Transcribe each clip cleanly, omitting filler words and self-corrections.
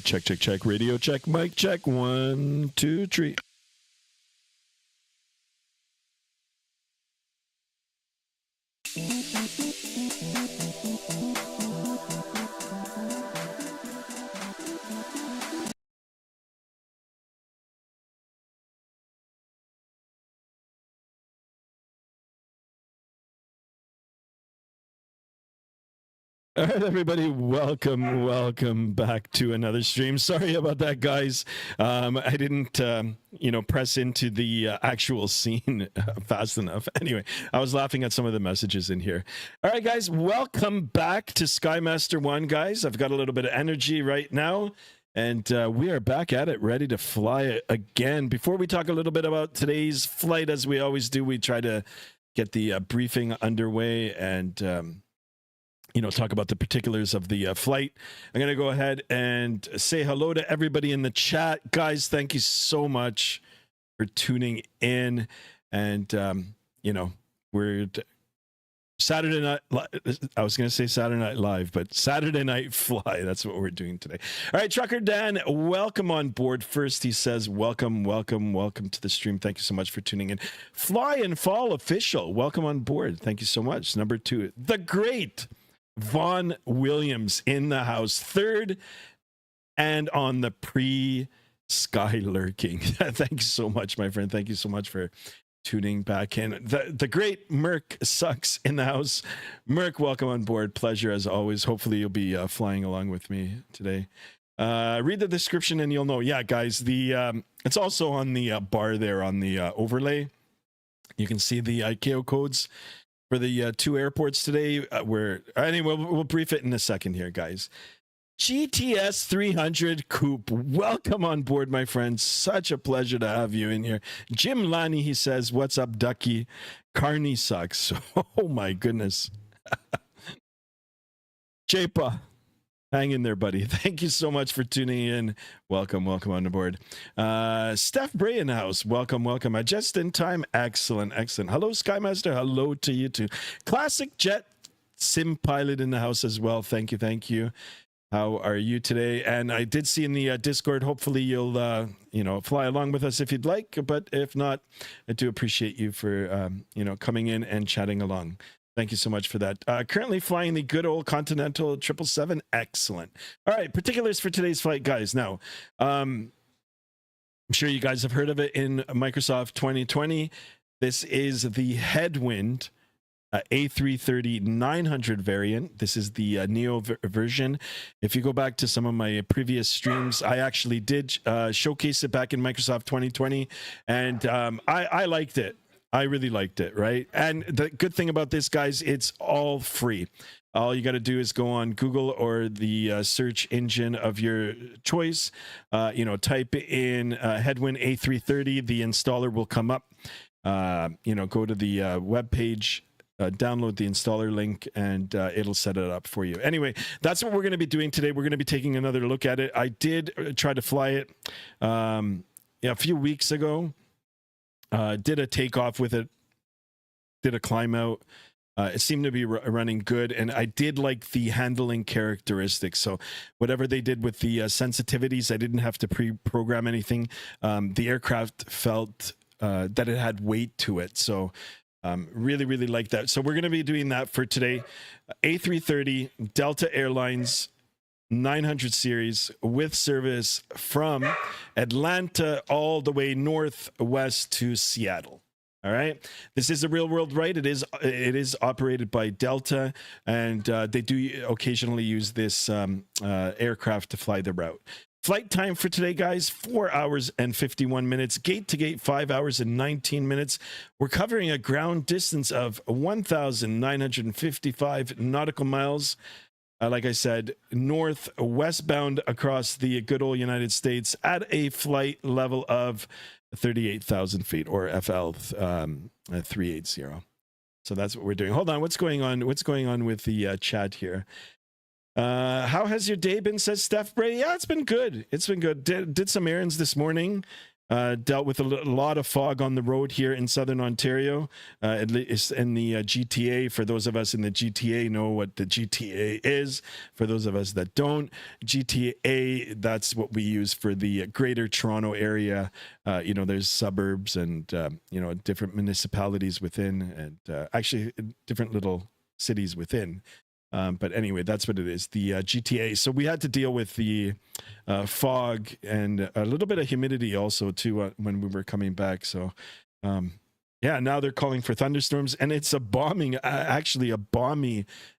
Check, check, check. Radio check. Mic check. 1, 2, 3. All right, everybody, welcome back to another stream. Sorry about that, guys. I didn't, press into the actual scene fast enough. Anyway, I was laughing at some of the messages in here. All right, guys, welcome back to Skymaster 1, guys. I've got a little bit of energy right now, and we are back at it, ready to fly again. Before we talk a little bit about today's flight, as we always do, we try to get the briefing underway and talk about the particulars of the flight. I'm going to go ahead and say hello to everybody in the chat. Guys, thank you so much for tuning in. And, we're Saturday night. I was going to say Saturday Night Live, but Saturday Night Fly. That's what we're doing today. All right, Trucker Dan, welcome on board. First, he says, welcome to the stream. Thank you so much for tuning in. Fly and Fall Official, welcome on board. Thank you so much. Number 2, the great Vaughn Williams in the house, third and on the pre-sky lurking. Thanks so much, my friend. Thank you so much for tuning back in. The great Merc Sucks in the house. Merc, welcome on board. Pleasure as always. Hopefully you'll be flying along with me today. Read the description and you'll know. Yeah, guys, it's also on the bar there on the overlay. You can see the ICAO codes for the 2 airports today. Anyway, we'll brief it in a second here, guys. GTS 300 Coupe, welcome on board, my friend. Such a pleasure to have you in here. Jim Lanny, he says, what's up, Ducky? Carney sucks. Oh my goodness. Chapa, hang in there, buddy. Thank you so much for tuning in. Welcome on board. Steph Bray in the house. Welcome. Just in time. Excellent. Hello, Skymaster. Hello to you too. Classic Jet Sim Pilot in the house as well. Thank you. How are you today? And I did see in the Discord, hopefully you'll, fly along with us if you'd like. But if not, I do appreciate you for, coming in and chatting along. Thank you so much for that. Currently flying the good old Continental 777. Excellent. All right, particulars for today's flight, guys. Now, I'm sure you guys have heard of it in Microsoft 2020. This is the Headwind A330 900 variant. This is the Neo version. If you go back to some of my previous streams, I actually did showcase it back in Microsoft 2020, and I liked it. I really liked it, right? And the good thing about this, guys, it's all free. All you got to do is go on Google or the search engine of your choice. Type in Headwind A330. The installer will come up. Go to the web page, download the installer link, and it'll set it up for you. Anyway, that's what we're going to be doing today. We're going to be taking another look at it. I did try to fly it a few weeks ago. Did a takeoff with it, did a climb out. It seemed to be running good, and I did like the handling characteristics. So whatever they did with the sensitivities, I didn't have to pre-program anything. The aircraft felt that it had weight to it. So really, really like that. So we're going to be doing that for today. A330 Delta Airlines 900 series with service from Atlanta all the way northwest to Seattle. All right, this is a real world right. It is operated by Delta, and they do occasionally use this aircraft to fly the route. Flight time for today, guys, 4 hours and 51 minutes. Gate to gate, 5 hours and 19 minutes. We're covering a ground distance of 1,955 nautical miles. Like I said, northwestbound across the good old United States at a flight level of 38,000 feet, or FL 380. So that's what we're doing. Hold on, what's going on? What's going on with the chat here? How has your day been? Says Steph Bray. Yeah, it's been good. It's been good. Did some errands this morning. Dealt with a lot of fog on the road here in Southern Ontario, at least in the GTA. For those of us in the GTA know what the GTA is. For those of us that don't, GTA, that's what we use for the Greater Toronto area. There's suburbs and, different municipalities within, and actually different little cities within. But anyway, that's what it is, the GTA. So we had to deal with the fog and a little bit of humidity also too when we were coming back. So now they're calling for thunderstorms, and it's a balmy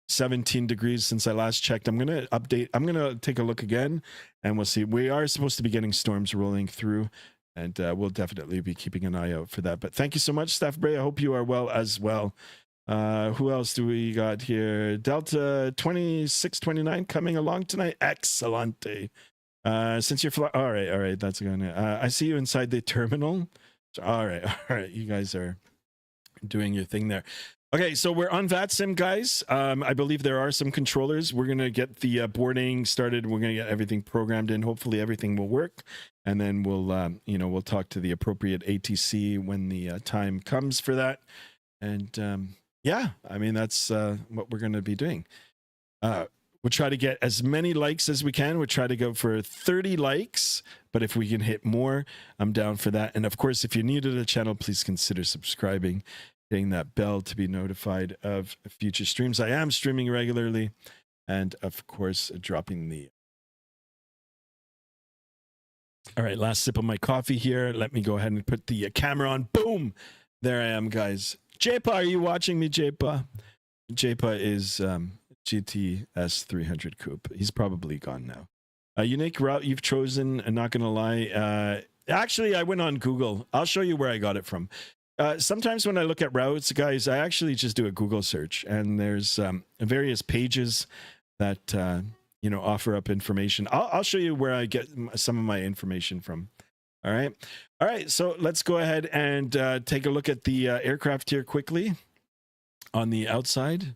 17 degrees since I last checked. I'm going to take a look again, and we'll see. We are supposed to be getting storms rolling through, and we'll definitely be keeping an eye out for that. But thank you so much, Steph Bray. I hope you are well as well. Who else do we got here? Delta 2629 coming along tonight. Excellente. Since you're all right, that's gonna I see you inside the terminal. All right, you guys are doing your thing there. Okay, so we're on Vatsim, guys. I believe there are some controllers. We're gonna get the boarding started. We're gonna get everything programmed in. Hopefully everything will work, and then we'll we'll talk to the appropriate ATC when the time comes for that. And that's what we're going to be doing. We'll try to get as many likes as we can. We'll try to go for 30 likes, but if we can hit more, I'm down for that. And of course, if you're new to the channel, please consider subscribing, hitting that bell to be notified of future streams. I am streaming regularly, and of course, dropping the... All right, last sip of my coffee here. Let me go ahead and put the camera on. Boom! There I am, guys. Japa, are you watching me, Japa? Japa is GTS 300 Coupe. He's probably gone now. Unique route you've chosen, I'm not going to lie. Actually, I went on Google. I'll show you where I got it from. Sometimes when I look at routes, guys, I actually just do a Google search, and there's various pages that offer up information. I'll show you where I get some of my information from. All right, so let's go ahead and take a look at the aircraft here quickly on the outside.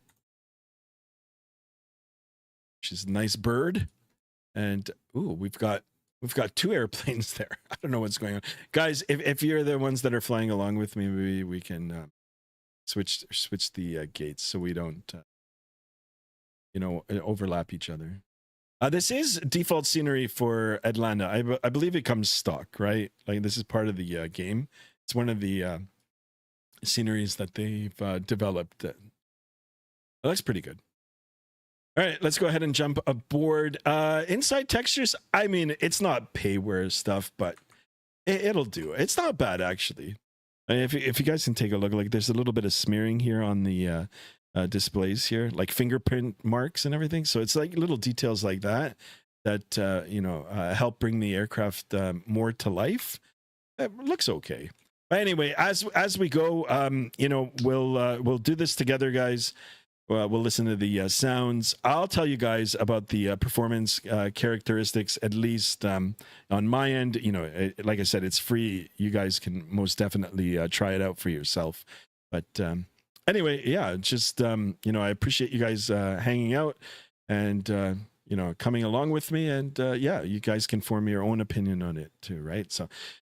She's a nice bird, and we've got two airplanes there. I don't know what's going on, guys. If you're the ones that are flying along with me, maybe we can switch the gates so we don't overlap each other. This is default scenery for Atlanta. I believe it comes stock, right? Like, this is part of the game. It's one of the sceneries that they've developed. It looks pretty good. All right, let's go ahead and jump aboard. Inside textures, I mean, it's not payware stuff, but it'll do. It's not bad, actually. If you guys can take a look, like there's a little bit of smearing here on the displays here, like fingerprint marks and everything. So it's like little details like that help bring the aircraft more to life. It looks okay. But anyway, as we go, we'll do this together, guys. We'll listen to the sounds. I'll tell you guys about the performance characteristics, at least on my end. Like I said, it's free. You guys can most definitely try it out for yourself. But anyway, yeah, just, I appreciate you guys hanging out and, coming along with me. And yeah, you guys can form your own opinion on it too, right? So,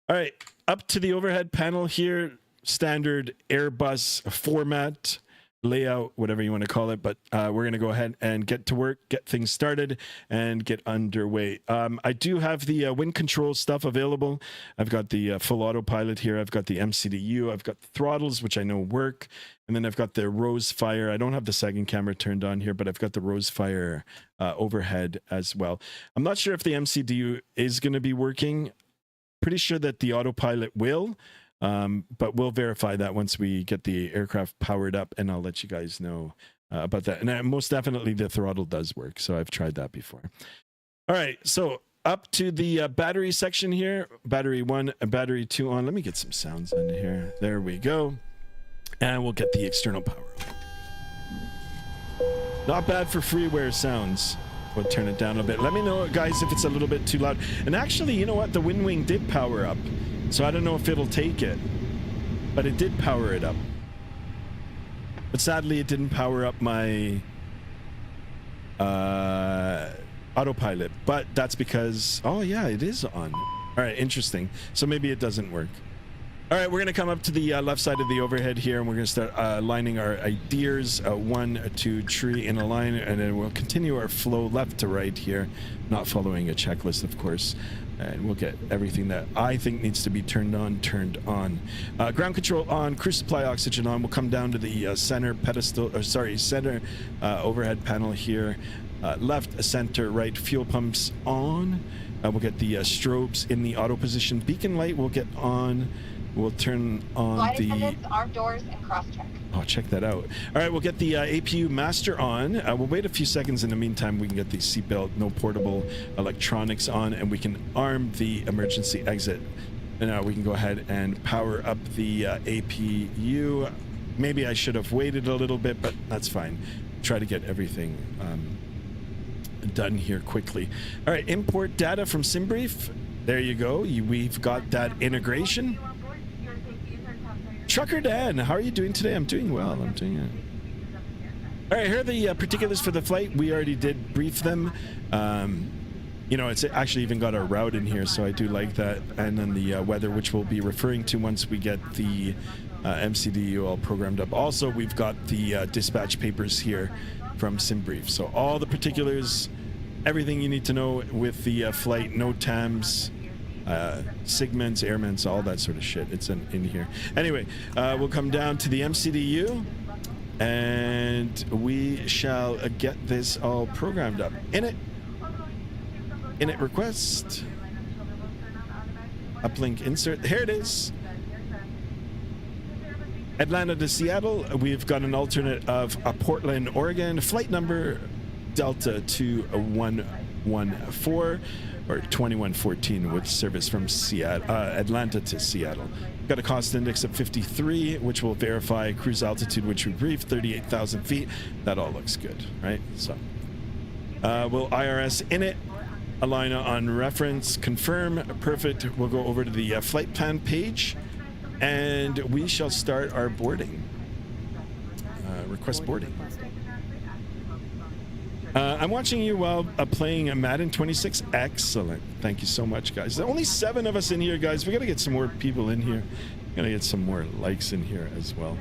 all right, up to the overhead panel here, standard Airbus format. Layout, whatever you want to call it, but we're going to go ahead and get to work, get things started, and get underway. I do have the wind control stuff available. I've got the full autopilot here. I've got the MCDU. I've got the throttles, which I know work. And then I've got the Rosefire. I don't have the second camera turned on here, but I've got the Rosefire overhead as well. I'm not sure if the MCDU is going to be working. Pretty sure that the autopilot will. But we'll verify that once we get the aircraft powered up, and I'll let you guys know about that. And most definitely the throttle does work, so I've tried that before. All right, so up to the battery section here. Battery 1, battery 2 on. Let me get some sounds in here. There we go. And we'll get the external power on. Not bad for freeware sounds. We'll turn it down a bit. Let me know, guys, if it's a little bit too loud. And actually, you know what? The wind wing did power up. So I don't know if it'll take it, but it did power it up. But sadly, it didn't power up my autopilot. But that's because, oh yeah, it is on. All right, interesting. So maybe it doesn't work. All right, we're going to come up to the left side of the overhead here, and we're going to start lining our ideas, 1, 2, 3 in a line, and then we'll continue our flow left to right here, not following a checklist, of course. And we'll get everything that I think needs to be turned on. Ground control on, cruise supply oxygen on. We'll come down to the center overhead panel here. Left, center, right, fuel pumps on. We'll get the strobes in the auto position. Beacon light will get on. We'll turn on flight attendants, arm doors, and cross-check. Oh, check that out. All right, we'll get the APU master on. We'll wait a few seconds. In the meantime, we can get the seatbelt, no portable electronics on, and we can arm the emergency exit. And now we can go ahead and power up the APU. Maybe I should have waited a little bit, but that's fine. Try to get everything done here quickly. All right, import data from SimBrief. There you go. We've got that integration. Trucker Dan, how are you doing today? I'm doing well. I'm doing it. All right, here are the particulars for the flight. We already did brief them. It's actually even got our route in here, so I do like that. And then the weather, which we'll be referring to once we get the MCDU all programmed up. Also, we've got the dispatch papers here from SimBrief. So all the particulars, everything you need to know with the flight, NOTAMs, segments, airments, all that sort of shit. It's in here. Anyway, we'll come down to the MCDU and we shall get this all programmed up. Init request, uplink insert. Here it is. Atlanta to Seattle. We've got an alternate of Portland, Oregon. Flight number Delta 2114 or 2114 with service from Atlanta to Seattle. Got a cost index of 53, which will verify cruise altitude, which we briefed, 38,000 feet. That all looks good, right? So we'll IRS init, align on reference, confirm, perfect. We'll go over to the flight plan page and we shall start our boarding. Request boarding. I'm watching you while playing Madden 26. Excellent. Thank you so much, guys. There are only 7 of us in here, guys. We got to get some more people in here. Got to get some more likes in here as well.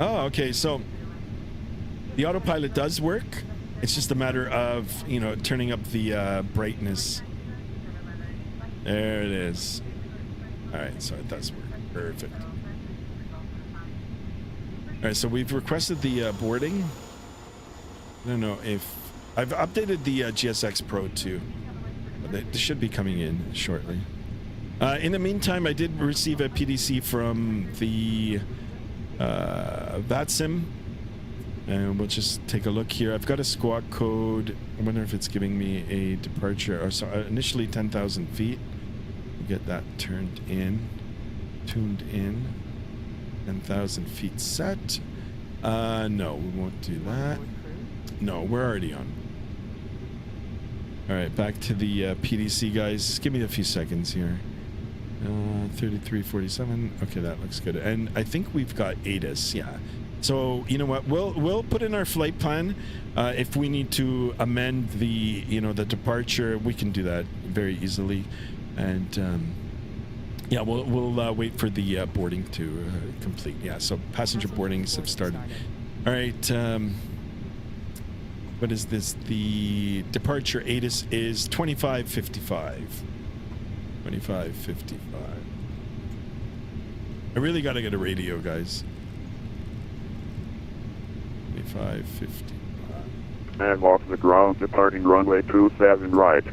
Oh, okay. So the autopilot does work. It's just a matter of, turning up the brightness. There it is. All right. So it does work. Perfect. All right. So we've requested the boarding. I don't know if I've updated the GSX Pro too. They should be coming in shortly. In the meantime, I did receive a PDC from the Vatsim, and we'll just take a look here. I've got a squawk code. I wonder if it's giving me a departure, or sorry, initially 10,000 feet. We'll get that tuned in. 10,000 feet set. No, we won't do that. No, we're already on. All right, back to the PDC, guys. Just give me a few seconds here. 3347. Okay, that looks good. And I think we've got ATIS. Yeah. So you know what? We'll put in our flight plan. If we need to amend the the departure, we can do that very easily. And yeah, we'll wait for the boarding to complete. Yeah. So passenger boardings have started. All right. What is this? The departure ATIS is 2555. 2555. I really got to get a radio, guys. 2555. And off the ground, departing runway 27 right.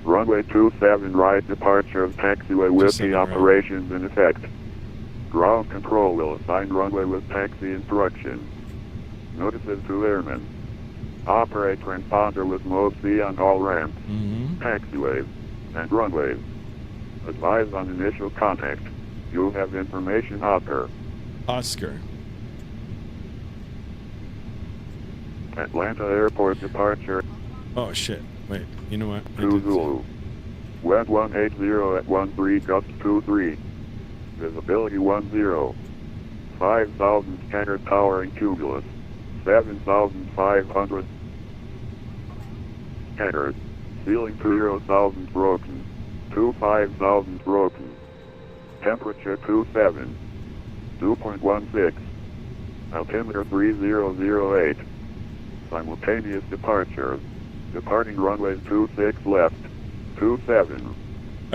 Runway 27 right, departure of taxiway with the operations in effect. Ground control will assign runway with taxi instructions. Notices to airmen. Operate transponder with mode C on all ramps, taxiways, and runways. Advise on initial contact. You'll have information Oscar. Oscar. Atlanta Airport departure. Oh shit. Wait, you know what? To Zulu. West 180 at 13 gust 23. Visibility 10. 5,000 scattered tower and cumulus. 7,500 scattered. Ceiling 0,000 broken. 25,000 broken. Temperature 27. 2.16. Altimeter 3008. Simultaneous departure. Departing runway 26 left. 27. All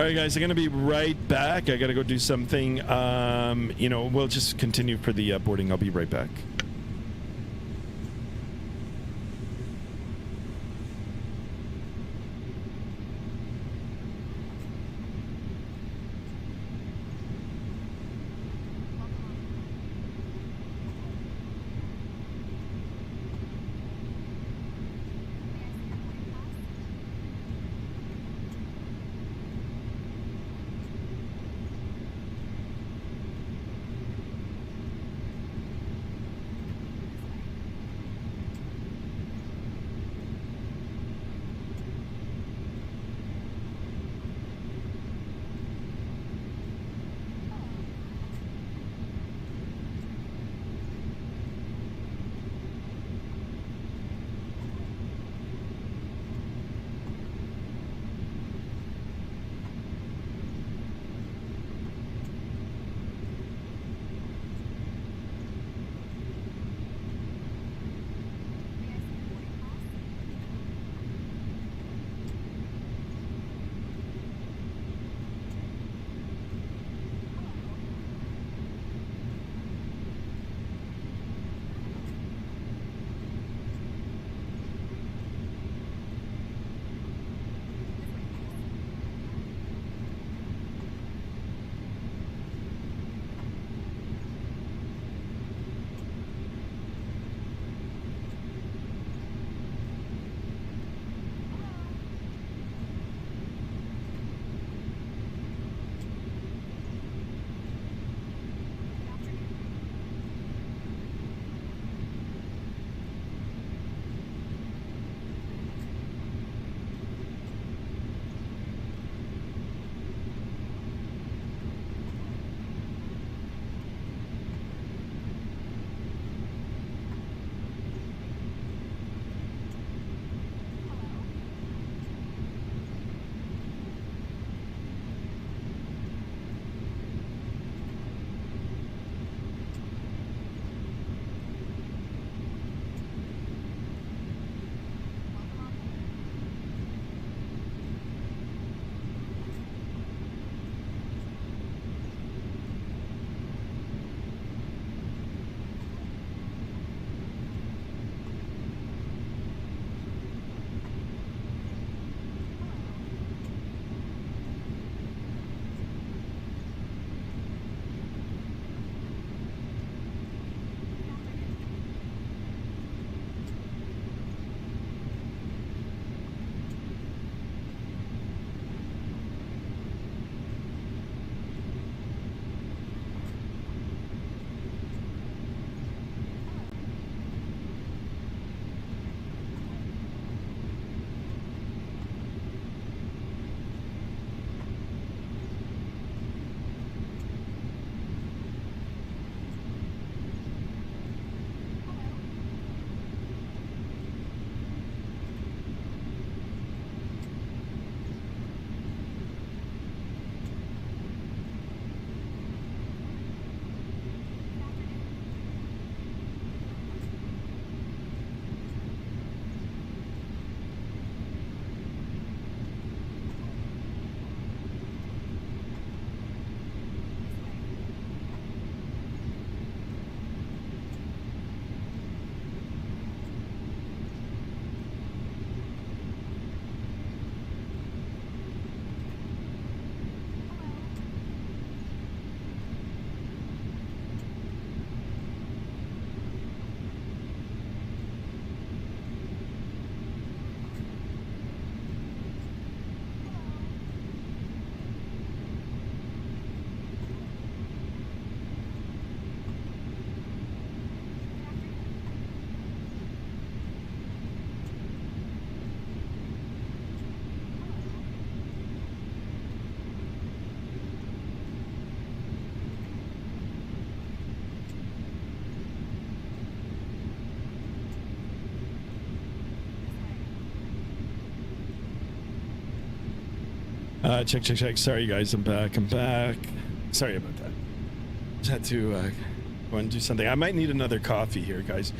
right, guys, I'm going to be right back. I got to go do something. We'll just continue for the boarding. I'll be right back. Check. Sorry, guys. I'm back. Sorry about that. Just had to go and do something. I might need another coffee here, guys.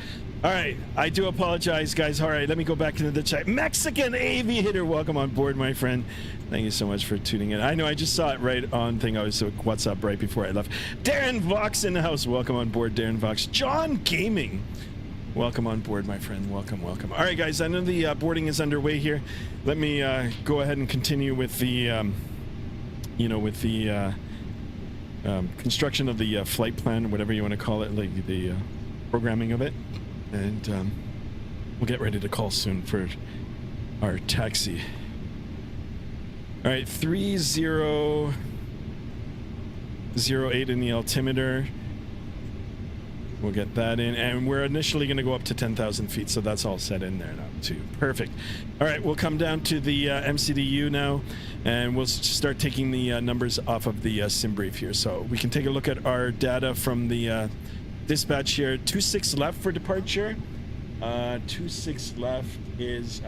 All right. I do apologize, guys. All right. Let me go back into the chat. Mexican Aviator, welcome on board, my friend. Thank you so much for tuning in. I know I just saw it right on thing. I was what's up right before I left. Darren Vox in the house. Welcome on board, Darren Vox. John Gaming. Welcome on board, my friend. Welcome. All right, guys. I know the boarding is underway here. Let me go ahead and continue with the, construction of the flight plan, whatever you want to call it, like the programming of it, and we'll get ready to call soon for our taxi. All right, 3008 in the altimeter. We'll get that in, and we're initially going to go up to 10,000 feet, so that's all set in there now too. Perfect. All right, we'll come down to the MCDU now, and we'll start taking the numbers off of the sim brief here. So we can take a look at our data from the dispatch here. 26 left for departure. 26 left is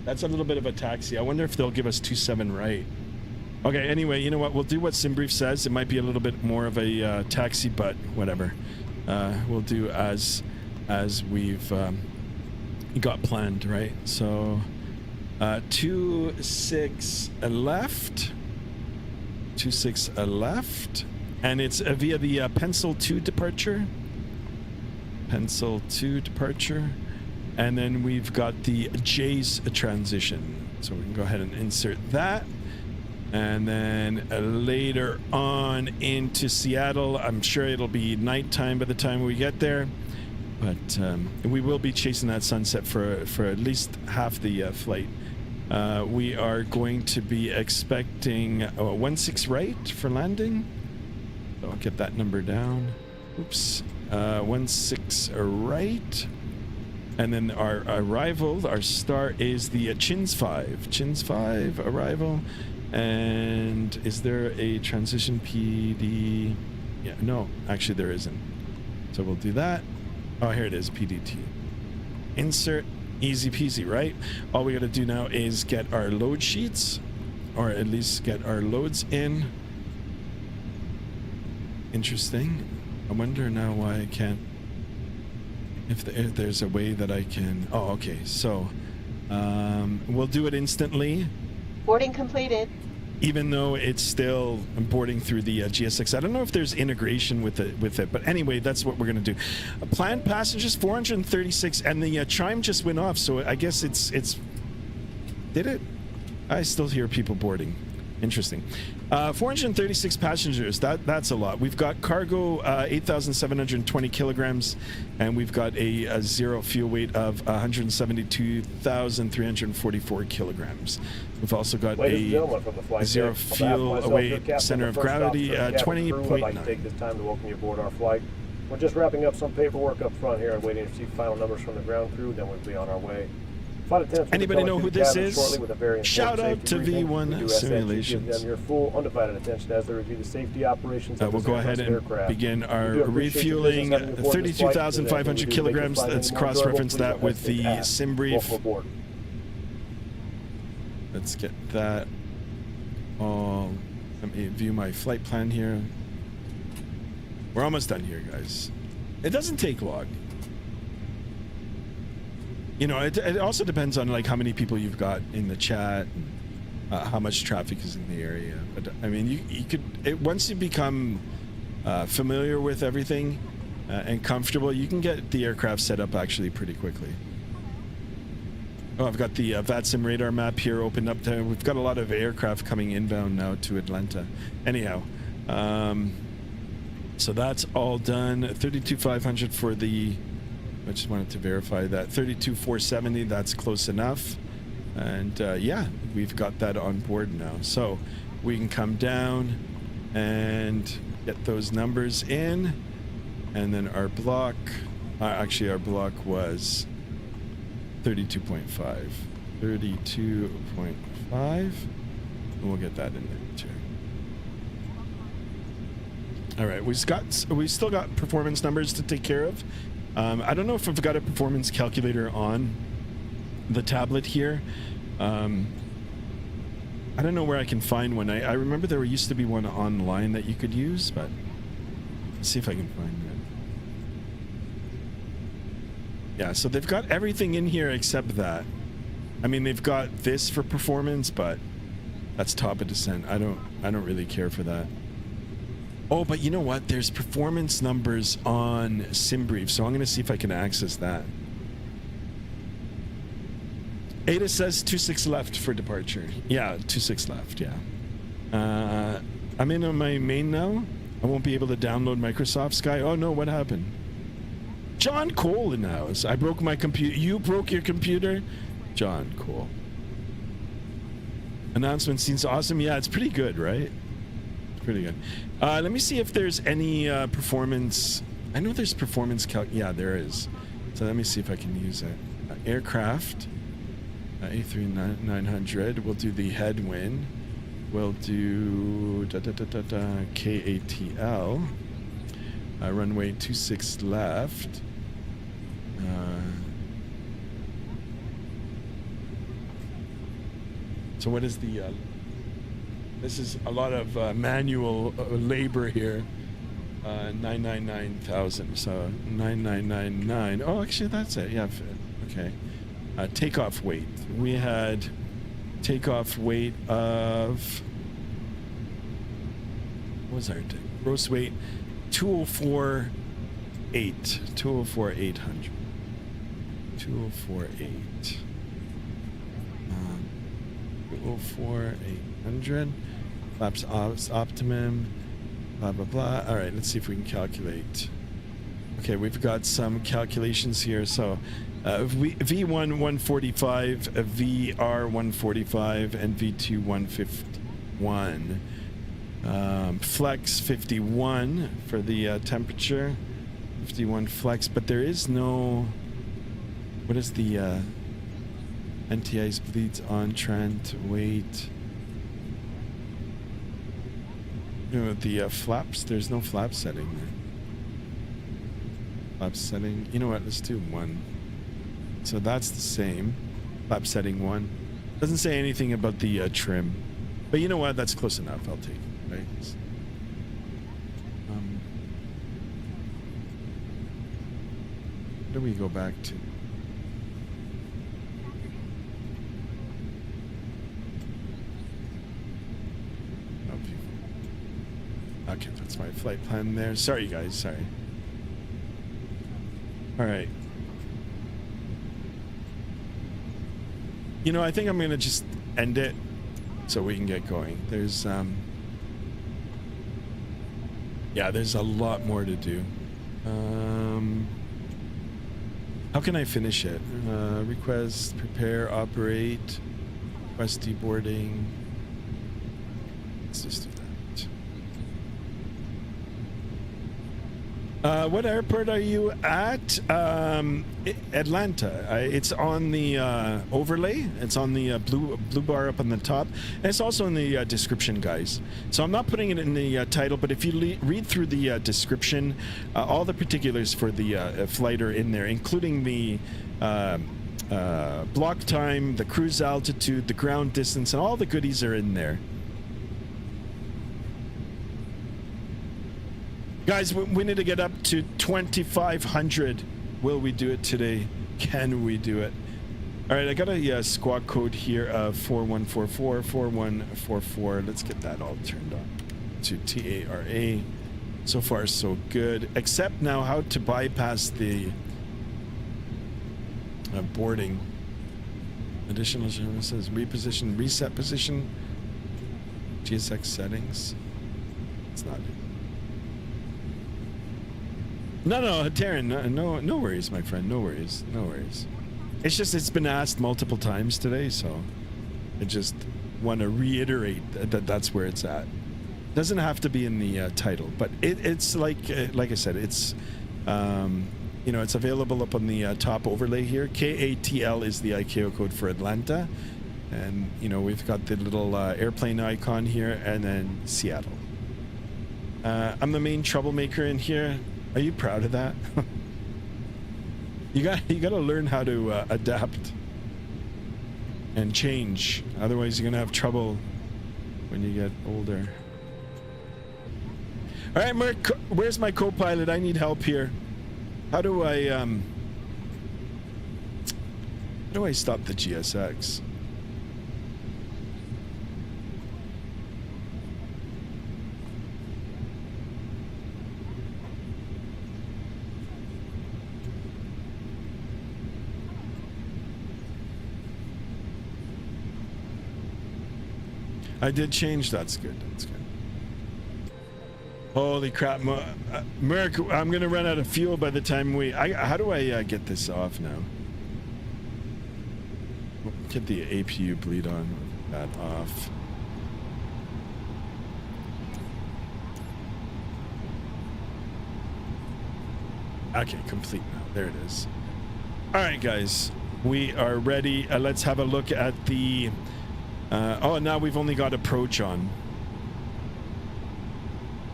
that's a little bit of a taxi. I wonder if they'll give us 27 right. Okay, anyway, you know what? We'll do what sim brief says. It might be a little bit more of a taxi, but whatever. We'll do as we've got planned, right? So 26 left, and it's via the Pencil 2 departure, and then we've got the J's transition, so we can go ahead and insert that. And then later on into Seattle, I'm sure it'll be nighttime by the time we get there, but we will be chasing that sunset for at least half the flight. We are going to be expecting 16 right for landing. So I'll get that number down. Oops, 16 right. And then our arrival, our star is the Chins 5 arrival. And is there a transition PD? Yeah, no, actually there isn't. So we'll do that. Oh, here it is, PDT. Insert, easy peasy, right? All we got to do now is get our load sheets, or at least get our loads in. Interesting. I wonder now why I can't, if there's a way that I can, oh, okay. So we'll do it instantly. Boarding completed. Even though it's still boarding through the GSX. I don't know if there's integration with it, but anyway, that's what we're going to do. Planned passengers 436, and the chime just went off, so I guess it's did it? I still hear people boarding. Interesting. 436 passengers. That's a lot. We've got cargo 8,720 kilograms, and we've got a zero fuel weight of 172,344 kilograms. We've also got a zero fuel weight center of gravity 20.9. I'd like to take this time to welcome you aboard our flight. We're just wrapping up some paperwork up front here and waiting to receive final numbers from the ground crew. Then we'll be on our way. Anybody know who this is? Shout out to V1 Simulations. Give them your full undivided attention as they review the safety operations. We'll go ahead and begin our refueling. 32,500 kilograms. Let's cross-reference that with the sim brief. Let's get that all. Let me view my flight plan here. We're almost done here, guys. It doesn't take long. You know, it also depends on like how many people you've got in the chat, how much traffic is in the area. But I mean, you could once you become familiar with everything and comfortable, you can get the aircraft set up actually pretty quickly. Oh, I've got the Vatsim radar map here opened up there. We've got a lot of aircraft coming inbound now to Atlanta. Anyhow, so that's all done. 32,500 for the. I just wanted to verify that 32,470. That's close enough, and yeah, we've got that on board now. So we can come down and get those numbers in, and then our block. Actually, our block was 32.5. 32.5, and we'll get that in there too. All right, we've still got performance numbers to take care of. I don't know if I've got a performance calculator on the tablet here. I don't know where I can find one. I remember there used to be one online that you could use, but let's see if I can find it. Yeah, so they've got everything in here except that. I mean, they've got this for performance, but that's top of descent. I don't really care for that. Oh, but you know what? There's performance numbers on SimBrief, so I'm going to see if I can access that. Ada says 26 left for departure. Yeah, 26 left, yeah. I'm in on my main now. I won't be able to download Microsoft Sky. Oh no, what happened? John Cole in the house. I broke my computer. You broke your computer? John Cole. Announcement seems awesome. Yeah, it's pretty good, right? Pretty good. Let me see if there's any performance. I know there's performance yeah, there is. So let me see if I can use it. Aircraft. A330. We'll do the Headwind. We'll do KATL. Runway 26 left. So what is the... this is a lot of manual labor here. 999,000. So 9999. Oh, actually, that's it. Yeah. Okay. Takeoff weight. We had takeoff weight of... What was our gross weight? 204,800. 204,800. 204,800. 204,800. Flaps optimum. Blah, blah, blah. All right, let's see if we can calculate. Okay, we've got some calculations here. So V1 145, VR 145, and V2 151. Flex 51 for the temperature. 51 flex, but there is no... What is the NTI's bleeds on Trent weight? No, the flaps. There's no flap setting there. Flap setting. You know what? Let's do 1. So that's the same. Flap setting 1. Doesn't say anything about the trim. But you know what? That's close enough. I'll take it. Right? Where do we go back to? Okay, that's my flight plan there. Sorry, guys. Sorry. All right. You know, I think I'm going to just end it so we can get going. There's, yeah, there's a lot more to do. How can I finish it? Request, prepare, operate, request deboarding. Let's just do that. What airport are you at? Atlanta. It's on the overlay. It's on the blue bar up on the top. And it's also in the description, guys. So I'm not putting it in the title, but if you read through the description, all the particulars for the flight are in there, including the block time, the cruise altitude, the ground distance, and all the goodies are in there. Guys, we need to get up to 2,500. Will we do it today? Can we do it? All right, I got a squawk code here of 4144, 4144. Let's get that all turned on to TARA. So far, so good. Except now how to bypass the boarding. Additional services, reposition, reset position, GSX settings. It's not it. No, Taryn, no worries, my friend. No worries. It's just, it's been asked multiple times today, so I just want to reiterate that that's where it's at. Doesn't have to be in the title, but it's like I said, it's you know, it's available up on the top overlay here. KATL is the ICAO code for Atlanta, and you know, we've got the little airplane icon here, and then Seattle. I'm the main troublemaker in here. Are you proud of that? You got to learn how to adapt and change. Otherwise, you're gonna have trouble when you get older. All right, Merc, where's my co-pilot? I need help here. How do I stop the GSX? I did change. That's good. That's good. Holy crap, Merc! I'm gonna run out of fuel by the time we. How do I get this off now? Get the APU bleed on that off. Okay, complete now. There it is. All right, guys, we are ready. Let's have a look at the. Oh, now we've only got approach on.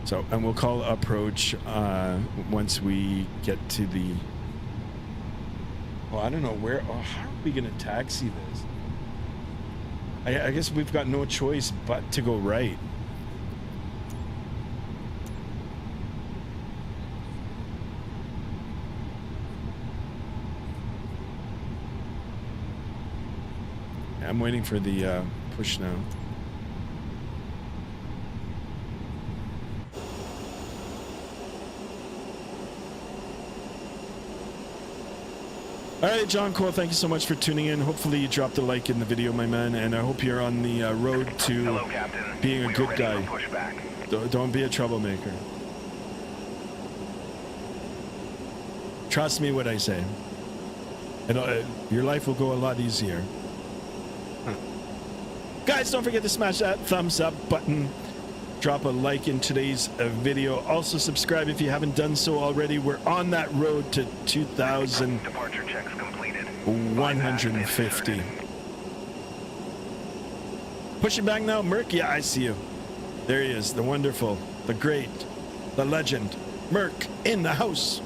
So, and we'll call approach once we get to the. Well, I don't know where. Oh, how are we gonna taxi this? I guess we've got no choice but to go right. I'm waiting for the push now. All right, John Cole, thank you so much for tuning in. Hopefully you dropped a like in the video, my man, and I hope you're on the road to Hello, Captain. being a good guy. Pushback. Don't be a troublemaker. Trust me what I say. And your life will go a lot easier. Guys, don't forget to smash that thumbs up button. Drop a like in today's video. Also subscribe if you haven't done so already. We're on that road to 2,000. Departure checks completed. 150. Pushing back now, Merc. Yeah, I see you. There he is, the wonderful, the great, the legend, Merc in the house.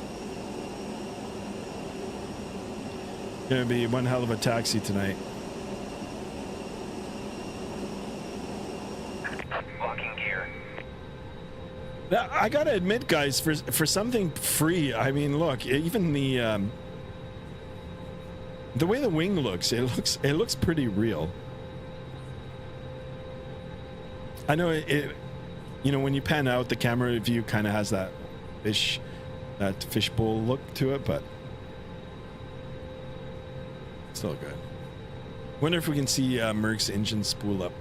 Gonna be one hell of a taxi tonight. Locking gear. Now, I gotta admit, guys, for something free, I mean, look, even the way the wing looks, it looks pretty real. I know it you know, when you pan out, the camera view kind of has that fishbowl look to it, but still good. Wonder if we can see Merc's engine spool up.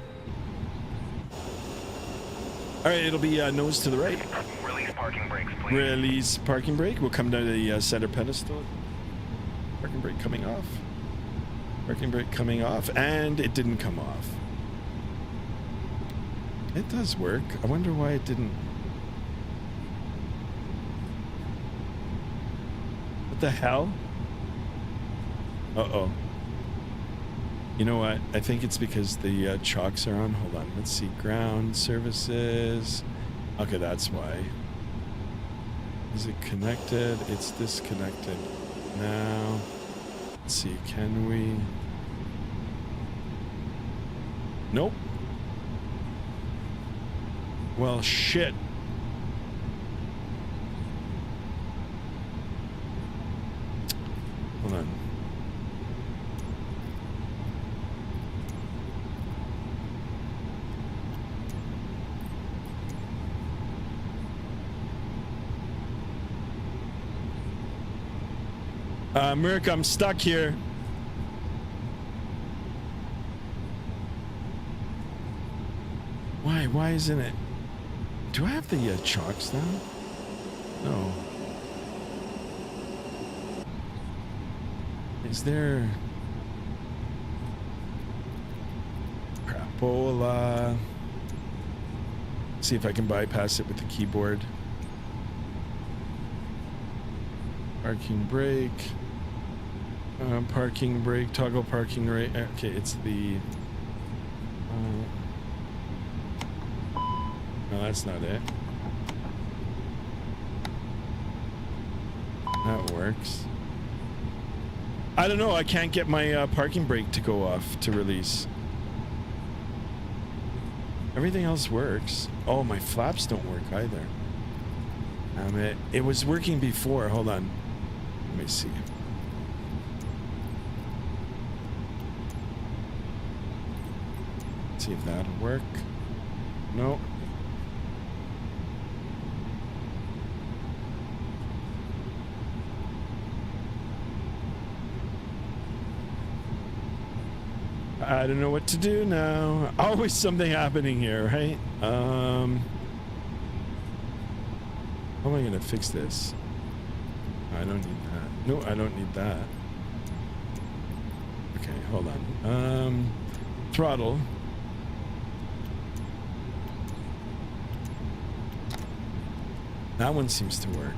All right, it'll be nose to the right. Release parking brakes, please. Release parking brake. We'll come down to the center pedestal. Parking brake coming off. Parking brake coming off, and it didn't come off. It does work. I wonder why it didn't. What the hell? Uh-oh. You know what? I think it's because the chocks are on. Hold on. Let's see. Ground services. Okay, that's why. Is it connected? It's disconnected. Now, let's see. Can we? Nope. Well, shit. Hold on. Merc, I'm stuck here. Why isn't it? Do I have the chocks down? No. Is there... Crapola. See if I can bypass it with the keyboard. Parking brake. Parking brake, toggle parking right. Okay, it's the. No, that's not it. That works. I don't know. I can't get my parking brake to go off to release. Everything else works. Oh, my flaps don't work either. It was working before. Hold on. Let me see. See if that'll work. No. I don't know what to do now. Always something happening here, right? How am I gonna fix this? I don't need that. No, I don't need that. Okay, hold on. Throttle. That one seems to work.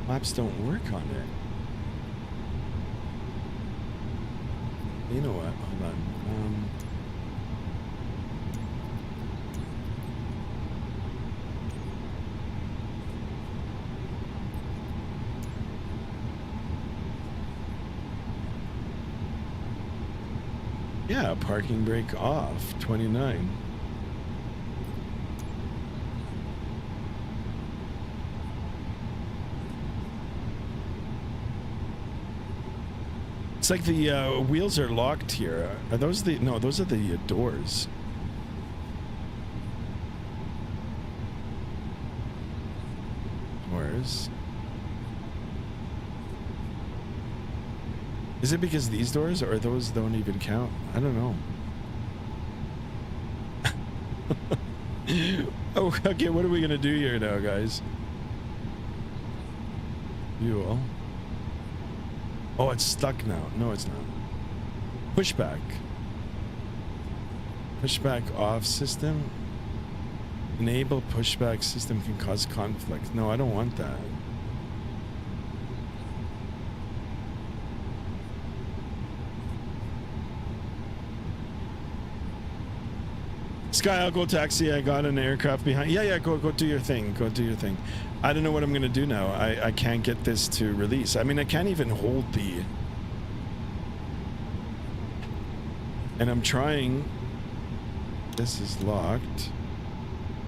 Flaps don't work on it. You know what? Hold on. Yeah, parking brake off. 29. It's like the wheels are locked here. Are those the... No, those are the doors. Doors. Is it because these doors or those don't even count? I don't know. Oh, okay, what are we gonna do here now, guys? Fuel. Oh, it's stuck now. No, it's not. Pushback. Pushback off system. Enable pushback system can cause conflict. No, I don't want that. Sky, I'll go taxi. I got an aircraft behind. Yeah, go do your thing. Go do your thing. I don't know what I'm gonna do now. I can't get this to release. I mean, I can't even hold the... And I'm trying. This is locked.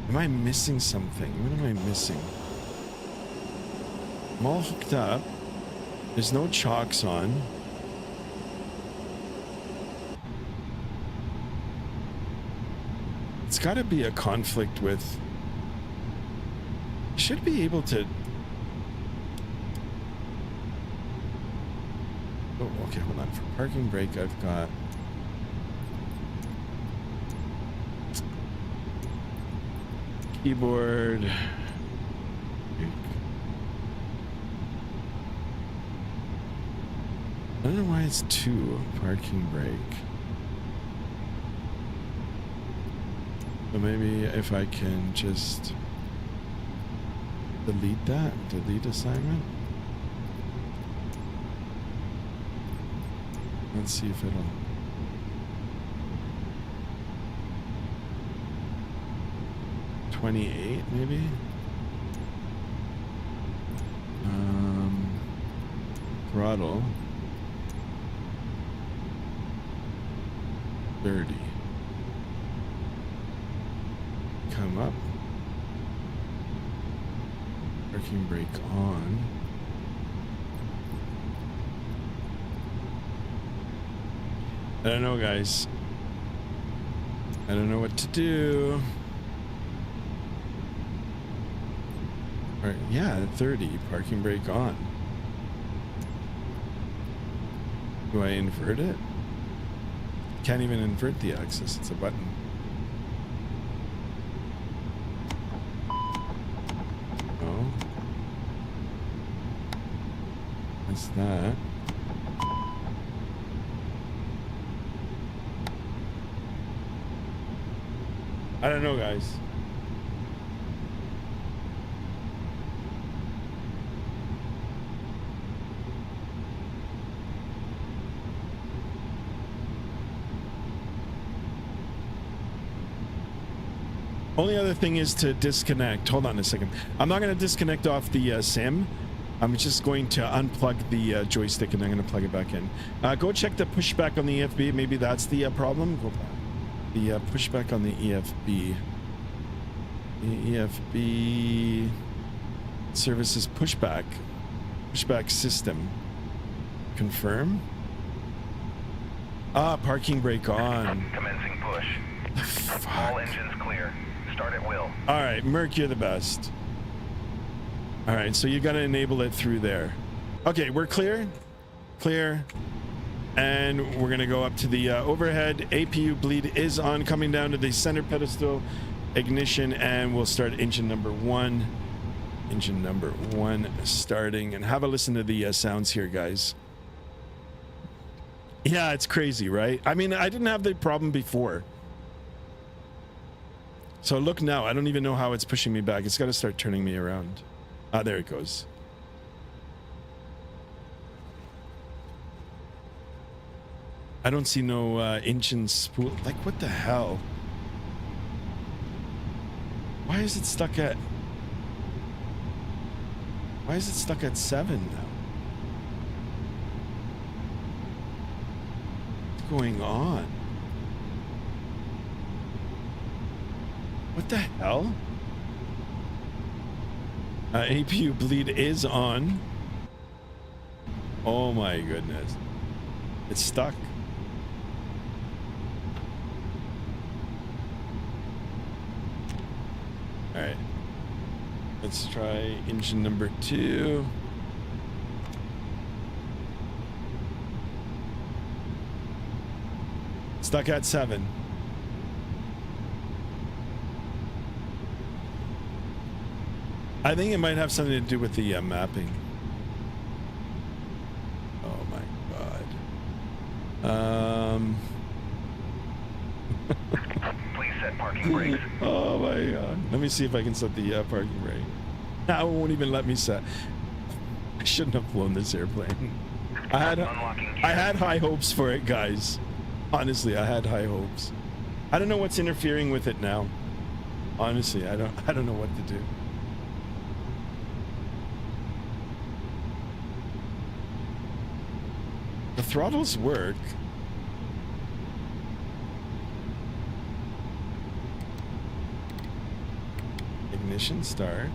Am I missing something? What am I missing? I'm all hooked up. There's no chocks on. It's got to be a conflict with... Should be able to... Oh, okay, hold on. For parking brake, I've got... Keyboard... I don't know why it's 2. Parking brake. So maybe if I can just delete that, delete assignment. Let's see if it'll. $28 maybe. Throttle. 30. Come up. Parking brake on. I don't know, guys. I don't know what to do. Alright, yeah, 30. Parking brake on. Do I invert it? Can't even invert the axis. It's a button. What's that? I don't know, guys. Only other thing is to disconnect. Hold on a second. I'm not going to disconnect off the SIM. I'm just going to unplug the joystick and I'm going to plug it back in. Go check the pushback on the EFB. Maybe that's the problem. Go back. The pushback on the EFB. The EFB services pushback. Pushback system. Confirm. Ah, parking brake on. Commencing push. Fuck. All engines clear. Start at will. All right, Merc, you're the best. All right, so you got to enable it through there. Okay, we're clear. Clear. And we're going to go up to the overhead. APU bleed is on, coming down to the center pedestal. Ignition, and we'll start engine number 1. Engine number 1 starting. And have a listen to the sounds here, guys. Yeah, it's crazy, right? I mean, I didn't have the problem before. So look now. I don't even know how it's pushing me back. It's got to start turning me around. Ah, there it goes. I don't see no engine spool. Like, what the hell? Why is it stuck at... Why is it stuck at 7 now? What's going on? What the hell? APU bleed is on. Oh my goodness. It's stuck. All right. Let's try engine number 2. Stuck at 7. I think it might have something to do with the mapping. Oh my god. Please set parking brakes. Oh my god. Let me see if I can set the parking brake. Now it won't even let me set. I shouldn't have flown this airplane. I had high hopes for it, guys. Honestly, I had high hopes. I don't know what's interfering with it now. Honestly, I don't know what to do. The throttles work. Ignition start.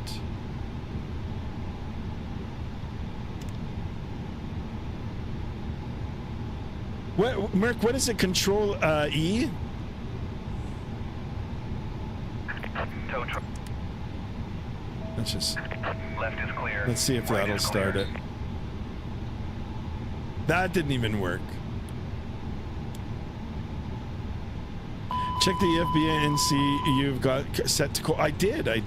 What, Merc, what is it? Control E? Tow truck. Let's just... Left is clear. Let's see if Right that'll is start clear. it. That didn't even work. Check the FBA and see you've got set to call. I did. I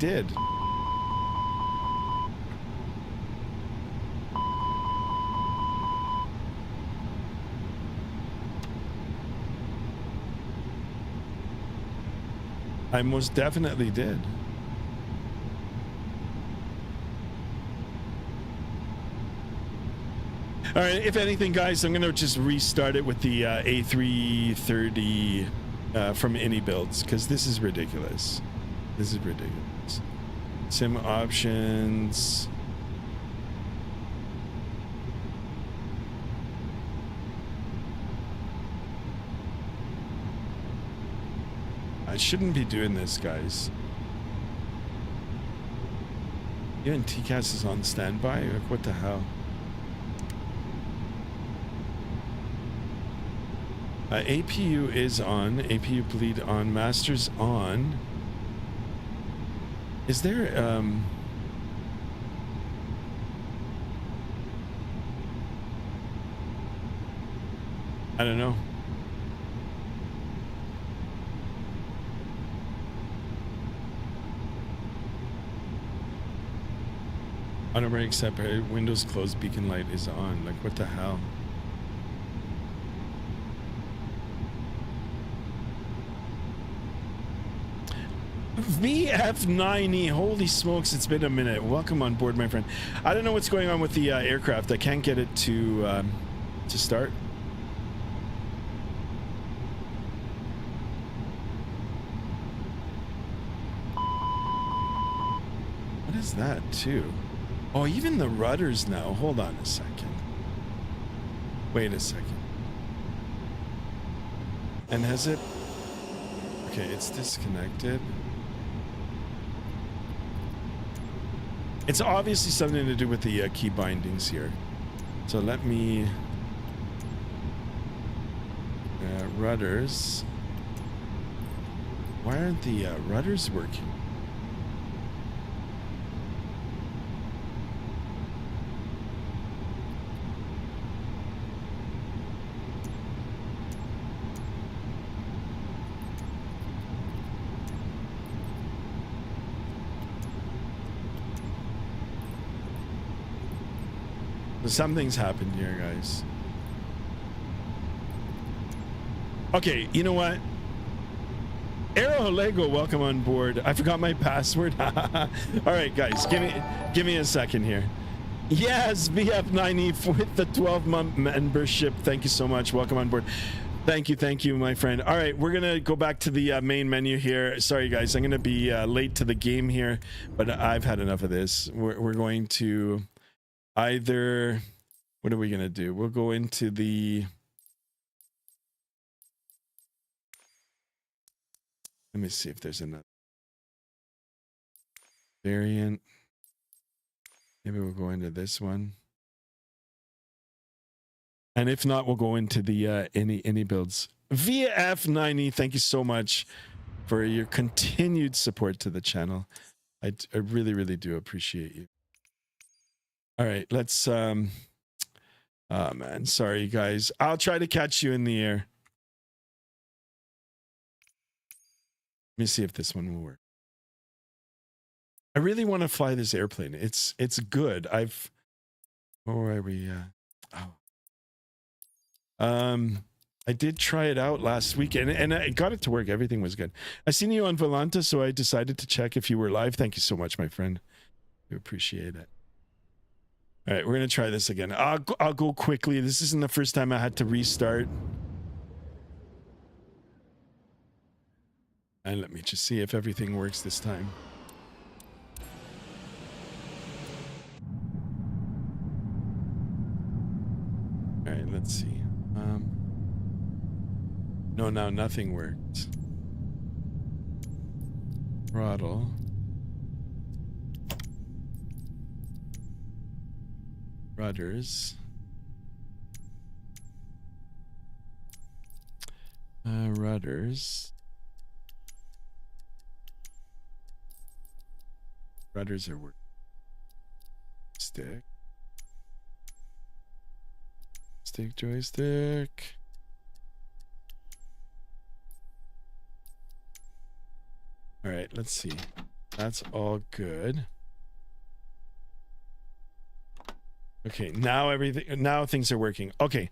most definitely did. All right, if anything, guys, I'm going to just restart it with the A330 from any builds, because this is ridiculous. This is ridiculous. Sim options. I shouldn't be doing this, guys. Even TCAS is on standby? Like, what the hell? APU is on. APU bleed on. Masters on. Is there I don't know. Auto brake separate. Windows closed. Beacon light is on. Like, what the hell? VF9E, holy smokes, it's been a minute. Welcome on board, my friend. I don't know what's going on with the aircraft. I can't get it to start. What is that, too? Oh, even the rudders now. Hold on a second. Wait a second. And has it... Okay, it's disconnected. It's obviously something to do with the key bindings here. So let me... rudders. Why aren't the rudders working? Something's happened here, guys. Okay, you know what? Arrow Lego, welcome on board. I forgot my password. All right, guys, give me a second here. Yes, BF90 with the 12-month membership. Thank you so much. Welcome on board. Thank you, my friend. All right, we're gonna go back to the main menu here. Sorry, guys, I'm gonna be late to the game here, but I've had enough of this. We're going to either, what are we gonna do? We'll go into the, let me see if there's another variant. Maybe we'll go into this one. And if not, we'll go into the any builds. VF90, thank you so much for your continued support to the channel. I really, really do appreciate you. All right, let's oh man, sorry guys. I'll try to catch you in the air. Let me see if this one will work. I really want to fly this airplane. It's good. Where are we? I did try it out last week and I got it to work. Everything was good. I seen you on Volanta, so I decided to check if you were live. Thank you so much, my friend. I appreciate it. All right, we're gonna try this again. I'll go quickly. This isn't the first time I had to restart. And let me just see if everything works this time. All right, let's see. No, now nothing worked. Throttle. Rudders. Rudders. Rudders are working. Stick. Stick joystick. All right, let's see. That's all good. Okay, now things are working. Okay,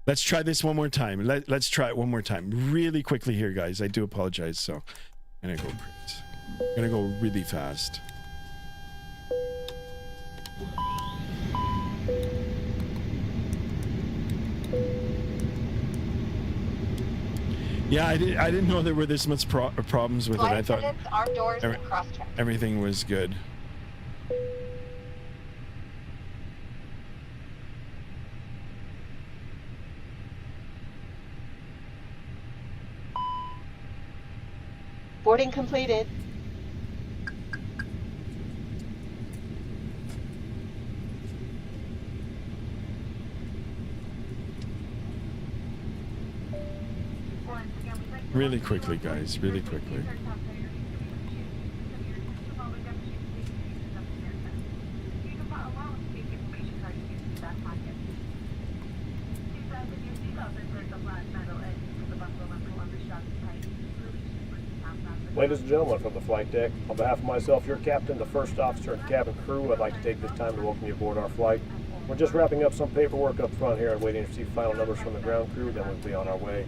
let's try this one more time. Let's try it one more time. Really quickly here, guys. I do apologize. So I'm gonna go really fast. Yeah, I didn't know there were this much problems with it. I thought armed doors, and cross-check. everything was good. Boarding completed. Really quickly, guys. Really quickly. Ladies and gentlemen from the flight deck, on behalf of myself, your captain, the first officer, and cabin crew, I'd like to take this time to welcome you aboard our flight. We're just wrapping up some paperwork up front here and waiting to receive final numbers from the ground crew, then we'll be on our way.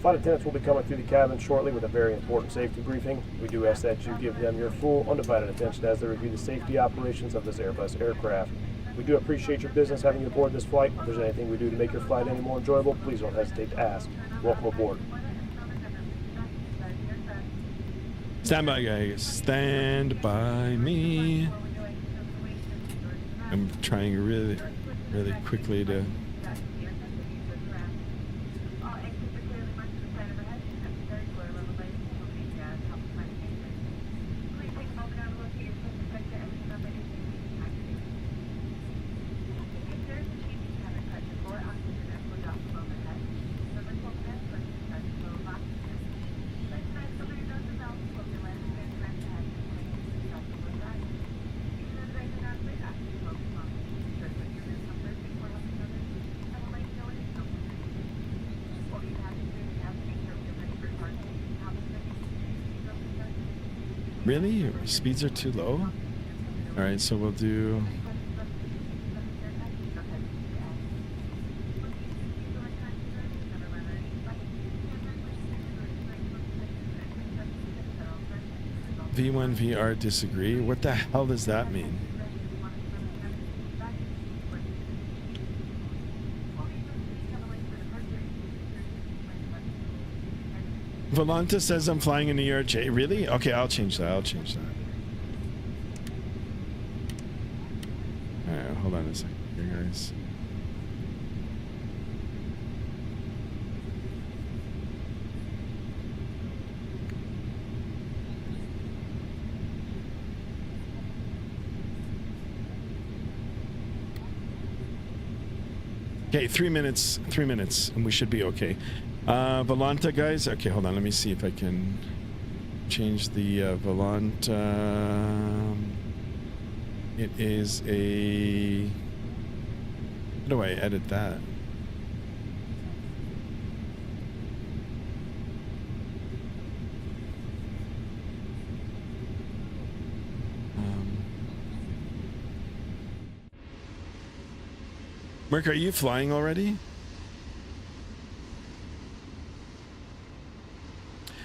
Flight attendants will be coming through the cabin shortly with a very important safety briefing. We do ask that you give them your full, undivided attention as they review the safety operations of this Airbus aircraft. We do appreciate your business having you aboard this flight. If there's anything we do to make your flight any more enjoyable, please don't hesitate to ask. Welcome aboard. Stand by, guys. Stand by me. I'm trying really, really quickly to... Really? Speeds are too low? All right, so we'll do... V1 VR disagree? What the hell does that mean? Volanta says I'm flying in the ERJ. Really? Okay, I'll change that. I'll change that. Alright, hold on a second here, guys. Okay, 3 minutes, and we should be okay. Volanta, guys. Okay, hold on. Let me see if I can change the Volanta. It is a... How do I edit that? Merc, are you flying already?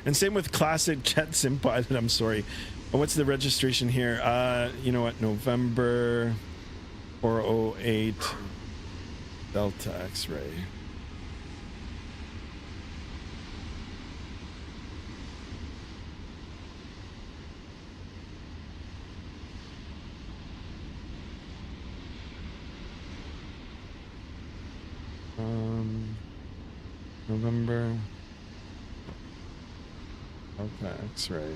And same with classic Vatsim pilot. I'm sorry. What's the registration here? You know what? November 408 Delta X-ray. November Delta X-ray.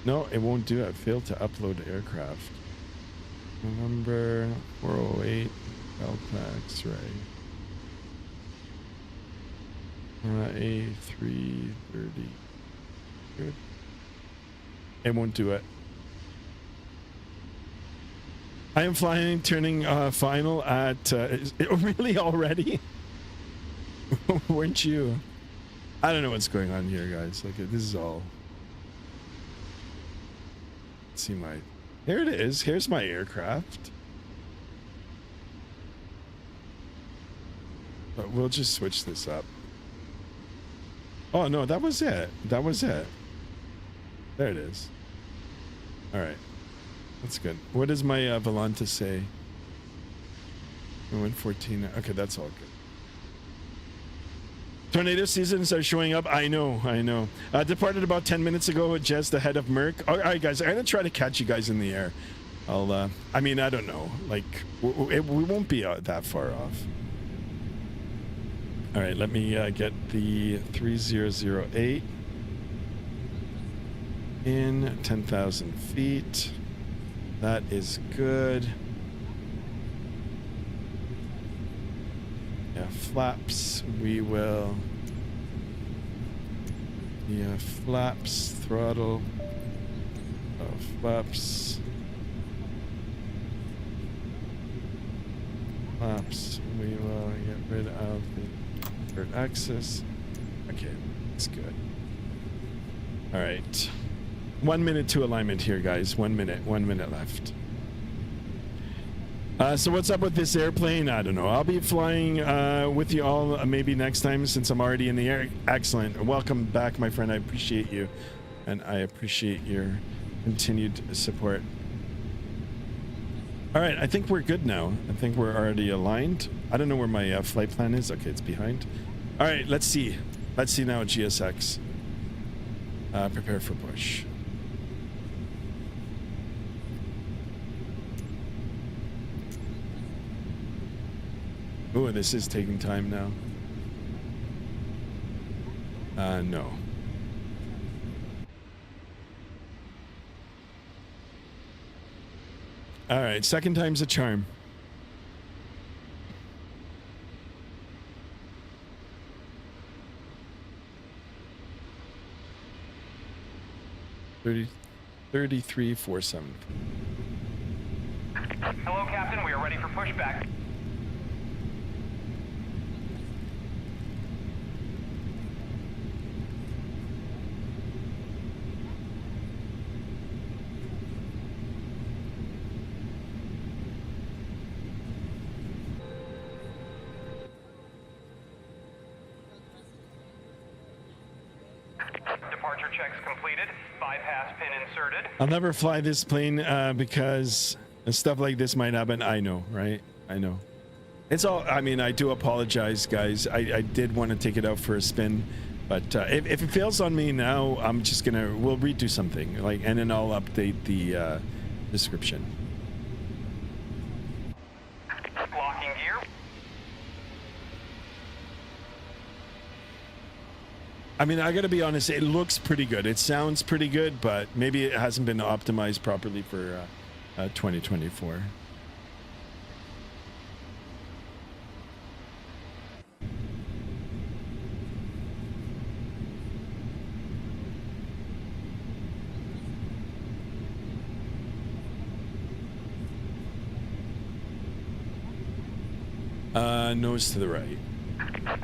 No, it won't do it. Failed to upload aircraft. November 408 Delta X-ray. A330. Good. It won't do it. I am flying, turning final at... really already? Weren't you? I don't know what's going on here, guys. Like, this is all... Let's see my... Here it is. Here's my aircraft. But we'll just switch this up. Oh, no, that was it. That was it. There it is. All right. That's good. What does my Volanta say? 114. Okay, that's all good. Tornado seasons are showing up. I know. Departed about 10 minutes ago. Jess, the head of Merc. All right, guys. I'm gonna try to catch you guys in the air. I'll. I mean, I don't know. Like, we won't be that far off. All right. Let me get the 3008 in 10,000 feet. That is good. Yeah, flaps. We will. Yeah, flaps, throttle. Flaps. Flaps. We will get rid of the third axis. Okay, that's good. All right. 1 minute to alignment here, guys. 1 minute. 1 minute left. So what's up with this airplane? I don't know. I'll be flying with you all maybe next time since I'm already in the air. Excellent. Welcome back, my friend. I appreciate you. And I appreciate your continued support. All right. I think we're good now. I think we're already aligned. I don't know where my flight plan is. Okay, it's behind. All right. Let's see. Let's see now, GSX. Prepare for push. Oh, this is taking time now. No. All right, second time's a charm. $33,470. Hello, Captain. We are ready for pushback. checks completed. Bypass pin inserted. I'll never fly this plane because stuff like this might happen. I know, right? I know. It's all, I mean, I do apologize, guys. I did want to take it out for a spin, but if it fails on me now, I'm just gonna, we'll redo something, like, and then I'll update the description. Locking gear. I mean, I gotta be honest, it looks pretty good. It sounds pretty good, but maybe it hasn't been optimized properly for 2024. Nose to the right.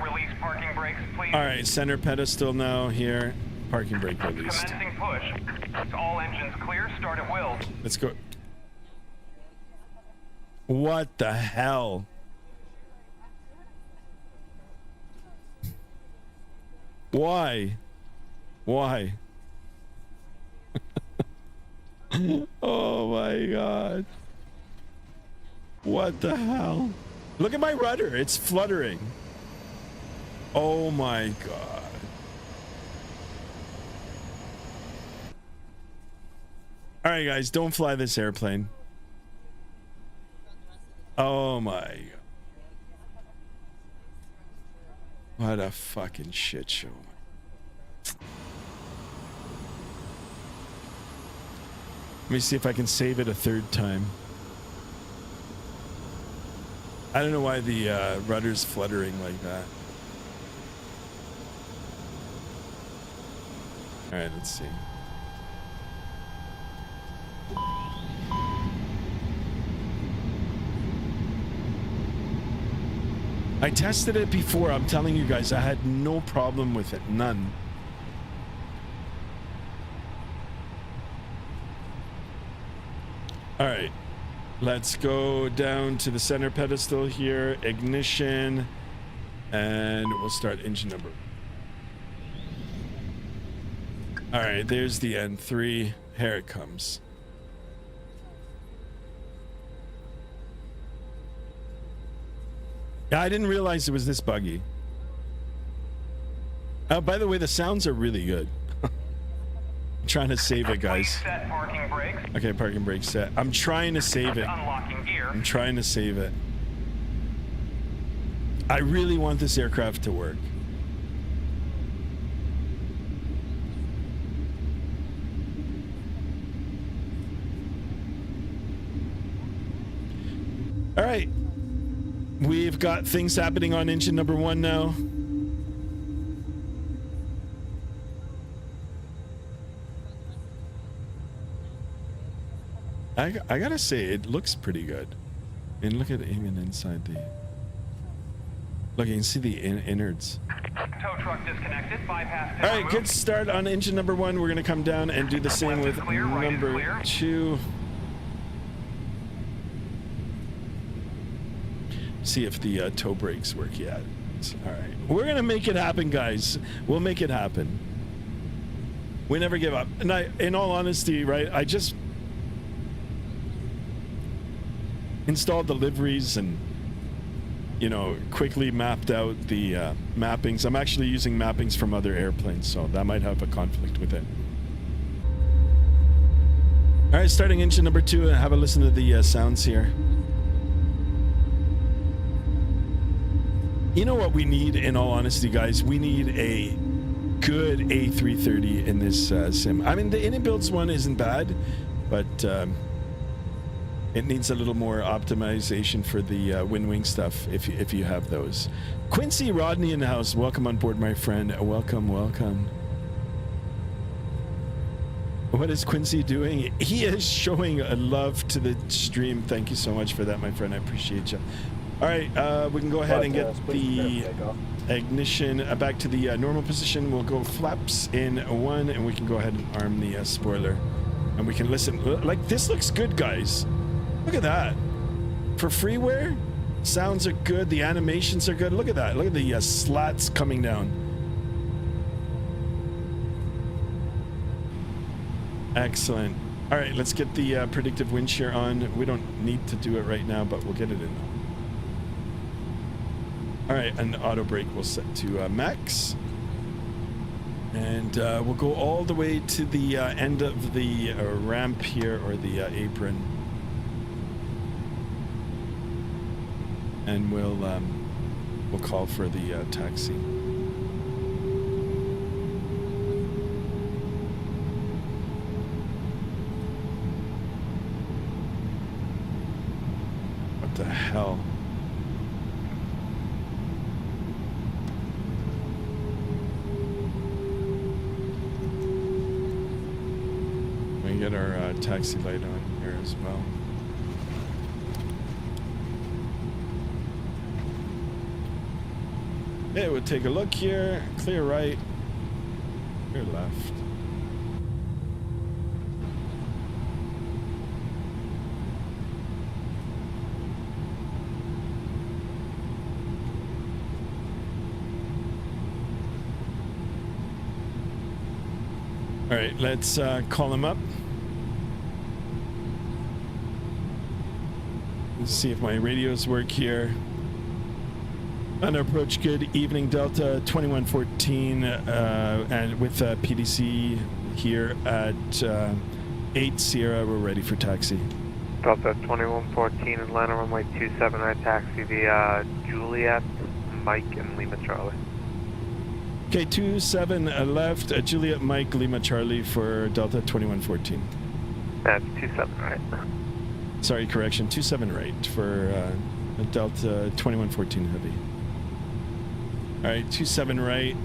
Release parking brakes, please. All right, center pedestal now here. Parking brake released. Commencing push. All engines clear. Start at will. Let's go. What the hell? Why? Why? Oh my God. What the hell? Look at my rudder. It's fluttering. Oh my God. All right, guys, don't fly this airplane. Oh my God. What a fucking shit show. Let me see if I can save it a third time. I don't know why the rudder's fluttering like that. All right, let's see. I tested it before. I'm telling you guys, I had no problem with it. None. All right. Let's go down to the center pedestal here. Ignition. And we'll start engine number. All right, there's the N3. Here it comes. Yeah, I didn't realize it was this buggy. Oh, by the way, the sounds are really good. I'm trying to save it, guys. Set parking brakes. Okay, parking brake set. I'm trying to save it. Unlocking gear. I'm trying to save it. I really want this aircraft to work. All right. We've got things happening on engine number 1 now. I gotta say, it looks pretty good. And look at even inside the... Look, you can see the innards. Tow truck disconnected. Bypass pin All right, removed. good start on engine number 1. We're gonna come down and do the same Left with is clear, right is number clear. 2. See if the toe brakes work yet. All right, we're gonna make it happen, guys. We'll make it happen. We never give up. And in all honesty, right, I just installed the liveries and, you know, quickly mapped out the mappings. I'm actually using mappings from other airplanes, so that might have a conflict with it. All right, starting engine number 2, and have a listen to the sounds here. You know what we need, in all honesty, guys? We need a good A330 in this sim. I mean, the in-builds one isn't bad, but it needs a little more optimization for the wind-wing stuff, if you have those. Quincy Rodney in the house. Welcome on board, my friend. Welcome, welcome. What is Quincy doing? He is showing a love to the stream. Thank you so much for that, my friend. I appreciate you. All right, we can go ahead and get the ignition back to the normal position. We'll go flaps in 1, and we can go ahead and arm the spoiler. And we can listen. Like, this looks good, guys. Look at that. For freeware, sounds are good. The animations are good. Look at that. Look at the slats coming down. Excellent. All right, let's get the predictive wind shear on. We don't need to do it right now, but we'll get it in. All right, and auto brake we'll set to max. And we'll go all the way to the end of the ramp here, or the apron. And we'll call for the taxi. What the hell? We get our taxi light on here as well. Okay, we'll take a look here. Clear right, clear left. All right, let's call him up. Let's see if my radios work here. On approach, good evening, Delta 2114, and with PDC here at 8 Sierra, we're ready for taxi. Delta 2114 Atlanta runway 27 right, taxi via Juliet, Mike, and Lima Charlie. Okay, 27 left, Juliet, Mike, Lima Charlie for Delta 2114. That's 27 right. Sorry, correction, 27 right for Delta 2114 Heavy. All right, 27 right.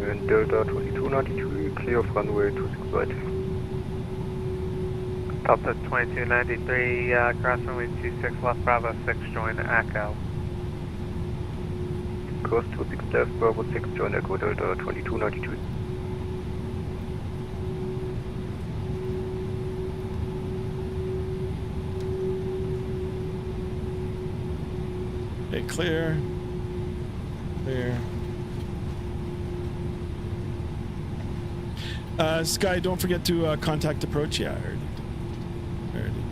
And Delta 2292, clear of runway 26 right. Delta 2293, cross runway 26 left, Bravo 6, join ACL. Course 26 left, Bravo 6, join Echo Delta 2292. Okay, clear. Clear. Sky, don't forget to contact approach. Yeah, I heard it. I heard it.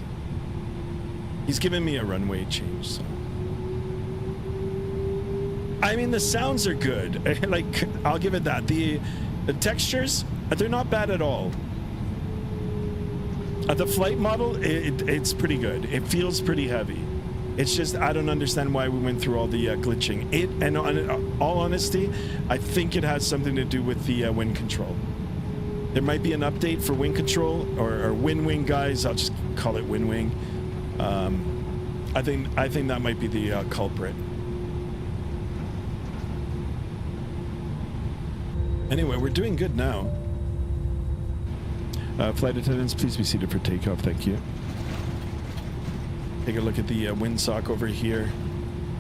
He's giving me a runway change, so. I mean, the sounds are good. Like, I'll give it that. The textures, they're not bad at all. The flight model, it's pretty good. It feels pretty heavy. It's just, I don't understand why we went through all the glitching. And in all honesty, I think it has something to do with the wind control. There might be an update for wind control or wind wing, guys. I'll just call it wind wing. I think that might be the culprit. Anyway, we're doing good now. Flight attendants, please be seated for takeoff. Thank you. Take a look at the windsock over here.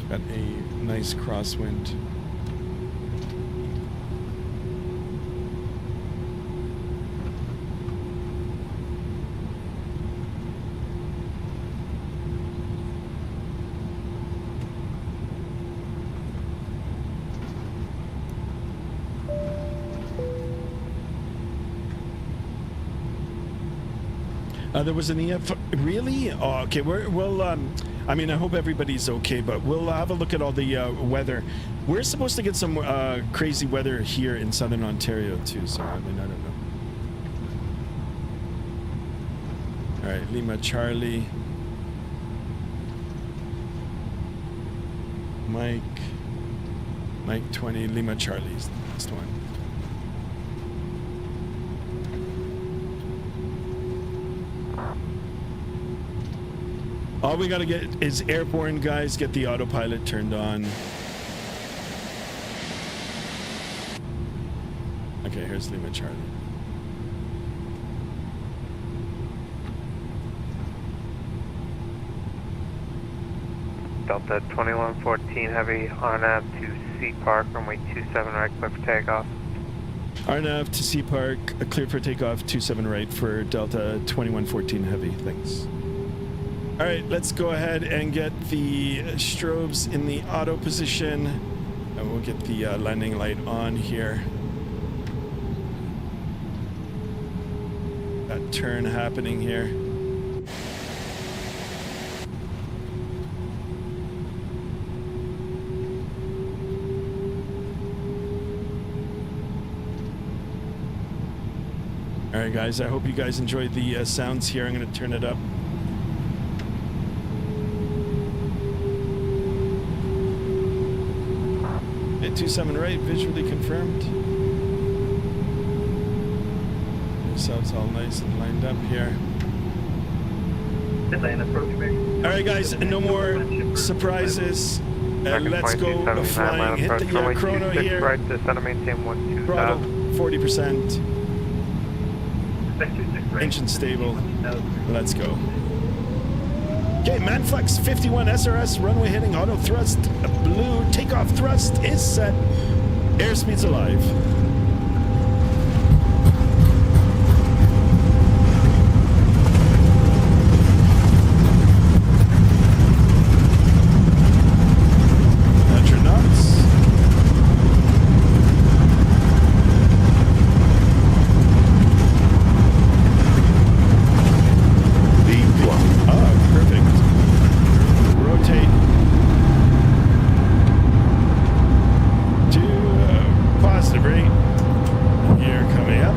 Got a nice crosswind. There was an EF. Really? Oh, okay. We'll. I mean, I hope everybody's okay, but we'll have a look at all the weather. We're supposed to get some crazy weather here in southern Ontario too. So I mean, I don't know. All right, Lima Charlie, Mike 20, Lima Charlie's the next one. All we gotta get is airborne, guys. Get the autopilot turned on. Okay, here's Lima Charlie. Delta 2114 heavy on nav to C Park, runway 27 right, clear for takeoff. RNAV to C Park, clear for takeoff, 27 right for Delta 2114 heavy. Thanks. All right, let's go ahead and get the strobes in the auto position, and we'll get the landing light on here. That turn happening here. All right, guys, I hope you guys enjoyed the sounds here. I'm going to turn it up. Okay, 27 right, visually confirmed. Yourselves all nice and lined up here. All right, guys, no more surprises. Let's go flying. Hit the chrono here. Right to center maintain Throttle 120,000. 40%. Engine stable. Let's go. Okay, Manflex 51 SRS, runway heading, auto thrust, blue, takeoff thrust is set. Airspeed's alive. Astronauts. Oh, perfect. Rotate to positive rate. Here coming up.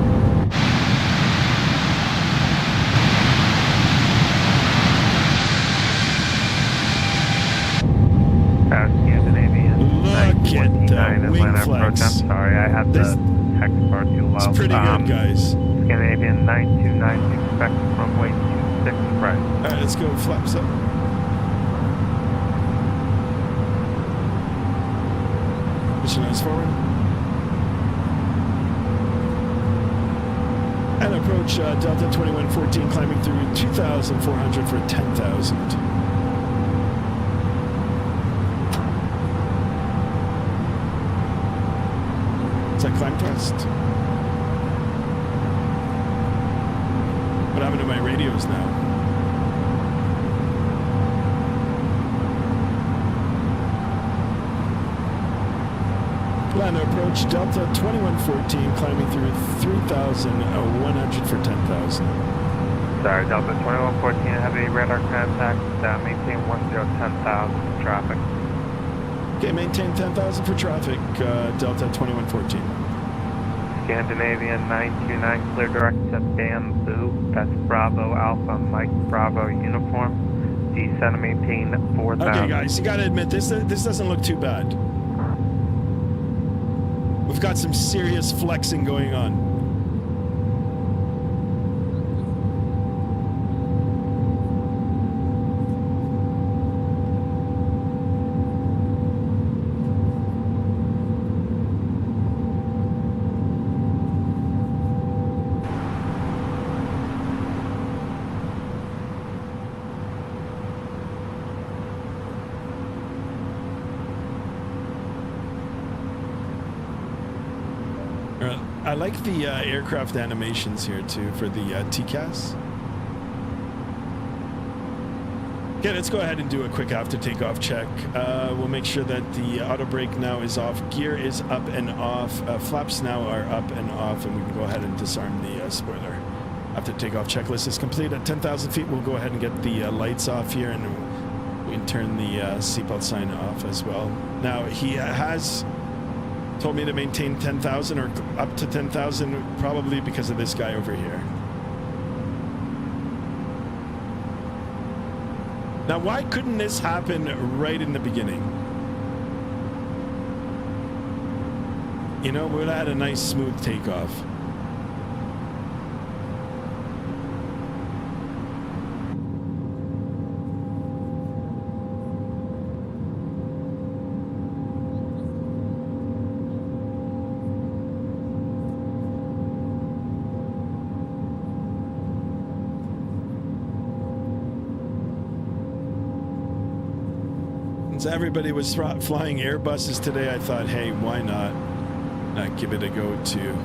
Scandinavian. Look at the 949 wing Atlanta approach. I'm flex. sorry, I had This- the hex bar too low. It's pretty good, guys. Scandinavian 929, expect runway 26 right. All right, let's go. Flaps up. Pushing eyes forward. And approach Delta 2114, climbing through 2,400 for 10,000. Is that climb thrust? What happened to my radios now? Land approach Delta 2114, climbing through 3,100 for 10,000. Sorry, Delta 2114, heavy radar contact, maintain 10,000 traffic. Okay, maintain 10,000 for traffic, Delta 2114. Scandinavian 929, clear direct to Bamboo, that's Bravo Alpha, Mike Bravo uniform, descend and maintain 4,000. Okay, guys, you gotta admit, this doesn't look too bad. We've got some serious flexing going on. I like the aircraft animations here too for the TCAS. Okay, let's go ahead and do a quick after takeoff check. We'll make sure that the auto brake now is off, gear is up and off, flaps now are up and off, and we can go ahead and disarm the spoiler. After takeoff checklist is complete at 10,000 feet, we'll go ahead and get the lights off here, and we can turn the seatbelt sign off as well. Now, he has told me to maintain 10,000 or up to 10,000, probably because of this guy over here. Now, why couldn't this happen right in the beginning? You know, we would have had a nice smooth takeoff. Everybody was flying Airbuses today. I thought, hey, why not give it a go too?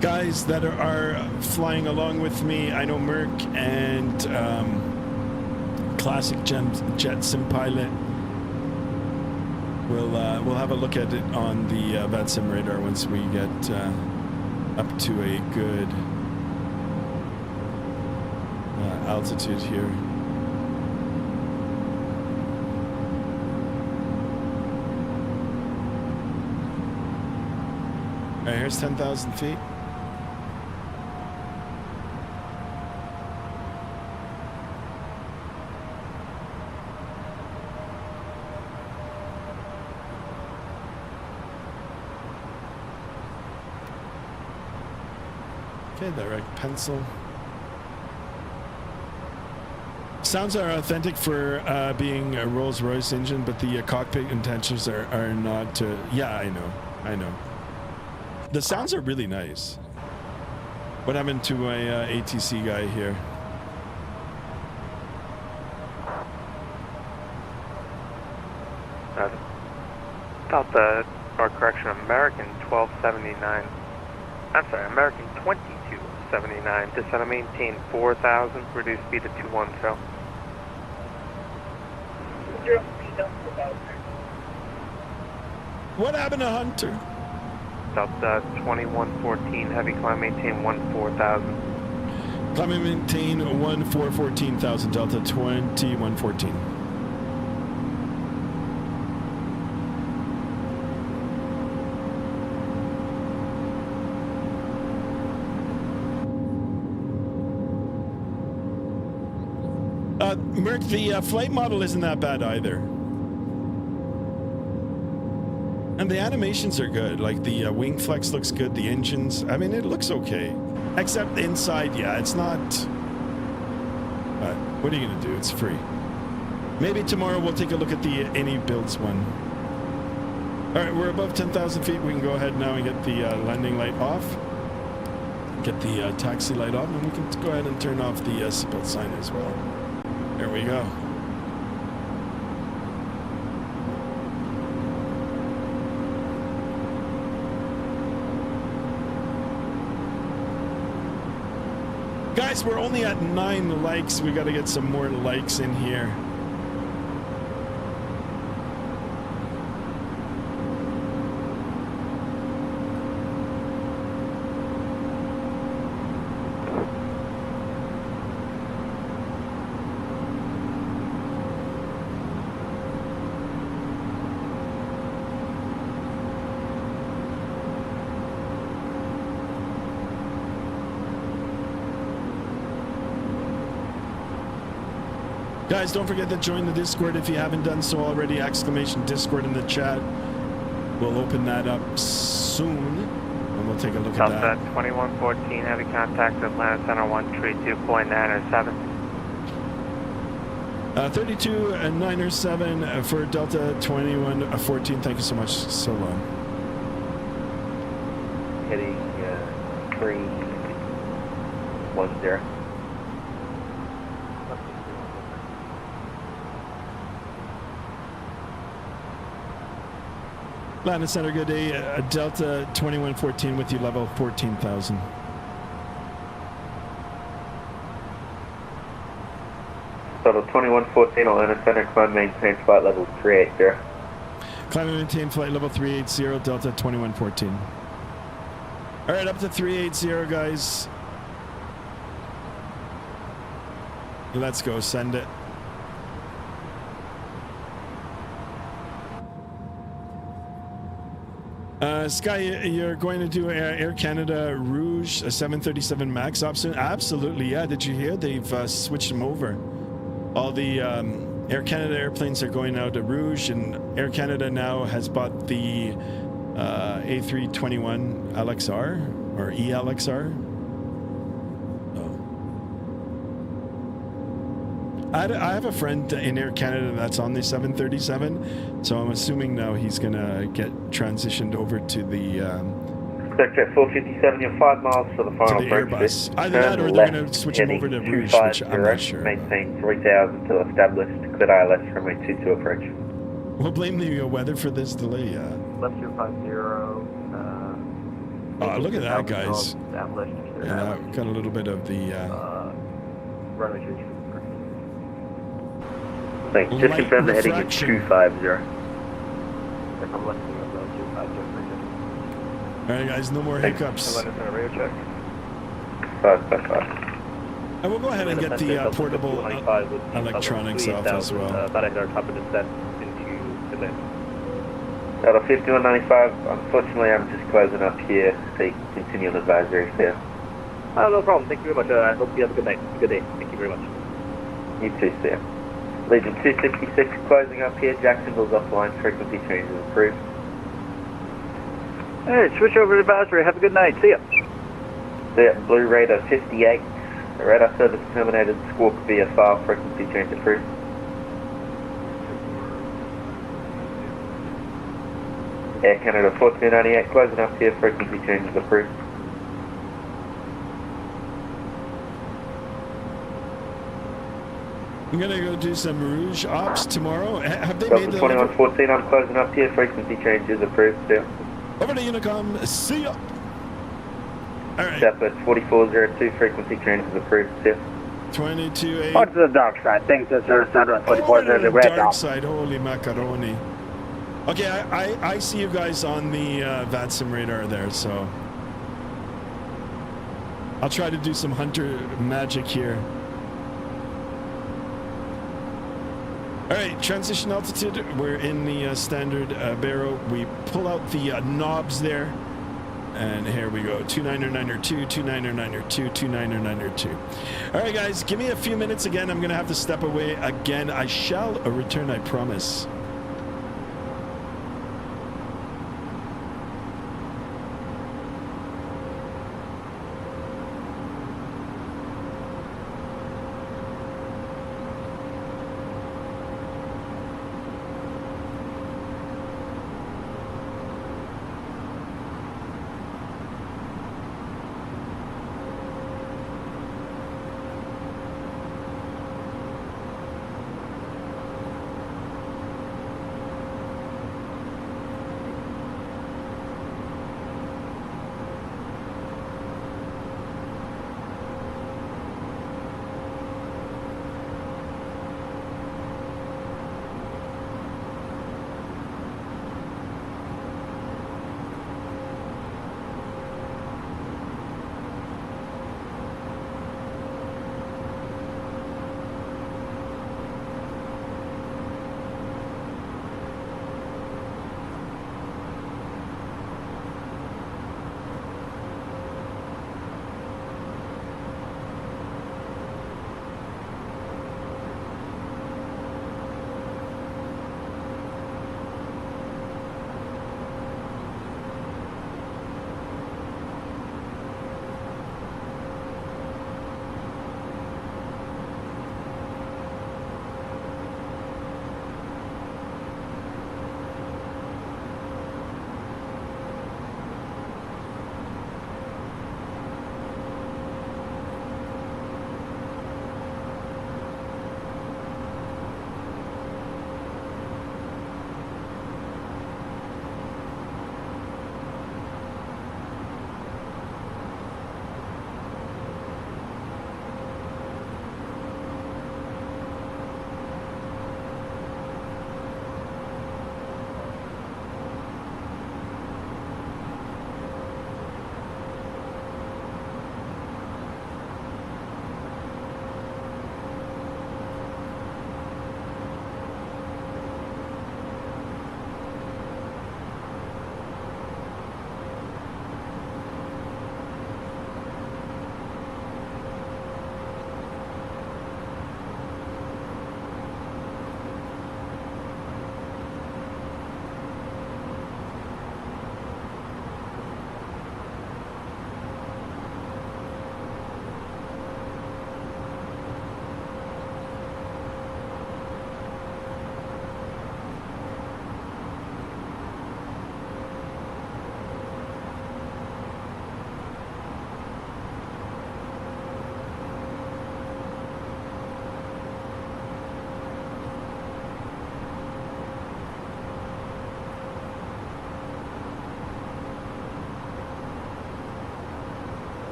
guys that are flying along with me. I know Merc and Classic Jet Sim Pilot. We'll have a look at it on the Vatsim radar once we get up to a good altitude here. All right, here's 10,000 feet. Okay, direct pencil. Sounds are authentic for being a Rolls-Royce engine, but the cockpit intentions are not. Yeah, I know. The sounds are really nice. What happened to my ATC guy here? Delta, or correction, American 1279. I'm sorry, American 2279. Descend and maintain 4,000. Reduce speed to 210. What happened to Hunter? Delta 2114. Heavy climb, maintain 14,000. Climb and maintain 14,000. Delta 2114. Merc, the flight model isn't that bad either. And the animations are good. Like the wing flex looks good. The engines, I mean, it looks okay. Except inside, yeah, it's not. But what are you going to do? It's free. Maybe tomorrow we'll take a look at the any builds one. All right, we're above 10,000 feet. We can go ahead now and get the landing light off. Get the taxi light off, and we can go ahead and turn off the seatbelt sign as well. There we go. Guys, we're only at 9 likes. We got to get some more likes in here. Guys, don't forget to join the Discord if you haven't done so already. Exclamation Discord in the chat. We'll open that up soon, and we'll take a look at that. Delta 2114, heavy contact Atlanta Center 132.907. 32.907 for Delta 2114. Thank you so much. So long. Heading 310. Atlanta Center, good day. Delta 2114 with you, level 14,000. Total 2114, Atlanta Center, climb maintain flight level 380. Climb and maintain flight level 380, Delta 2114. All right, up to 380, guys. Let's go, send it. Sky, you're going to do Air Canada Rouge, a 737 MAX option? Absolutely, yeah. Did you hear? They've switched them over. All the Air Canada airplanes are going out to Rouge, and Air Canada now has bought the A321 LXR, or ELXR. I have a friend in Air Canada that's on the 737, so I'm assuming now he's going to get transitioned over to the Sector 457, you're 5 miles for the final Airbus. Either that or they're going to switch him over to Rouge, which I'm not sure. Maintain 3,000 till established. Clear ILS runway 22 approach. We'll blame the weather for this delay, yeah. Left 250. Oh, Wow, look at that, guys. Yeah, got a little bit of the Runway 23. Thanks. Just light confirm the heading is refraction. 250. All right, guys, no more hiccups. Radio check. 555. And we'll go ahead and get the portable electronics off as well. About to hit our top of descent into the land. Delta 5195, unfortunately I'm just closing up here, so you can continue on advisory here. No problem. Thank you very much. I hope you have a good night. Good day. Thank you very much. You too, sir. Legion 266 closing up here, Jacksonville's offline, frequency changes approved. Hey, switch over to advisory. Have a good night. See ya. The Blue Radar 58, radar service terminated, squawk via file, frequency change approved. Air Canada 4298 closing up here, frequency changes approved. I'm gonna go do some Rouge ops tomorrow. Have they Delta made the 2114, I'm closing up here, frequency changes approved still. over to Unicom? See ya. All right, Southwest 4402, frequency changes approved still. 22-8. On to the dark side. Thanks, sir. Southwest Over 44, to the red dark dot. side. Holy macaroni. Okay, I see you guys on the Vatsim radar there, so I'll try to do some hunter magic here. All right, transition altitude. We're in the standard barrow. We pull out the knobs there, and here we go. 299er2, 299er2, 299er2. All right, guys, give me a few minutes again. I'm gonna have to step away again. I shall return, I promise.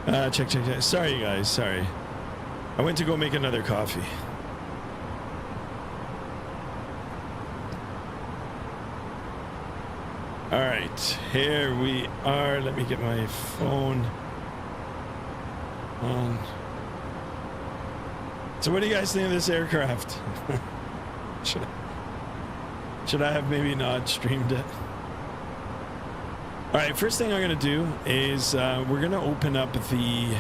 Check. Sorry, guys. Sorry. I went to go make another coffee. All right, here we are. Let me get my phone on. So what do you guys think of this aircraft? Should I have maybe not streamed it? All right, first thing I'm going to do is we're going to open up the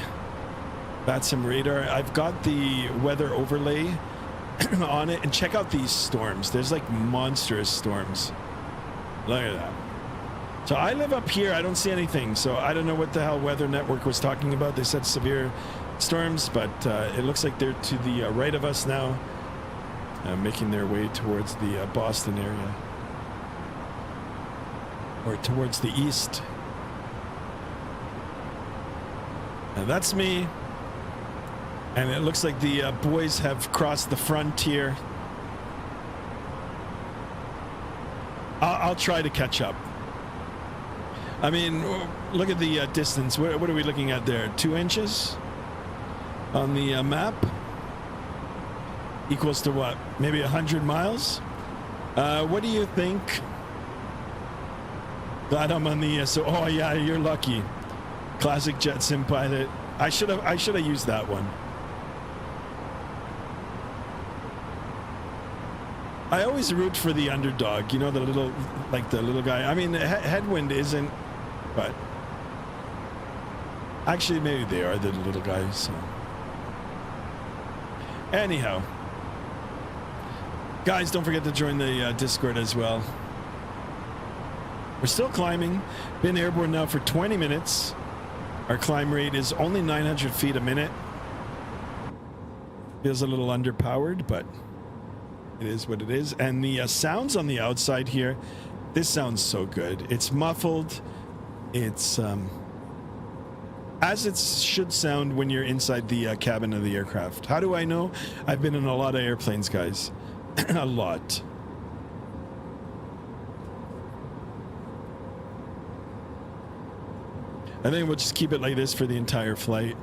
Vatsim radar. I've got the weather overlay on it, and check out these storms. There's like monstrous storms. Look at that. So I live up here. I don't see anything. So I don't know what the hell Weather Network was talking about. They said severe storms, but it looks like they're to the right of us now, making their way towards the Boston area, or towards the east. And that's me. And it looks like the boys have crossed the frontier. I'll try to catch up. I mean, look at the distance. What are we looking at there? 2 inches on the map? Equals to what? Maybe 100 miles? What do you think? Glad I'm on the oh yeah, you're lucky. Classic jet sim pilot. I should have used that one. I always root for the underdog, you know, the little guy. I mean, Headwind isn't, but actually maybe they are the little guys. So. Anyhow, guys, don't forget to join the Discord as well. We're still climbing. Been airborne now for 20 minutes. Our climb rate is only 900 feet a minute. Feels a little underpowered, but it is what it is. And the sounds on the outside here, this sounds so good. It's muffled. It's as it should sound when you're inside the cabin of the aircraft. How do I know? I've been in a lot of airplanes, guys. A lot. I think we'll just keep it like this for the entire flight.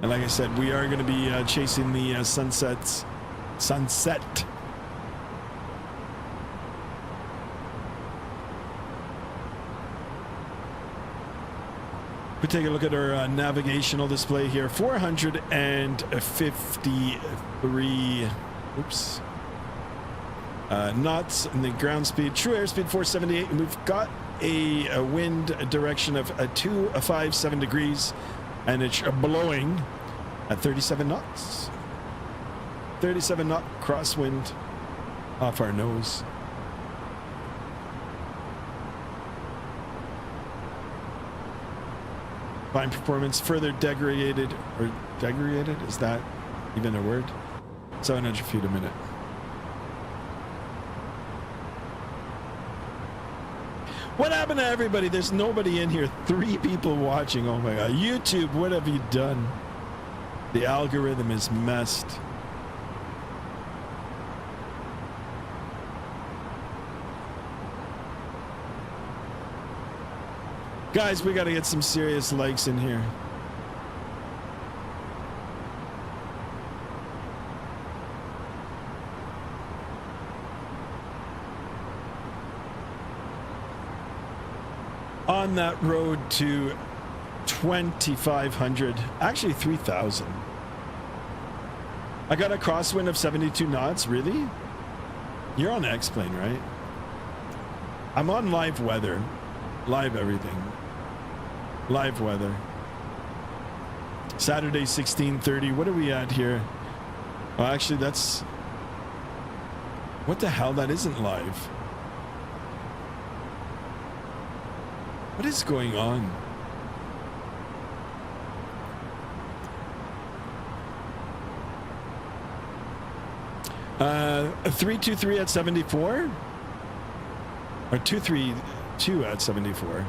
And like I said, we are going to be chasing the sunset. We take a look at our navigational display here. 453 knots in the ground speed. True airspeed 478, and we've got a wind direction of 257 degrees, and it's blowing at 37 knots. 37 knot crosswind off our nose. Fine performance further degraded, is that even a word? 700 feet a minute. What happened to everybody? There's nobody in here. 3 people watching. Oh my god. YouTube, what have you done? The algorithm is messed. Guys, we got to get some serious likes in here. On that road to 2,500, actually 3,000. I got a crosswind of 72 knots, really? You're on X-Plane, right? I'm on live weather. Live everything. Live weather. Saturday 16:30. What are we at here? Oh, actually, that's... What the hell? That isn't live. What is going on? Uh, 323 at 74? Or 232 at 74?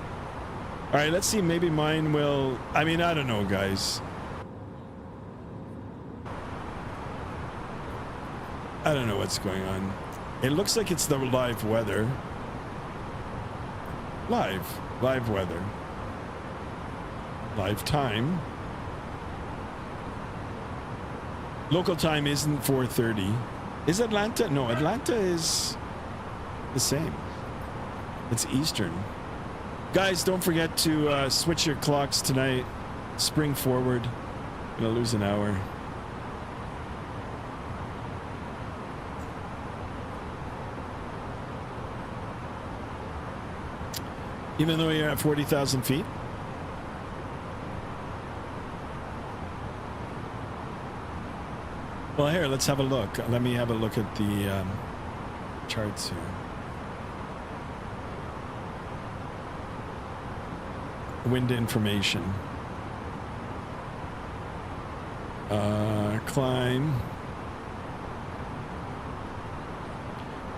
All right, let's see. Maybe mine will... I mean, I don't know, guys. I don't know what's going on. It looks like it's the live weather. Live weather. live time. Local time isn't 4:30. Is Atlanta? No, Atlanta is the same. It's Eastern. Guys, don't forget to switch your clocks tonight. Spring forward. Gonna lose an hour. Even though you're at 40,000 feet. Well, here, let's have a look. Let me have a look at the charts here. Wind information. Climb.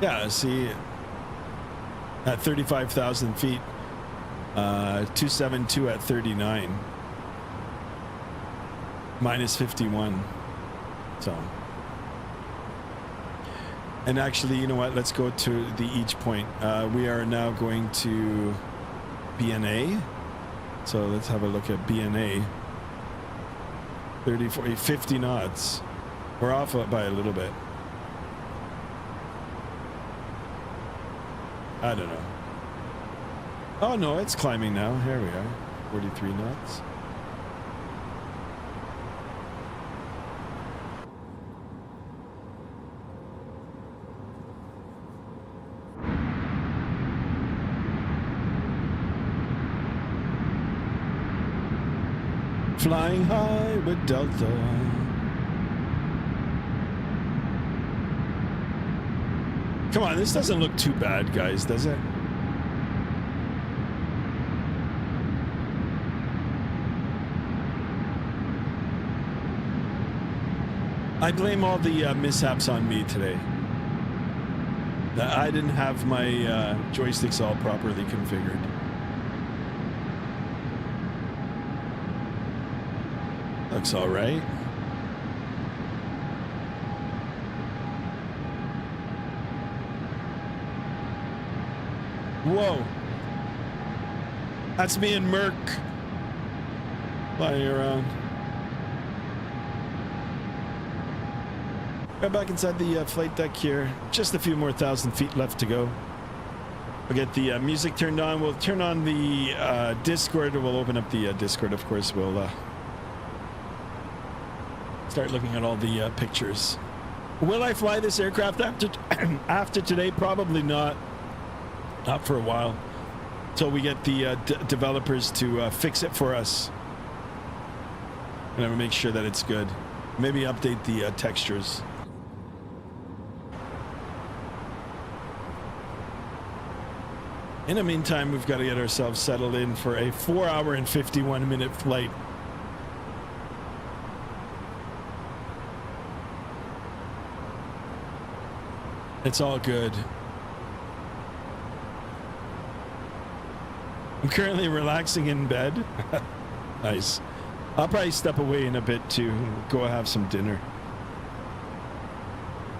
Yeah, see, at 35,000 feet, 272 at 39. Minus 51. So, and actually, you know what? Let's go to the each point. We are now going to BNA. So let's have a look at BNA. 30, 40, 50 knots. We're off by a little bit. I don't know. Oh no, it's climbing now. Here we are. 43 knots. Flying high with Delta. Come on, this doesn't look too bad, guys, does it? I blame all the mishaps on me today. I didn't have my joysticks all properly configured. Looks all right. Whoa. That's me and Merc flying around. Right back inside the flight deck here. Just a few more 1,000 feet left to go. We'll get the music turned on. We'll turn on the Discord. We'll open up the Discord, of course. We'll start looking at all the pictures. Will I fly this aircraft after today? Probably not. Not for a while. Until we get the developers to fix it for us. And I'm gonna make sure that it's good. Maybe update the textures. In the meantime, we've got to get ourselves settled in for a 4-hour and 51-minute flight. It's all good. I'm currently relaxing in bed. Nice. I'll probably step away in a bit to go have some dinner.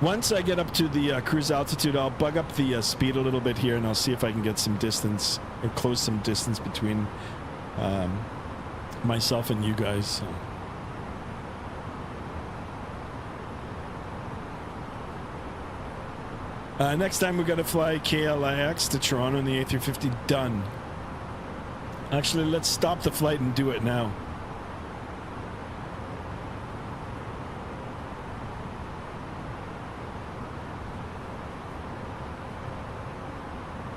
Once I get up to the cruise altitude, I'll bug up the speed a little bit here, and I'll see if I can get some distance or close some distance between myself and you guys. So. Next time we got to fly KLIX to Toronto in the A350. Done. Actually, let's stop the flight and do it now.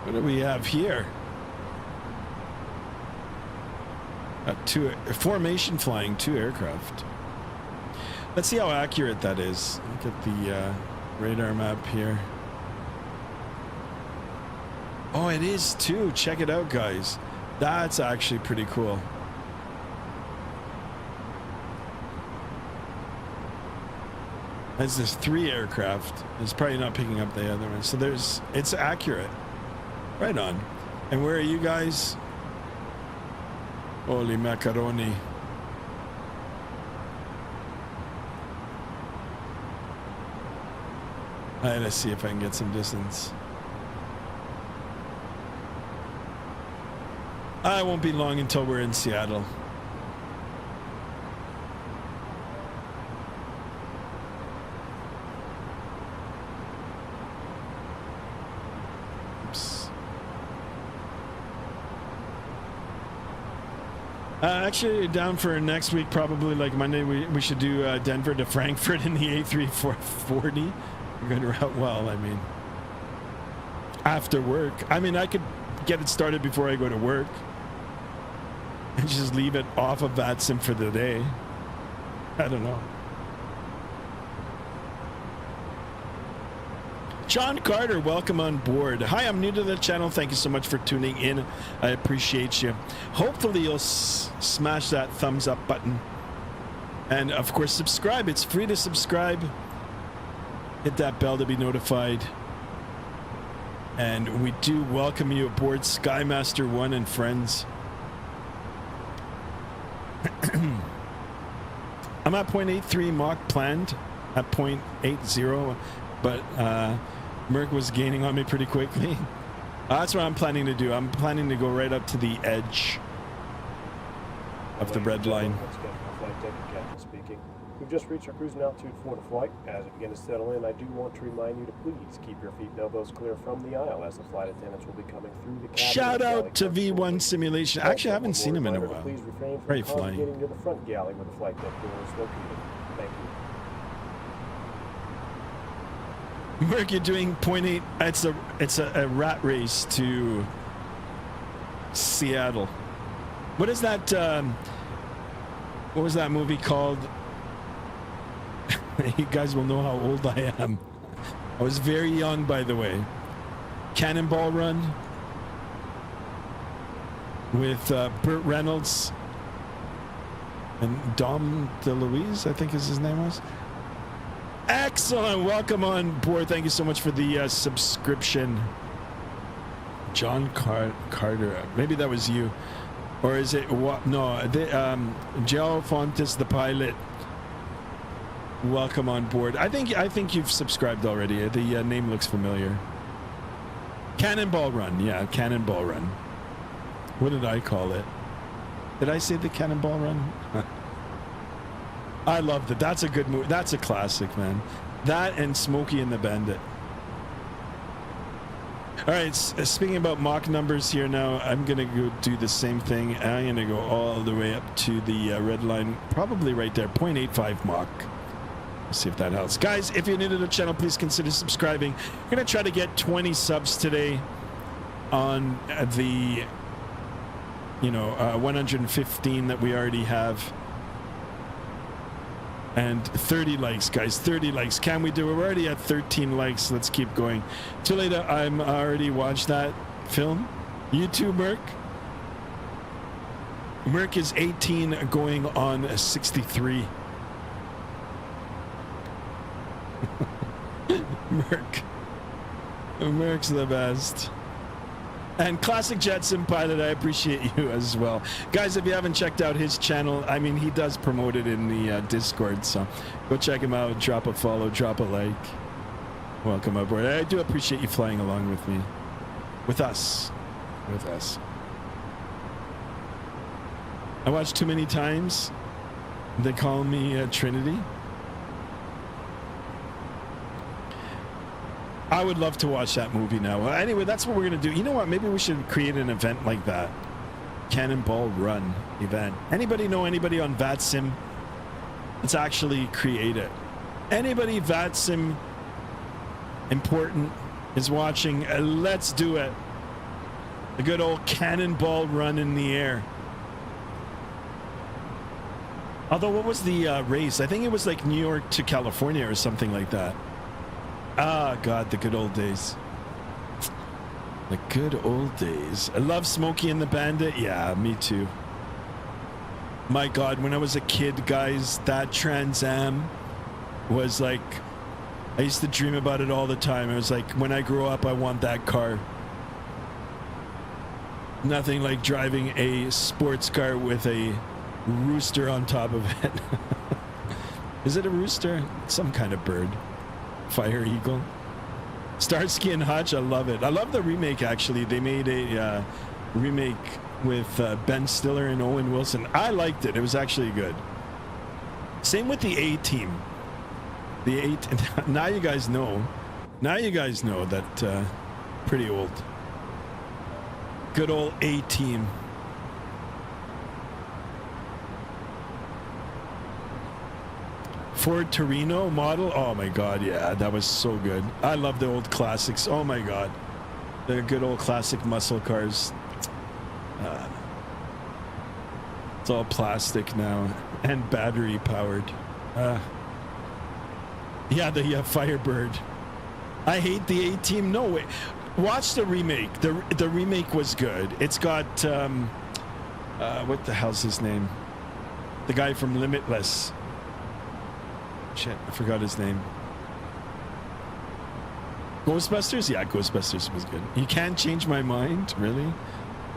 What do we have here? Formation flying 2 aircraft. Let's see how accurate that is. Look at the radar map here. Oh, it is too. Check it out, guys. That's actually pretty cool. As there's 3 aircraft, it's probably not picking up the other one. So it's accurate. Right on. And where are you guys? Holy macaroni. All right, let's see if I can get some distance. I won't be long until we're in Seattle. Actually, down for next week, probably like Monday, we should do Denver to Frankfurt in the A340. Good route. Well, I mean, after work. I mean, I could get it started before I go to work and just leave it off of Vatsim for the day. I don't know. John Carter, welcome on board. Hi, I'm new to the channel. Thank you so much for tuning in. I appreciate you. Hopefully you'll smash that thumbs up button. And of course, subscribe. It's free to subscribe. Hit that bell to be notified. And we do welcome you aboard Skymaster 1 and friends. I'm at 0.83 Mach planned at 0.80, but Merc was gaining on me pretty quickly. That's what I'm planning to do. I'm planning to go right up to the edge of the red line. Flight deck, Captain speaking. We've just reached our cruising altitude for the flight. As we begin to settle in, I do want to remind you to please keep your feet and elbows clear from the aisle as the flight attendants will be coming through the cabin. Shout out to V1 Simulation. Actually, I haven't seen him in a while. Please refrain from Great flying. congregating to the front galley where the flight deck door is located. Thank you. Merc, you're doing 0.8. It's a rat race to Seattle. What is that? What was that movie called? You guys will know how old I am. I was very young, by the way. Cannonball Run with Burt Reynolds and Dom DeLuise, I think is his name was. Excellent. Welcome on board. Thank you so much for the subscription. John Carter. Maybe that was you. Or is it what? No, Joe Fontes, the pilot. Welcome on board. I think you've subscribed already. The name looks familiar. Cannonball Run. Yeah, Cannonball Run. What did I call it? Did I say the Cannonball Run? I loved it. That's a good movie. That's a classic, man. That and Smokey and the Bandit. All right, speaking about Mach numbers here now, I'm going to go do the same thing. I'm going to go all the way up to the red line, probably right there, 0.85 Mach. Let's see if that helps. Guys, if you're new to the channel, please consider subscribing. We're going to try to get 20 subs today on the, 115 that we already have. And 30 likes, guys. 30 likes. Can we do it? We're already at 13 likes. Let's keep going. Too late. I'm already watched that film. You too, Merc. Merc is 18 going on 63. Merc's the best. And Classic Jetson Pilot, I appreciate you as well. Guys, if you haven't checked out his channel, I mean, he does promote it in the Discord, so go check him out. Drop a follow, drop a like. Welcome aboard. I do appreciate you flying along with me. With us. I watched too many times. They call me Trinity. I would love to watch that movie now. Anyway, that's what we're going to do. You know what? Maybe we should create an event like that. Cannonball Run event. Anybody know anybody on Vatsim? Let's actually create it. Anybody Vatsim important is watching? Let's do it. A good old Cannonball Run in the air. Although, what was the race? I think it was like New York to California or something like that. Ah, God, the good old days. The good old days. I love Smokey and the Bandit. Yeah, me too. My God, when I was a kid, guys, that Trans Am was like, I used to dream about it all the time. It was like, when I grow up, I want that car. Nothing like driving a sports car with a rooster on top of it. Is it a rooster? Some kind of bird. Fire Eagle. Starsky and Hutch, I love it. I love the remake, actually. They made a remake with Ben Stiller and Owen Wilson. I liked it. It was actually good. Same with the A-Team. Now you guys know. Now you guys know that pretty old. Good old A-Team. Ford Torino model. Oh my God, yeah, that was so good. I love the old classics. Oh my God, the good old classic muscle cars. It's all plastic now and battery powered. Yeah, the Firebird. I hate the A-Team. No way. Watch the remake. The remake was good. It's got what the hell's his name? The guy from Limitless. Shit, I forgot his name. Ghostbusters? Yeah, Ghostbusters was good. You can't change my mind, really?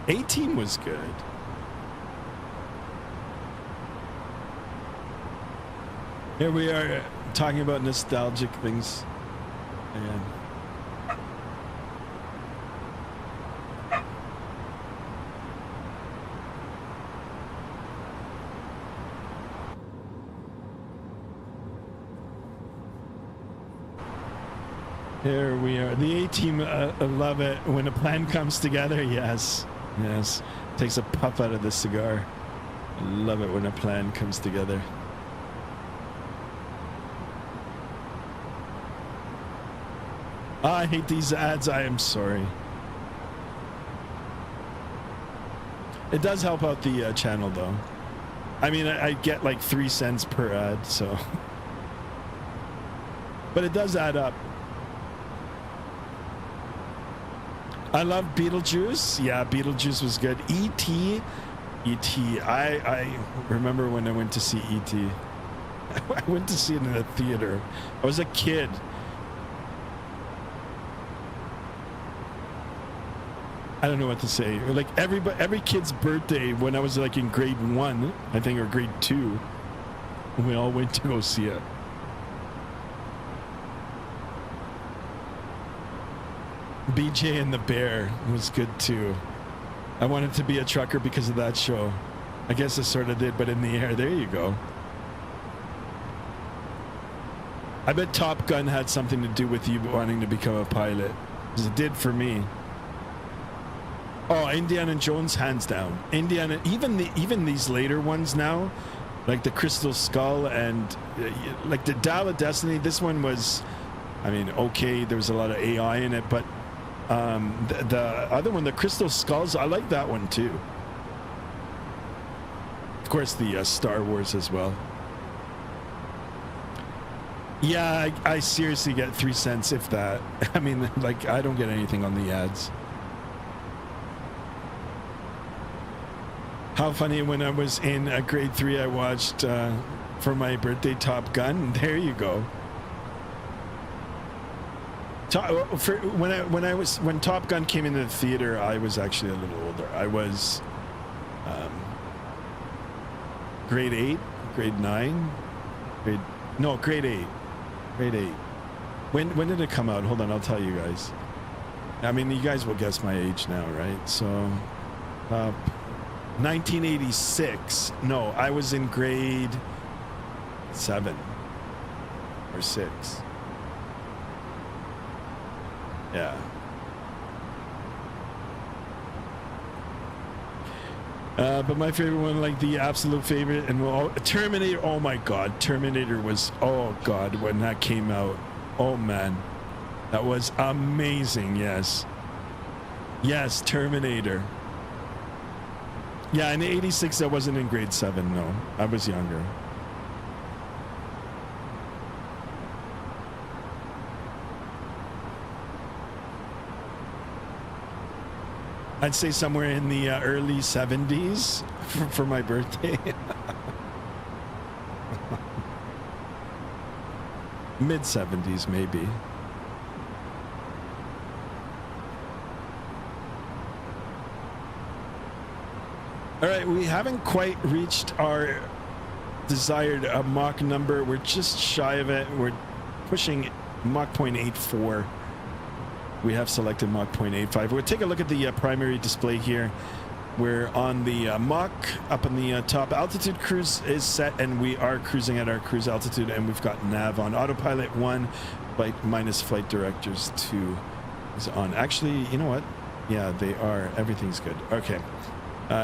A-Team was good. Here we are talking about nostalgic things. And here we are. The A-Team, love it. When a plan comes together, yes. Yes. Takes a puff out of the cigar. I love it when a plan comes together. I hate these ads. I am sorry. It does help out the channel, though. I mean, I get like 3 cents per ad, so. But it does add up. I love Beetlejuice. Yeah, Beetlejuice was good. E.T. I remember when I went to see E.T. I went to see it in a theater. I was a kid. I don't know what to say. Like every kid's birthday when I was like in grade 1, I think, or grade 2, we all went to go see it. BJ and the Bear was good too. I wanted to be a trucker because of that show. I guess I sort of did, but in the air. There you go. I bet Top Gun had something to do with you wanting to become a pilot, because it did for me. Oh, Indiana Jones, hands down. Indiana, even these later ones now, like the Crystal Skull and like the Dial of Destiny. This one was, I mean, okay, there was a lot of AI in it, but the other one, the Crystal Skulls, I like that one too. Of course, the Star Wars as well. Yeah, I seriously get 3 cents, if that. I mean, like, I don't get anything on the ads. How funny, when I was in grade 3, I watched for my birthday Top Gun. There you go. When Top Gun came into the theater, I was actually a little older. I was grade 8, grade 9, grade 8. Grade 8. When did it come out? Hold on, I'll tell you guys. I mean, you guys will guess my age now, right? So 1986. No, I was in grade 7 or 6. Yeah. But my favorite one, like the absolute favorite, and Terminator. Oh my God, Terminator was, oh God, when that came out. Oh man, that was amazing. Yes. Yes, Terminator. Yeah, in '86, I wasn't in grade 7. No, I was younger. I'd say somewhere in the early 70s for my birthday. Mid 70s, maybe. All right, we haven't quite reached our desired Mach number. We're just shy of it. We're pushing Mach 0.84. We have selected Mach 0.85. We'll take a look at the primary display here. We're on the Mach up in the top. Altitude cruise is set, and we are cruising at our cruise altitude, and we've got nav on. Autopilot 1, flight minus flight directors 2 is on. Actually, you know what? Yeah, they are. Everything's good. Okay.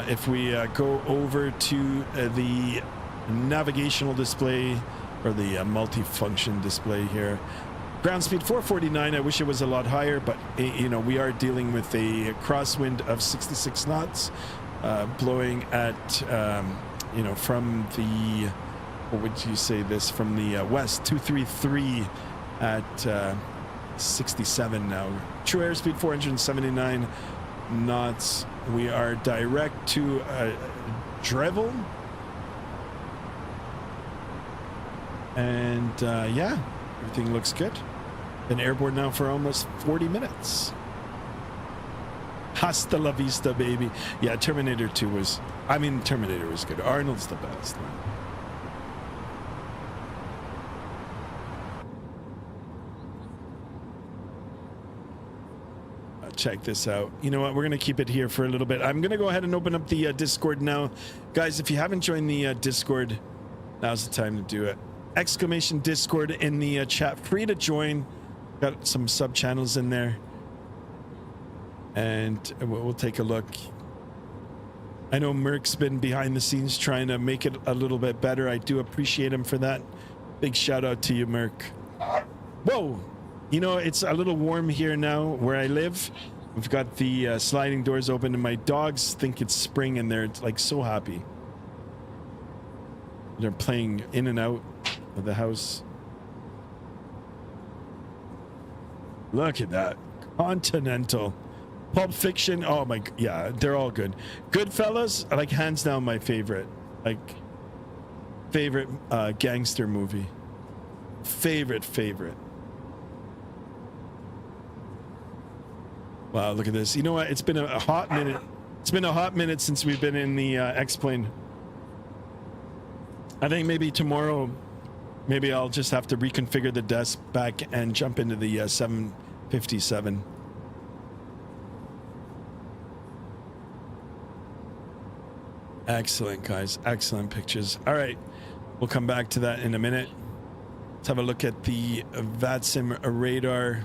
If we go over to the navigational display, or the multi-function display here. Ground speed 449. I wish it was a lot higher, but you know, we are dealing with a crosswind of 66 knots, blowing at you know, from the, what would you say this, from the west, 233 at 67 now. True airspeed 479 knots. We are direct to Drevel, and yeah, everything looks good. Been airborne now for almost 40 minutes. Hasta la vista, baby. Yeah, Terminator 2 was, I mean, Terminator was good. Arnold's the best, man. Check this out. You know what? We're going to keep it here for a little bit. I'm going to go ahead and open up the Discord now. Guys, if you haven't joined the Discord, now's the time to do it. Exclamation Discord in the chat. Free to join. Got some sub channels in there. And we'll take a look. I know Merc's been behind the scenes trying to make it a little bit better. I do appreciate him for that. Big shout out to you, Merc. Whoa! You know, it's a little warm here now where I live. We've got the sliding doors open, and my dogs think it's spring, and they're like so happy. They're playing in and out of the house. Look at that. Continental. Pulp Fiction. Oh my, yeah, they're all good. Goodfellas, like hands down my favorite. Like, favorite gangster movie. Favorite. Wow, look at this. You know what? It's been a hot minute. It's been a hot minute since we've been in the X-Plane. I think maybe tomorrow, maybe I'll just have to reconfigure the desk back and jump into the 757. Excellent, guys. Excellent pictures. All right. We'll come back to that in a minute. Let's have a look at the Vatsim radar.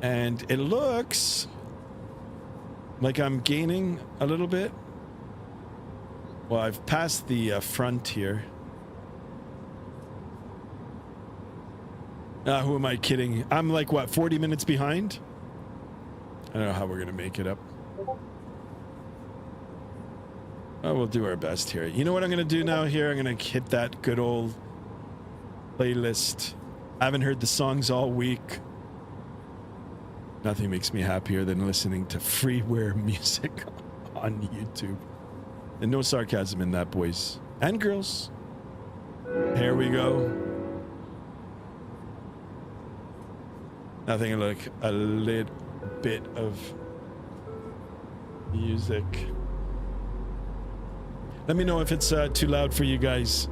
And it looks like I'm gaining a little bit. Well, I've passed the front here. Who am I kidding? I'm like, what, 40 minutes behind? I don't know how we're going to make it up. Oh, we'll do our best here. You know what I'm going to do now here? I'm going to hit that good old playlist. I haven't heard the songs all week. Nothing makes me happier than listening to freeware music on YouTube. And no sarcasm in that, boys and girls. Here we go. Nothing like a little bit of music. Let me know if it's too loud for you guys.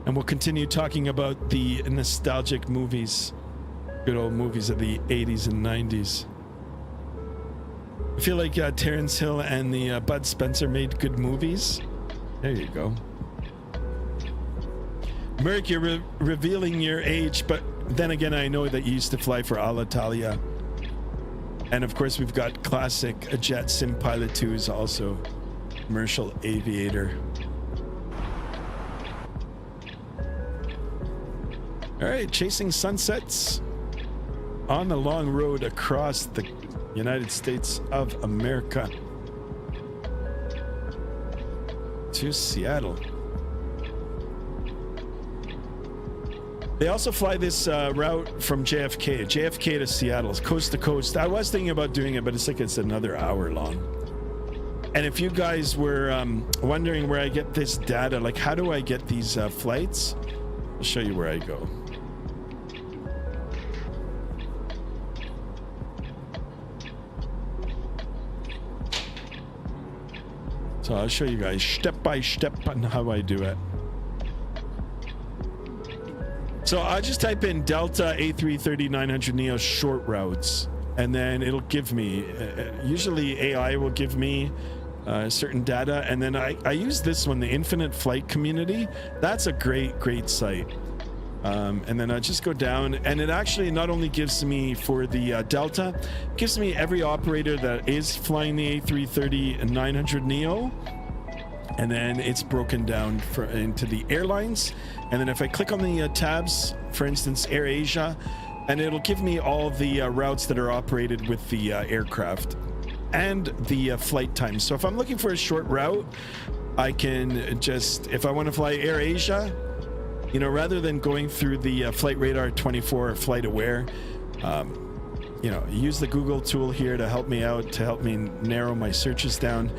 And we'll continue talking about the nostalgic movies. Good old movies of the 80s and 90s. I feel like Terrence Hill and the Bud Spencer made good movies. There you go. Merc, you're revealing your age, but then again, I know that you used to fly for Alitalia. And of course, we've got classic Jet Sim Pilot 2s also. Commercial aviator. All right, chasing sunsets on the long road across the United States of America to Seattle. They also fly this route from JFK to Seattle, coast to coast. I was thinking about doing it, but it's like it's another hour long. And if you guys were wondering where I get this data, like how do I get these flights? I'll show you where I go. So I'll show you guys step by step on how I do it. So I just type in Delta A330 900 Neo short routes, and then it'll give me, usually AI will give me certain data, and then I use this one, the Infinite Flight Community. That's a great site. And then I just go down, and it actually not only gives me for the Delta, it gives me every operator that is flying the A330 900 Neo. and then it's broken down into the airlines. And then if I click on the tabs, for instance, AirAsia, and it'll give me all the routes that are operated with the aircraft and the flight time. So if I'm looking for a short route, I can just, if I want to fly AirAsia, you know, rather than going through the Flight Radar 24 or Flight Aware, you know, use the Google tool here to help me out, to help me narrow my searches down.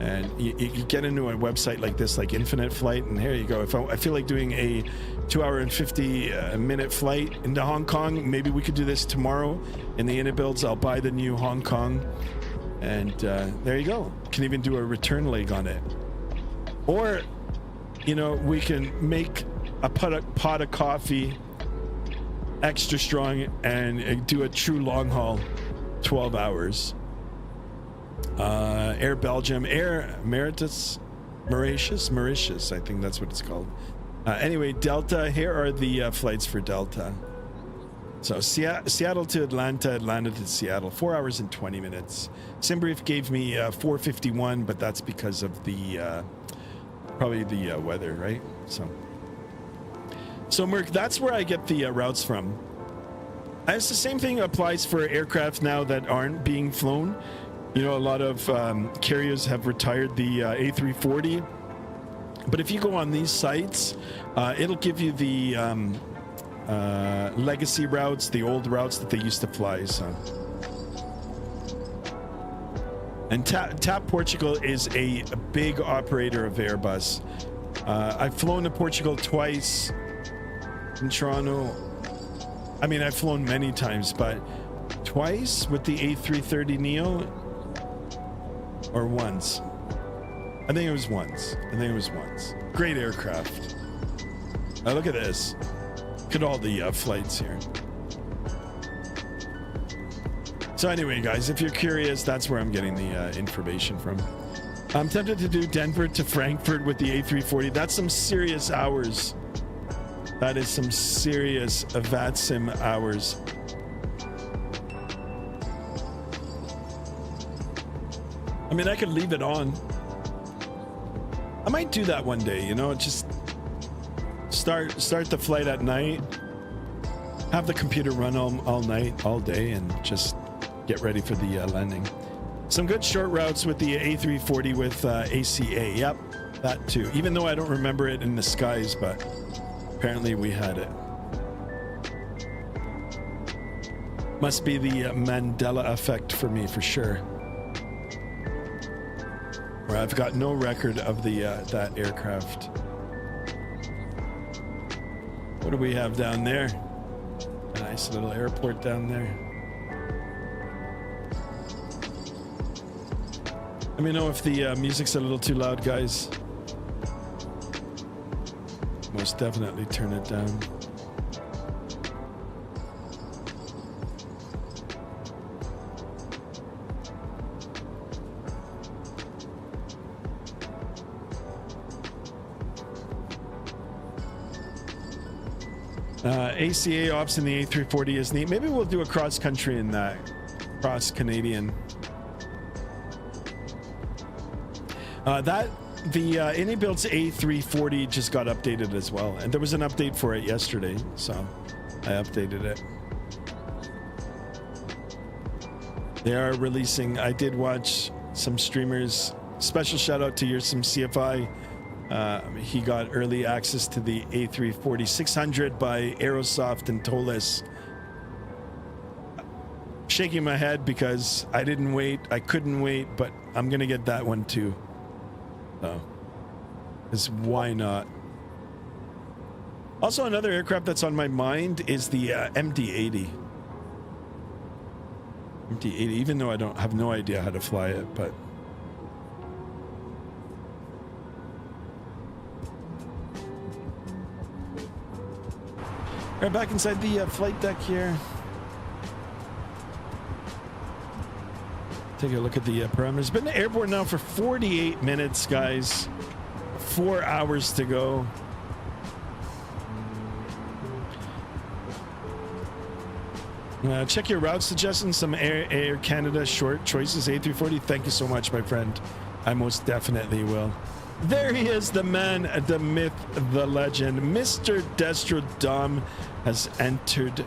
And you get into a website like this, like Infinite Flight, and here you go. If I feel like doing a 2 hour and 50 minute flight into Hong Kong, maybe we could do this tomorrow in the Init builds. I'll buy the new Hong Kong, and there you go. Can even do a return leg on it. Or, you know, we can make a pot of coffee extra strong and do a true long haul 12 hours. Air Belgium, Air Mauritius, I think that's what it's called. Anyway, Delta, here are the flights for Delta. So Seattle to Atlanta, Atlanta to Seattle, 4 hours and 20 minutes. SimBrief gave me 4:51, but that's because of the probably the weather, right? So Merc, that's where I get the routes from. It's the same thing applies for aircraft now that aren't being flown. You know, a lot of carriers have retired the A340. But if you go on these sites, it'll give you the legacy routes, the old routes that they used to fly. So, and TAP Portugal is a big operator of Airbus. I've flown to Portugal twice in Toronto. I mean, I've flown many times, but twice with the A330 Neo, or once. I think it was once. Great aircraft. Look at this. Look at all the flights here. So anyway, guys, if you're curious, that's where I'm getting the information from. I'm tempted to do Denver to Frankfurt with the A340. That's some serious hours. That is some serious Vatsim hours. I mean, I could leave it on. I might do that one day, you know, just start the flight at night, have the computer run all night, all day, and just get ready for the landing. Some good short routes with the A340 with ACA. Yep, that too. Even though I don't remember it in the skies, but apparently we had it. Must be the Mandela effect for me, for sure. Where I've got no record of the that aircraft. What do we have down there? A nice little airport down there. Let me know if the music's a little too loud, guys. Most definitely turn it down. ACA ops in the A340 is neat. Maybe we'll do a cross country in that. Cross Canadian. The Inibuilt's A340 just got updated as well, and there was an update for it yesterday, so I updated it. They are releasing. I did watch some streamers. Special shout out to Yersim CFI. He got early access to the A340 600 by Aerosoft and Tolis. Shaking my head because I didn't wait. I couldn't wait, but I'm gonna get that one too. So, because why not? Also, another aircraft that's on my mind is the MD-80. MD-80, even though I don't have no idea how to fly it, but. Right back inside the flight deck here. Take a look at the parameters. Been airborne now for 48 minutes, guys. 4 hours to go. Check your route suggestions. Some Air Canada short choices. A340. Thank you so much, my friend. I most definitely will. There he is, the man, the myth, the legend. Mr. Destrodom has entered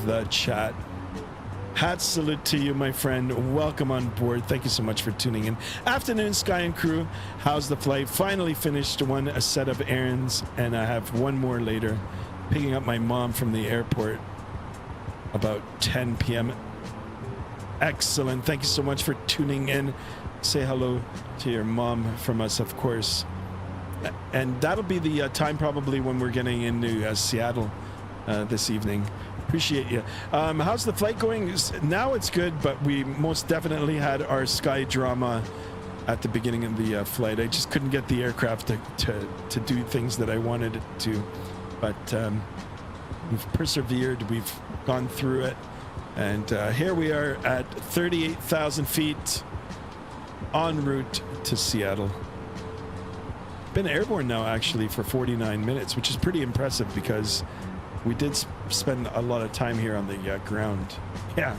the chat. Hat salute to you, my friend. Welcome on board. Thank you so much for tuning in. Afternoon, Sky and crew. How's the flight? Finally finished a set of errands, and I have one more later. Picking up my mom from the airport about 10 p.m. Excellent. Thank you so much for tuning in. Say hello to your mom from us, of course. And that'll be the time probably when we're getting into Seattle this evening. Appreciate you. How's the flight going? Now it's good, but we most definitely had our sky drama at the beginning of the flight. I just couldn't get the aircraft to do things that I wanted it to. But we've persevered. We've gone through it. And here we are at 38,000 feet. En route to Seattle. Been airborne now actually for 49 minutes, which is pretty impressive because we did spend a lot of time here on the ground. Yeah,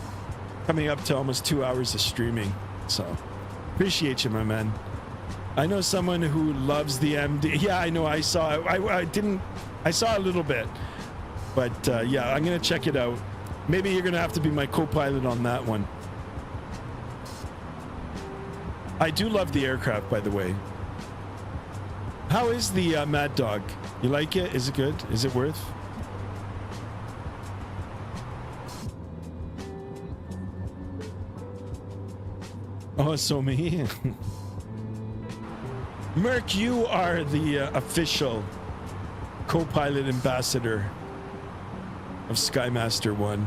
coming up to almost 2 hours of streaming. So appreciate you, my man. I know someone who loves the MD. Yeah, I know. I saw it. I saw a little bit, but yeah, I'm gonna check it out. Maybe you're gonna have to be my co-pilot on that one. I do love the aircraft, by the way. How is the Mad Dog? You like it? Is it good? Is it worth? Oh, so me. Merc, you are the official co-pilot ambassador of Skymaster 1.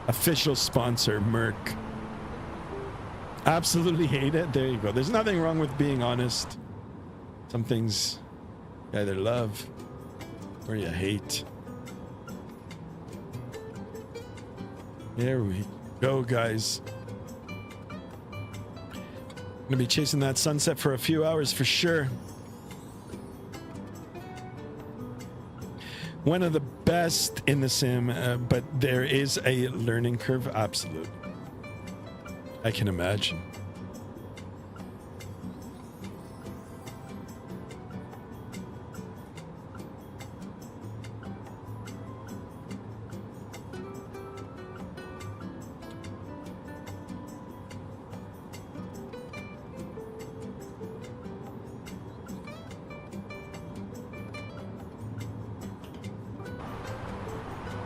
Official sponsor, Merc. Absolutely hate it. There you go. There's nothing wrong with being honest. Some things you either love or you hate. There we go, guys. Gonna be chasing that sunset for a few hours for sure. One of the best in the sim, but there is a learning curve. Absolutely. I can imagine.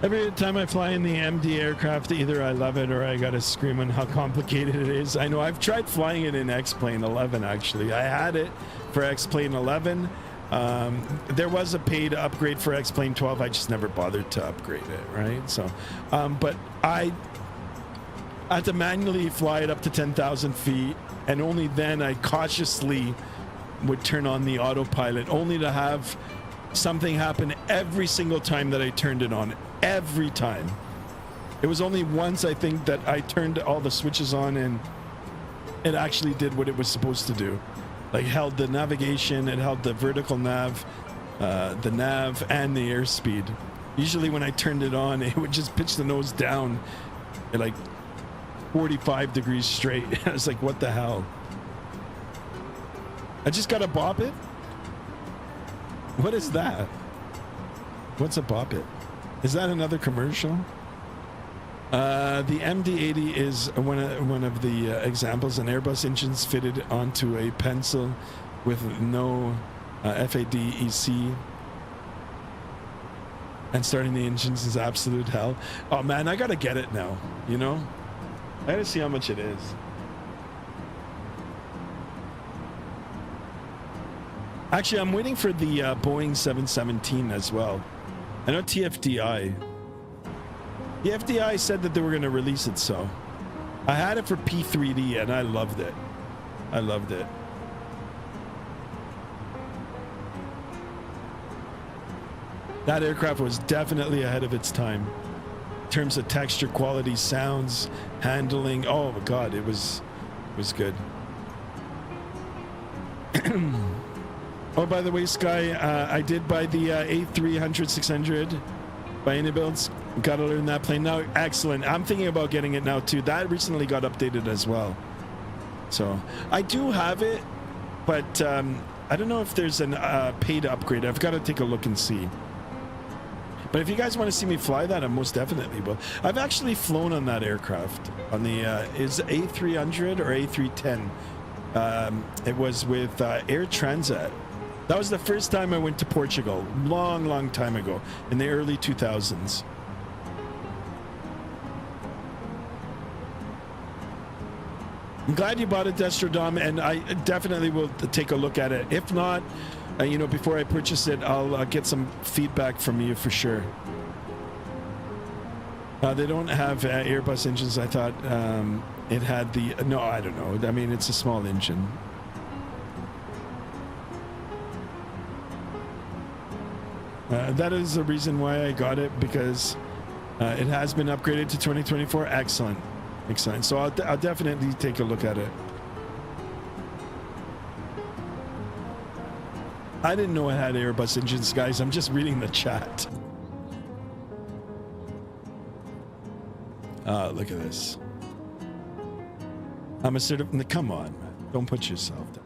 Every time I fly in the MD aircraft, either I love it or I gotta scream on how complicated it is. I know I've tried flying it in X-Plane 11, actually. I had it for X-Plane 11. There was a paid upgrade for X-Plane 12. I just never bothered to upgrade it, right? So, but I had to manually fly it up to 10,000 feet, and only then I cautiously would turn on the autopilot, only to have something happen every single time that I turned it on. Every time. It was only once, I think, that I turned all the switches on and it actually did what it was supposed to do. Like, held the navigation, it held the vertical nav, the nav, and the airspeed. Usually when I turned it on, it would just pitch the nose down at like 45 degrees straight. I was like, what the hell? I just gotta bop it? What is that? What's a bop it? Is that another commercial? The MD-80 is one of the examples. An Airbus engine's fitted onto a pencil with no FADEC. And starting the engines is absolute hell. Oh man, I gotta get it now, you know? I gotta see how much it is. Actually, I'm waiting for the Boeing 717 as well. I know TFDI said that they were going to release it, so I had it for P3D and I loved it. I loved it. That aircraft was definitely ahead of its time in terms of texture, quality, sounds, handling. Oh my God, it was good. Oh, by the way, Sky, I did buy the A300 600 by Anybuilds. Got to learn that plane now. Excellent. I'm thinking about getting it now too. That recently got updated as well. So I do have it, but I don't know if there's an paid upgrade. I've got to take a look and see. But if you guys want to see me fly that, I most definitely will. I've actually flown on that aircraft on the is A300 or A310. It was with Air Transat. That was the first time I went to Portugal, long time ago, in the early 2000s. I'm glad you bought it, Destrodom, and I definitely will take a look at it. If not, you know, before I purchase it, I'll get some feedback from you for sure. They don't have Airbus engines. I thought it had the... No, I don't know. I mean, it's a small engine. That is the reason why I got it, because it has been upgraded to 2024. Excellent. Excellent. So I'll definitely take a look at it. I didn't know it had Airbus engines, guys. I'm just reading the chat. Look at this. I'm a certified... Come on, man. Don't put yourself down.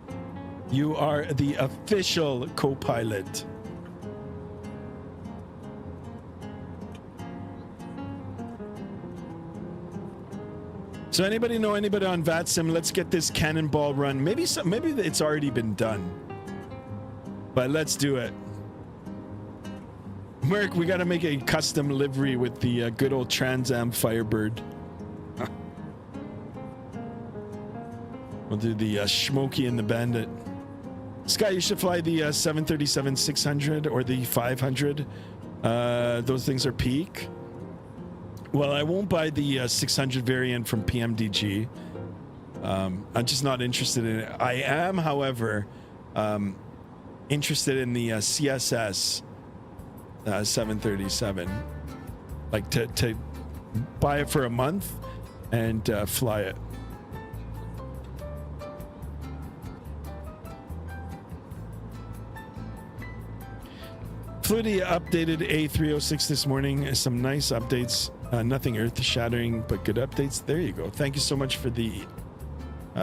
You are the official co-pilot. So anybody know anybody on Vatsim? Let's get this cannonball run. Maybe it's already been done. But let's do it. Merc, we got to make a custom livery with the good old Trans Am Firebird. We'll do the Smokey and the Bandit. Sky, you should fly the 737-600 or the 500. Those things are peak. Well, I won't buy the 600 variant from PMDG. I'm just not interested in it. I am, however, interested in the CSS 737. Like to buy it for a month and fly it. Fluidity updated A306 this morning. Some nice updates. Nothing earth-shattering, but good updates. There you go. Thank you so much for the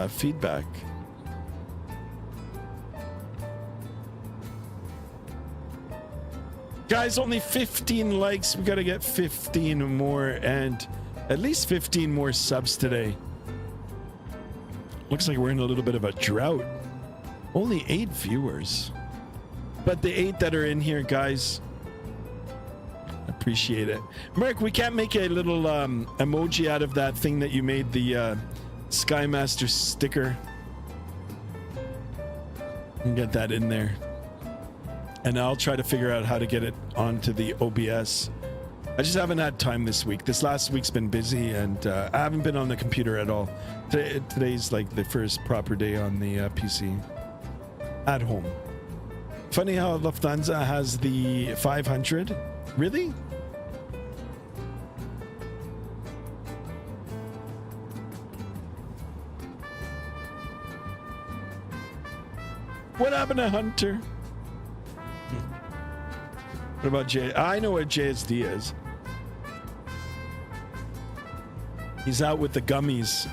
feedback. Guys, only 15 likes. We got to get 15 more and at least 15 more subs today. Looks like we're in a little bit of a drought. Only 8 viewers. But the 8 that are in here, guys, appreciate it. Merc, we can't make a little emoji out of that thing that you made, the Skymaster sticker. And get that in there. And I'll try to figure out how to get it onto the OBS. I just haven't had time this week. This last week's been busy, and I haven't been on the computer at all. Today's like the first proper day on the PC. At home. Funny how Lufthansa has the 500. Really? What happened to Hunter? What about J? I know what JSD is. He's out with the gummies.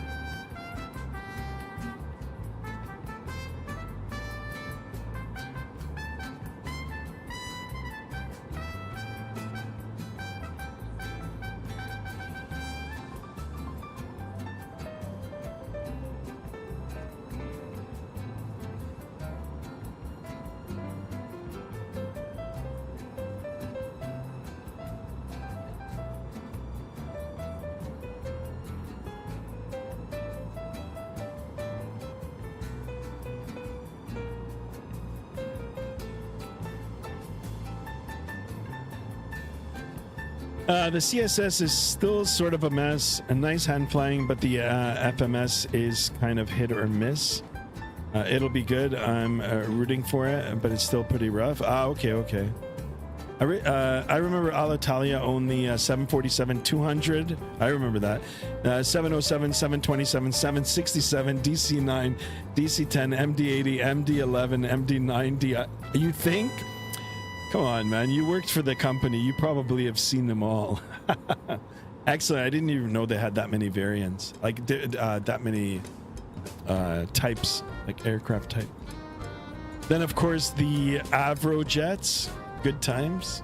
The CSS is still sort of a mess. A nice hand flying, but the FMS is kind of hit or miss. It'll be good. I'm rooting for it, but it's still pretty rough. Okay. I remember Alitalia owned the 747-200. I remember that. 707, 727, 767, DC-9, DC-10, MD-80, MD-11, MD-90. You think? Come on, man. You worked for the company. You probably have seen them all. Excellent. I didn't even know they had that many variants. Like, that many types, like aircraft type. Then, of course, the Avro jets. Good times.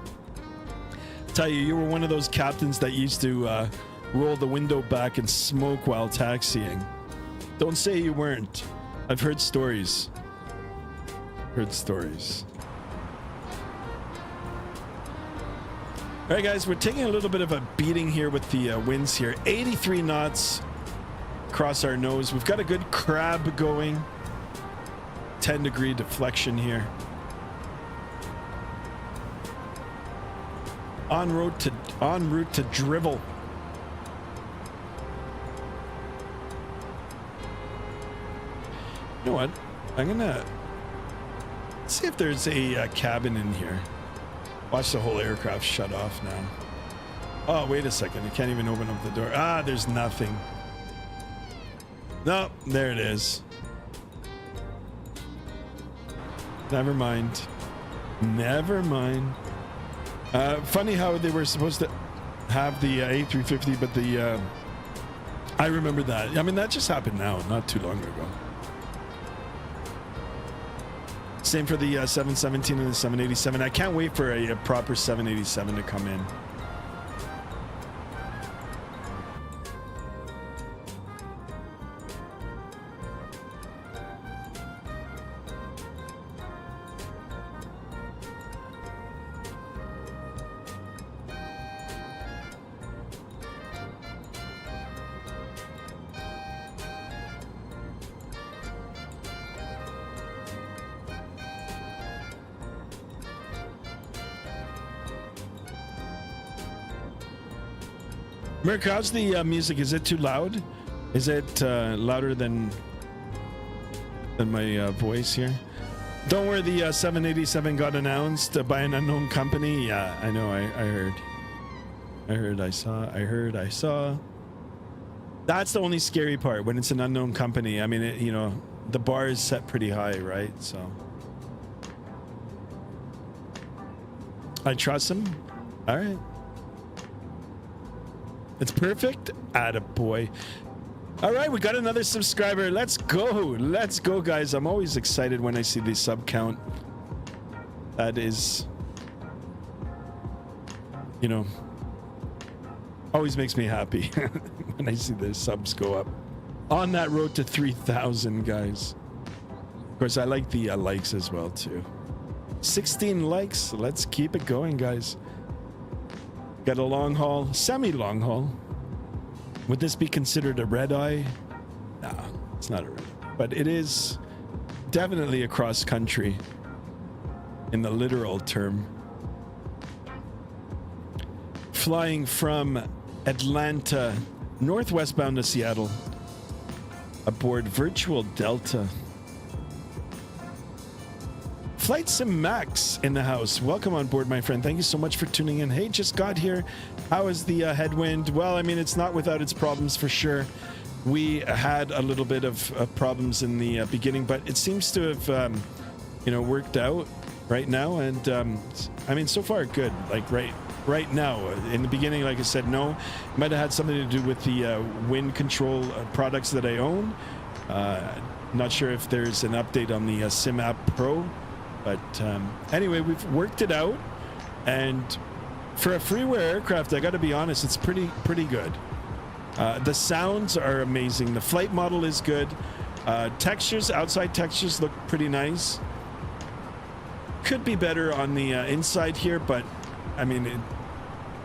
Tell you, you were one of those captains that used to roll the window back and smoke while taxiing. Don't say you weren't. I've heard stories. Heard stories. All right, guys, we're taking a little bit of a beating here with the winds here. 83 knots across our nose. We've got a good crab going. 10-degree deflection here. En route to drivel. You know what? I'm gonna see if there's a cabin in here. Watch the whole aircraft shut off now. Oh, wait a second. I can't even open up the door. Ah, there's nothing. No, there it is. Never mind. Never mind. Funny how they were supposed to have the A350, but the... I remember that. I mean, that just happened now, not too long ago. Same for the 717 and the 787. I can't wait for a proper 787 to come in. Merc, how's the music? Is it too loud? Is it louder than my voice here? Don't worry, the 787 got announced by an unknown company. Yeah, I know. I saw. That's the only scary part when it's an unknown company. I mean, you know, the bar is set pretty high, right? So I trust him. All right. It's perfect. Attaboy. All right, we got another subscriber. Let's go. Let's go, guys. I'm always excited when I see the sub count. That is, you know, always makes me happy when I see the subs go up. On that road to 3,000, guys. Of course, I like the likes as well, too. 16 likes. Let's keep it going, guys. Got a long haul, semi-long haul. Would this be considered a red eye? No, it's not a red eye. But it is definitely a cross country in the literal term. Flying from Atlanta, northwestbound to Seattle, aboard Virtual Delta. Flight Sim Max in the house. Welcome on board, my friend. Thank you so much for tuning in. Hey, just got here. How is the Headwind? Well, I mean, it's not without its problems for sure. We had a little bit of problems in the beginning, but it seems to have, you know, worked out right now. And I mean, so far good. Like right now. In the beginning, like I said, no. It might have had something to do with the wind control products that I own. Not sure if there's an update on the Sim App Pro. But anyway, we've worked it out, and for a freeware aircraft, I got to be honest, it's pretty good. The sounds are amazing. The flight model is good. Textures, outside textures look pretty nice. Could be better on the inside here, but I mean,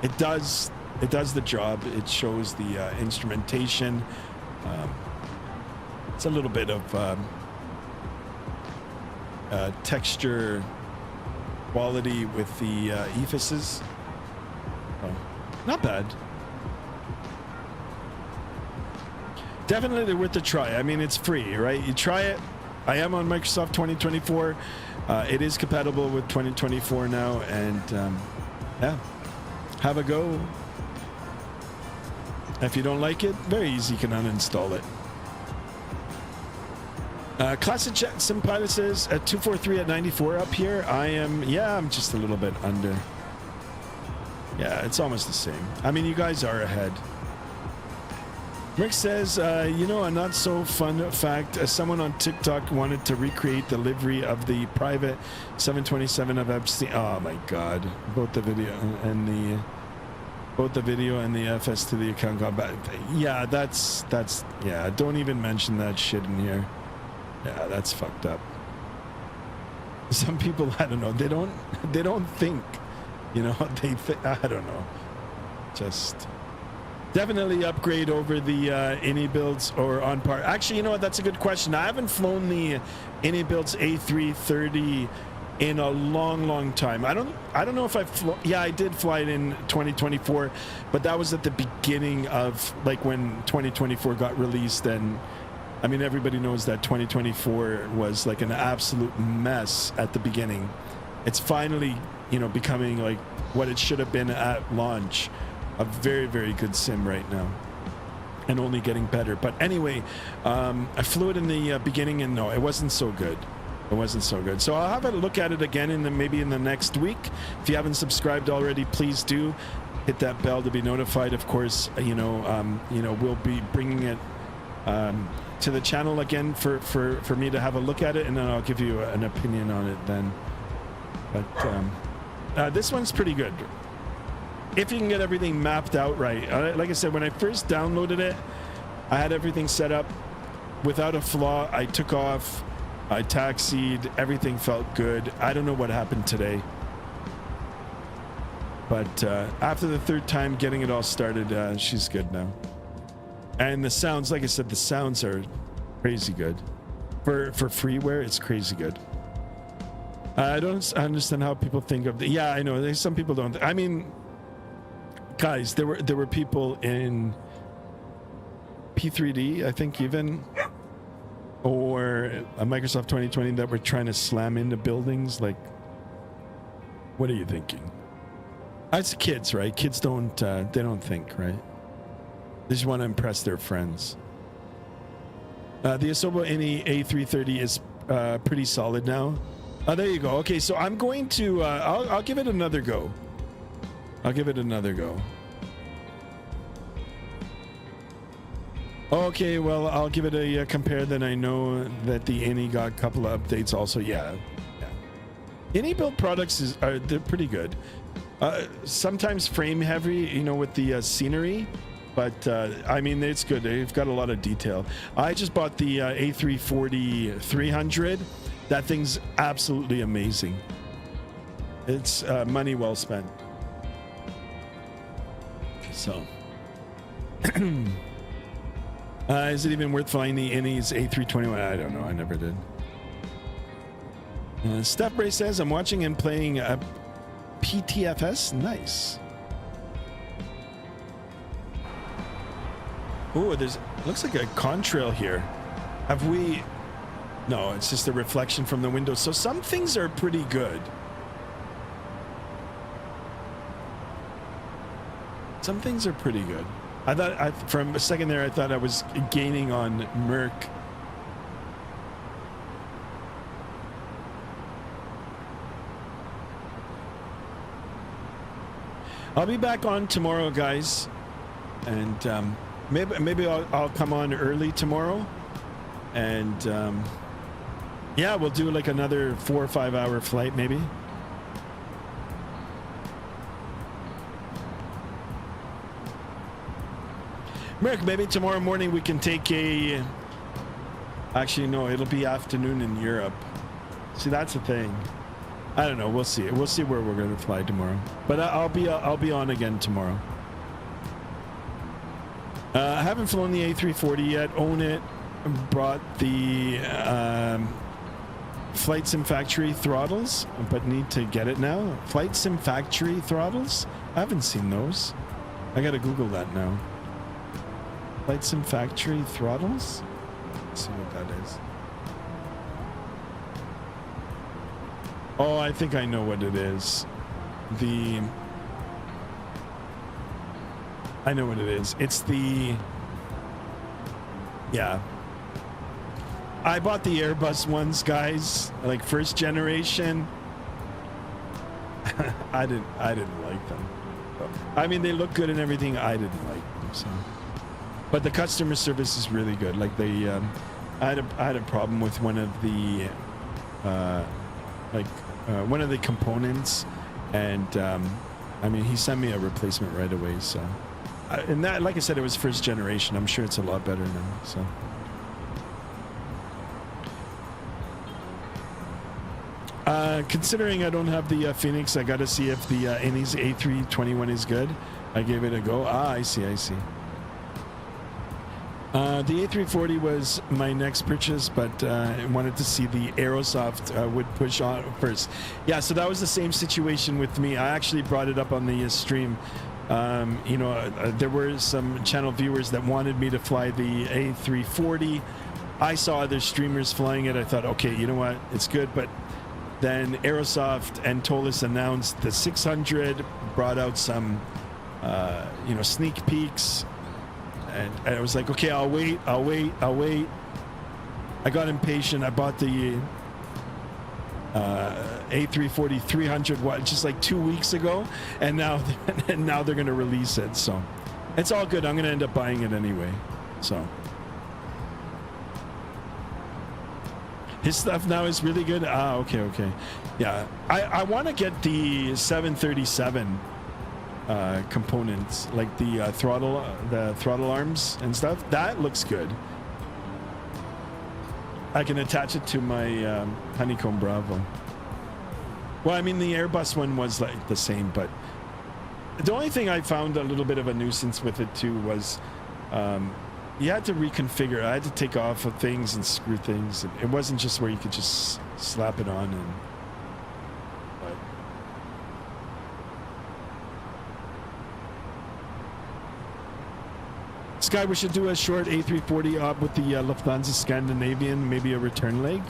it does the job. It shows the instrumentation. It's a little bit of texture quality with the ephyses. Oh, not bad. Definitely worth a try. I mean, it's free, right? You try it. I am on Microsoft 2024. It is compatible with 2024 now, and yeah, have a go. If you don't like it, very easy, you can uninstall it. Classic Jet Sim Pilot says at 243 at 94 up here. I'm just a little bit under. Yeah, it's almost the same. I mean, you guys are ahead. Rick says, you know, a not so fun fact. Someone on TikTok wanted to recreate the livery of the private 727 of Epstein. Oh my God! Both the video and the FS to the account got back. Yeah, that's yeah. Don't even mention that shit in here. Yeah, that's fucked up. Some people, I don't know. They don't think. You know, they think. I don't know. Just. Definitely upgrade over the Innie builds or on par. Actually, you know what? That's a good question. I haven't flown the Innie builds A330 in a long time. I don't know if yeah, I did fly it in 2024, but that was at the beginning of like when 2024 got released. And I mean, everybody knows that 2024 was like an absolute mess at the beginning. It's finally, you know, becoming like what it should have been at launch. A very, very good sim right now, and only getting better. But anyway, I flew it in the beginning, and no, it wasn't so good. It wasn't so good. So I'll have a look at it again maybe in the next week. If you haven't subscribed already, please do hit that bell to be notified. Of course, you know, we'll be bringing it to the channel again for me to have a look at it, and then I'll give you an opinion on it then. But this one's pretty good. If you can get everything mapped out right. Like I said, when I first downloaded it, I had everything set up without a flaw. I took off, I taxied, everything felt good. I don't know what happened today. But after the third time getting it all started, she's good now. And the sounds, like I said, the sounds are crazy good. For freeware, it's crazy good. I don't understand how people think of the... Yeah, I know. Some people don't... I mean... Guys, there were people in P3D, I think even, or a Microsoft 2020 that were trying to slam into buildings. Like, what are you thinking? It's kids, right? Kids don't they don't think, right? They just want to impress their friends. The Asobo Innie A330 is pretty solid now. There you go. Okay, so I'm going to I'll give it another go. I'll give it another go. Okay, well, I'll give it a compare. Then I know that the Innie got a couple of updates also. Yeah. Innie build products they're pretty good. Sometimes frame heavy, you know, with the scenery, but I mean, it's good. They've got a lot of detail. I just bought the A340 300. That thing's absolutely amazing. It's money well spent. So, is it even worth flying the Innie's A321? I don't know. I never did. Steph Bray says, I'm watching and playing a PTFS. Nice. Oh, looks like a contrail here. Have we... No, it's just a reflection from the window. So some things are pretty good. Some things are pretty good. I thought, from a second there, I thought I was gaining on Merc. I'll be back on tomorrow, guys, and maybe I'll come on early tomorrow, and yeah, we'll do like another 4 or 5 hour flight, maybe. Merc, maybe tomorrow morning we can take a... Actually, no, it'll be afternoon in Europe. See, that's the thing. I don't know. We'll see. We'll see where we're going to fly tomorrow. But I'll be on again tomorrow. I haven't flown the A340 yet. Own it. Brought the Flight Sim Factory throttles, but need to get it now. Flight Sim Factory throttles? I haven't seen those. I got to Google that now. Flight Sim Factory throttles? Let's see what that is. Oh, I think I know what it is. I know what it is. It's the... Yeah. I bought the Airbus ones, guys. Like first generation. I didn't like them. I mean, they look good and everything. I didn't like them, so... but the customer service is really good. Like they, I had a problem with one of the, one of the components, and I mean, he sent me a replacement right away. So, and that, like I said, it was first generation. I'm sure it's a lot better now. So. Considering I don't have the Phoenix, I got to see if the Innies A321 is good. I gave it a go. I see. The A340 was my next purchase, but I wanted to see the Aerosoft would push on first. Yeah, so that was the same situation with me. I actually brought it up on the stream. There were some channel viewers that wanted me to fly the A340. I saw other streamers flying it. I thought, okay, you know what? It's good, but then Aerosoft and Tolis announced the 600, brought out some, sneak peeks, and I was like, okay, I'll wait. I got impatient. I bought the A340 300 just like 2 weeks ago, and now they're going to release it. So it's all good. I'm going to end up buying it anyway. So. His stuff now is really good. Okay. Yeah, I want to get the 737 components, like the throttle arms and stuff. That looks good. I can attach it to my Honeycomb Bravo. Well, I mean, the Airbus one was like the same, but the only thing I found a little bit of a nuisance with it too was you had to reconfigure. I had to take off of things and screw things. It wasn't just where you could just slap it on. Sky, we should do a short A340 op with the Lufthansa Scandinavian, maybe a return leg.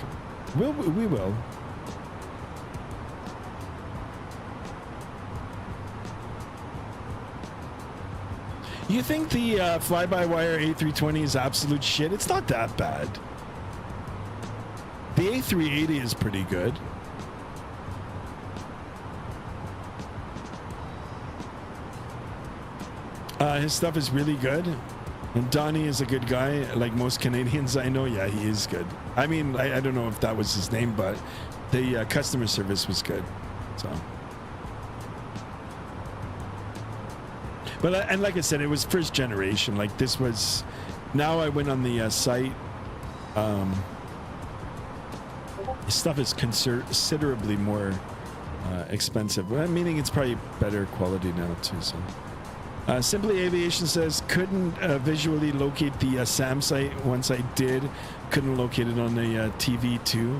We will. You think the fly-by-wire A320 is absolute shit? It's not that bad. The A380 is pretty good. His stuff is really good. And Donnie is a good guy, like most Canadians I know. Yeah, he is good. I mean, I don't know if that was his name, but the customer service was good. So... But and like I said, it was first generation. Like this was. Now I went on the site. Stuff is considerably more expensive. Well, meaning it's probably better quality now too. So, Simply Aviation says couldn't visually locate the SAM site. Once I did, couldn't locate it on the TV2.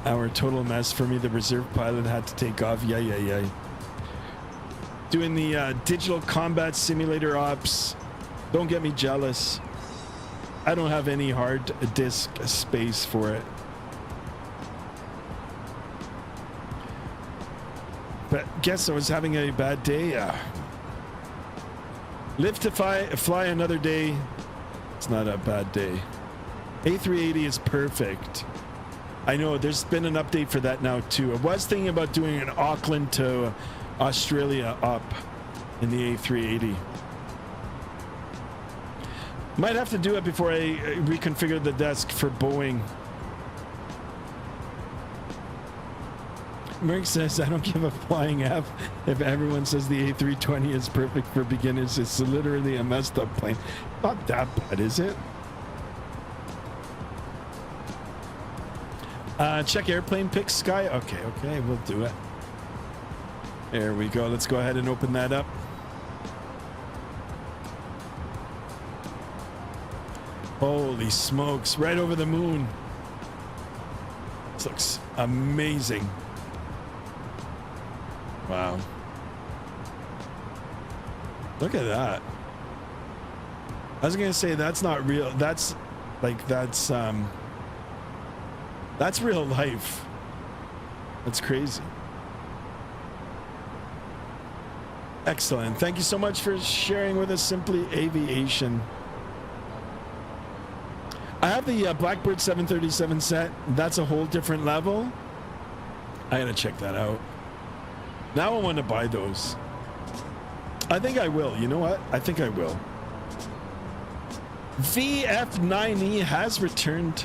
Our total mess for me. The reserve pilot had to take off. Yeah. Doing the digital combat simulator ops. Don't get me jealous. I don't have any hard disk space for it. But guess I was having a bad day. Live to fly another day. It's not a bad day. A380 is perfect. I know there's been an update for that now too. I was thinking about doing an Auckland to Australia up in the A380. Might have to do it before I reconfigure the desk for Boeing. Merck says, I don't give a flying F if everyone says the A320 is perfect for beginners. It's literally a messed up plane. Not that bad, is it? Check airplane pics, Sky. Okay, we'll do it. There we go. Let's go ahead and open that up. Holy smokes, right over the moon. This looks amazing. Wow. Look at that. I was gonna say that's not real. That's real life. That's crazy. Excellent. Thank you so much for sharing with us, Simply Aviation. I have the Blackbird 737 set. That's a whole different level. I gotta check that out. Now I want to buy those. I think I will. You know what? I think I will. VF9E has returned.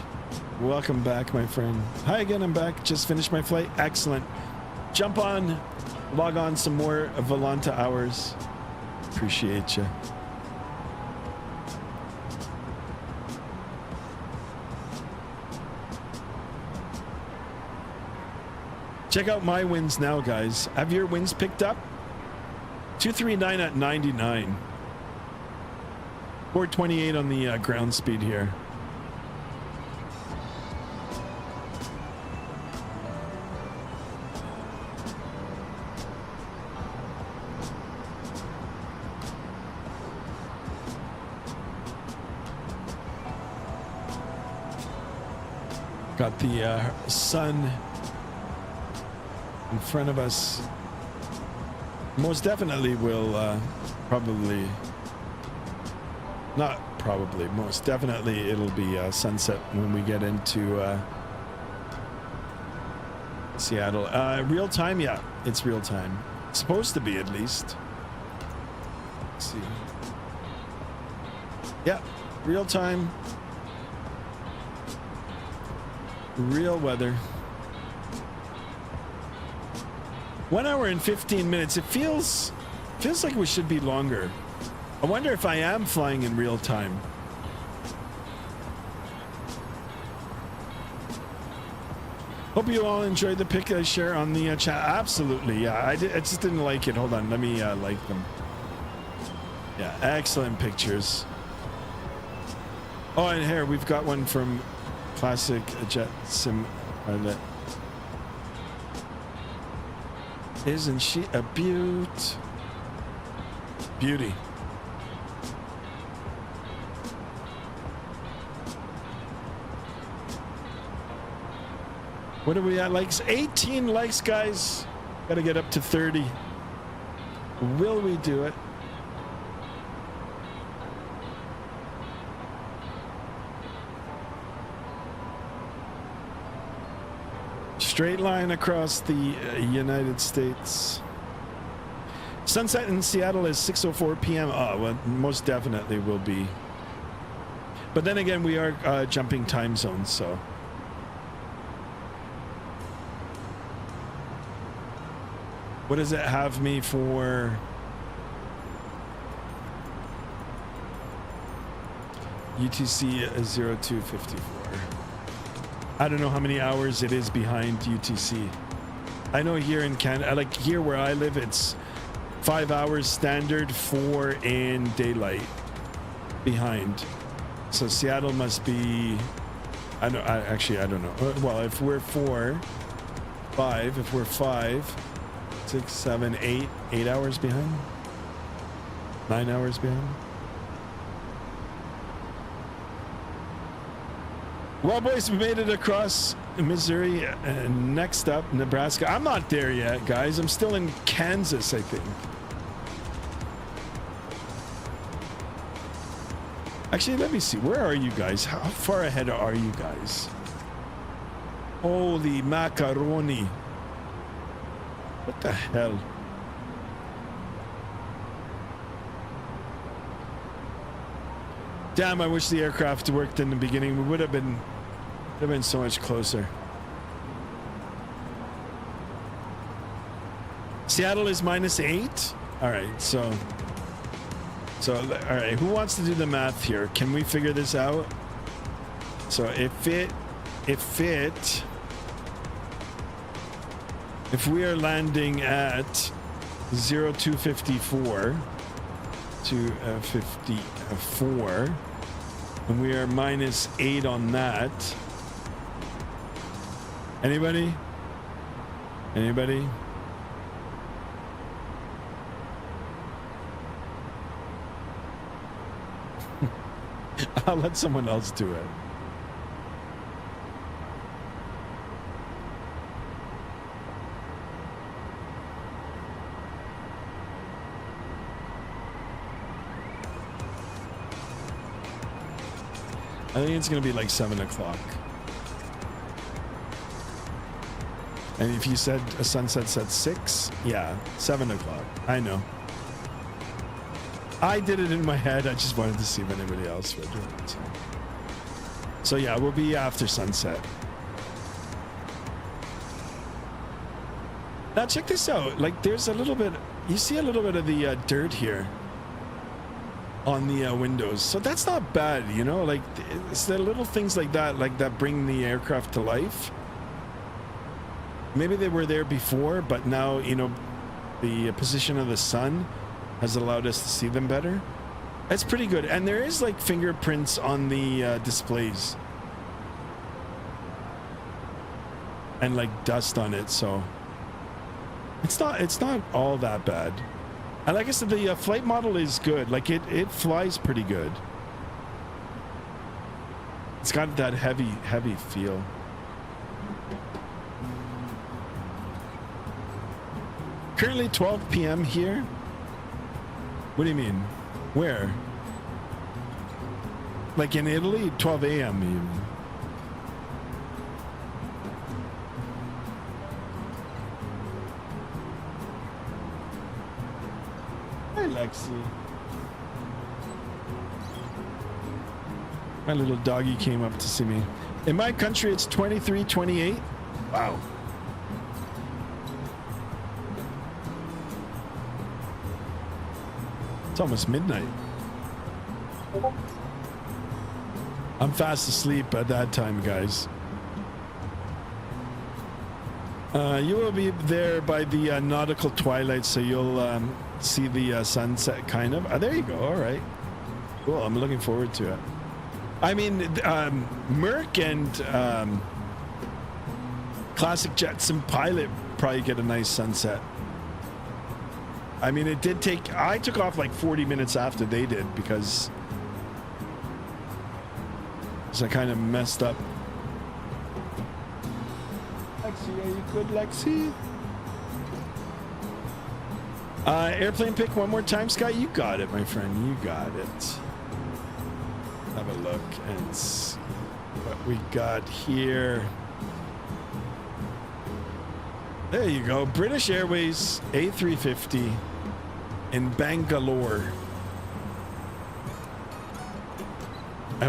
Welcome back, my friend. Hi again, I'm back. Just finished my flight. Excellent. Jump on, log on some more Volanta hours. Appreciate you. Check out my wins now, guys. Have your wins picked up? 239 at 99. 428 on the ground speed here. Got the sun in front of us. Most definitely will probably, not probably, most definitely it'll be sunset when we get into Seattle. Real time, yeah, it's real time. It's supposed to be, at least. Let's see. Yeah, real time. Real weather. 1 hour and 15 minutes. It feels like we should be longer. I wonder if I am flying in real time. Hope you all enjoyed the pic I share on the chat. Absolutely, yeah. I just didn't like it. Hold on, let me like them. Yeah, excellent pictures. Oh, and here we've got one from Classic Jet Sim pilot. Isn't she a beaut? Beauty. What are we at? Likes 18 likes, guys. Gotta get up to 30. Will we do it? Straight line across the United States. Sunset in Seattle is 6:04 p.m. Oh, well, most definitely will be. But then again, we are jumping time zones, so. What does it have me for? UTC 0254. I don't know how many hours it is behind UTC. I know here in Canada, like here where I live, it's 5 hours standard, 4 in daylight behind. So Seattle must be, I don't know. Well, if we're 4, 5, if we're 5, 6, 7, 8 hours behind, 9 hours behind. Well, boys, we made it across Missouri. Next up, Nebraska. I'm not there yet, guys. I'm still in Kansas, I think. Actually, let me see. Where are you guys? How far ahead are you guys? Holy macaroni. What the hell? Damn, I wish the aircraft worked in the beginning. We would have been so much closer. Seattle is -8. All right, so all right. Who wants to do the math here? Can we figure this out? So if we are landing at 0254 to 54, and we are -8 on that. Anybody? I'll let someone else do it. I think it's going to be like 7 o'clock. And if you said a sunset's at 6, yeah, 7 o'clock. I know. I did it in my head. I just wanted to see if anybody else would do it. So yeah, we'll be after sunset. Now check this out. Like there's a little bit, you see a little bit of the dirt here on the windows. So that's not bad, you know, like it's the little things like that bring the aircraft to life. Maybe they were there before, but now, you know, the position of the sun has allowed us to see them better. That's pretty good. And there is like fingerprints on the displays and like dust on it. So it's not all that bad. And like I said, the flight model is good. Like it flies pretty good. It's got that heavy feel. Currently 12 p.m. here. What do you mean? Where? Like in Italy, 12 a.m. even. Hi, Lexi. My little doggy came up to see me. In my country, it's 23:28. Wow. It's almost midnight. I'm fast asleep at that time, guys. You will be there by the nautical twilight, so you'll see the sunset, kind of. There you go. All right. Cool. I'm looking forward to it. I mean, Merc and Classic Jetson Pilot probably get a nice sunset. I mean, it did take... I took off like 40 minutes after they did because I kind of messed up. Lexi, are you good, Lexi? Airplane pick one more time, Scott. You got it, my friend. You got it. Have a look and see what we got here. There you go. British Airways A350 in Bangalore.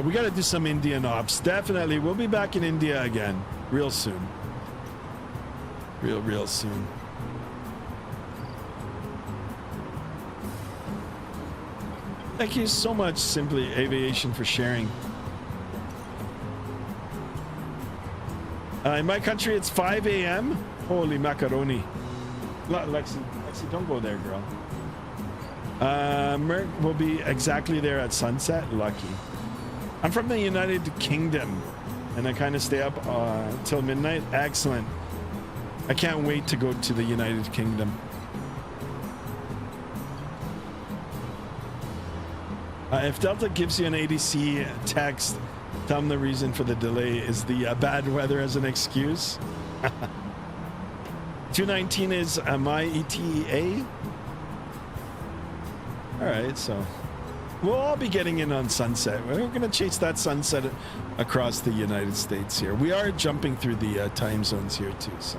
We got to do some Indian ops. Definitely. We'll be back in India again real soon. Real soon. Thank you so much, Simply Aviation, for sharing. In my country, it's 5 a.m. Holy macaroni. Lexi, don't go there, girl. Merc will be exactly there at sunset. Lucky. I'm from the United Kingdom, and I kind of stay up till midnight. Excellent. I can't wait to go to the United Kingdom. If Delta gives you an ADC text, tell them the reason for the delay is the bad weather as an excuse. 219 is my ETA. All right, so we'll all be getting in on sunset. We're going to chase that sunset across the United States here. We are jumping through the time zones here too. So,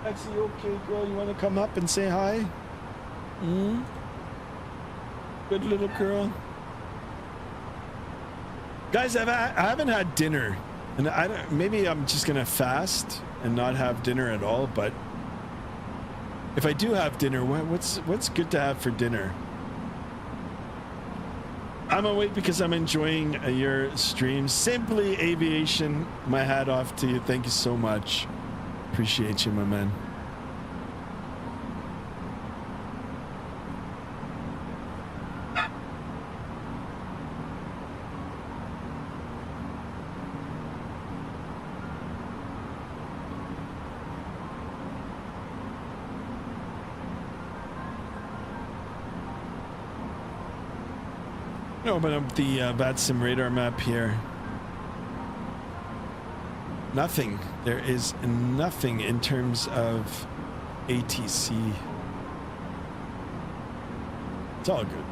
Lexi, okay, girl, you want to come up and say hi? Good little girl. Guys, I haven't had dinner, and maybe I'm just gonna fast and not have dinner at all. But if I do have dinner, what's good to have for dinner? I'm awake because I'm enjoying your stream. Simply Aviation, my hat off to you. Thank you so much. Appreciate you, my man. Open up the Vatsim radar map here. Nothing. There is nothing in terms of ATC. It's all good.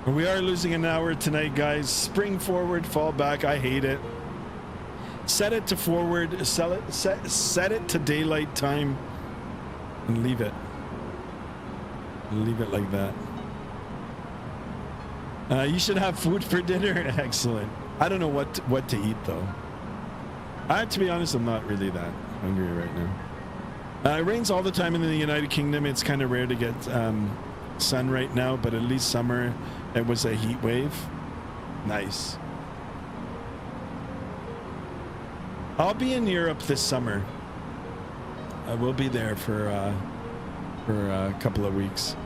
But we are losing an hour tonight, guys. Spring forward, fall back. I hate it. Set it to forward. Set it to daylight time, and leave it. Leave it like that. You should have food for dinner. Excellent. I don't know what to eat though. To be honest, I'm not really that hungry right now. It rains all the time in the United Kingdom. It's kind of rare to get sun right now, but at least summer, it was a heat wave. Nice. I'll be in Europe this summer. I will be there for a couple of weeks.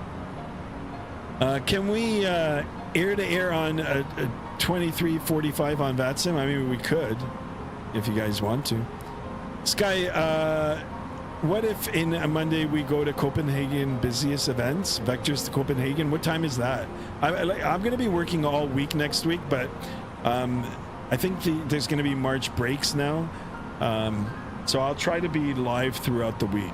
Can we air to air on 2345 on Vatsim? I mean, we could, if you guys want to. Sky, what if in a Monday we go to Copenhagen busiest events, Vectors to Copenhagen? What time is that? I'm going to be working all week next week, but I think there's going to be March breaks now. So I'll try to be live throughout the week.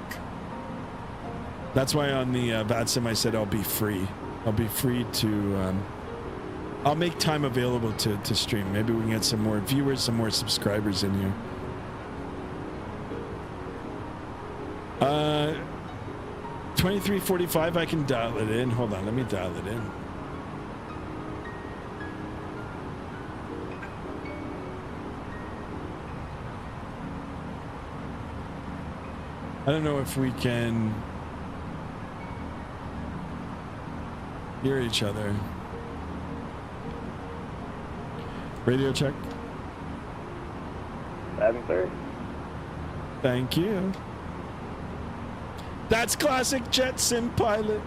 That's why on the Vatsim I said I'll be free. I'll be free to... I'll make time available to stream. Maybe we can get some more viewers, some more subscribers in here. 2345, I can dial it in. Hold on, let me dial it in. I don't know if we can hear each other. Radio check. 7:30. Thank you. That's classic Jet Sim Pilot.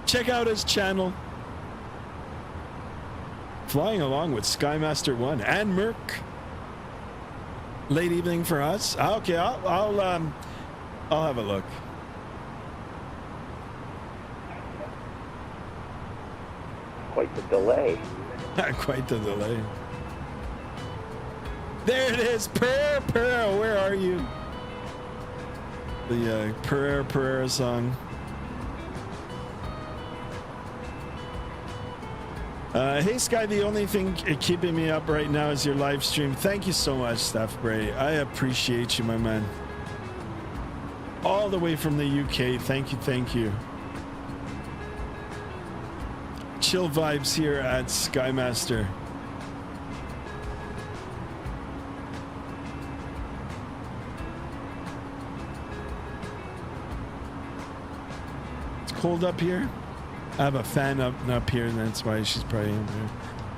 Check out his channel. Flying along with Skymaster 1 and Merc. Late evening for us. Okay, I'll have a look. Quite the delay. Quite the delay. There it is. Pereira, where are you? The Pereira song. Hey Sky, the only thing keeping me up right now is your live stream. Thank you so much, Steph Bray. I appreciate you, my man. All the way from the UK. Thank you, thank you. Chill vibes here at Skymaster. It's cold up here. I have a fan up here, and that's why she's probably in there.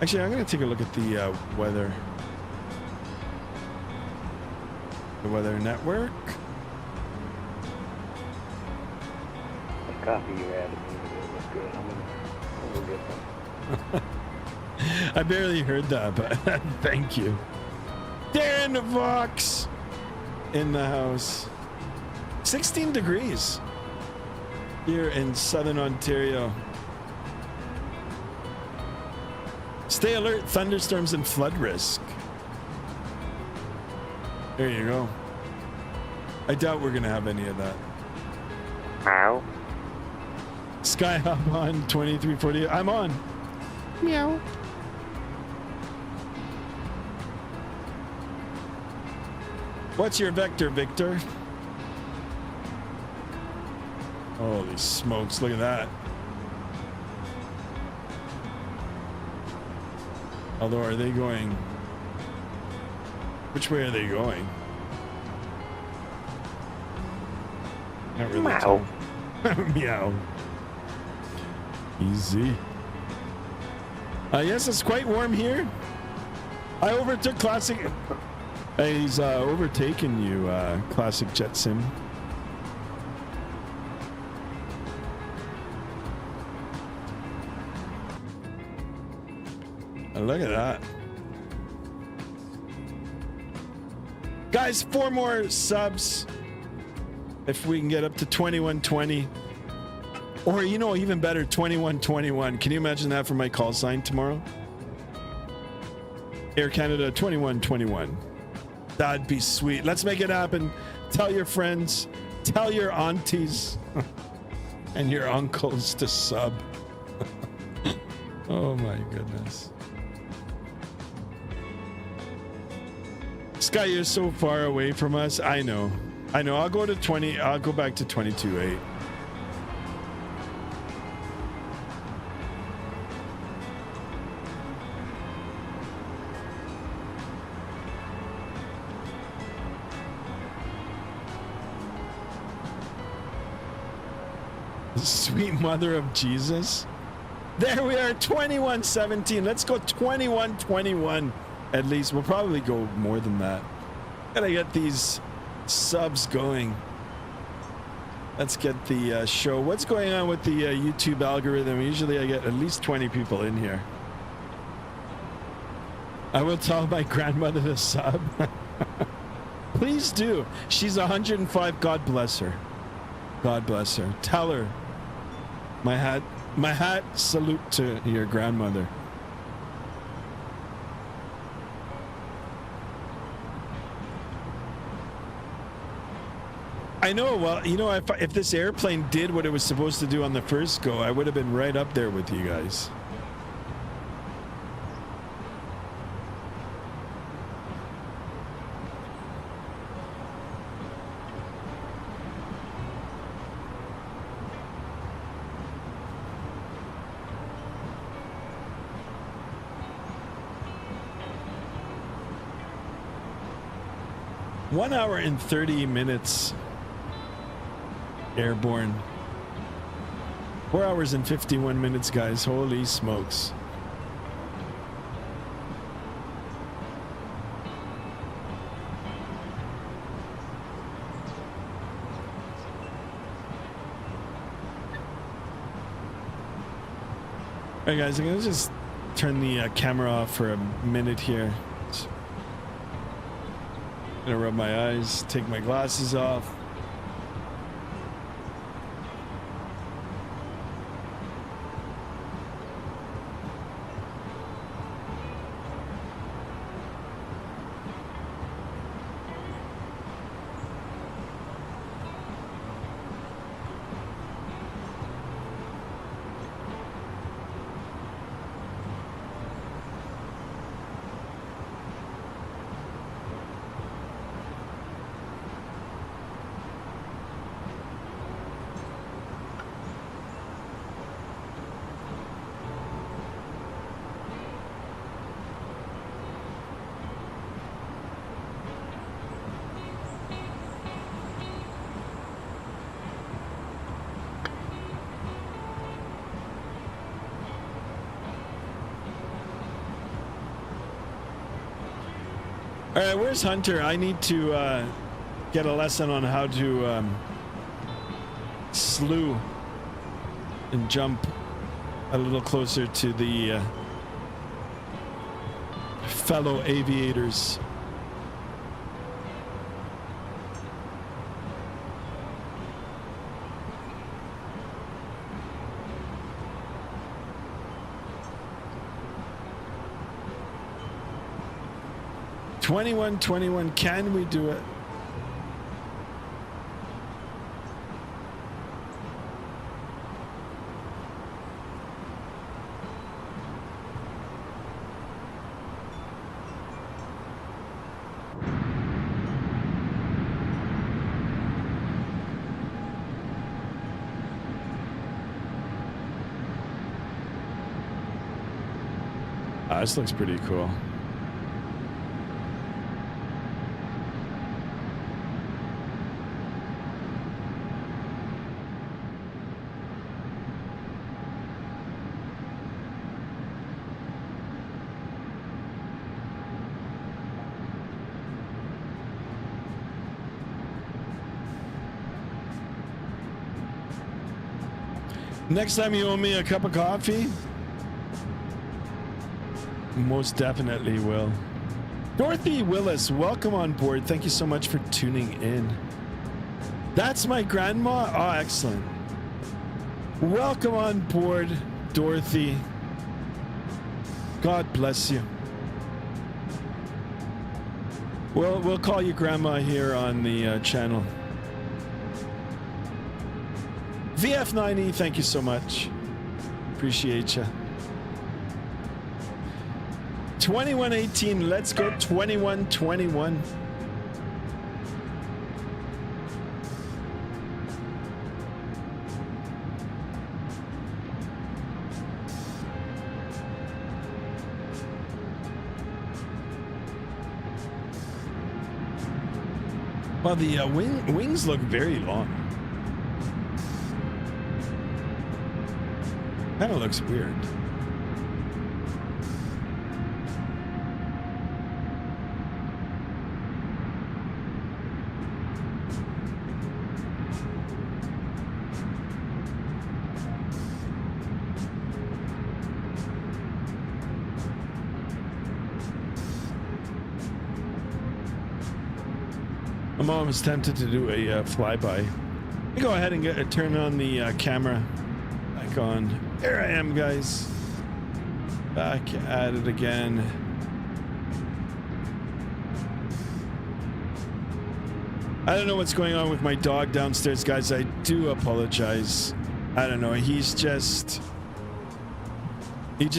Actually, I'm going to take a look at the weather. The weather network. The coffee you had was good. I'm gonna get some. I barely heard that, but thank you. Darren Vox in the house. 16 degrees here in southern Ontario. Stay alert, thunderstorms and flood risk. There you go. I doubt we're going to have any of that. Ow. Sky Hop on 2340. I'm on. Meow. What's your vector, Victor? Holy smokes, look at that. Although, are they going... Which way are they going? Not really. Meow. Meow. Easy. Yes, it's quite warm here. I overtook Classic... He's overtaken you, Classic Jet Sim. Look at that. Guys, 4 more subs. If we can get up to 2120. Or, you know, even better, 2121. Can you imagine that for my call sign tomorrow? Air Canada 2121. That'd be sweet. Let's make it happen. Tell your friends. Tell your aunties. And your uncles to sub. Oh my goodness. Sky, you're so far away from us. I know. I'll go to 20. I'll go back to 22.8. Sweet mother of Jesus. There we are, 21-17. Let's go 21-21. At least we'll probably go more than that. Gotta get these subs going. Let's get the show. What's going on with the YouTube algorithm? Usually I get at least 20 people in here. I will tell my grandmother to sub. Please do. She's 105. God bless her. God bless her. Tell her. My hat salute to your grandmother. I know. Well, you know, if this airplane did what it was supposed to do on the first go, I would have been right up there with you guys. One hour and 30 minutes airborne. 4 hours and 51 minutes, guys. Holy smokes. All right, guys, I'm gonna just turn the camera off for a minute here. Gonna rub my eyes, take my glasses off. All right, where's Hunter? I need to get a lesson on how to slew and jump a little closer to the fellow aviators. $21.21. Can we do it? This looks pretty cool. Next time you owe me a cup of coffee, most definitely will. Dorothy Willis, welcome on board. Thank you so much for tuning in. That's my grandma. Oh, excellent. Welcome on board, Dorothy. God bless you. We'll call you grandma here on the channel. VF9E, thank you so much. Appreciate you. 21-18, let's go 21-21. Well, the wings look very long. Kind of looks weird. I'm almost tempted to do a flyby. Let me go ahead and turn on the camera back on. There I am, guys. Back at it again. I don't know what's going on with my dog downstairs, guys. I do apologize. I don't know. He just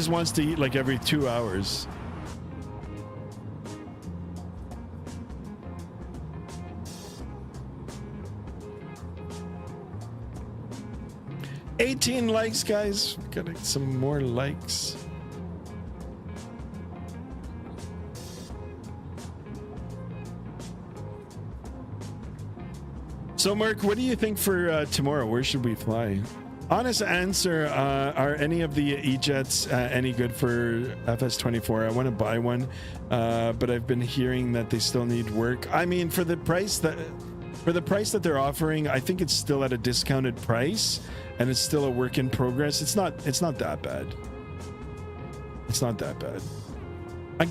wants to eat like every 2 hours. $18 likes, guys. Gotta get some more likes. So, Mark, what do you think for tomorrow? Where should we fly? Honest answer, are any of the E-Jets any good for FS24? I want to buy one, but I've been hearing that they still need work. I mean, for the price that they're offering, I think it's still at a discounted price, and it's still a work in progress. It's not that bad. It's not that bad.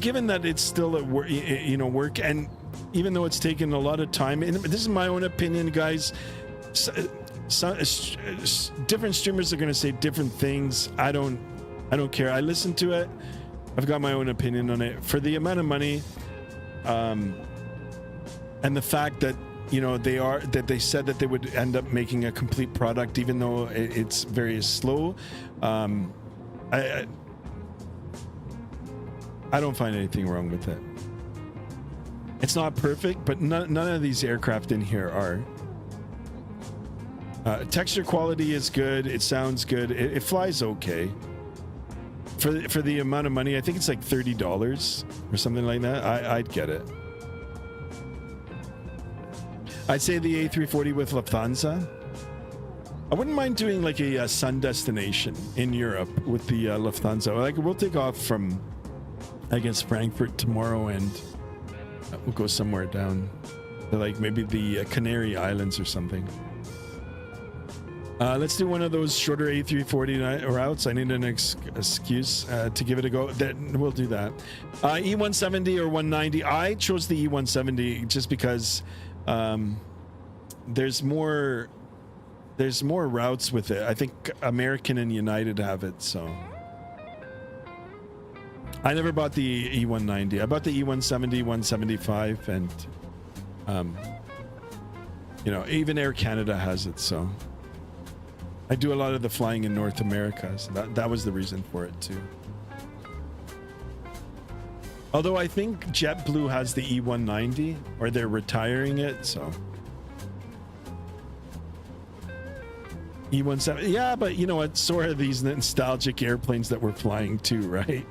Given that it's still at work, work, and even though it's taken a lot of time, and this is my own opinion, guys. Different streamers are going to say different things. I don't care. I listen to it. I've got my own opinion on it. For the amount of money, and the fact that they said that they would end up making a complete product, even though it's very slow. I don't find anything wrong with it. It's not perfect, but none of these aircraft in here are. Texture quality is good. It sounds good. It flies okay. For the amount of money, I think it's like $30 or something like that. I'd get it. I'd say the A340 with Lufthansa. I wouldn't mind doing like a sun destination in Europe with the Lufthansa. Like, we'll take off from, I guess, Frankfurt tomorrow, and we'll go somewhere down to like maybe the Canary Islands or something. Let's do one of those shorter A340 routes. I need an excuse to give it a go. We'll do that. E170 or 190. I chose the E170 just because there's more routes with it. I think American and United have it, so I never bought the E190. I bought the E170, 175, and even Air Canada has it, so I do a lot of the flying in North America, so that was the reason for it too. Although I think JetBlue has the E190, or they're retiring it, so E170. Yeah, but you know what? So are these nostalgic airplanes that we're flying too, right?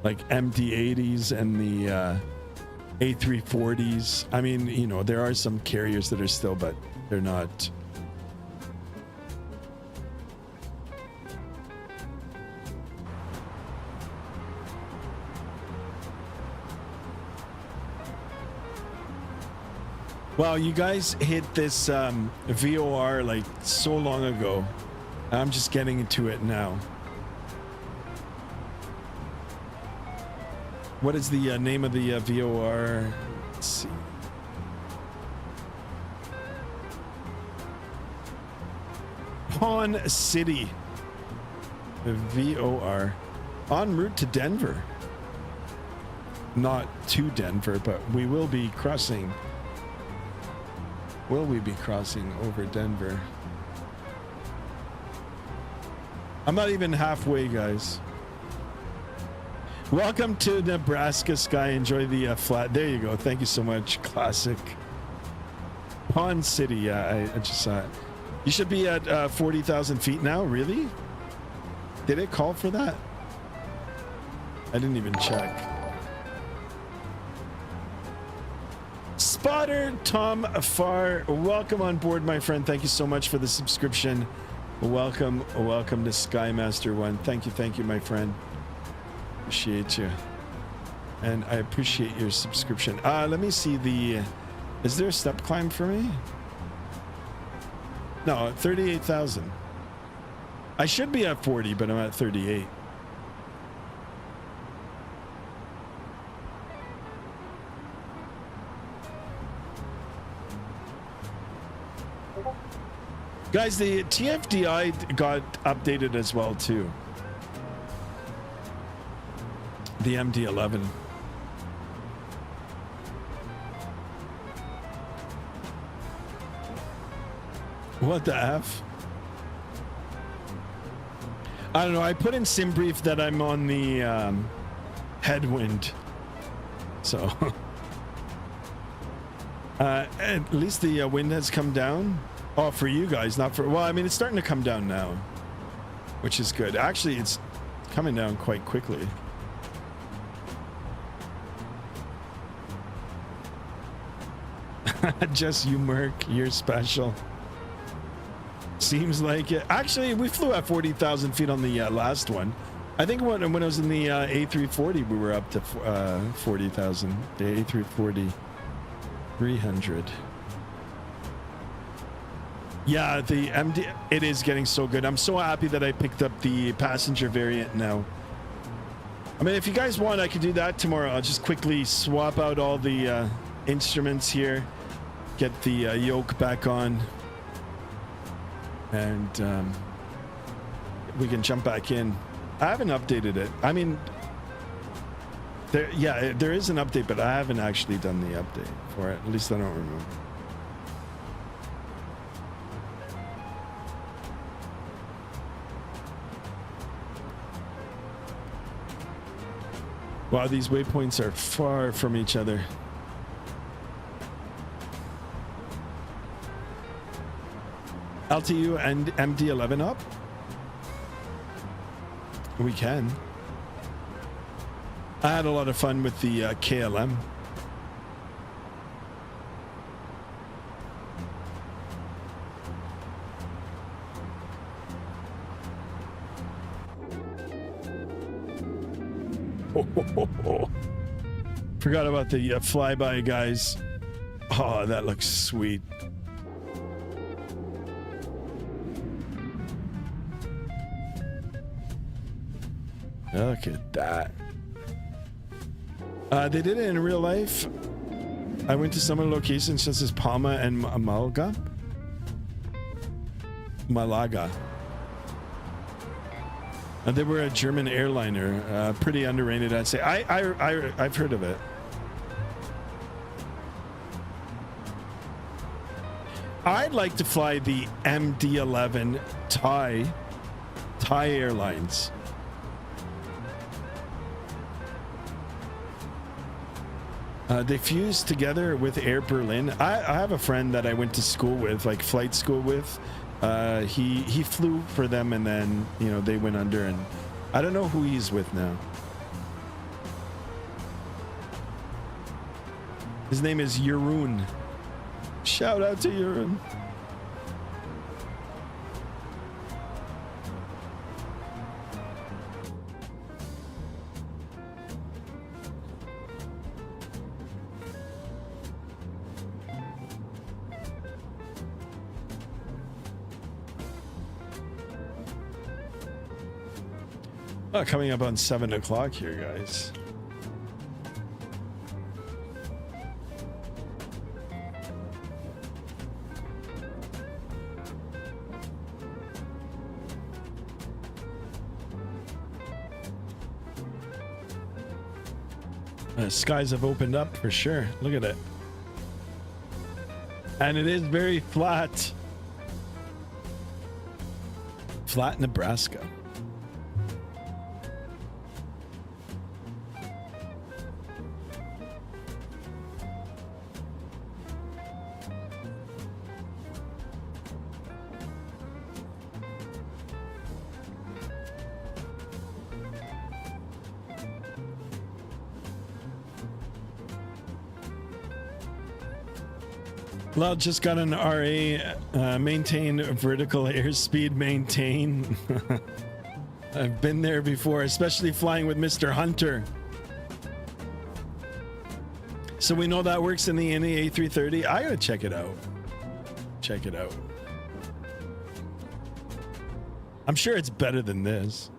Like MD-80s and the A340s. I mean, there are some carriers that are still, but they're not. Wow, you guys hit this VOR like so long ago. I'm just getting into it now. What is the name of the VOR? Let's see. Pawn City. The VOR. En route to Denver. Not to Denver, but we will be crossing. Will we be crossing over Denver? I'm not even halfway, guys. Welcome to Nebraska, Sky. Enjoy the flat. There you go. Thank you so much. Classic. Pawn City. Yeah, I just saw it. You should be at 40,000 feet now. Really? Did it call for that? I didn't even check. Spotter Tom Farr, welcome on board, my friend. Thank you so much for the subscription. Welcome to Skymaster 1. Thank you, my friend. Appreciate you. And I appreciate your subscription. Let me see the... Is there a step climb for me? No, 38,000. I should be at 40, but I'm at 38. Guys, the TFDI got updated as well, too. The MD-11. What the F? I don't know. I put in SimBrief that I'm on the Headwind. So... at least the wind has come down. Oh, for you guys, not for... Well, I mean, it's starting to come down now, which is good. Actually, it's coming down quite quickly. Just you, Merc. You're special. Seems like it. Actually, we flew at 40,000 feet on the last one. I think when I was in the A340, we were up to 40,000. The A340 300. Yeah, the MD, it is getting so good. I'm so happy that I picked up the passenger variant now. I mean, if you guys want, I could do that tomorrow. I'll just quickly swap out all the instruments here, get the yoke back on, and we can jump back in. I haven't updated it. I mean, there is an update, but I haven't actually done the update for it. At least I don't remember. Wow, these waypoints are far from each other. LTU and MD-11 up? We can. I had a lot of fun with the KLM. Forgot about the flyby, guys. Oh, that looks sweet. Look at that. They did it in real life. I went to some of the locations such as Palma and Malaga. They were a German airliner, pretty underrated, I'd say. I've heard of it. I'd like to fly the MD-11 Thai Airlines. They fused together with Air Berlin. I have a friend that I went to school with, like flight school with. He flew for them, and then they went under, and I don't know who he's with now. His name is Jeroen. Shout out to Jeroen. Coming up on 7 o'clock here, guys. Skies have opened up for sure. Look at it. And it is very flat. Flat Nebraska. Well, just got an RA, maintain vertical airspeed, maintain. I've been there before, especially flying with Mr. Hunter. So we know that works in the A330. I gotta check it out. Check it out. I'm sure it's better than this.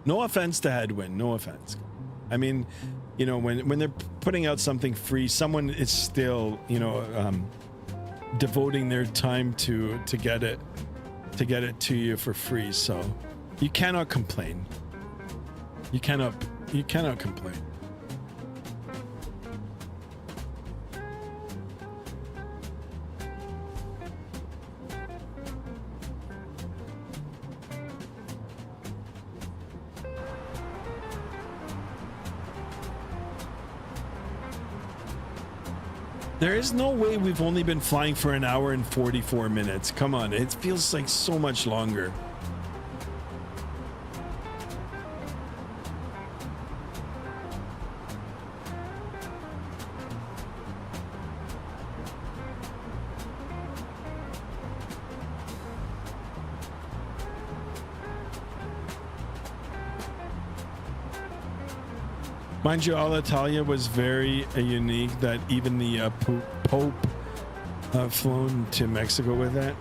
No offense to Headwind, no offense. I mean, you know, when they're putting out something free, someone is still, you know, devoting their time to get it to you for free. So you cannot complain. You cannot complain. There is no way we've only been flying for an hour and 44 minutes. Come on, it feels like so much longer. Mind you, Alitalia was very unique that even the Pope flown to Mexico with it.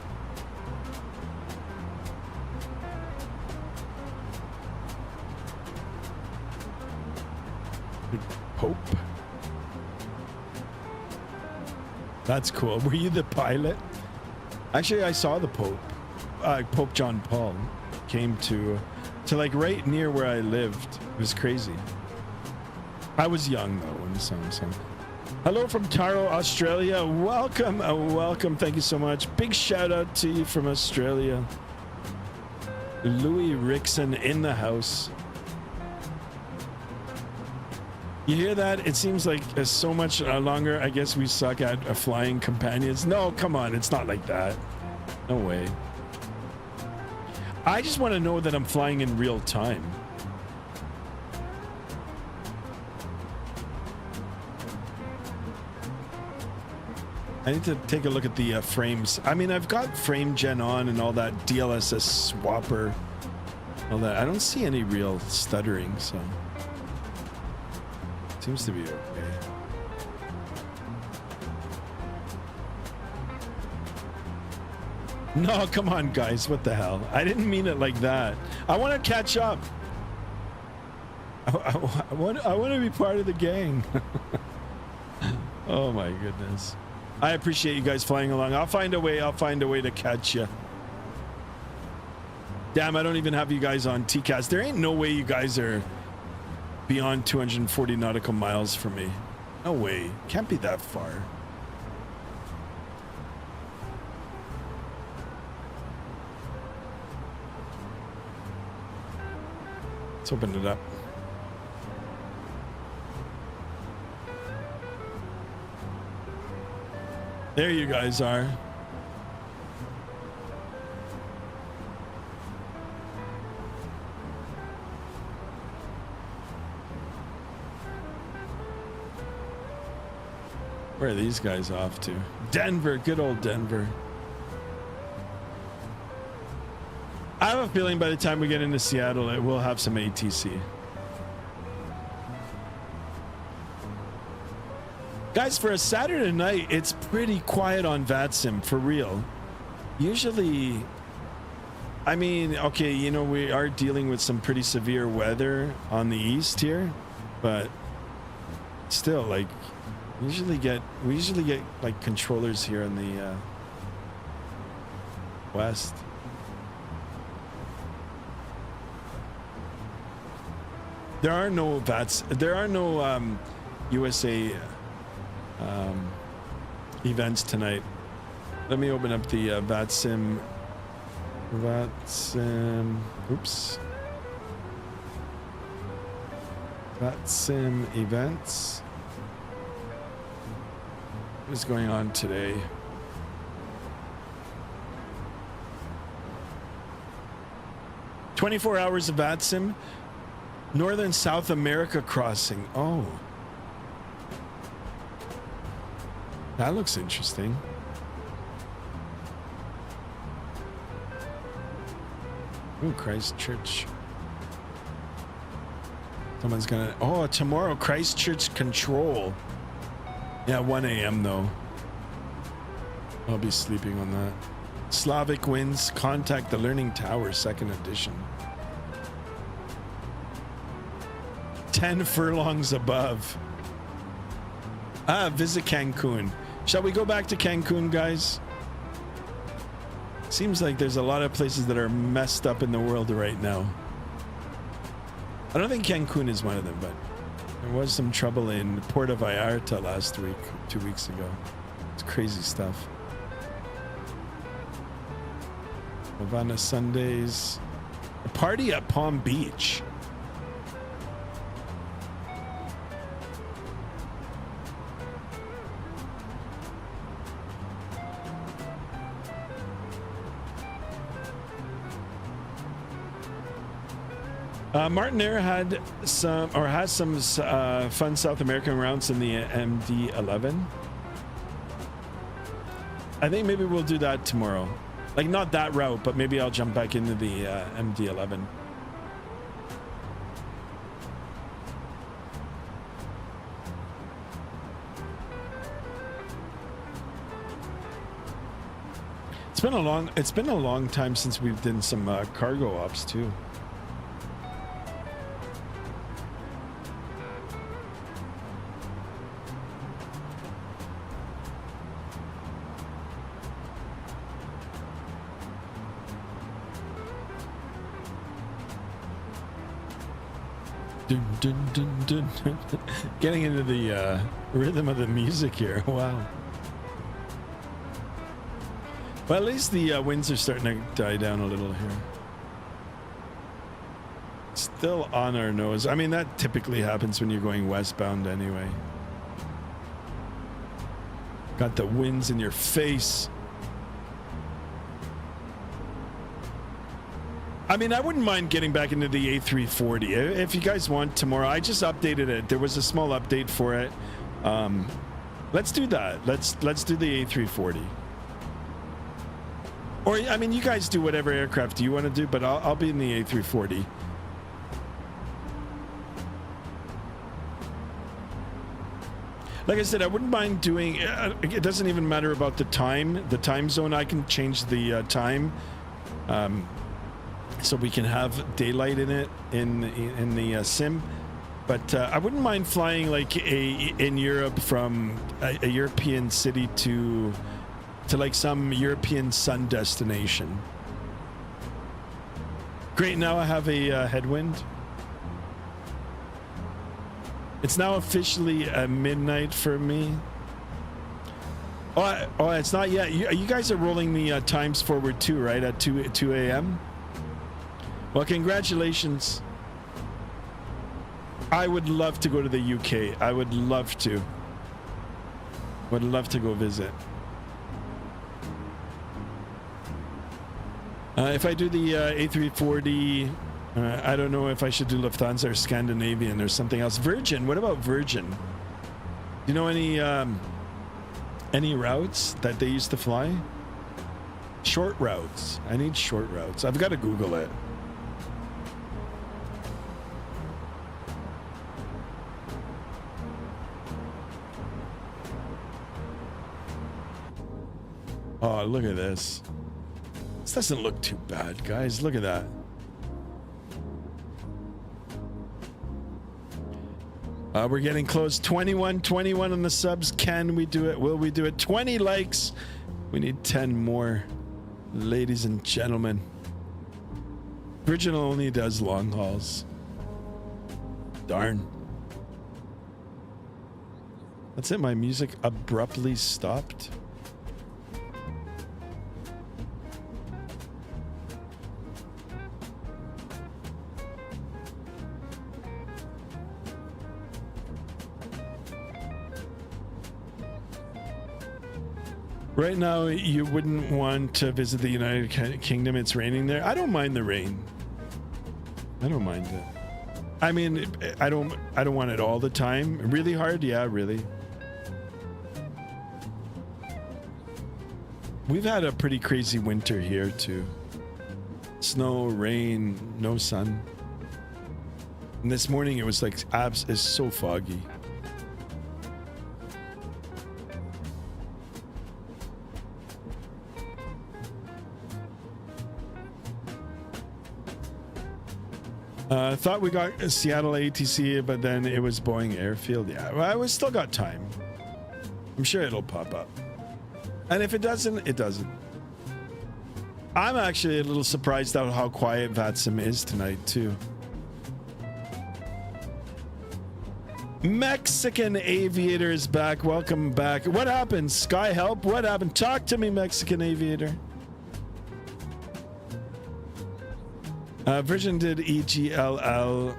Pope. That's cool. Were you the pilot? Actually, I saw the Pope. Pope John Paul came to like right near where I lived. It was crazy. I was young though when the song was sung. Hello from Taro, Australia. Welcome, welcome. Thank you so much. Big shout out to you from Australia. Louis Rickson in the house. You hear that? It seems like so much longer. I guess we suck at flying companions. No, come on. It's not like that. No way. I just want to know that I'm flying in real time. I need to take a look at the frames. I mean, I've got frame gen on and all that DLSS swapper, all that. I don't see any real stuttering, so seems to be okay. No, come on, guys. What the hell? I didn't mean it like that. I want to catch up. I want to be part of the gang. Oh my goodness. I appreciate you guys flying along. I'll find a way to catch you. Damn, I don't even have you guys on TCAS. There ain't no way you guys are beyond 240 nautical miles from me. No way. Can't be that far. Let's open it up. There you guys are. Where are these guys off to? Denver, good old Denver. I have a feeling by the time we get into Seattle, it will have some ATC. Guys, for a Saturday night, it's pretty quiet on Vatsim, for real. Usually, I mean, okay, you know, we are dealing with some pretty severe weather on the east here, but still, like, we usually get like controllers here in the west. There are no USA events tonight. Let me open up the Vatsim. Oops. Vatsim events. What is going on today? "24 hours of Vatsim. Northern South America crossing." Oh. That looks interesting. Ooh, Christchurch. Someone's gonna. Oh, tomorrow, Christchurch Control. Yeah, 1 a.m. though. I'll be sleeping on that. Slavic Winds, Contact the Learning Tower, 2nd edition. 10 furlongs above. Visit Cancun. Shall we go back to Cancun, guys? Seems like there's a lot of places that are messed up in the world right now. I don't think Cancun is one of them, but there was some trouble in Puerto Vallarta last week, 2 weeks ago. It's crazy stuff. Havana Sundays. A party at Palm Beach. Martin Air had some, or has some fun South American routes in the MD-11. I think maybe we'll do that tomorrow. Like, not that route, but maybe I'll jump back into the MD-11. It's been a long time since we've done some cargo ops too. Dun, dun, dun, dun. Getting into the rhythm of the music here. Wow. Well, at least the winds are starting to die down a little here. Still on our nose. I mean, that typically happens when you're going westbound anyway. Got the winds in your face. I mean, I wouldn't mind getting back into the A340 if you guys want tomorrow. I just updated it. There was a small update for it. Let's do that. Let's do the A340. Or, I mean, you guys do whatever aircraft you want to do, but I'll be in the A340. Like I said, I wouldn't mind doing. It doesn't even matter about the time zone. I can change the time. So we can have daylight in it in the sim, but I wouldn't mind flying like in Europe from a European city to like some European sun destination. Great, now I have a headwind. It's now officially midnight for me. Oh, it's not yet. You guys are rolling the times forward too, right? At 2 a.m. Well, congratulations. I would love to go to the UK. I would love to. Would love to go visit. If I do the A340, I don't know if I should do Lufthansa or Scandinavian or something else. Virgin, what about Virgin? Do you know any routes that they used to fly? Short routes. I need short routes. I've got to Google it. Oh, look at this. This doesn't look too bad, guys. Look at that. We're getting close. 21 on the subs. Can we do it? Will we do it? 20 likes. We need 10 more. Ladies and gentlemen. Virgin only does long hauls. Darn. That's it. My music abruptly stopped. Right now, you wouldn't want to visit the United Kingdom. It's raining there. I don't mind the rain. I don't mind it. I mean, I don't want it all the time. Really hard? Yeah, really. We've had a pretty crazy winter here too. Snow, rain, no sun. And this morning it was like it's so foggy. Thought we got Seattle ATC, but then it was Boeing Airfield. Yeah, well, we still got time. I'm sure it'll pop up. And if it doesn't, it doesn't. I'm actually a little surprised at how quiet Vatsim is tonight, too. Mexican Aviator is back. Welcome back. What happened? Sky Help? What happened? Talk to me, Mexican Aviator. Virgin did EGLL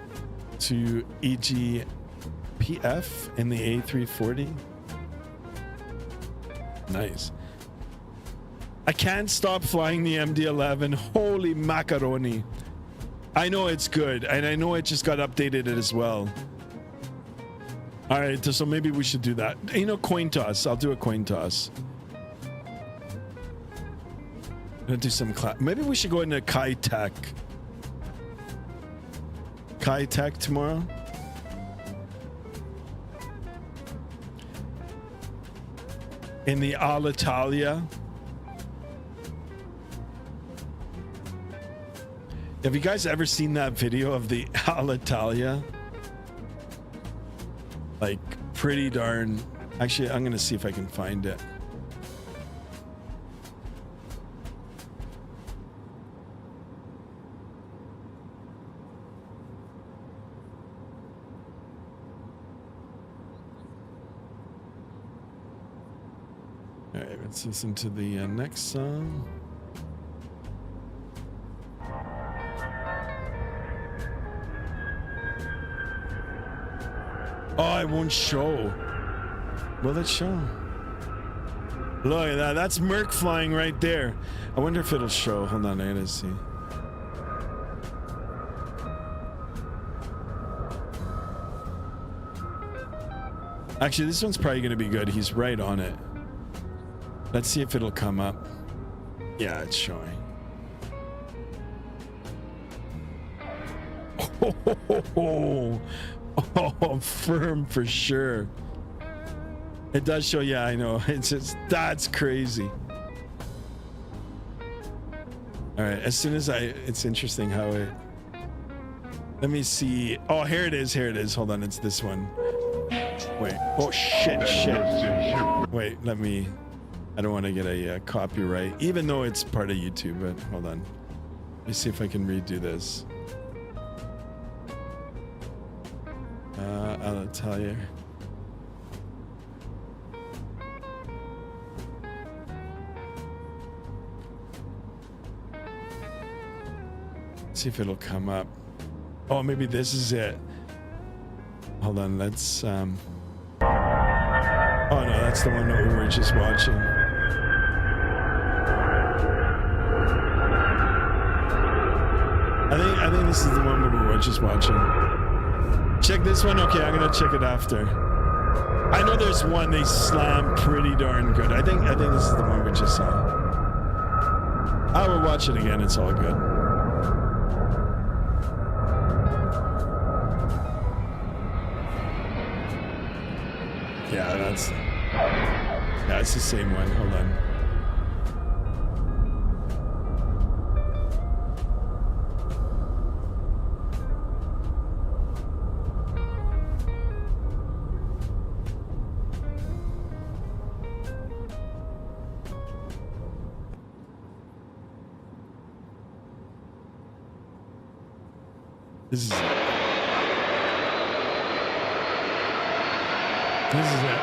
to EGPF in the A340. Nice. I can't stop flying the MD-11. Holy macaroni. I know it's good, and I know it just got updated as well. All right, so maybe we should do that. You know, coin toss. I'll do a coin toss. I'm gonna do some maybe we should go into KATL. KATL tomorrow. In the Alitalia. Have you guys ever seen that video of the Alitalia? Like, pretty darn... Actually, I'm gonna see if I can find it. All right, let's listen to the next song. Oh, it won't show. Will it show? Look at that. That's Merc flying right there. I wonder if it'll show. Hold on, I gotta see. Actually, this one's probably gonna be good. He's right on it. Let's see if it'll come up. Yeah, it's showing. Oh, firm for sure. It does show. Yeah, I know. It's just, that's crazy. All right, as soon as it's interesting how it, let me see. Oh, here it is. Here it is. Hold on. It's this one. Wait. Oh, shit. Wait, let me, I don't want to get a copyright, even though it's part of YouTube, but hold on. Let me see if I can redo this. I'll tell you. See if it'll come up. Oh, maybe this is it. Hold on, let's oh no, that's the one that we were just watching. I think this is the one we were just watching. Check this one. Okay, I'm gonna check it after. I know there's one they slam pretty darn good. I think this is the one we just saw. I will watch it again. It's all good. Yeah, it's the same one. Hold on. This is it. This is it.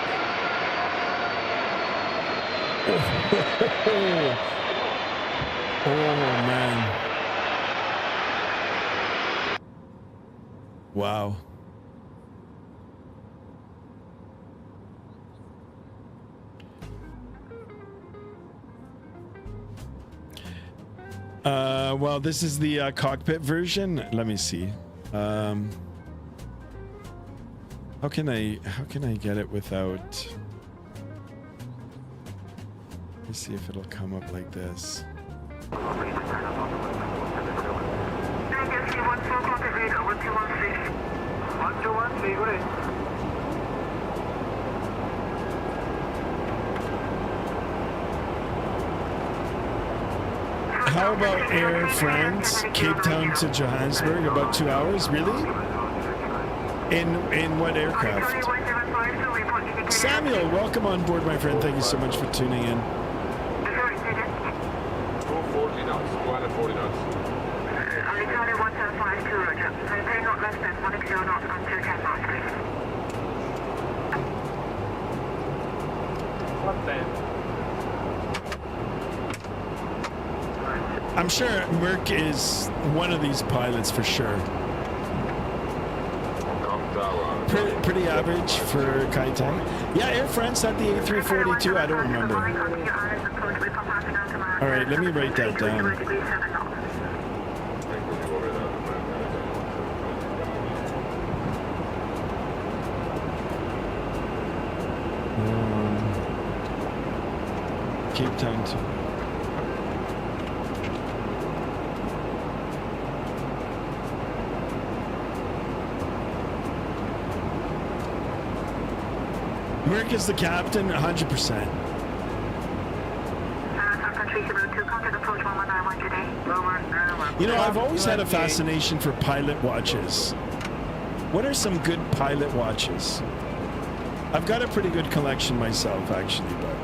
Oh man. Wow. Well, this is the cockpit version. Let me see. How can I get it without? Let's see if it'll come up like this. How about Air France, Cape Town to Johannesburg, about 2 hours? Really? In what aircraft? Samuel, welcome on board, my friend. Thank you so much for tuning in. 240 knots, 240 knots. Charlie 1752, Roger. Maintain not less than 160 knots until 10 knots, please. I'm sure Merck is one of these pilots for sure. Pretty average for Kaitai. Yeah, Air France had the A340 I don't remember. All right, let me write that down. Cape Town to... Merck is the captain, 100%. You know, I've always had a fascination for pilot watches. What are some good pilot watches? I've got a pretty good collection myself, actually, but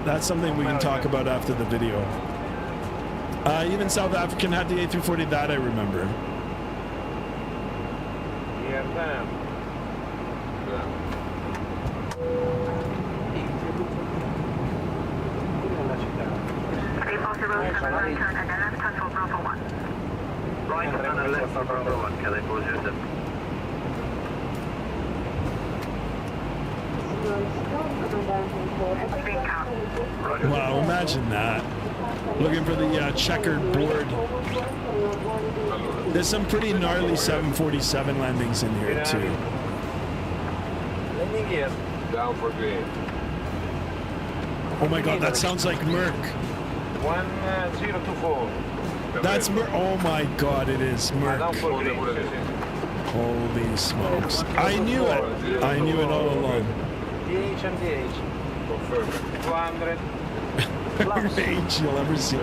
that's something we can talk about after the video. Even South African had the A340, that I remember. Wow, imagine that. Looking for the checkered board. There's some pretty gnarly 747 landings in here, too. Down for green. Oh my god, that sounds like Merck. 1024. That's Merck. Oh my god, it is Merck. Holy smokes. I knew it. I knew it all along. DH and DH. Confirm. 200. Range you'll ever see.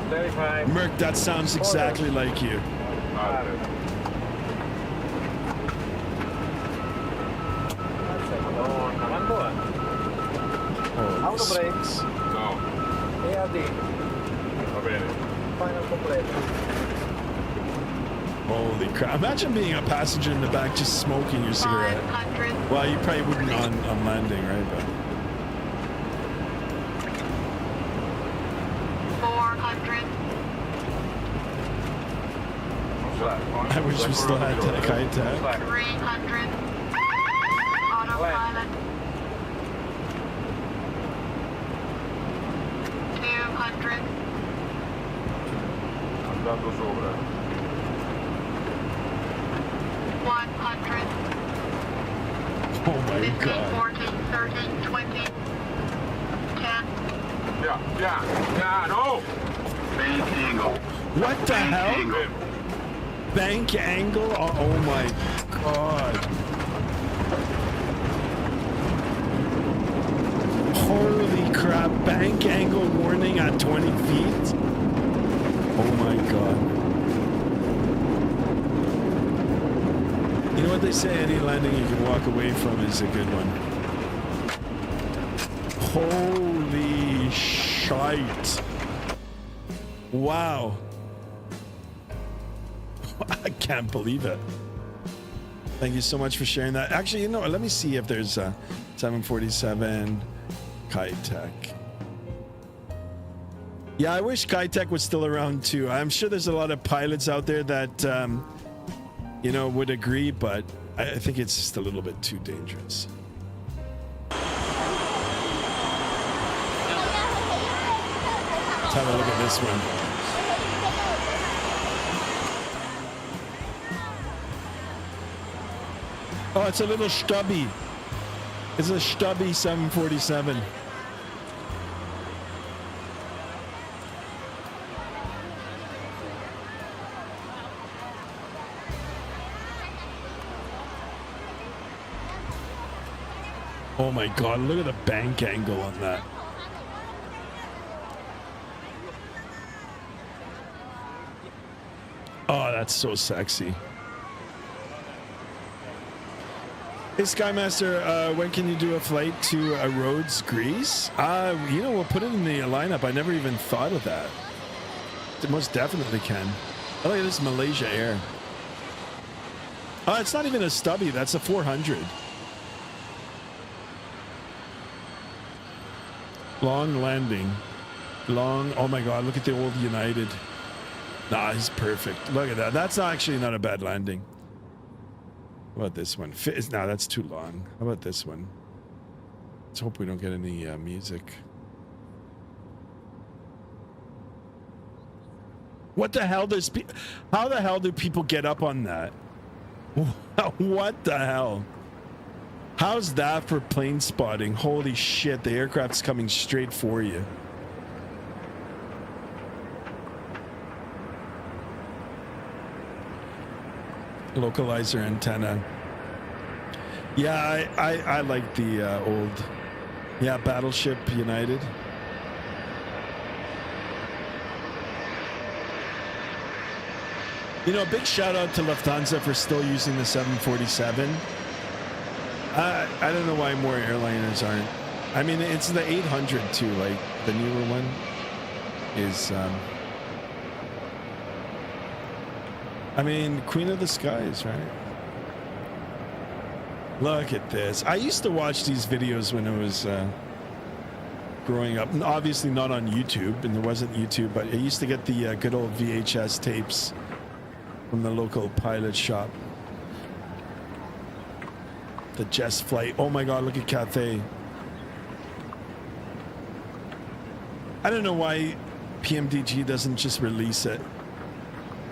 35. Merck, that sounds exactly like you. Holy smokes. No. ARD. Va bene. Final complete. Holy crap. Imagine being a passenger in the back just smoking your cigarette. Well, you probably wouldn't on landing, right? But 400. I wish we still had KATL. 300. Autopilot. 200. Andando sopra. 100. Oh my 50, god. 40, 30, 20, 10. Yeah, no! What the hell? Bank angle? Oh my god. Holy crap. Bank angle warning at 20 feet? Oh my god. You know what they say, any landing you can walk away from is a good one. Holy shite. Wow. I can't believe it. Thank you so much for sharing that. Actually, you know what? Let me see if there's a 747 KATL. Yeah, I wish KATL was still around too. I'm sure there's a lot of pilots out there that, you know, would agree, but I think it's just a little bit too dangerous. Let's have a look at this one. Oh, it's a little stubby. It's a stubby 747. Oh my God, look at the bank angle on that. Oh, that's so sexy. Hey, Skymaster, when can you do a flight to Rhodes, Greece? We'll put it in the lineup. I never even thought of that. It most definitely can. Oh, look at this Malaysia Air. Oh, it's not even a stubby. That's a 400. Long landing. Long. Oh my God, look at the old United. Nah, he's perfect. Look at that. That's actually not a bad landing. How about this one? No, that's too long. How about this one? Let's hope we don't get any music. What the hell does how the hell do people get up on that? What the hell? How's that for plane spotting? Holy shit, the aircraft's coming straight for you. Localizer antenna. Yeah, I like the old, Battleship United. You know, big shout out to Lufthansa for still using the 747. I don't know why more airliners aren't. I mean, it's the 800 too, like the newer one is, I mean, Queen of the Skies, right? Look at this. I used to watch these videos when I was growing up. And obviously not on YouTube, and there wasn't YouTube, but I used to get the good old VHS tapes from the local pilot shop. The Jess flight. Oh my God, look at Cathay. I don't know why PMDG doesn't just release it.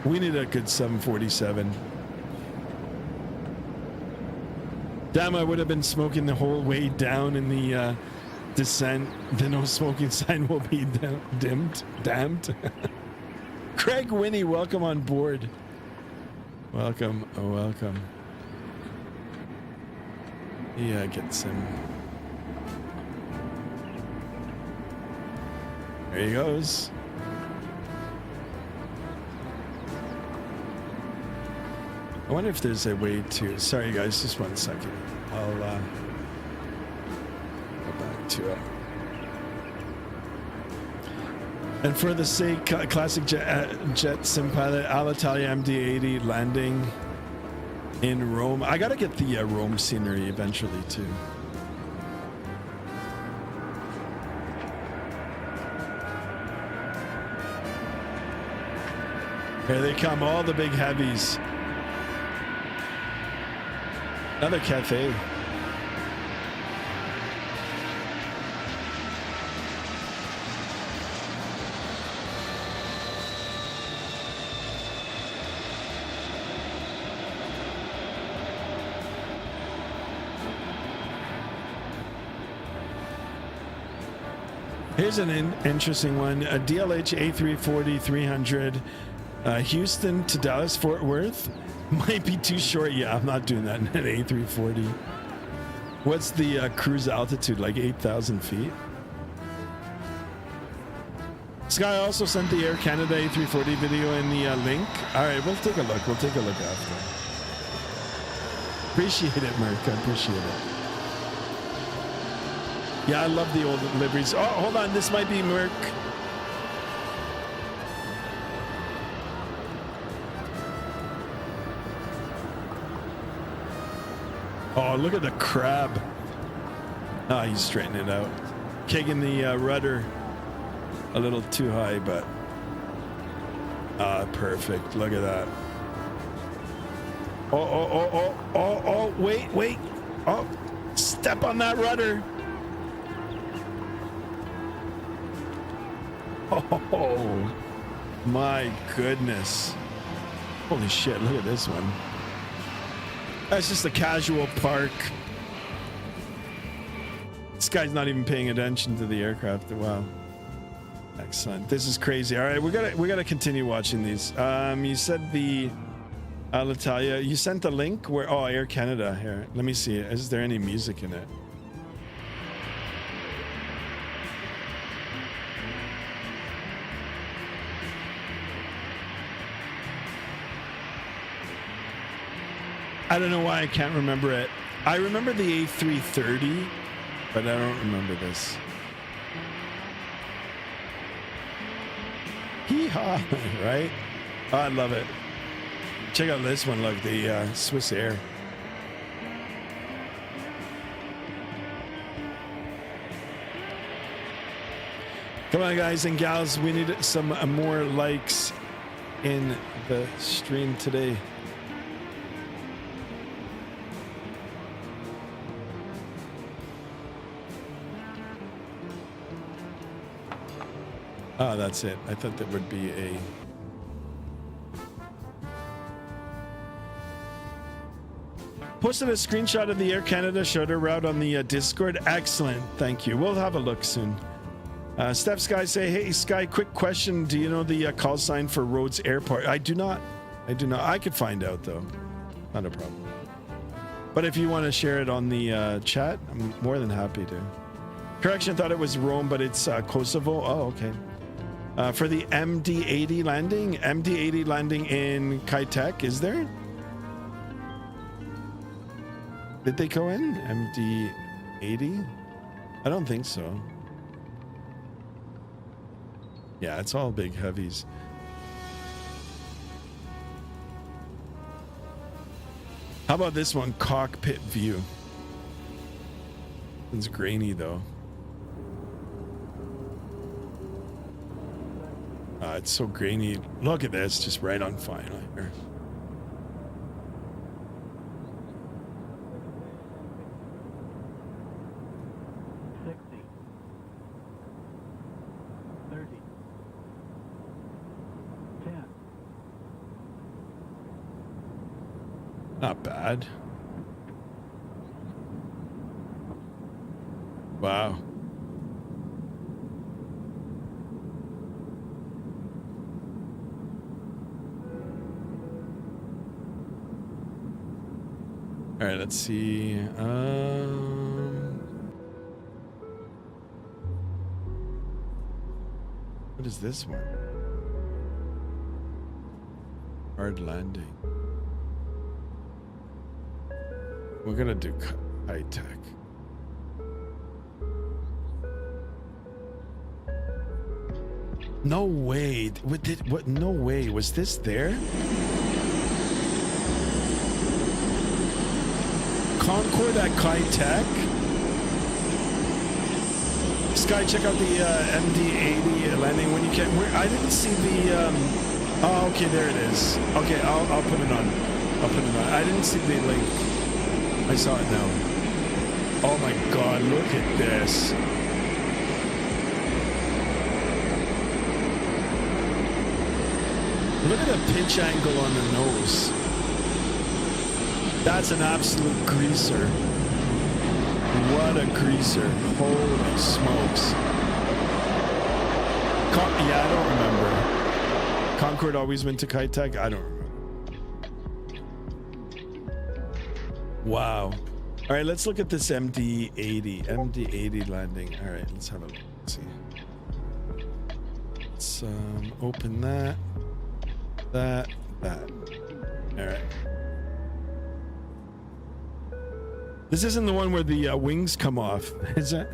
We need a good 747. Damn, I would have been smoking the whole way down in the descent. The no smoking sign will be damned. Craig Winnie, welcome on board. Welcome, welcome. Yeah, get some. There he goes. I wonder if there's a way to. Sorry, guys, just 1 second. I'll go back to it. And for the sake, classic jet sim pilot, Alitalia MD-80 landing in Rome. I gotta get the Rome scenery eventually too. Here they come, all the big heavies. Another Cathay. Here's an interesting one. A DLH A340-300 Houston to Dallas Fort Worth. Might be too short. Yeah, I'm not doing that in an A340. What's the cruise altitude? Like 8,000 feet? Sky also sent the Air Canada A340 video in the link. All right, we'll take a look. We'll take a look after. Appreciate it, Merc. I appreciate it. Yeah, I love the old liveries. Oh, hold on. This might be Merc. Oh, look at the crab. Ah, he's straightening it out. Kicking the rudder a little too high, but perfect. Look at that. Oh, wait. Oh, step on that rudder. Oh, my goodness. Holy shit, look at this one. That's just a casual park. This guy's not even paying attention to the aircraft. Wow. Excellent. This is crazy. All right, we gotta continue watching these. You said the Alitalia. You sent the link where? Oh, Air Canada. Here, let me see. Is there any music in it? I don't know why I can't remember it. I remember the A330, but I don't remember this. Hee-haw, right? Oh, I love it. Check out this one, look, the Swiss Air. Come on, guys and gals, we need some more likes in the stream today. Oh, that's it. I thought that would be a... Posted a screenshot of the Air Canada shuttle route on the Discord. Excellent. Thank you. We'll have a look soon. Steph Sky say, hey, Sky, quick question. Do you know the call sign for Rhodes Airport? I do not. I do not. I could find out, though. Not a problem. But if you want to share it on the chat, I'm more than happy to. Correction, thought it was Rome, but it's Kosovo. Oh, okay. For the MD-80 landing. MD-80 landing in KATL, is there? Did they go in? MD-80? I don't think so. Yeah, it's all big heavies. How about this one? Cockpit view. It's grainy though. It's so grainy. Look at this, just right on fire here. Not bad. Wow. All right, let's see. What is this one? Hard landing. We're gonna do high tech. No way. What? No way. Was this there? Concord at KATL. Sky, check out the MD-80 landing when you can. I didn't see the. Oh, okay, there it is. Okay, I'll put it on. I'll put it on. I didn't see the link. I saw it now. Oh my God! Look at this. Look at the pitch angle on the nose. That's an absolute greaser. What a greaser. Holy smokes. Yeah, I don't remember. Concord always went to KATL? I don't remember. Wow. All right, let's look at this MD-80. MD-80 landing. All right, let's have a look. Let's see. Let's open that. That. All right. This isn't the one where the wings come off, is that?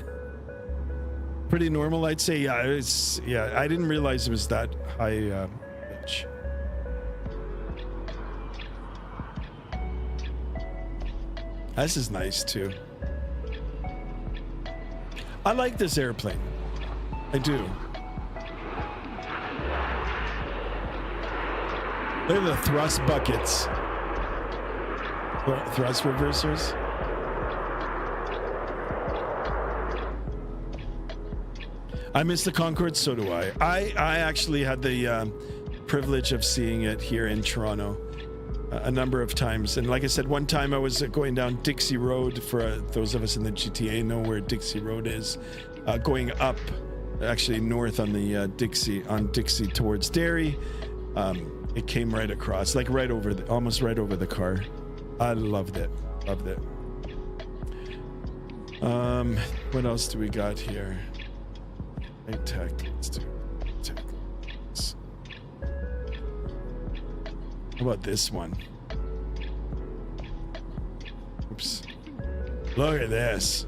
Pretty normal, I'd say. Yeah, it's. Yeah, I didn't realize it was that high pitch. This is nice too. I like this airplane. I do. Look at the thrust buckets. Thrust reversers. I miss the Concorde, so do I. I actually had the privilege of seeing it here in Toronto a number of times. And like I said, one time I was going down Dixie Road, for those of us in the GTA know where Dixie Road is, going up, actually north on the Dixie towards Derry. It came right across, like right over, almost right over the car. I loved it. Loved it. What else do we got here? Tech. Let's do tech. How about this one? Oops. Look at this.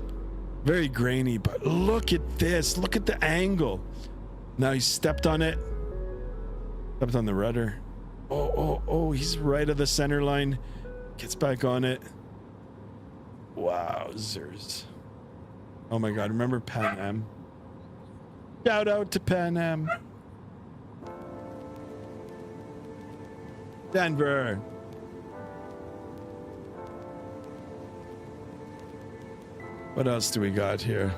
Very grainy, but look at this. Look at the angle. Now he stepped on it. Stepped on the rudder. Oh, he's right of the center line. Gets back on it. Wowzers. Oh my God, remember Pan Am? Shout out to Pan Am. Denver. What else do we got here?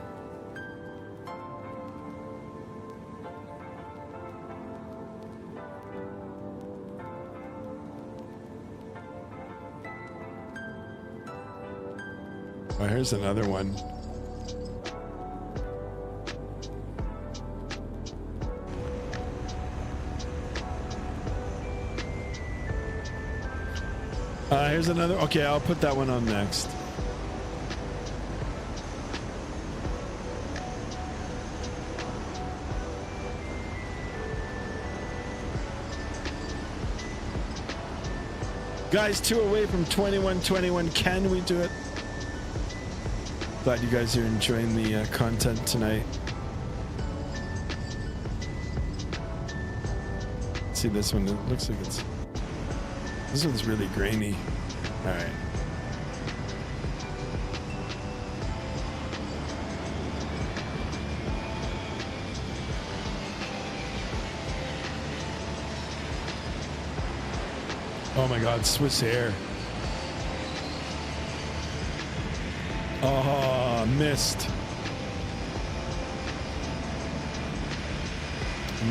Oh, here's another one. Here's another. Okay, I'll put that one on next. Guys, 2 away from 2121. Can we do it? Glad you guys are enjoying the content tonight. See this one? It looks like it's... This one's really grainy. All right. Oh my God, Swiss Air. Oh, missed.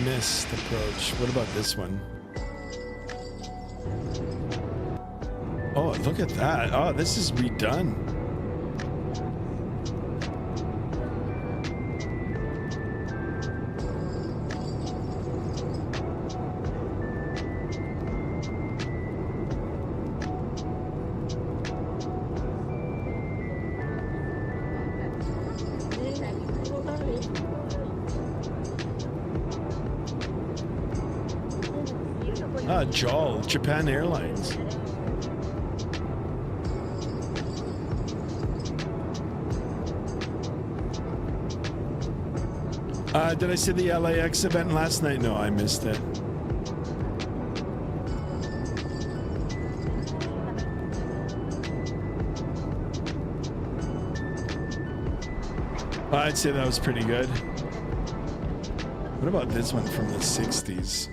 Missed approach. What about this one? Oh, look at that. Oh, this is redone. JAL, Japan Airlines. Did I see the LAX event last night? No, I missed it. I'd say that was pretty good. What about this one from the 60s?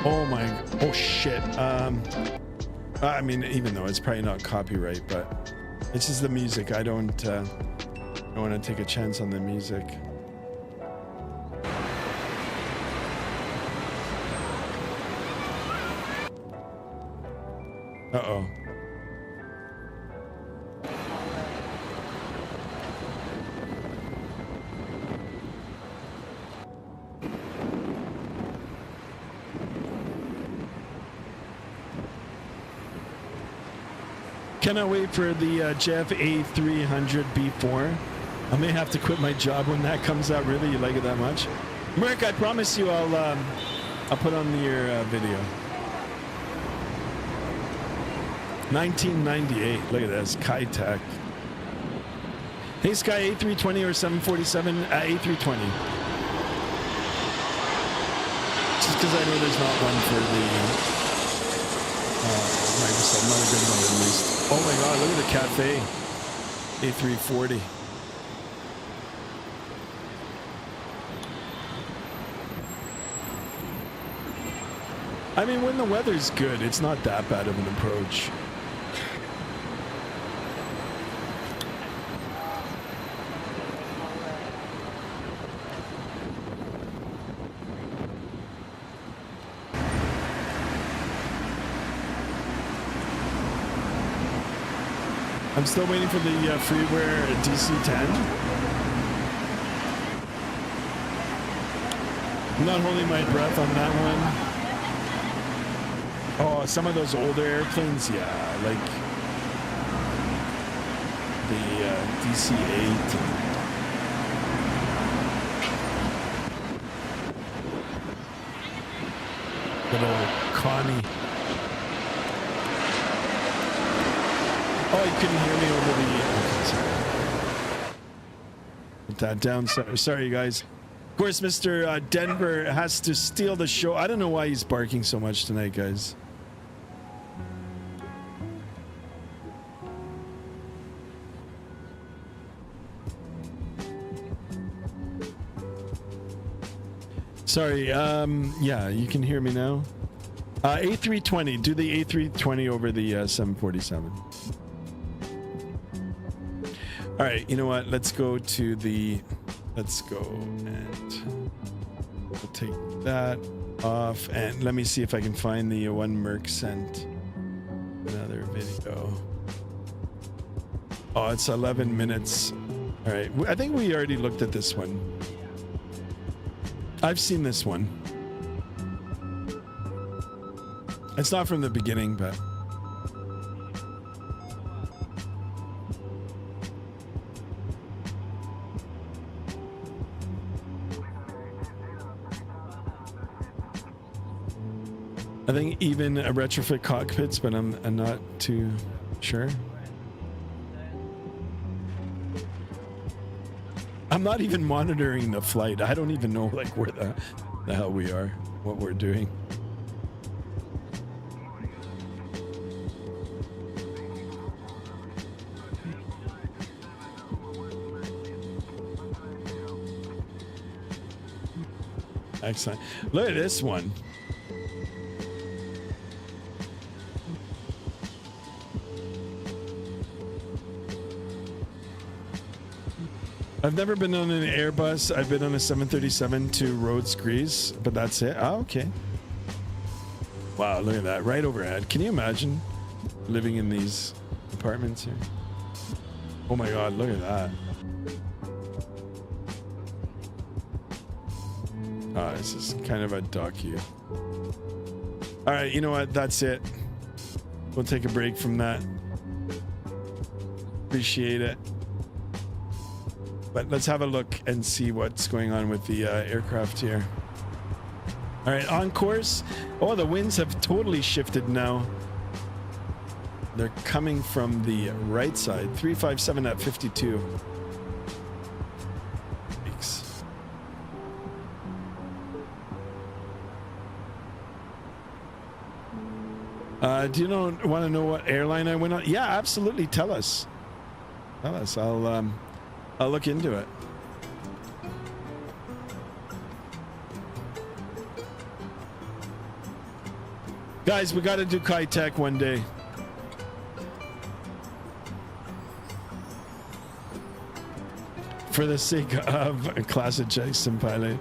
Oh shit. I mean, even though it's probably not copyright, but it's just the music. I don't want to take a chance on the music. Uh-oh. Cannot wait for the Jeff A300 B4. I may have to quit my job when that comes out. Really, you like it that much? Merc, I promise you I'll put on your video. 1998. Look at this. KATL. Hey, Sky, A320 or 747? A320. Just because I know there's not one for the Microsoft. Not a good one at least. Oh my God, look at the cafe. A340. I mean, when the weather's good, it's not that bad of an approach. I'm still waiting for the freeware DC-10. I'm not holding my breath on that one. Oh, some of those older airplanes, yeah, like the DC-8. Little Connie. Oh, you couldn't hear me over the. Okay, sorry. Put that down. Sorry, guys. Of course, Mr. Denver has to steal the show. I don't know why he's barking so much tonight, guys. Sorry. Yeah, you can hear me now. A320. Do the A320 over the 747. All right. You know what? Let's go to the. Let's go and we'll take that off. And let me see if I can find the one Merc sent another video. Oh, it's 11 minutes. All right. I think we already looked at this one. I've seen this one. It's not from the beginning, but I think even a retrofit cockpits, but I'm not too sure. I'm not even monitoring the flight. I don't even know like where the hell we are, what we're doing. Excellent. Look at this one. I've never been on an Airbus. I've been on a 737 to Rhodes, Greece, but that's it. Oh, okay. Wow, look at that. Right overhead. Can you imagine living in these apartments here? Oh my God, look at that. Oh, this is kind of a docu. All right, you know what? That's it. We'll take a break from that. Appreciate it. But let's have a look and see what's going on with the aircraft here. All right, on course. Oh, the winds have totally shifted now. They're coming from the right side. 357 at 52. Thanks. Do you want to know what airline I went on? Yeah, absolutely. Tell us. Tell us. I'll look into it. Guys, we got to do KATL one day. For the sake of a classic Jackson pilot.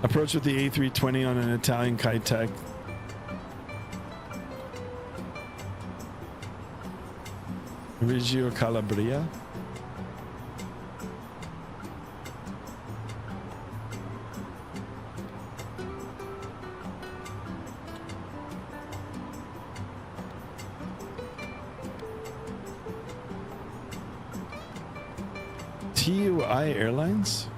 Approach with the A320 on an Italian KATL. Reggio Calabria. TUI Airlines.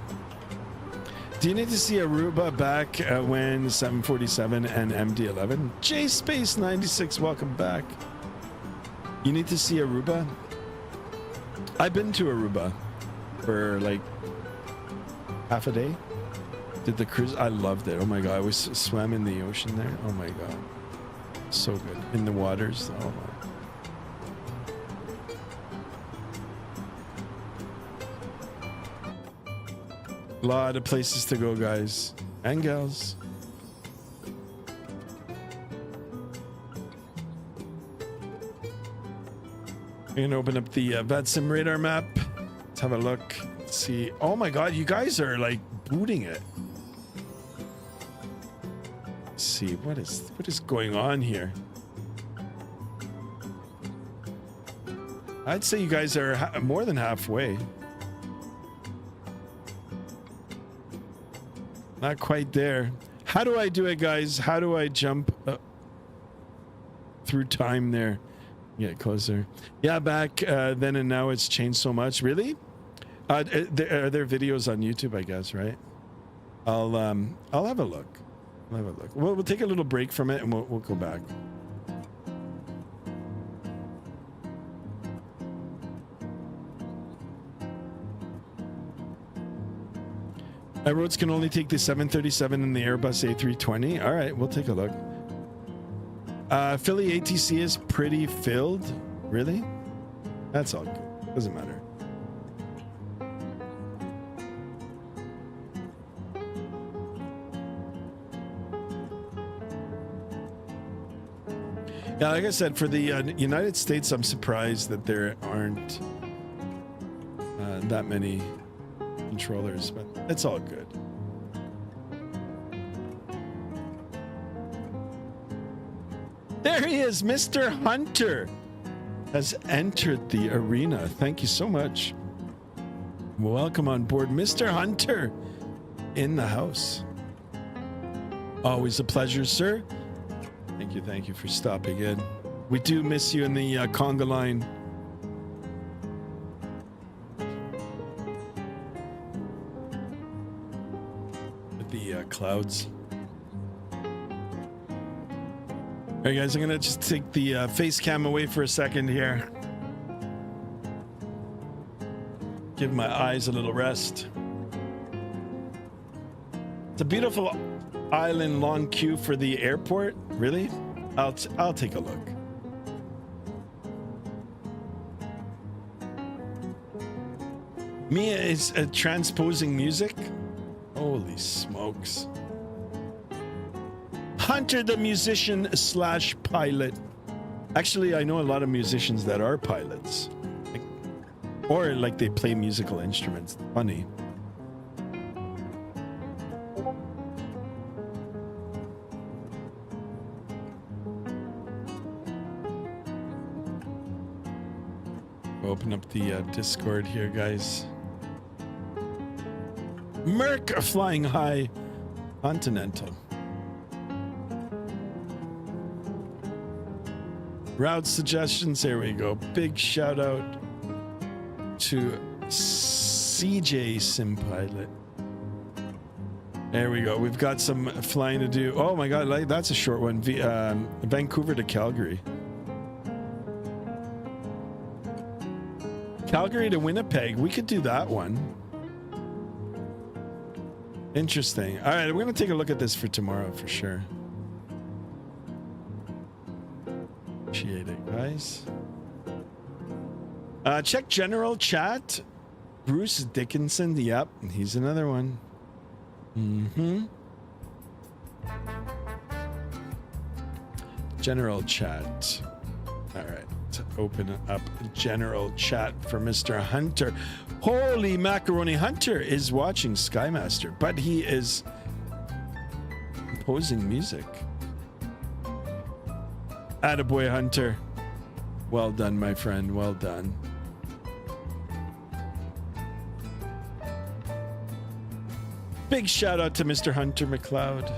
Do you need to see Aruba back when 747 and MD-11? J Space 96, welcome back. You need to see Aruba? I've been to Aruba for like half a day. Did the cruise? I loved it. Oh my God, I swam in the ocean there. Oh my God, so good in the waters. Oh my. A lot of places to go, guys and gals. I'm gonna open up the Vatsim radar map. Let's have a look. Let's see. Oh my God, you guys are like booting it. Let's see what is going on here. I'd say you guys are more than halfway. Not quite there. How do I do it, guys? How do I jump through time there? Get closer. Yeah, back then and now it's changed so much. Really? Are there videos on YouTube, I guess, right? I'll have a look. I'll have a look. We'll take a little break from it and we'll go back. My roads can only take the 737 and the Airbus A320. All right, we'll take a look. Philly ATC is pretty filled. Really? That's all good. Doesn't matter. Yeah, like I said, for the United States, I'm surprised that there aren't that many controllers, but it's all good. There he is, Mr. Hunter has entered the arena. Thank you so much. Welcome on board, Mr. Hunter, in the house. Always a pleasure, sir. Thank you for stopping in. We do miss you in the conga line. With the clouds. All right, guys, I'm gonna just take the face cam away for a second here. Give my eyes a little rest. It's a beautiful island, long queue for the airport. Really? I'll take a look. Mia is transposing music. Holy smokes. Hunter the musician / pilot. Actually, I know a lot of musicians that are pilots. Or like they play musical instruments. Funny. Open up the Discord here, guys. Merc flying high Continental. Route suggestions, there we go. Big shout out to CJ Sim Pilot. There we go. We've got some flying to do. Oh my god, like that's a short one. Vancouver to Calgary. Calgary to Winnipeg. We could do that one. Interesting. All right, we're going to take a look at this for tomorrow for sure. Appreciate it, guys. Check general chat. Bruce Dickinson. Yep, he's another one. General chat. All right. To open up general chat for Mr. Hunter. Holy macaroni, Hunter is watching Skymaster, but he is composing music. Attaboy, Hunter. Well done, my friend. Well done. Big shout out to Mr. Hunter McLeod.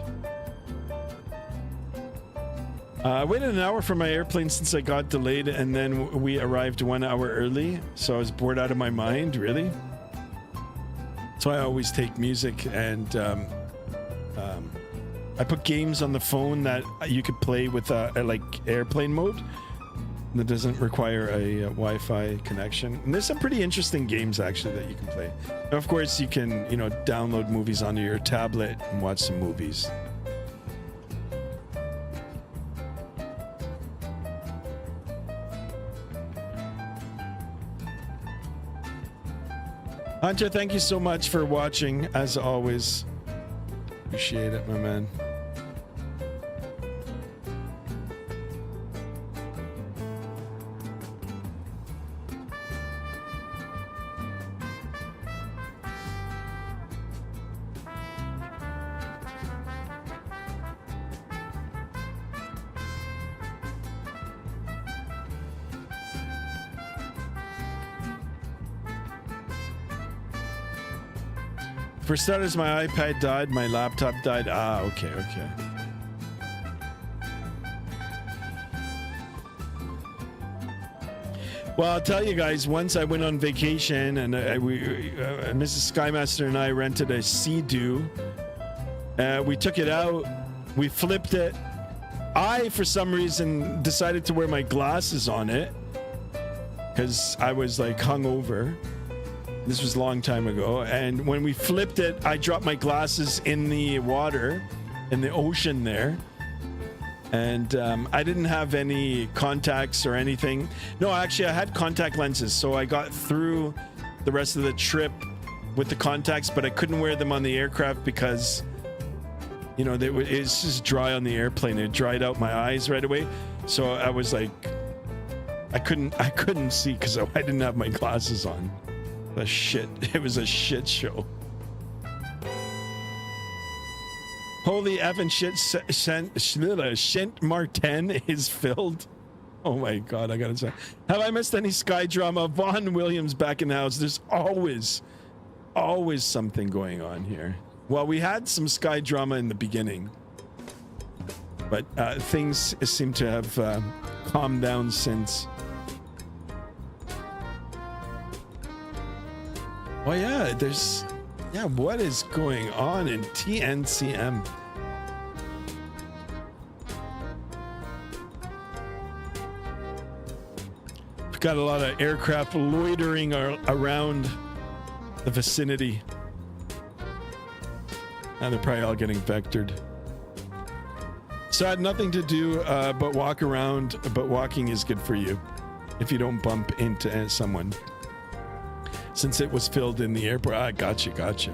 I waited an hour for my airplane since I got delayed, and then we arrived 1 hour early, so I was bored out of my mind, really. So I always take music, and I put games on the phone that you could play with like airplane mode that doesn't require a Wi-Fi connection. And there's some pretty interesting games, actually, that you can play. And of course, you can, you know, download movies onto your tablet and watch some movies. Hunter, thank you so much for watching, as always. Appreciate it, my man. For starters, my iPad died, my laptop died. Ah, okay. Well, I'll tell you guys, once I went on vacation and Mrs. Skymaster and I rented a Sea-Doo. We took it out, we flipped it. I, for some reason, decided to wear my glasses on it because I was like hungover. This was a long time ago. And when we flipped it, I dropped my glasses in the water, in the ocean there. And I didn't have any contacts or anything. No, actually, I had contact lenses. So I got through the rest of the trip with the contacts, but I couldn't wear them on the aircraft because, you know, it's just dry on the airplane. It dried out my eyes right away. So I was like, I couldn't see because I didn't have my glasses on. It was a shit show. Holy effing shit, Shint Martin is filled. Oh my God, I gotta say. Have I missed any Sky drama? Vaughn Williams back in the house. There's always something going on here. Well, we had some Sky drama in the beginning, but things seem to have calmed down since. Oh yeah, what is going on in TNCM? We've got a lot of aircraft loitering around the vicinity. And they're probably all getting vectored. So I had nothing to do but walk around, but walking is good for you if you don't bump into someone. Since it was filled in the airport. Gotcha.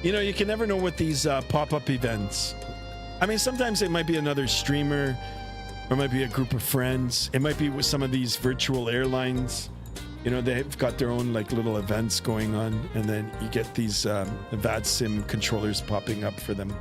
You know, you can never know with these pop-up events. I mean, sometimes it might be another streamer, or it might be a group of friends. It might be with some of these virtual airlines. You know, they've got their own like little events going on, and then you get these Vatsim controllers popping up for them.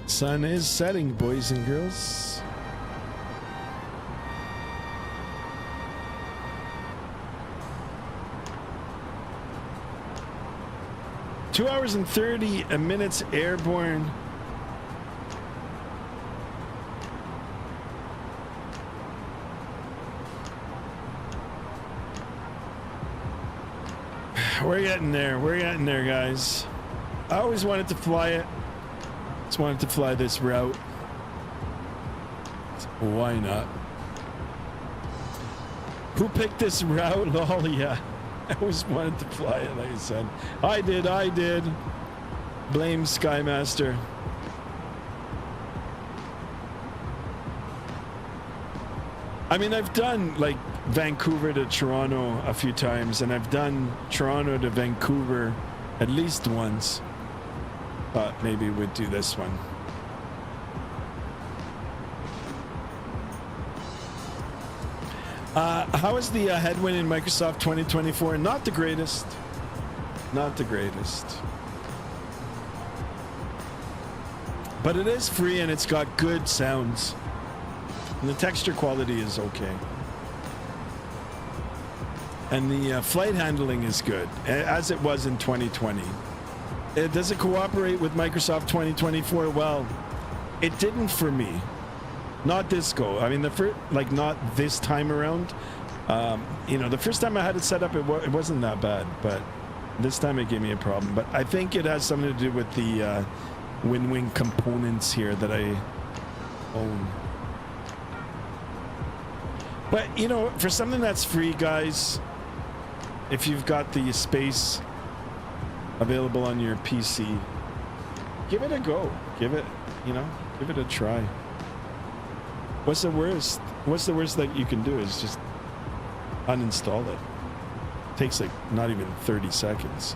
Sun is setting, boys and girls. Two hours and 30 minutes airborne. We're getting there, guys. I always wanted to fly it. Just wanted to fly this route. So why not? Who picked this route? Lol, yeah. I always wanted to fly it, like I said. I did. Blame Skymaster. I mean, I've done like Vancouver to Toronto a few times, and I've done Toronto to Vancouver at least once. But maybe we'd do this one. How is the headwind in Microsoft 2024? Not the greatest. Not the greatest. But it is free and it's got good sounds. And the texture quality is okay. And the flight handling is good, as it was in 2020. Does it cooperate with Microsoft 2024? Well, it didn't for me. Not this go. I mean, not this time around. You know, the first time I had it set up, it wasn't that bad, but this time it gave me a problem. But I think it has something to do with the WinWing components here that I own. But, you know, for something that's free, guys, if you've got the space available on your PC, give it a go. Give it a try. What's the worst that you can do is just uninstall it. Takes like not even 30 seconds.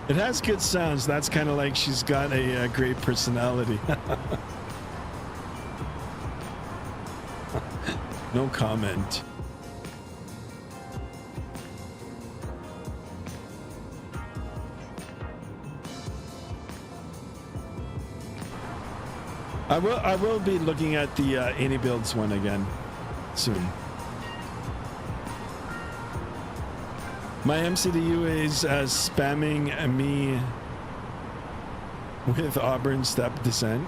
It has good sounds. That's kind of like she's got a great personality. No comment. I will be looking at the Any Builds one again soon. My MCDU is spamming me with Auburn step descent.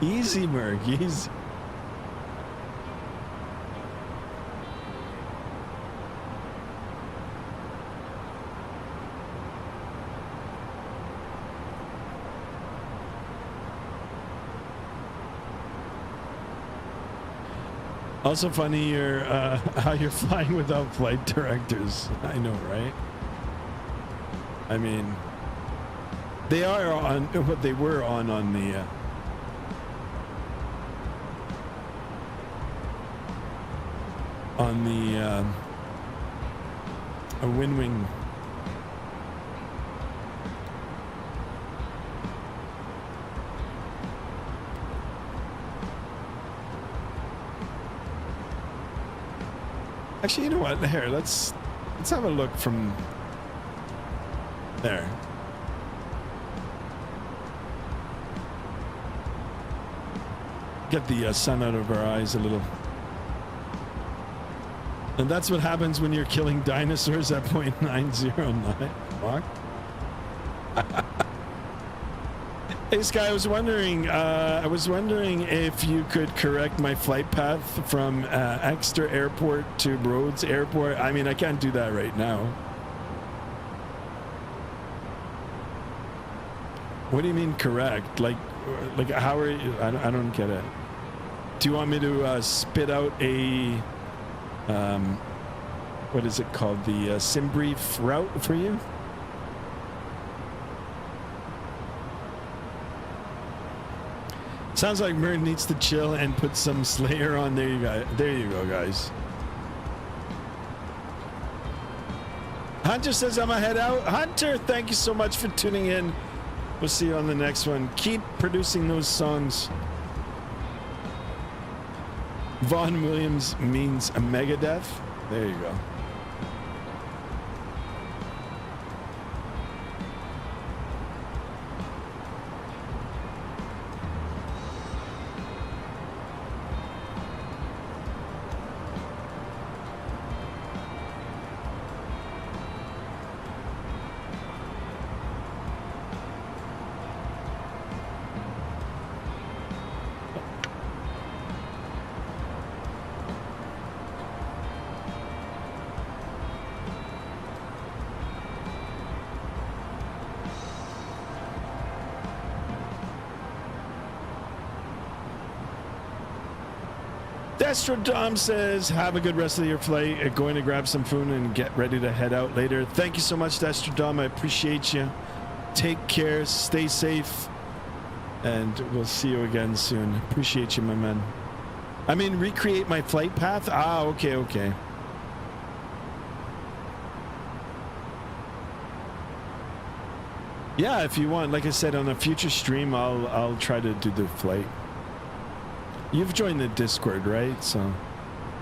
Easy, Merc, easy. Also funny how you're flying without flight directors. I know, right? I mean, they are on what they were on the a Wing. Actually, you know what? Here, let's have a look from there. Get the sun out of our eyes a little. And that's what happens when you're killing dinosaurs at 0.909 Mach. Hey Sky, I was wondering if you could correct my flight path from Exeter Airport to Rhodes Airport. I mean, I can't do that right now. What do you mean correct? Like how are you? I don't get it. Do you want me to spit out a what is it called? The SimBrief route for you? Sounds like Mern needs to chill and put some Slayer on. There you go. There you go, guys. Hunter says I'm gonna head out. Hunter, thank you so much for tuning in. We'll see you on the next one. Keep producing those songs. Vaughn Williams means a Megadeth. There you go. Destrodom says, have a good rest of your flight. Going to grab some food and get ready to head out later. Thank you so much, Destrodom. I appreciate you. Take care. Stay safe. And we'll see you again soon. Appreciate you, my man. I mean, recreate my flight path? Ah, okay, okay. Yeah, if you want. Like I said, on a future stream, I'll try to do the flight. You've joined the Discord, right? So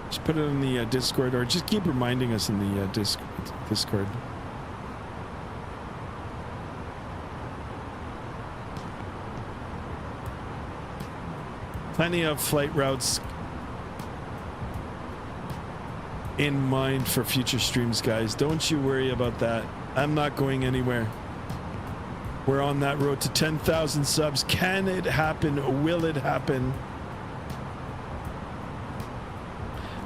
just put it in the Discord, or just keep reminding us in the Discord. Plenty of flight routes in mind for future streams, guys. Don't you worry about that. I'm not going anywhere. We're on that road to 10,000 subs. Can it happen? Will it happen?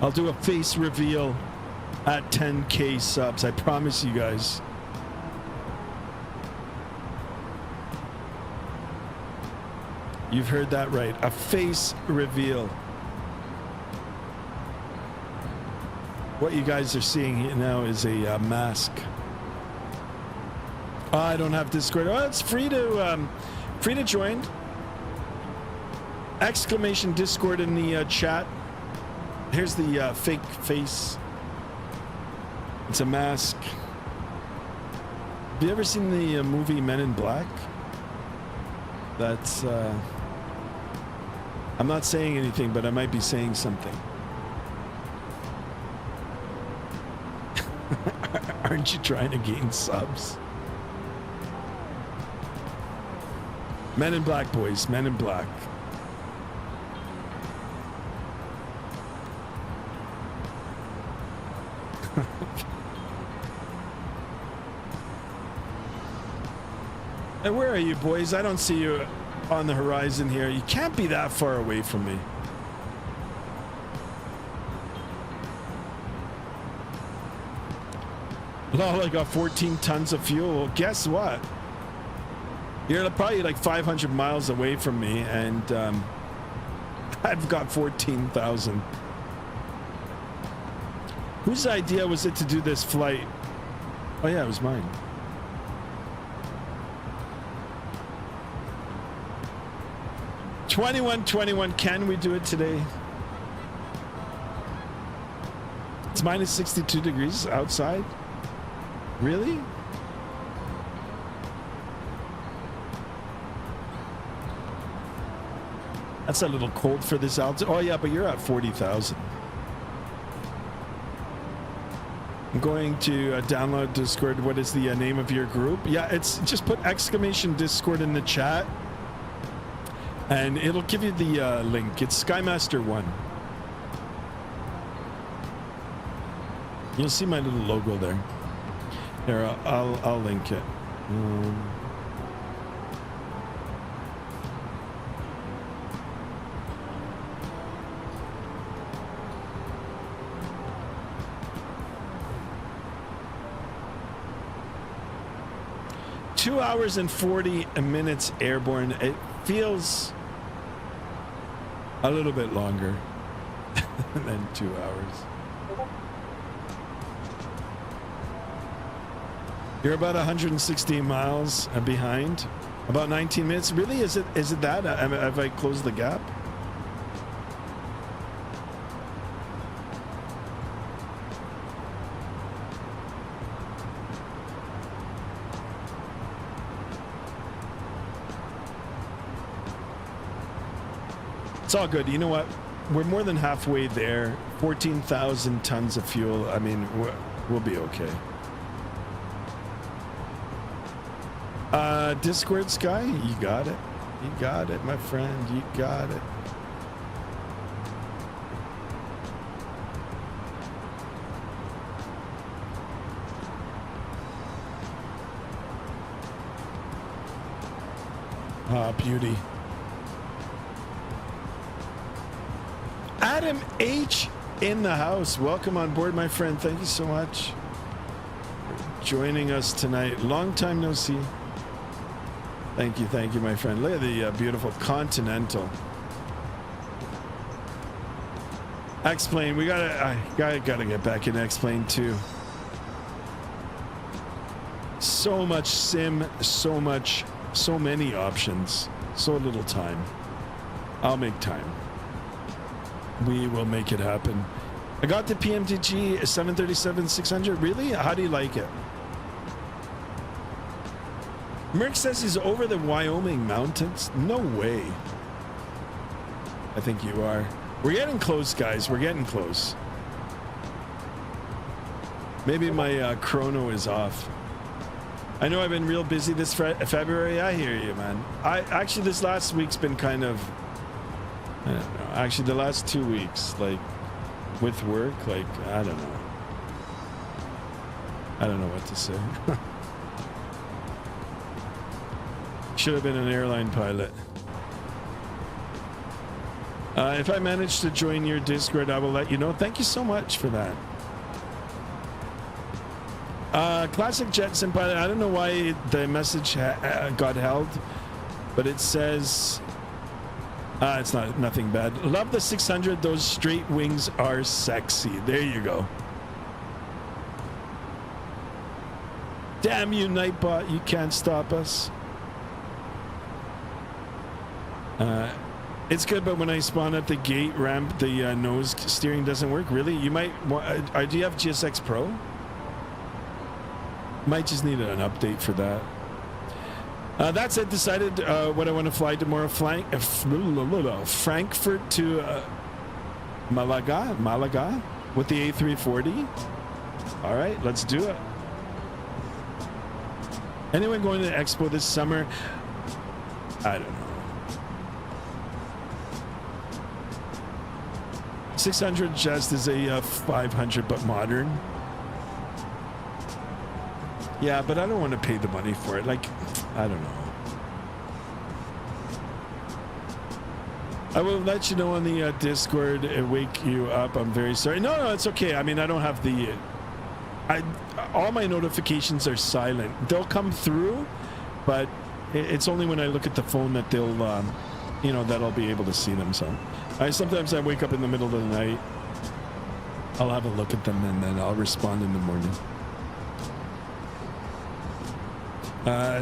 I'll do a face reveal at 10K subs. I promise you guys. You've heard that right. A face reveal. What you guys are seeing here now is a mask. Oh, I don't have Discord. Oh, it's free to join. Exclamation Discord in the chat. Here's the fake face. It's a mask. Have you ever seen the movie Men in Black? That's I'm not saying anything, but I might be saying something. Aren't you trying to gain subs? Men in Black, boys. Men in Black. And where are you, boys? I don't see you on the horizon here. You can't be that far away from me. Lol, I got 14 tons of fuel. Well, guess what? You're probably like 500 miles away from me, and I've got 14,000. Whose idea was it to do this flight? Oh yeah, it was mine. $21.21. Can we do it today? It's minus 62 degrees outside. Really? That's a little cold for this altitude. Oh yeah, but you're at 40,000. I'm going to download Discord. What is the name of your group? Yeah, it's just put exclamation Discord in the chat, and it'll give you the link. It's Skymaster 1. You'll see my little logo there. Here, I'll link it. 2 hours and 40 minutes airborne. It feels a little bit longer than 2 hours. You're about 160 miles behind. About 19 minutes. Really? Is it that? Have I closed the gap? It's all good. You know what? We're more than halfway there. 14,000 tons of fuel. I mean, we'll be okay. Discord Sky, you got it. You got it, my friend. You got it. Ah, beauty. Adam H in the house. Welcome on board, my friend. Thank you so much for joining us tonight. Long time no see. Thank you, my friend. Look at the beautiful Continental. X-Plane. I gotta get back in X-Plane too. So much sim, so many options, so little time. I'll make time. We will make it happen. I got the PMTG 737-600. Really? How do you like it? Merck says he's over the Wyoming mountains. No way. I think you are. We're getting close, guys. We're getting close. Maybe my chrono is off. I know I've been real busy this February. I hear you, man. Actually, this last week's been kind of... I don't know. Actually, the last 2 weeks, like, with work, like, I don't know. I don't know what to say. Should have been an airline pilot. If I manage to join your Discord, I will let you know. Thank you so much for that. Classic Jetson pilot. I don't know why the message got held, but it says it's nothing bad. Love the 600. Those straight wings are sexy. There you go. Damn you, Nightbot! You can't stop us. It's good, but when I spawn at the gate ramp, the nose steering doesn't work. Really? You might. Do you have GSX Pro? Might just need an update for that. That's it. Decided what I want to fly tomorrow. Frankfurt to Malaga with the A340. All right, let's do it. Anyone going to the expo this summer? I don't know. 600 just is a 500, but modern. Yeah, but I don't want to pay the money for it. Like, I don't know. I will let you know on the Discord and wake you up. I'm very sorry. No, it's okay. I mean, I don't have the... all my notifications are silent. They'll come through, but it's only when I look at the phone that they'll, that I'll be able to see them. So sometimes I wake up in the middle of the night. I'll have a look at them and then I'll respond in the morning.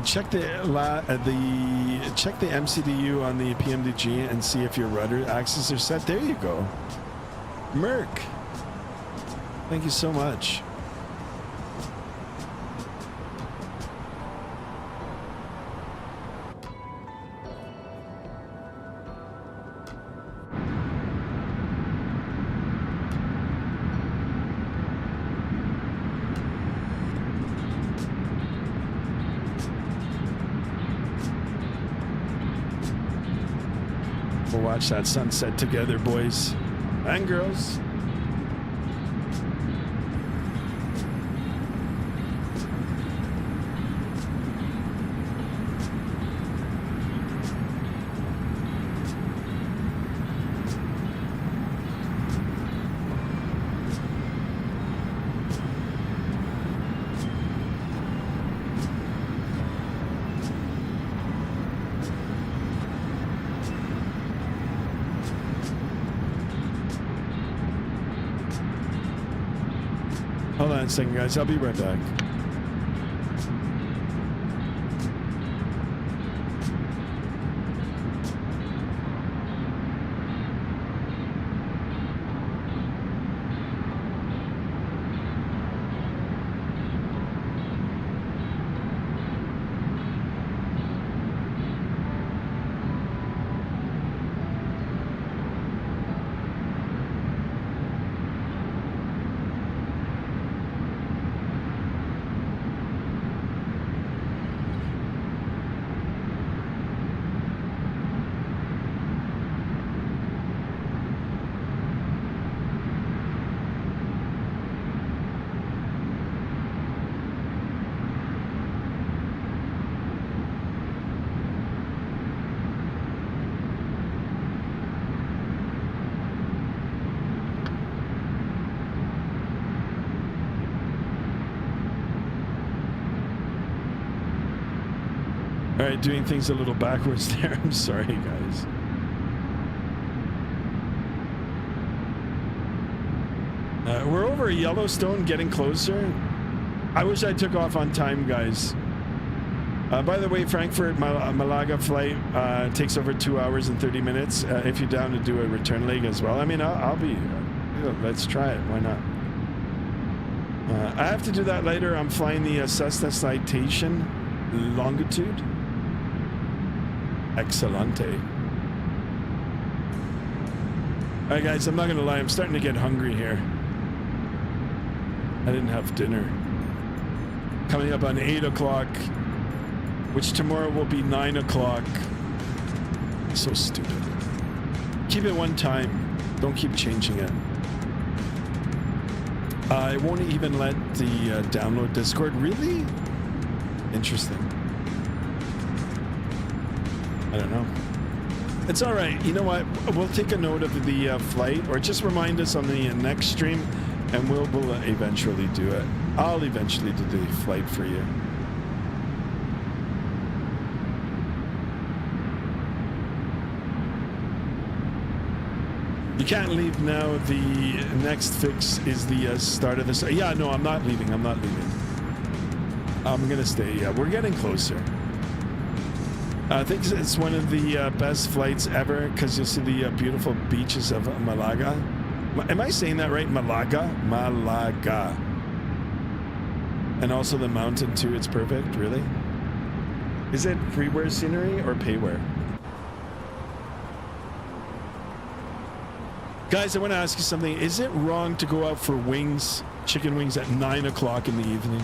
Check the MCDU on the PMDG and see if your rudder axes are set. There you go. Merc. Thank you so much. We'll watch that sunset together, boys and girls. Hold on a second, guys. I'll be right back. All right, doing things a little backwards there. I'm sorry, guys. We're over Yellowstone, getting closer. I wish I took off on time, guys. By the way, Frankfurt Malaga flight takes over 2 hours and 30 minutes. If you're down to do a return leg as well, I mean, I'll be. Let's try it. Why not? I have to do that later. I'm flying the Cessna Citation Longitude. Excelente. All right, guys, I'm not gonna lie, I'm starting to get hungry here. I didn't have dinner. Coming up on 8 o'clock, which tomorrow will be 9 o'clock. So stupid. Keep it one time. Don't keep changing it. I won't even let the download Discord. Really? Interesting. I don't know. It's all right. You know what? We'll take a note of the flight, or just remind us on the next stream, and we'll eventually do it. I'll eventually do the flight for you. You can't leave now. The next fix is the start of this. Yeah, no, I'm not leaving. I'm not leaving. I'm gonna stay. Yeah, we're getting closer. I think it's one of the best flights ever because you'll see the beautiful beaches of Malaga. Am I saying that right? Malaga? Malaga. And also the mountain too. It's perfect, really. Is it freeware scenery or payware? Guys, I want to ask you something. Is it wrong to go out for wings, chicken wings at 9 o'clock in the evening?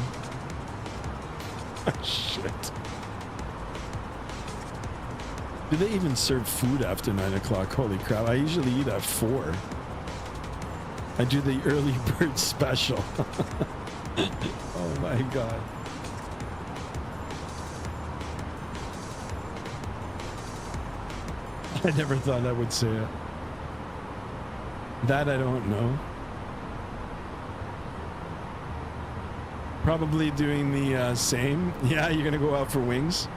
Shit. Do they even serve food after 9 o'clock? Holy crap. I usually eat at 4. I do the early bird special. Oh my God. I never thought I would say it. That I don't know. Probably doing the same. Yeah, you're gonna go out for wings.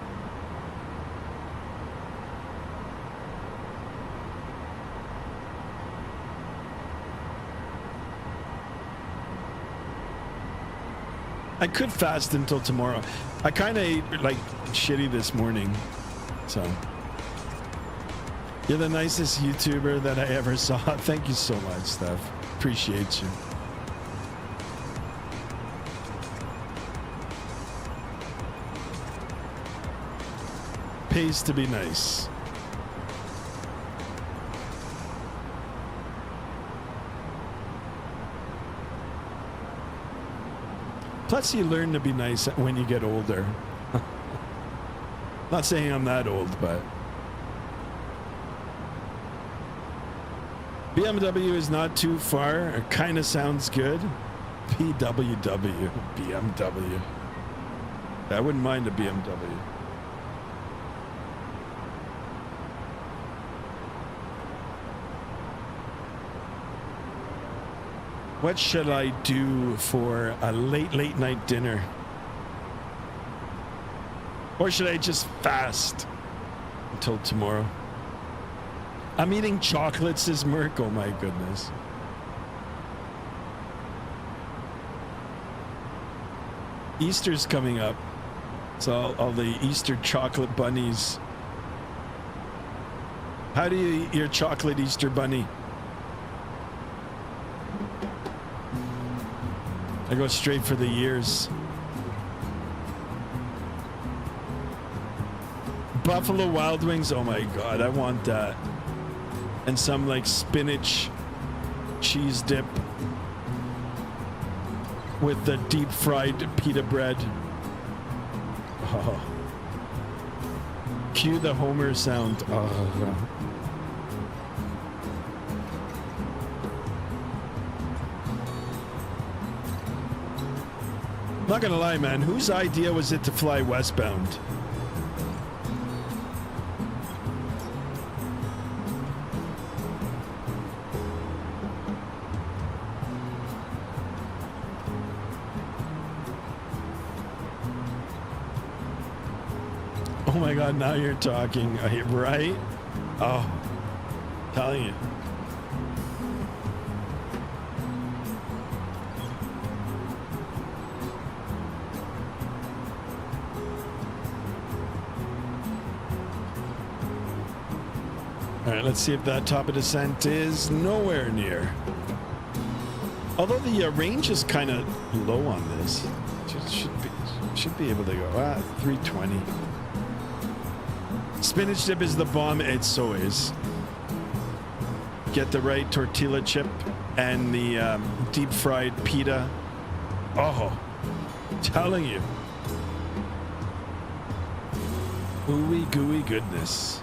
I could fast until tomorrow. I kind of ate like shitty this morning, so. You're the nicest YouTuber that I ever saw. Thank you so much, Steph. Appreciate you. Pays to be nice. Plus, you learn to be nice when you get older. Not saying I'm that old, but BMW is not too far. It kind of sounds good. BMW. I wouldn't mind a BMW. What should I do for a late night dinner? Or should I just fast until tomorrow? I'm eating chocolates, says Merc. Oh my goodness. Easter's coming up. So all the Easter chocolate bunnies. How do you eat your chocolate Easter bunny? I go straight for the ears. Buffalo Wild Wings. Oh my God, I want that. And some like spinach cheese dip with the deep fried pita bread. Oh. Cue the Homer sound. Oh, God. Not gonna lie, man. Whose idea was it to fly westbound? Oh my God, now you're talking, right? Oh, telling you. All right, let's see if that top of descent is nowhere near. Although the range is kind of low on this. Should be able to go 320. Spinach dip is the bomb. It so is. Get the right tortilla chip and the deep fried pita. Oh, telling you. Ooey gooey goodness.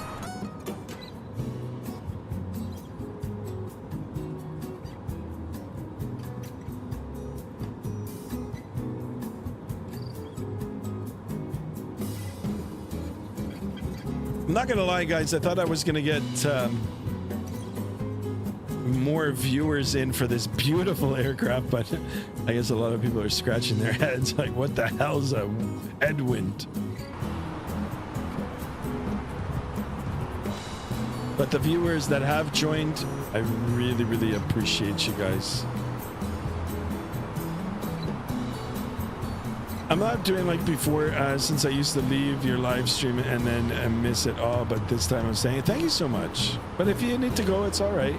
I'm not gonna lie, guys. I thought I was gonna get more viewers in for this beautiful aircraft, but I guess a lot of people are scratching their heads like, what the hell's a headwind? But the viewers that have joined, I really, really appreciate you guys. I'm not doing like before, since I used to leave your live stream and then miss it all, but this time I'm saying thank you so much. But if you need to go, it's all right.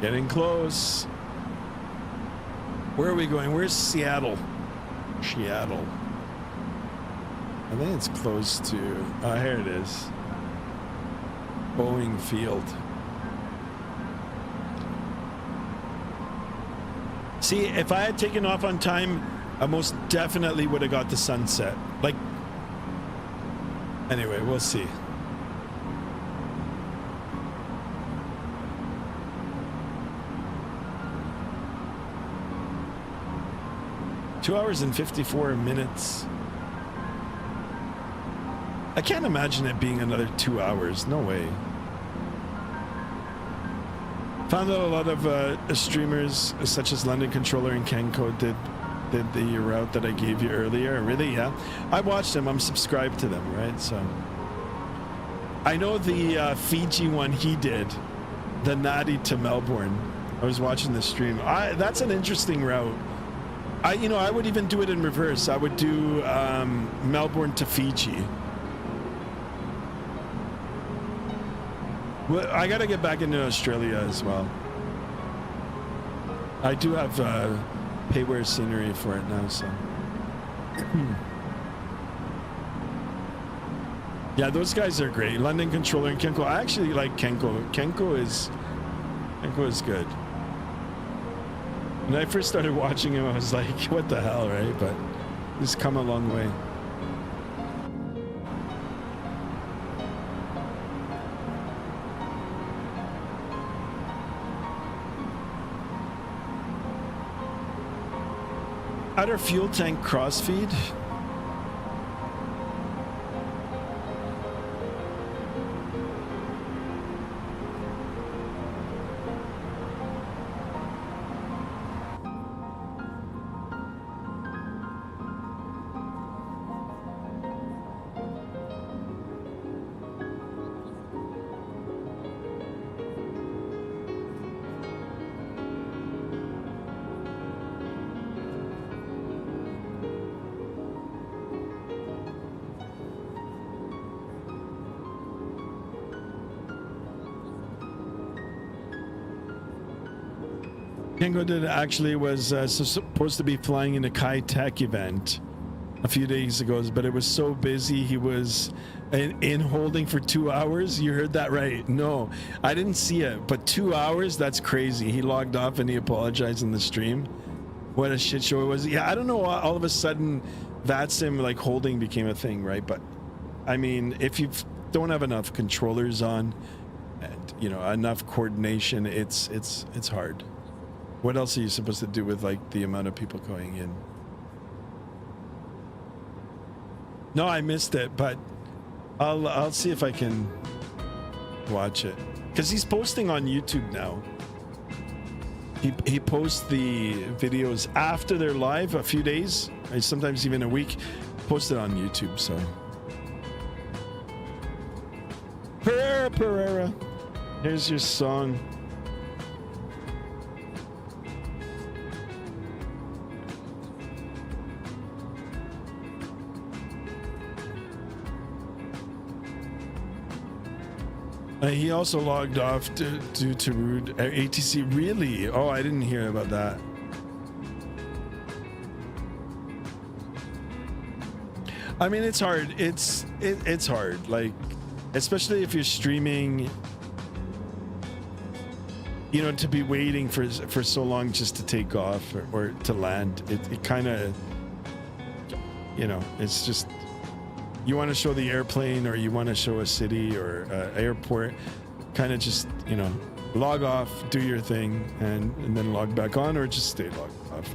Getting close. Where are we going? Where's Seattle? Seattle. I think it's close to... Oh, here it is. Boeing Field. See, if I had taken off on time, I most definitely would have got the sunset. Like... Anyway, we'll see. Two hours and 54 minutes. I can't imagine it being another 2 hours. No way. Found out a lot of streamers such as London Controller and Kenko did the route that I gave you earlier. Really? Yeah. I watched them. I'm subscribed to them, right? So I know the Fiji one he did, the Nadi to Melbourne. I was watching the stream. That's an interesting route. I would even do it in reverse. I would do Melbourne to Fiji. Well, I got to get back into Australia as well. I do have payware scenery for it now, so. Yeah, those guys are great. London Controller and Kenko. I actually like Kenko. Kenko is good. When I first started watching him, I was like, what the hell, right? But he's come a long way. Outer fuel tank crossfeed. Kengo did actually was supposed to be flying in a KATL event a few days ago, but it was so busy he was in holding for 2 hours. You heard that right. No, I didn't see it, but 2 hours, that's crazy. He logged off and he apologized in the stream. What a shit show it was. Yeah, I don't know, all of a sudden Vatsim like holding became a thing, right? But I mean, if you don't have enough controllers on and enough coordination, it's hard. What else are you supposed to do with like the amount of people going in? No, I missed it, but I'll see if I can watch it, because he's posting on YouTube now. He posts the videos after they're live a few days, sometimes even a week. Posted on YouTube, so. Pereira, here's your song. He also logged off due to rude ATC. Really? Oh, I didn't hear about that. I mean, it's hard. It's hard. Like, especially if you're streaming, you know, to be waiting for so long just to take off or to land. It kind of, you know, it's just, you want to show the airplane or you want to show a city or airport, kind of just, you know, log off, do your thing, and then log back on, or just stay logged off.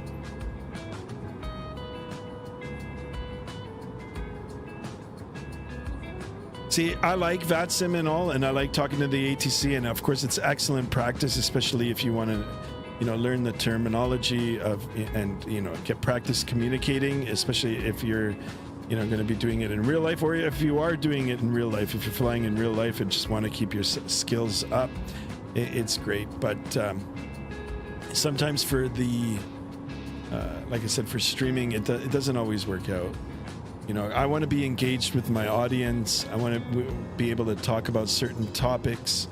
See, I like Vatsim and all, and I like talking to the ATC, and of course it's excellent practice, especially if you want to, you know, learn the terminology of, and, you know, get practice communicating, especially if you're, you know, going to be doing it in real life, or if you are doing it in real life, if you're flying in real life and just want to keep your skills up, it's great. But sometimes for the, like I said, for streaming, it doesn't always work out. You know, I want to be engaged with my audience. I want to be able to talk about certain topics,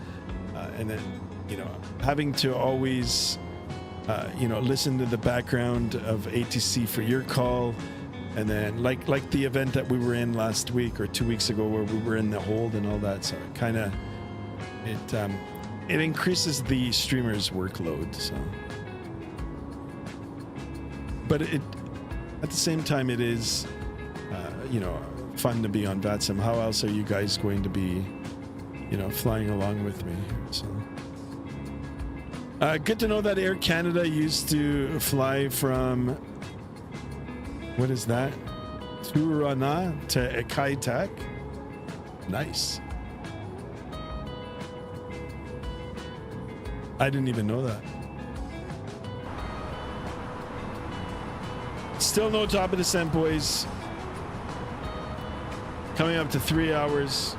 and then, you know, having to always, you know, listen to the background of ATC for your call, and then like the event that we were in last week or 2 weeks ago where we were in the hold and all that. So it kind of it increases the streamer's workload. So, but it at the same time it is. You know, fun to be on Vatsim. How else are you guys going to be, you know, flying along with me? So, good to know that Air Canada used to fly from, what is that? Turana to KATL. Nice. I didn't even know that. Still no top of descent, boys. Coming up to 3 hours.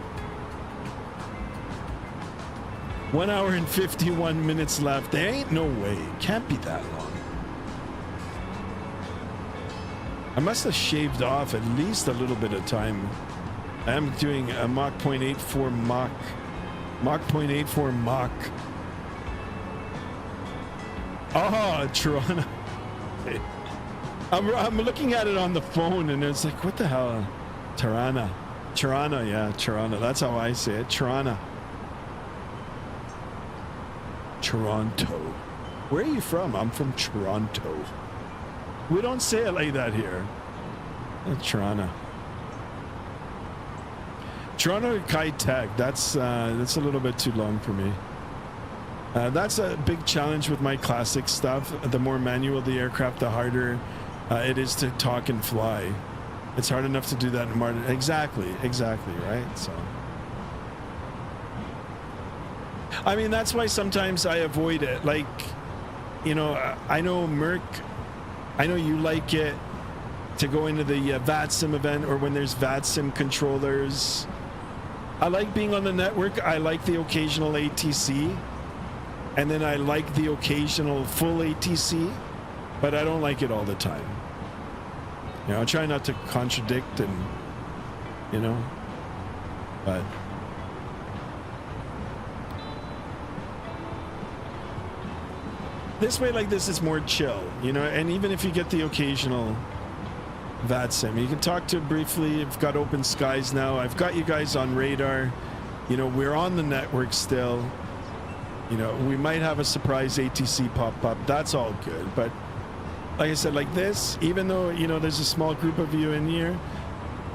1 hour and 51 minutes left. There ain't no way. It can't be that long. I must have shaved off at least a little bit of time. I am doing a Mach 0.84 Mach. Mach 0.84 Mach. Oh, Toronto. I'm looking at it on the phone and it's like, what the hell? Toronto. Toronto, yeah, Toronto. That's how I say it. Toronto. Toronto. Where are you from? I'm from Toronto. We don't say it like that here. Toronto. Toronto to KATL. That's a little bit too long for me. That's a big challenge with my classic stuff. The more manual the aircraft, the harder it is to talk and fly. It's hard enough to do that in modern. Exactly, right? So, I mean, that's why sometimes I avoid it. Like, you know, I know Merc, I know you like it to go into the Vatsim event or when there's Vatsim controllers. I like being on the network. I like the occasional ATC, and then I like the occasional full ATC, but I don't like it all the time. You know, I try not to contradict and, you know, but this way, like this, is more chill, you know, and even if you get the occasional Vatsim, you can talk to briefly. I've got open skies now. I've got you guys on radar. You know, we're on the network still. You know, we might have a surprise ATC pop up. That's all good, but like I said, like this, even though, you know, there's a small group of you in here,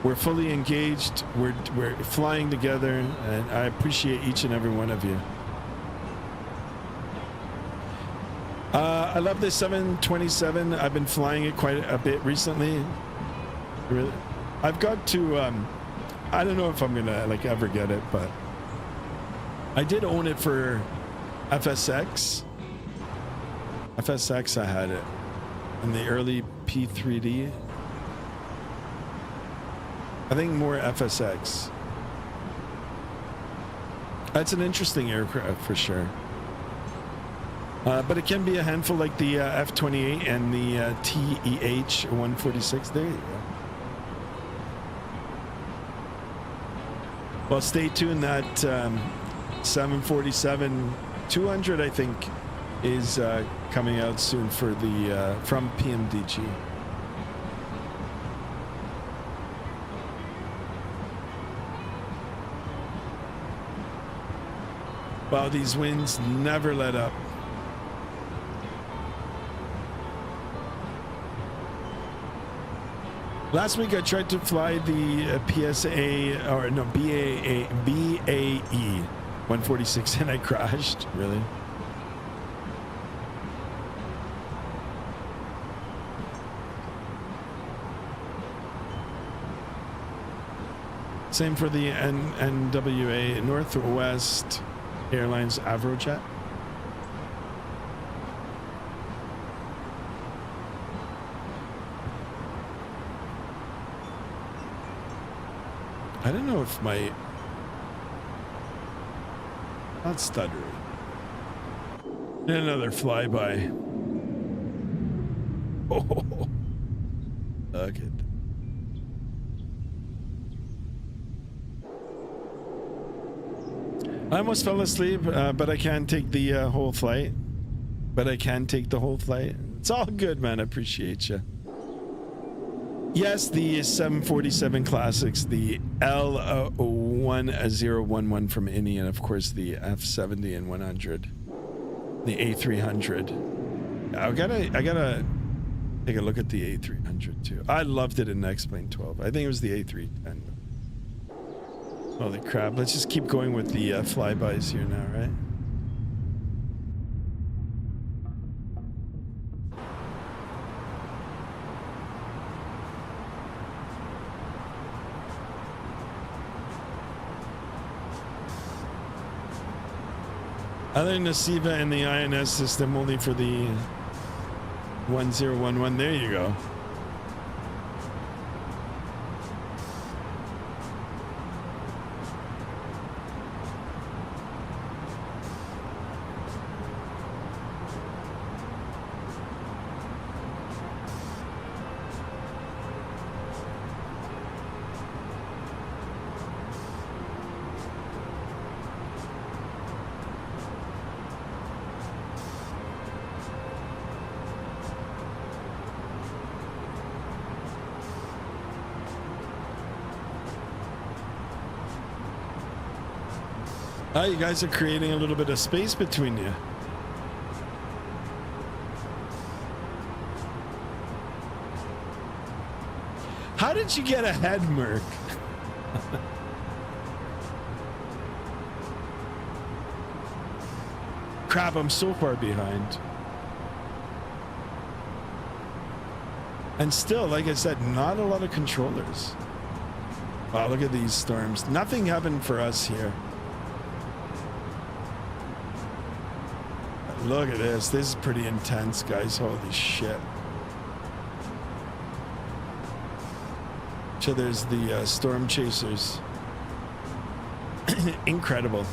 we're fully engaged. We're flying together, and I appreciate each and every one of you. I love this 727. I've been flying it quite a bit recently. Really, I've got to. I don't know if I'm gonna like ever get it, but I did own it for FSX. FSX, I had it. In the early P3D, I think more FSX. That's an interesting aircraft for sure. But it can be a handful like the F28 and the TEH 146. There you go. Well, stay tuned. That 747-200, I think, is coming out soon for the from PMDG. Wow, these winds never let up. Last week I tried to fly the PSA, or no, BAE 146 and I crashed. Really? Same for the NWA, Northwest Airlines Avrojet. I don't know if my... Not stuttering. Another flyby. Oh, look at. I almost fell asleep, but I can't take the whole flight. It's all good, man. I appreciate you. Yes, the 747 Classics, the L1011 from Indy, and of course the F70 and 100, the A300. I gotta take a look at the A300 too. I loved it in X-Plane 12. I think it was the A310. Holy crap! Let's just keep going with the flybys here now, right? Other than the SIVA and the INS system, only for the 1011. There you go. Oh, you guys are creating a little bit of space between you. How did you get ahead, Merc? Crap, I'm so far behind. And still, like I said, not a lot of controllers. Wow, look at these storms. Nothing happened for us here. Look at this. This is pretty intense, guys. Holy shit. So there's the storm chasers. Incredible.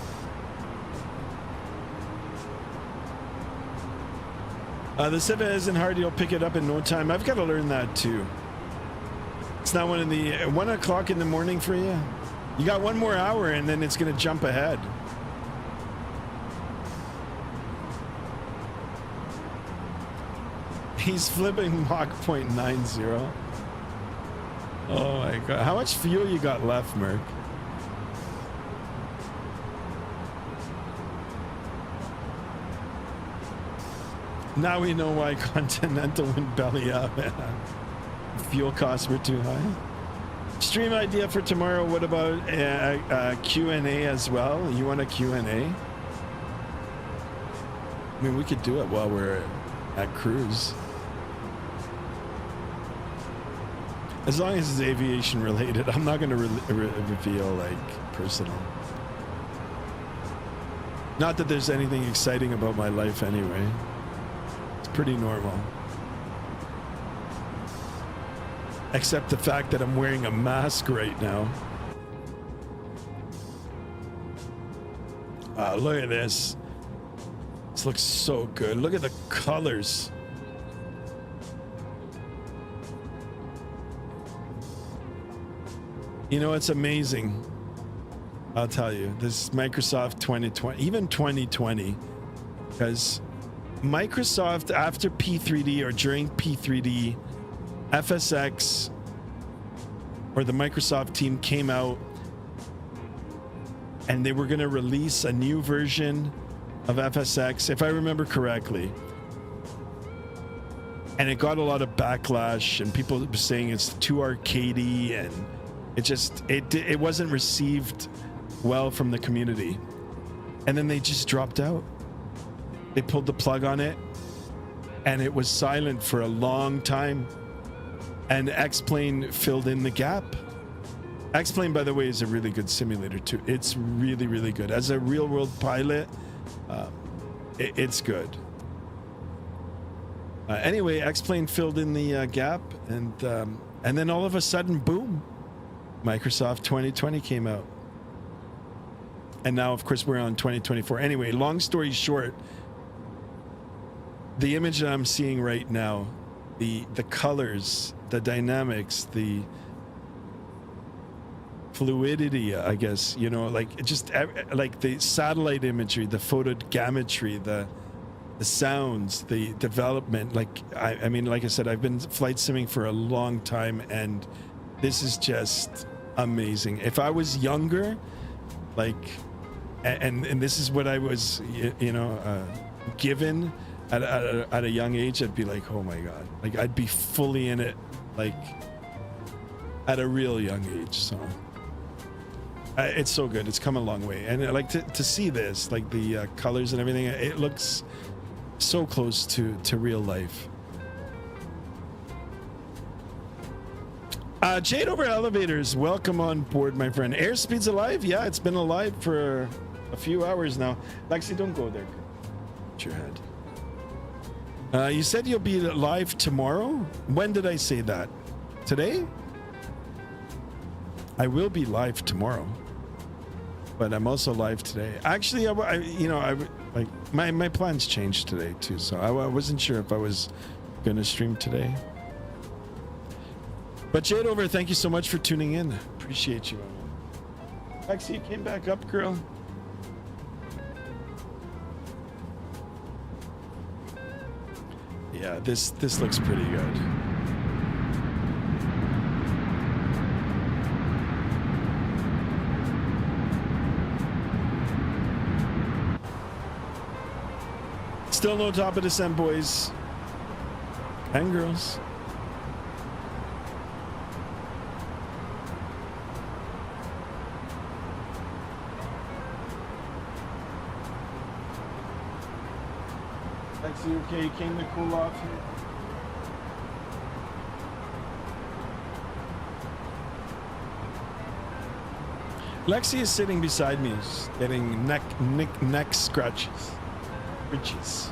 The SIVA isn't hard. You'll pick it up in no time. I've got to learn that too. It's not one of the 1 o'clock in the morning for you. You got 1 more hour and then it's going to jump ahead. He's flipping Mach 0.90. Oh my god. How much fuel you got left, Merc? Now we know why Continental went belly up. Fuel costs were too high. Stream idea for tomorrow. What about Q&A as well? You want a Q&A? I mean, we could do it while we're at cruise. As long as it's aviation related, I'm not going to reveal like personal. Not that there's anything exciting about my life anyway. It's pretty normal. Except the fact that I'm wearing a mask right now. Look at this. This looks so good. Look at the colors. You know, it's amazing. I'll tell you, this Microsoft 2020, even 2020, because Microsoft after P3D or during P3D, FSX or the Microsoft team came out and they were going to release a new version of FSX, if I remember correctly. And it got a lot of backlash, and people were saying it's too arcadey, and it wasn't received well from the community. And then they just dropped out. They pulled the plug on it, and it was silent for a long time. And X-Plane filled in the gap. X-Plane, by the way, is a really good simulator too. It's really, really good. As a real-world pilot, it's good. Anyway, X-Plane filled in the gap, and then all of a sudden, boom, Microsoft 2020 came out. And now, of course, we're on 2024. Anyway, long story short, the image that I'm seeing right now, the colors, the dynamics, the fluidity, I guess, you know, like just like the satellite imagery, the photogrammetry, the sounds, the development. Like I mean, like I said, I've been flight simming for a long time, and this is just amazing. If I was younger, like, and this is what I was, you know, given at a young age, I'd be like, oh my god, like I'd be fully in it, like at a real young age. So it's so good. It's come a long way, and I like to see this, like the colors and everything. It looks so close to real life. Jade over elevators, welcome on board, my friend. Airspeed's alive. Yeah, it's been alive for a few hours now. Lexi, don't go there. Put your head. You said you'll be live tomorrow. When did I say that? Today? I will be live tomorrow, but I'm also live today. Actually, like my plans changed today too, so I wasn't sure if I was gonna stream today. But Jade over, thank you so much for tuning in. Appreciate you. Lexi, you came back up, girl. Yeah, this looks pretty good. Still no top of descent, boys and girls. Lexi, okay, you came to cool off here. Lexi is sitting beside me, getting neck scratches. Riches.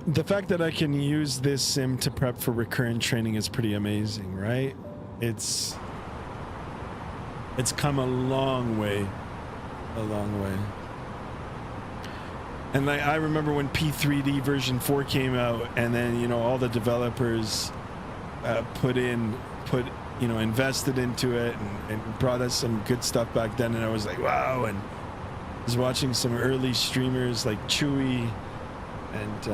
The fact that I can use this sim to prep for recurrent training is pretty amazing, right? It's come a long way, and I remember when P3D version 4 came out, and then, you know, all the developers invested into it and brought us some good stuff back then, and I was like, wow. And I was watching some early streamers like Chewy, and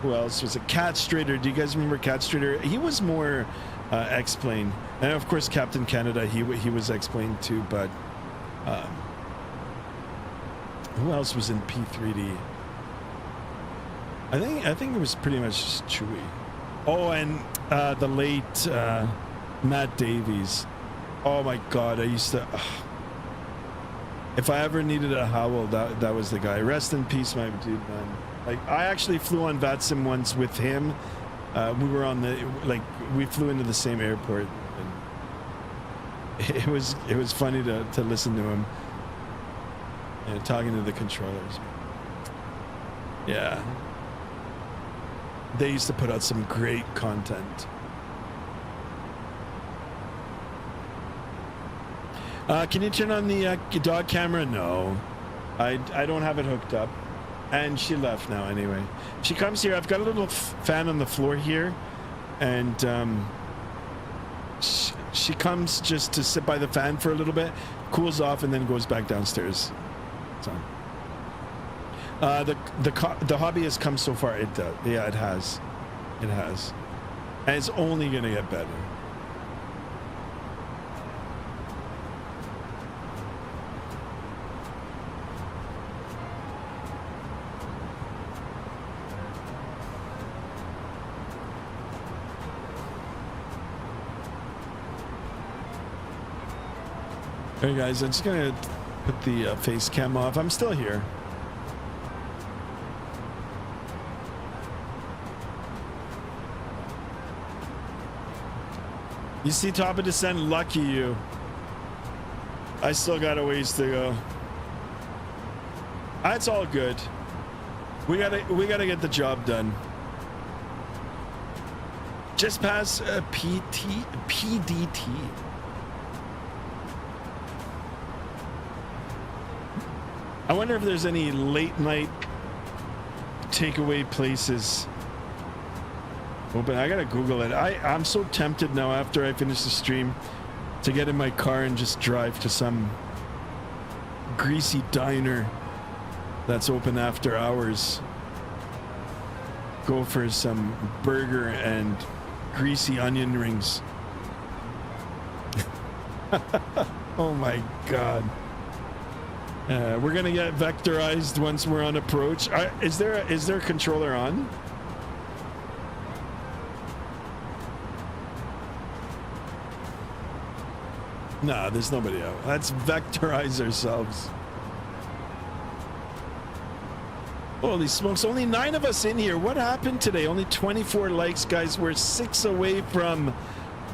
who else was it? Cat Strader. Do you guys remember Cat Strader? He was more X-Plane, and of course Captain Canada, he was X-Plane too, but who else was in P3D? I think it was pretty much just Chewy. Oh, and the late Matt Davies. Oh my god, I used to if I ever needed a howl, that was the guy. Rest in peace, my dude, man. Like, I actually flew on Vatsim once with him. We were on we flew into the same airport, and it was funny to listen to him and talking to the controllers. Yeah, they used to put out some great content. Can you turn on the dog camera? No, I don't have it hooked up. And she left now anyway. She comes here. I've got a little fan on the floor here, and she comes just to sit by the fan for a little bit, cools off, and then goes back downstairs. So the hobby has come so far. It does. Yeah, it has, and it's only gonna get better. Hey guys, I'm just gonna put the face cam off. I'm still here. You see top of descent, lucky you. I still got a ways to go. That's all good. We gotta get the job done. Just past PDT. I wonder if there's any late night takeaway places open. I gotta Google it. I'm so tempted now after I finish the stream to get in my car and just drive to some greasy diner that's open after hours. Go for some burger and greasy onion rings. Oh my God. We're gonna get vectorized once we're on approach. Is there a controller on? Nah, there's nobody out. Let's vectorize ourselves. Holy smokes, only 9 of us in here. What happened today? Only 24 likes, guys. We're 6 away from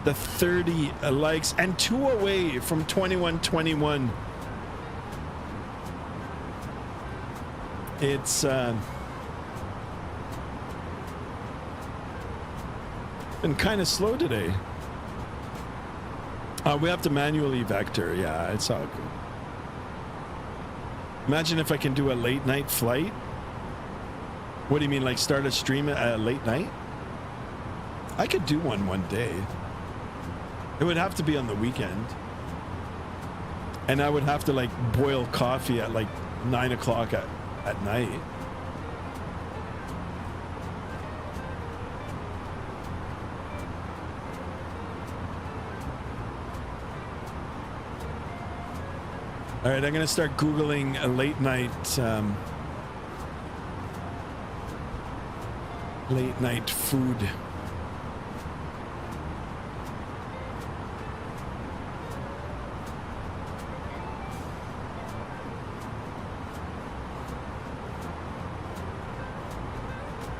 the 30 likes and 2 away from 2121. It's been kind of slow today. We have to manually vector. Yeah, it's all good. Imagine if I can do a late night flight. What do you mean, like start a stream at late night? I could do one day. It would have to be on the weekend. And I would have to like boil coffee at like 9 o'clock at night. All right, I'm gonna start Googling a late night food.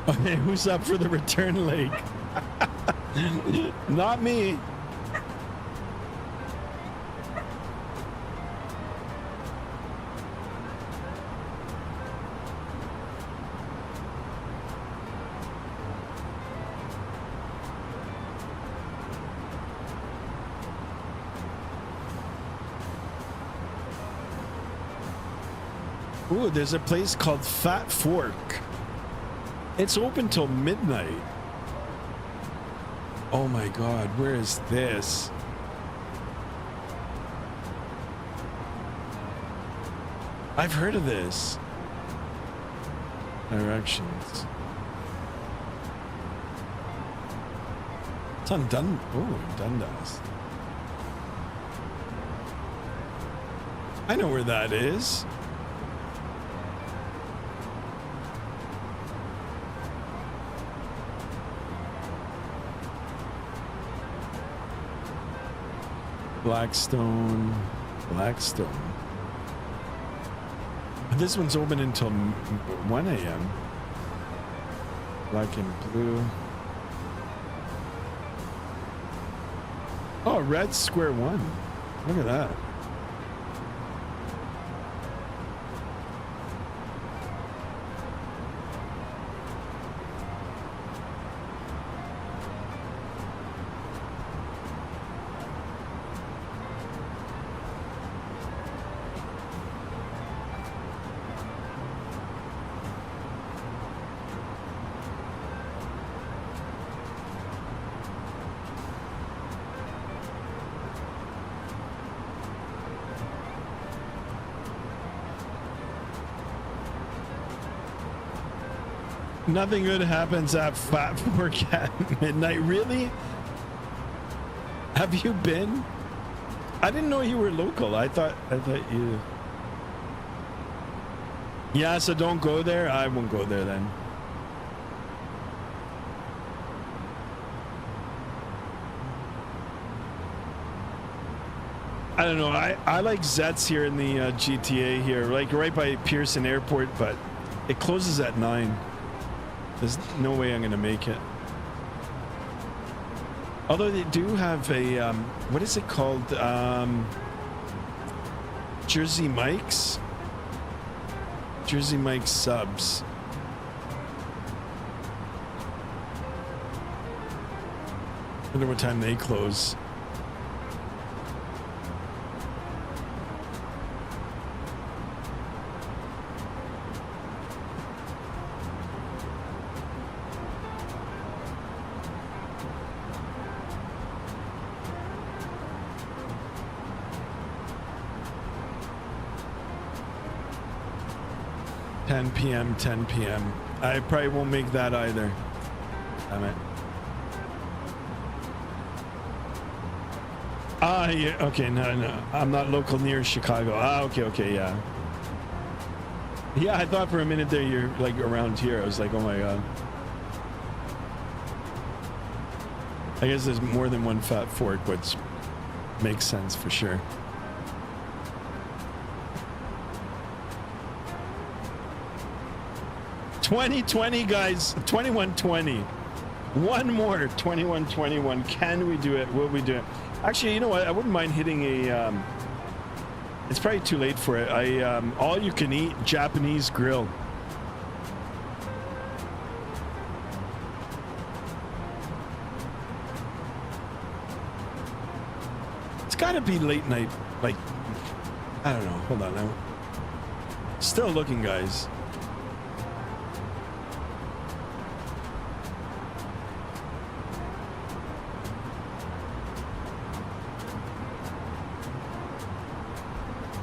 Okay, who's up for the return leg? Not me. Ooh, there's a place called Fat Fork. It's open till midnight. Oh my God, where is this? I've heard of this. Directions. It's on Dundas. I know where that is. Blackstone. This one's open until 1 a.m. Black and blue. Oh, Red Square One. Look at that. Nothing good happens at Fat Fork at midnight. Really? Have you been? I didn't know you were local. I thought you. Yeah, so don't go there. I won't go there then. I don't know. I like Zets here in the GTA here, like right by Pearson Airport, but it closes at 9. There's no way I'm gonna make it. Although they do have a what is it called? Jersey Mike's. Jersey Mike's subs. I wonder what time they close. $10 p.m. I probably won't make that either. Damn it. Ah, yeah, okay, no. I'm not local near Chicago. Ah, okay, yeah. Yeah, I thought for a minute there you're like around here. I was like, oh my god. I guess there's more than one Fat Fork, which makes sense for sure. $20.20, guys. 21.20. One more. 21.21. Can we do it? Will we do it? Actually, you know what? I wouldn't mind hitting a. It's probably too late for it. All you can eat Japanese grill. It's got to be late night. Like, I don't know. Hold on now. Still looking, guys.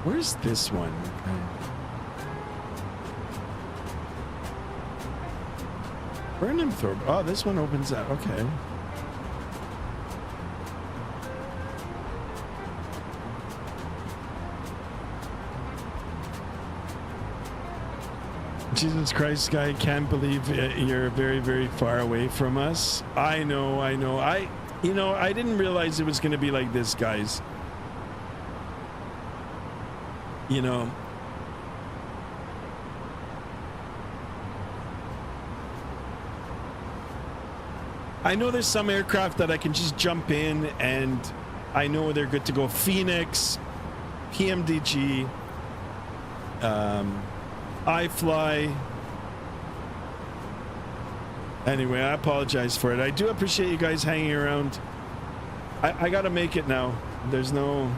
Where's this one? Burnham Thorpe. Oh, this one opens up. Okay. Jesus Christ, guy, can't believe you're very, very far away from us. I know. I didn't realize it was going to be like this, guys. You know, I know there's some aircraft that I can just jump in and I know they're good to go. Phoenix, PMDG, iFly. Anyway, I apologize for it. I do appreciate you guys hanging around. I gotta make it now. There's no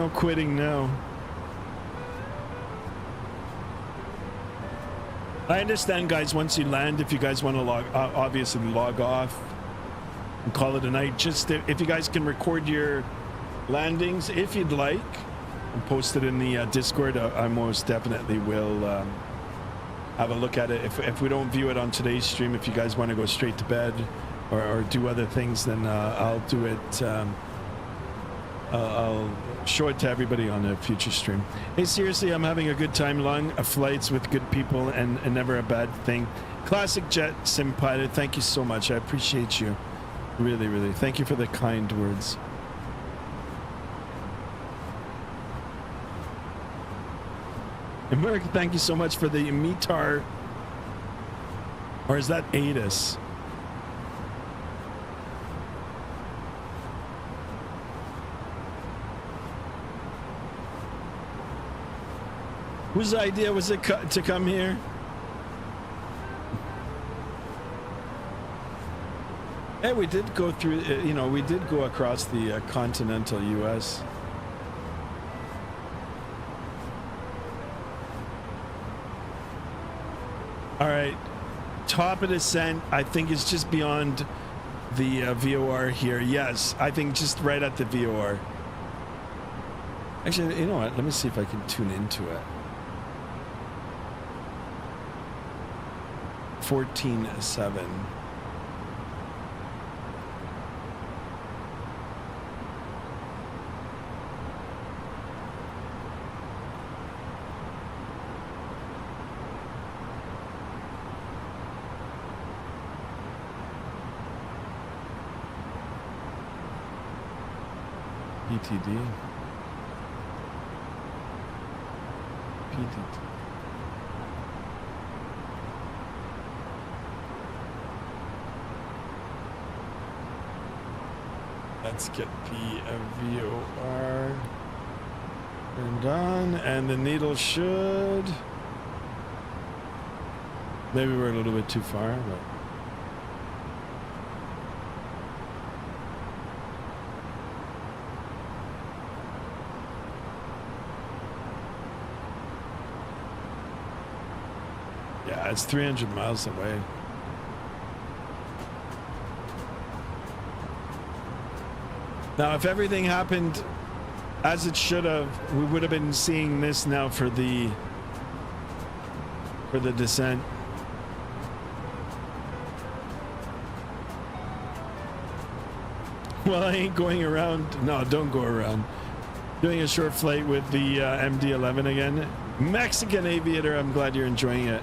quitting now. I understand, guys, once you land, if you guys want to obviously log off and call it a night, just if you guys can record your landings, if you'd like, and post it in the Discord, I most definitely will have a look at it. If we don't view it on today's stream, if you guys want to go straight to bed or do other things, then I'll do it. I'll show it to everybody on a future stream. Hey, seriously, I'm having a good time. Long flights with good people and never a bad thing. Classic Jet Sim Pilot, thank you so much. I appreciate you. Really, really. Thank you for the kind words. And Merrick, thank you so much for the METAR. Or is that ATIS? Whose idea was it to come here? Hey, we did go through, we did go across the continental U.S. All right, top of descent, I think it's just beyond the VOR here. Yes, I think just right at the VOR. Actually, you know what? Let me see if I can tune into it. 14.7. PTD. PTD. Let's get the VOR turned on, and the needle should. Maybe we're a little bit too far, but. Yeah, it's 300 miles away. Now, if everything happened as it should have, we would have been seeing this now for the descent. Well, I ain't going around. No, don't go around. Doing a short flight with the MD-11 again. Mexican aviator, I'm glad you're enjoying it.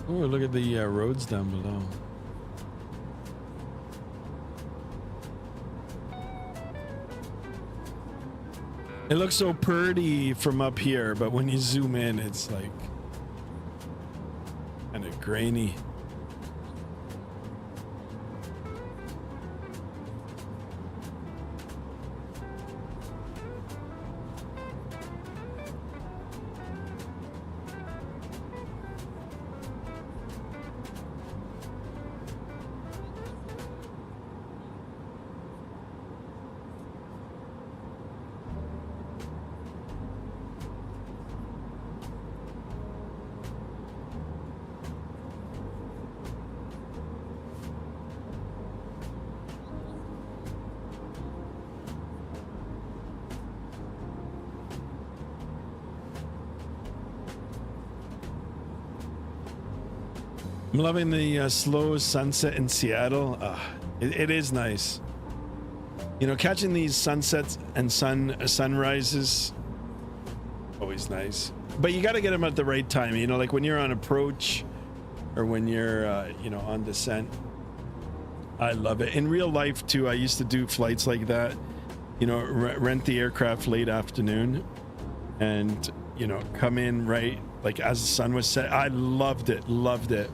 Oh, look at the roads down below. It looks so pretty from up here, but when you zoom in, it's like kind of grainy. I'm loving the slow sunset in Seattle. It is nice. You know, catching these sunsets and sunrises, always nice. But you got to get them at the right time. You know, like when you're on approach or when you're, you know, on descent. I love it. In real life, too, I used to do flights like that. You know, rent the aircraft late afternoon and, you know, come in right, like as the sun was set. I loved it. Loved it.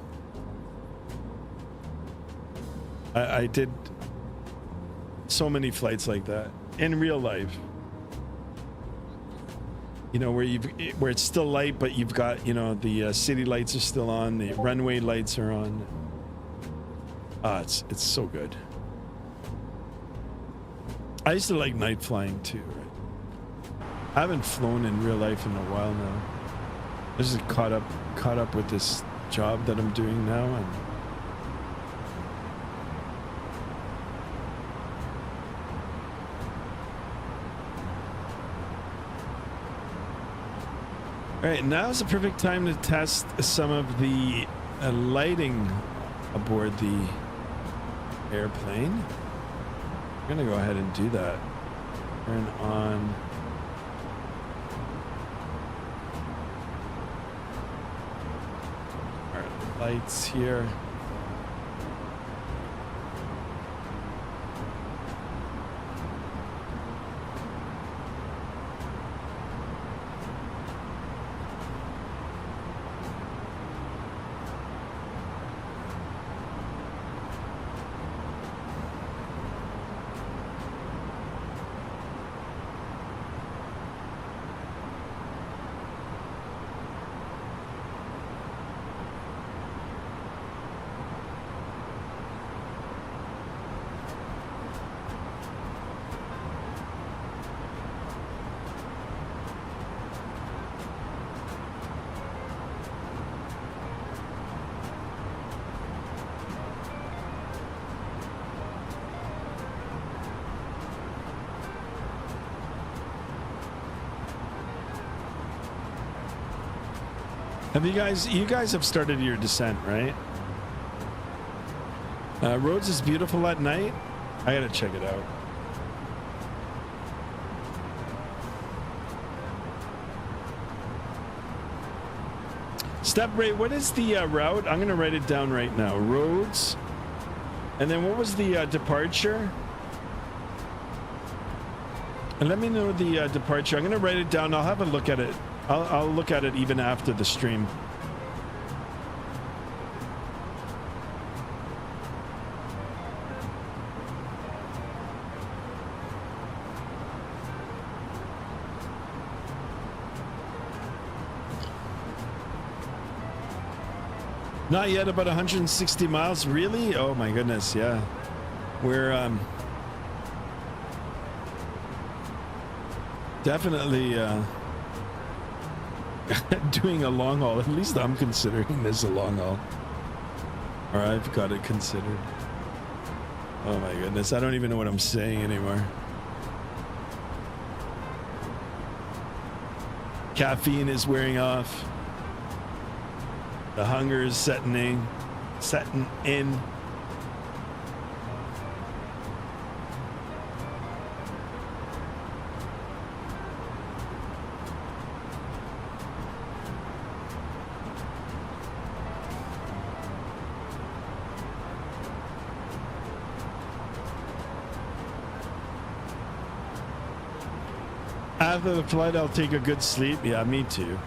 I did so many flights like that in real life. You know, where it's still light, but you've got, you know, the city lights are still on, the runway lights are on. It's so good. I used to like night flying too. Right? I haven't flown in real life in a while now. I just caught up with this job that I'm doing now, and all right, now's the perfect time to test some of the lighting aboard the airplane. I'm gonna go ahead and do that. Turn on our lights here. Have you guys have started your descent, right? Roads is beautiful at night. I gotta check it out. Step rate, what is the route? I'm gonna write it down right now. Roads. And then what was the departure? And let me know the departure. I'm gonna write it down. I'll have a look at it. I'll look at it even after the stream. Not yet, about 160 miles. Really? Oh my goodness, yeah. We're definitely doing a long haul. At least I'm considering this a long haul. Or I've got it considered. Oh my goodness, I don't even know what I'm saying anymore. Caffeine is wearing off. The hunger is setting in. After the flight, I'll take a good sleep. Yeah, me too.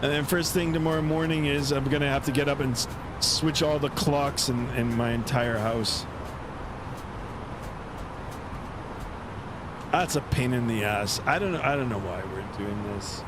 And then first thing tomorrow morning is I'm gonna have to get up and switch all the clocks in my entire house. That's a pain in the ass. I don't know why we're doing this.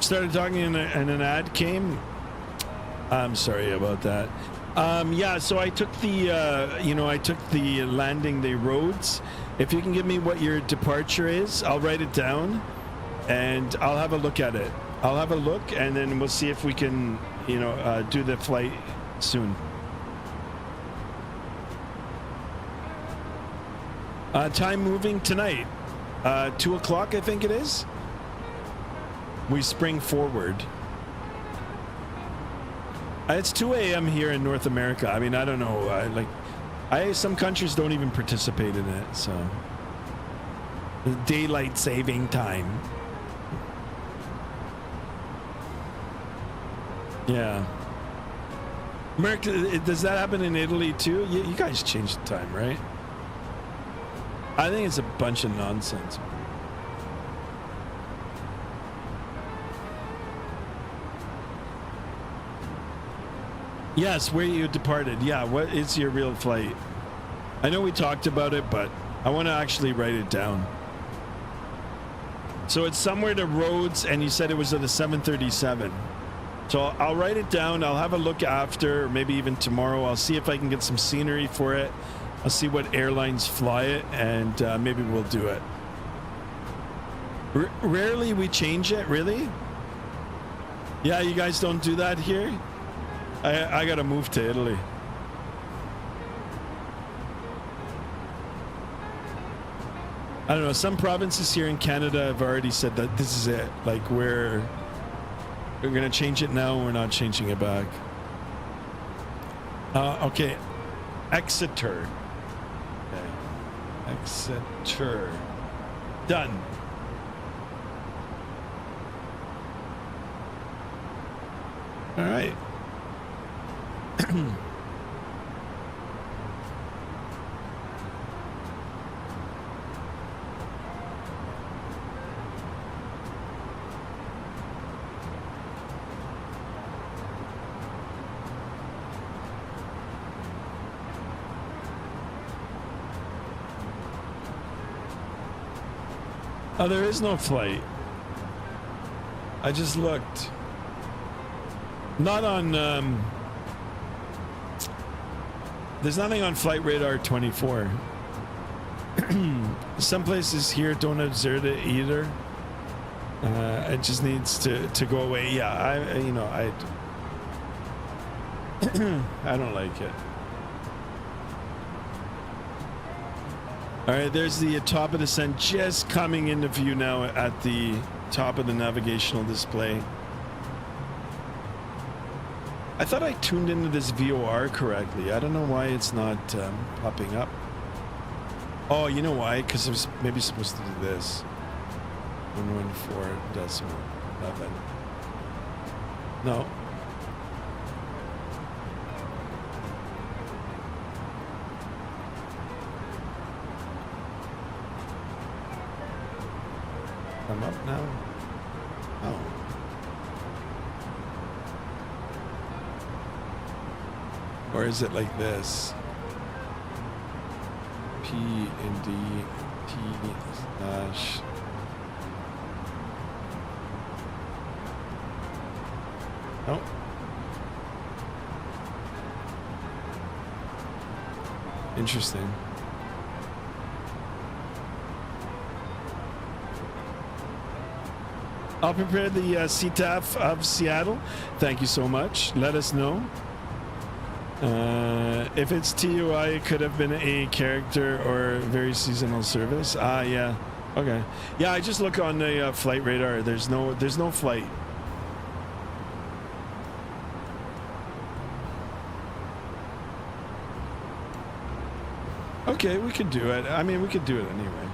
Started talking and an ad came. I'm sorry about that. Yeah, so I took the I took the landing, the roads. If you can give me what your departure is, I'll write it down and I'll have a look at it. I'll have a look and then we'll see if we can do the flight soon. Time moving tonight, 2 o'clock I think it is. We spring forward. It's 2 a.m. here in North America. I mean, I don't know. Some countries don't even participate in it. So, daylight saving time. Yeah. America, does that happen in Italy too? You guys changed the time, right? I think it's a bunch of nonsense. Yes, where you departed. Yeah, what is your real flight? I know we talked about it, but I want to actually write it down. So it's somewhere to Rhodes, and you said it was at a 737. So I'll write it down. I'll have a look after, or maybe even tomorrow. I'll see if I can get some scenery for it. I'll see what airlines fly it, and maybe we'll do it. Rarely we change it, really? Yeah, you guys don't do that here? I gotta move to Italy. I don't know, some provinces here in Canada have already said that this is it. Like, we're gonna change it now, we're not changing it back. Okay, Exeter. Okay. Exeter. Done. All right. Oh, there is no flight. I just looked. Not on, there's nothing on Flight Radar 24. Some places here don't observe it either. It just needs to go away. Yeah, I don't like it. All right, there's the top of the sun just coming into view now at the top of the navigational display. I thought I tuned into this VOR correctly. I don't know why it's not popping up. Oh, you know why? Because I was maybe supposed to do this. 114.11. No. I'm up now. Oh. Or is it like this? P and D T slash. Oh. Interesting. I'll prepare the CTAF of Seattle. Thank you so much. Let us know. If it's TUI, it could have been a character or very seasonal service. Yeah. Okay. Yeah, I just look on the flight radar. There's no flight. Okay, we could do it. I mean, we could do it anyway.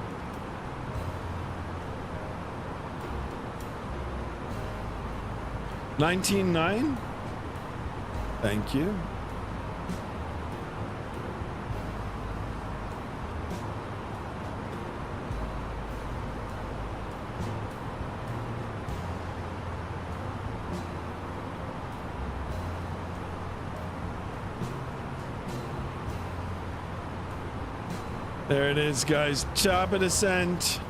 $19.9. Thank you. There it is, guys. Top of descent.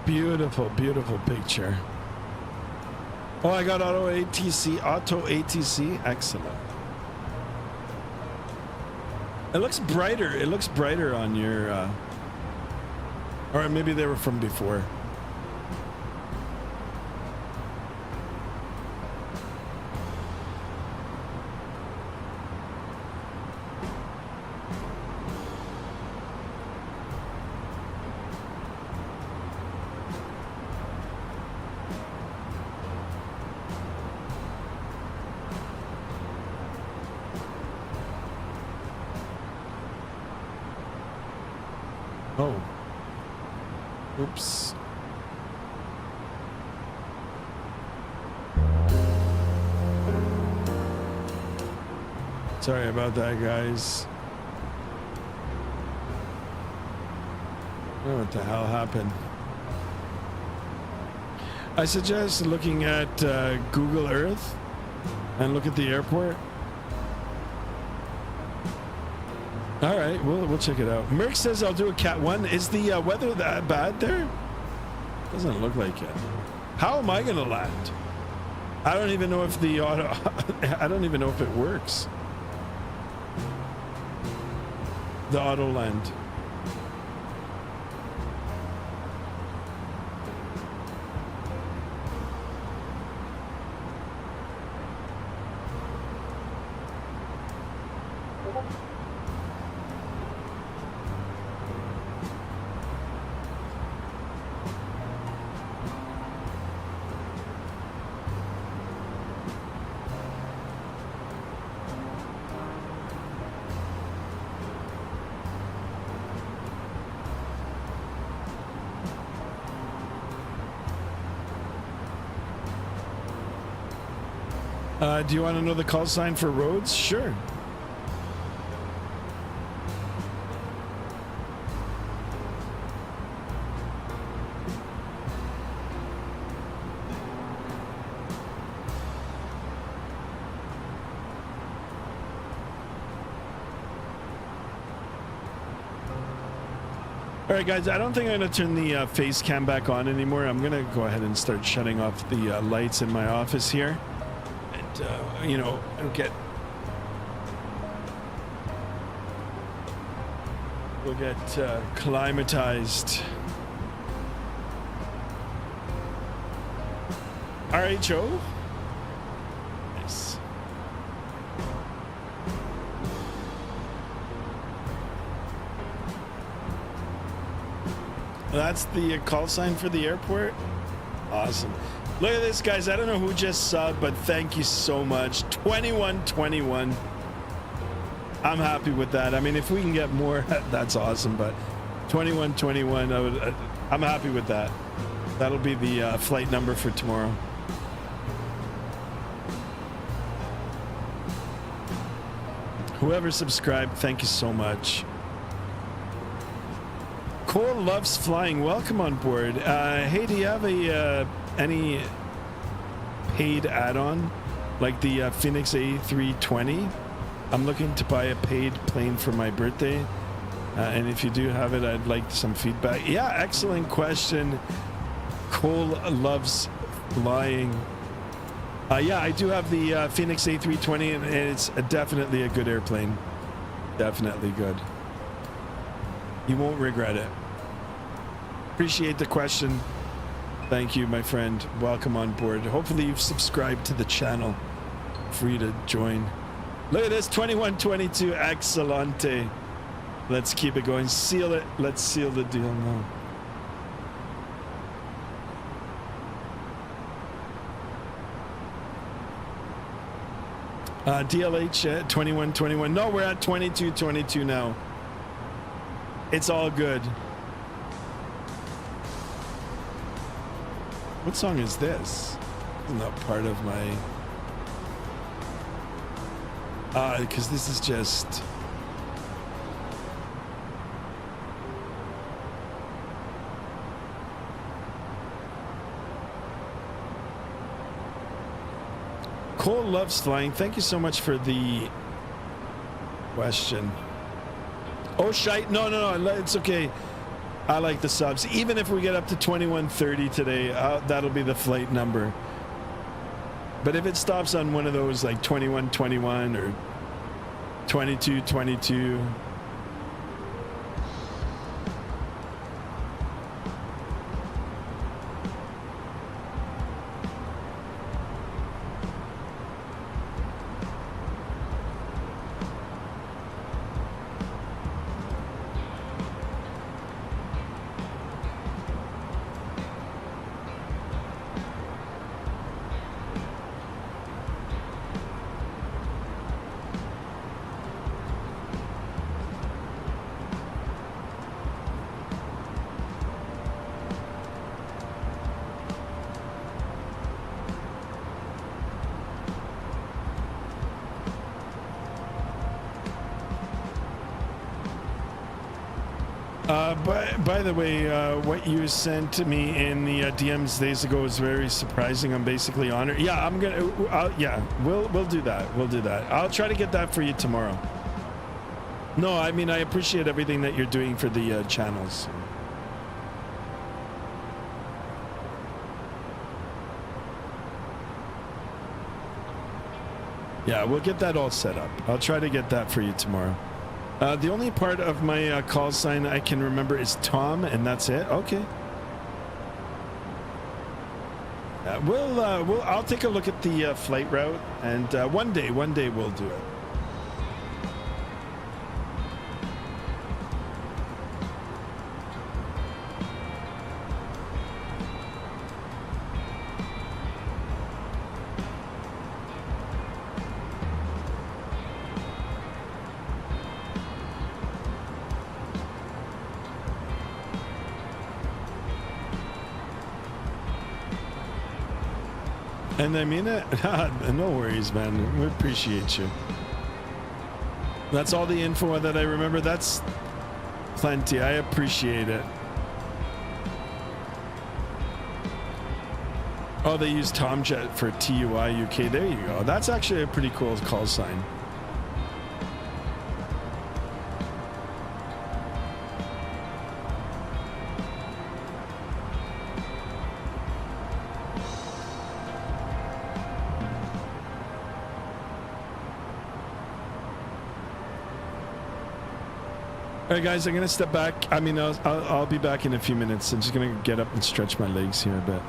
Beautiful, beautiful picture. Oh, I got auto ATC. Excellent. It looks brighter. It looks brighter on your, or maybe they were from before. Oops. Sorry about that, guys. I don't know what the hell happened. I suggest looking at Google Earth and look at the airport. All right, we'll check it out. Merck says I'll do a Cat 1. Is the weather that bad there? Doesn't look like it. How am I gonna land? I don't even know if the auto. I don't even know if it works. The auto land. Do you want to know the call sign for roads? Sure. All right, guys, I don't think I'm going to turn the face cam back on anymore. I'm going to go ahead and start shutting off the lights in my office here. And, you know, we'll get climatized. RHO? Nice. That's the call sign for the airport. Awesome. Look at this, guys. I don't know who just subbed, but thank you so much. 2121. I'm happy with that. I mean, if we can get more, that's awesome. But 2121, I'm happy with that. That'll be the flight number for tomorrow. Whoever subscribed, thank you so much. Cole loves flying. Welcome on board. Hey, do you have any paid add-on like the Phoenix A320? I'm looking to buy a paid plane for my birthday, and if you do have it, I'd like some feedback. Yeah, excellent question. Cole loves flying. Yeah, I do have the Phoenix A320, and it's definitely a good airplane. Definitely good. You won't regret it. Appreciate the question. Thank you, my friend. Welcome on board. Hopefully you've subscribed to the channel. Free to join. Look at this, 2122. Excellente. Let's keep it going. Seal it. Let's seal the deal now. DLH 2121. No, we're at 2222 now. It's all good. What song is this? It's not part of my... because this is just... Cole loves flying. Thank you so much for the question. Oh, shite. No. It's okay. I like the subs. Even if we get up to 2130 today, that'll be the flight number. But if it stops on one of those like 2121 or 2222... by the way, what you sent me in the DMs days ago was very surprising. I'm basically honored. Yeah, I'm gonna. Yeah, we'll do that. We'll do that. I'll try to get that for you tomorrow. No, I mean I appreciate everything that you're doing for the channels. Yeah, we'll get that all set up. I'll try to get that for you tomorrow. The only part of my call sign I can remember is Tom, and that's it. Okay. I'll take a look at the flight route, and one day we'll do it. And I mean it. No worries, man. We appreciate you. That's all the info that I remember. That's plenty. I appreciate it. Oh, they use Tomjet for TUI UK. There you go. That's actually a pretty cool call sign. All right, guys, I'm going to step back. I mean, I'll be back in a few minutes. I'm just going to get up and stretch my legs here a bit.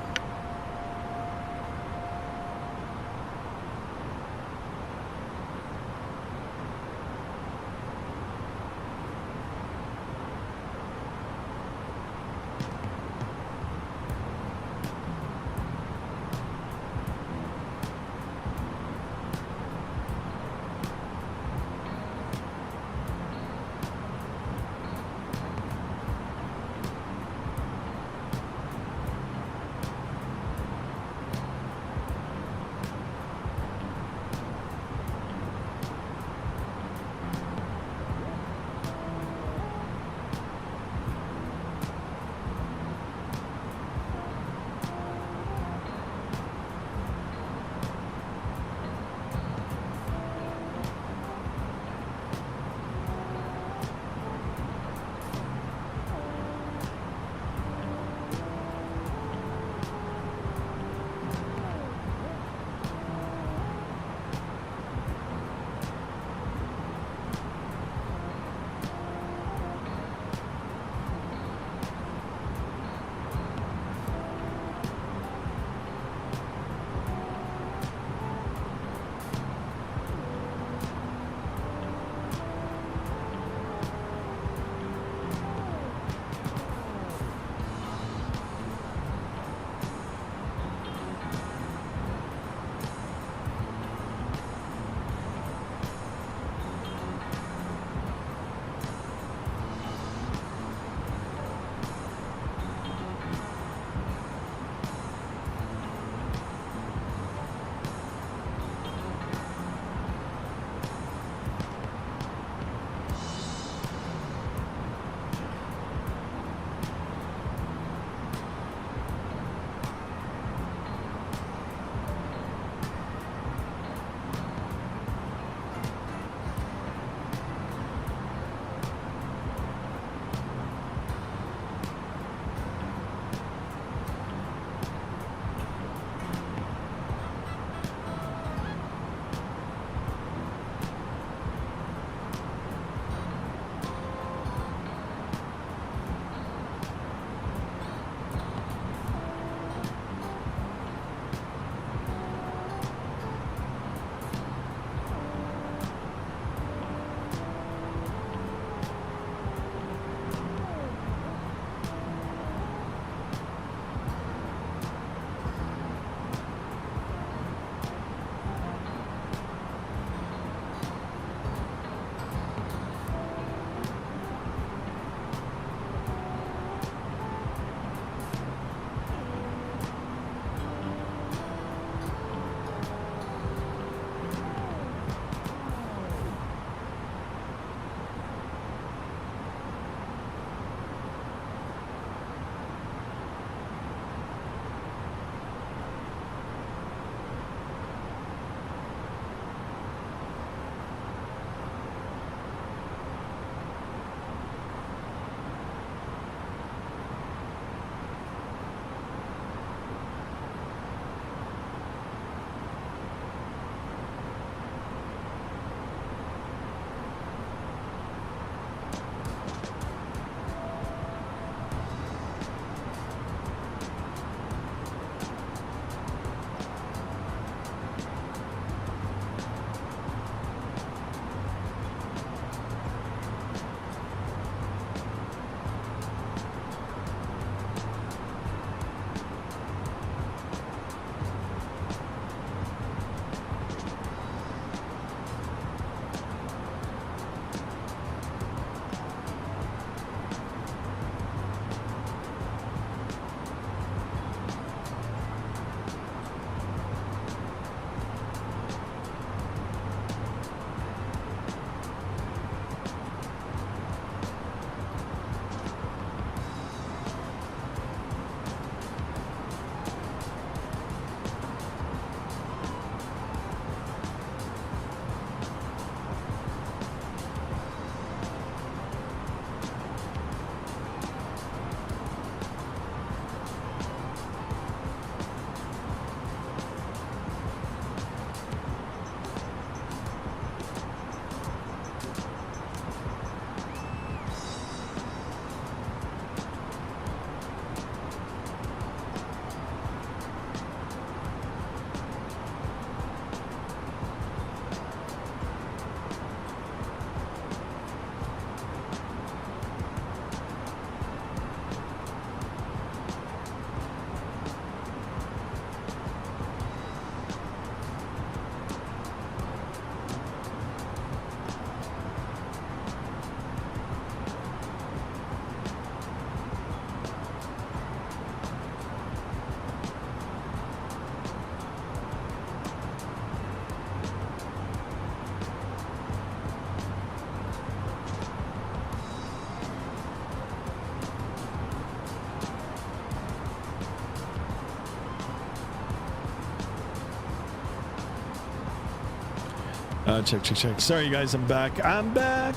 Check. Sorry, guys, I'm back. I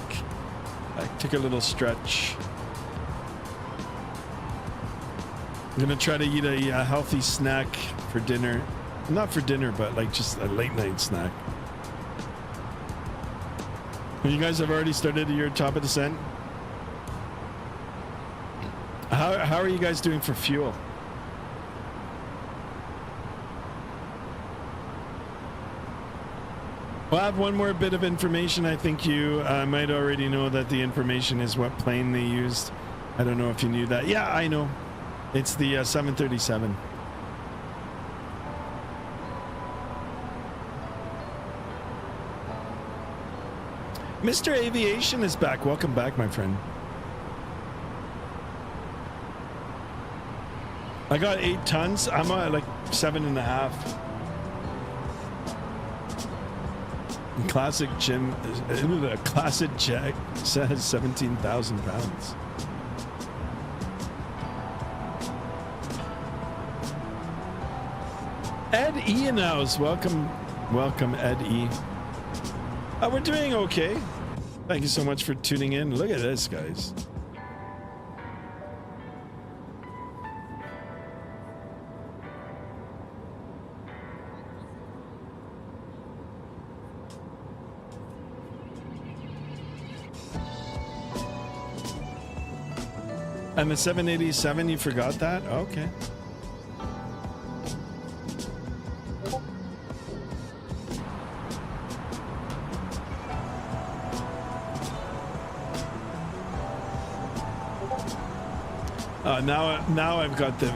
took a little stretch. I'm gonna try to eat a healthy snack for dinner. Not for dinner, but like just a late night snack. You guys have already started your top of descent. How are you guys doing for fuel? Well, I have one more bit of information. I think you might already know that the information is what plane they used. I don't know if you knew that. Yeah, I know. It's the 737. Mr. Aviation is back. Welcome back, my friend. I got 8 tons. I'm at like 7.5. Classic Jim, the classic Jack says 17,000 pounds. Ed E in the house. Welcome, Ed E. We're doing okay. Thank you so much for tuning in. Look at this, guys. And the 787, you forgot that? Okay. Now I've got the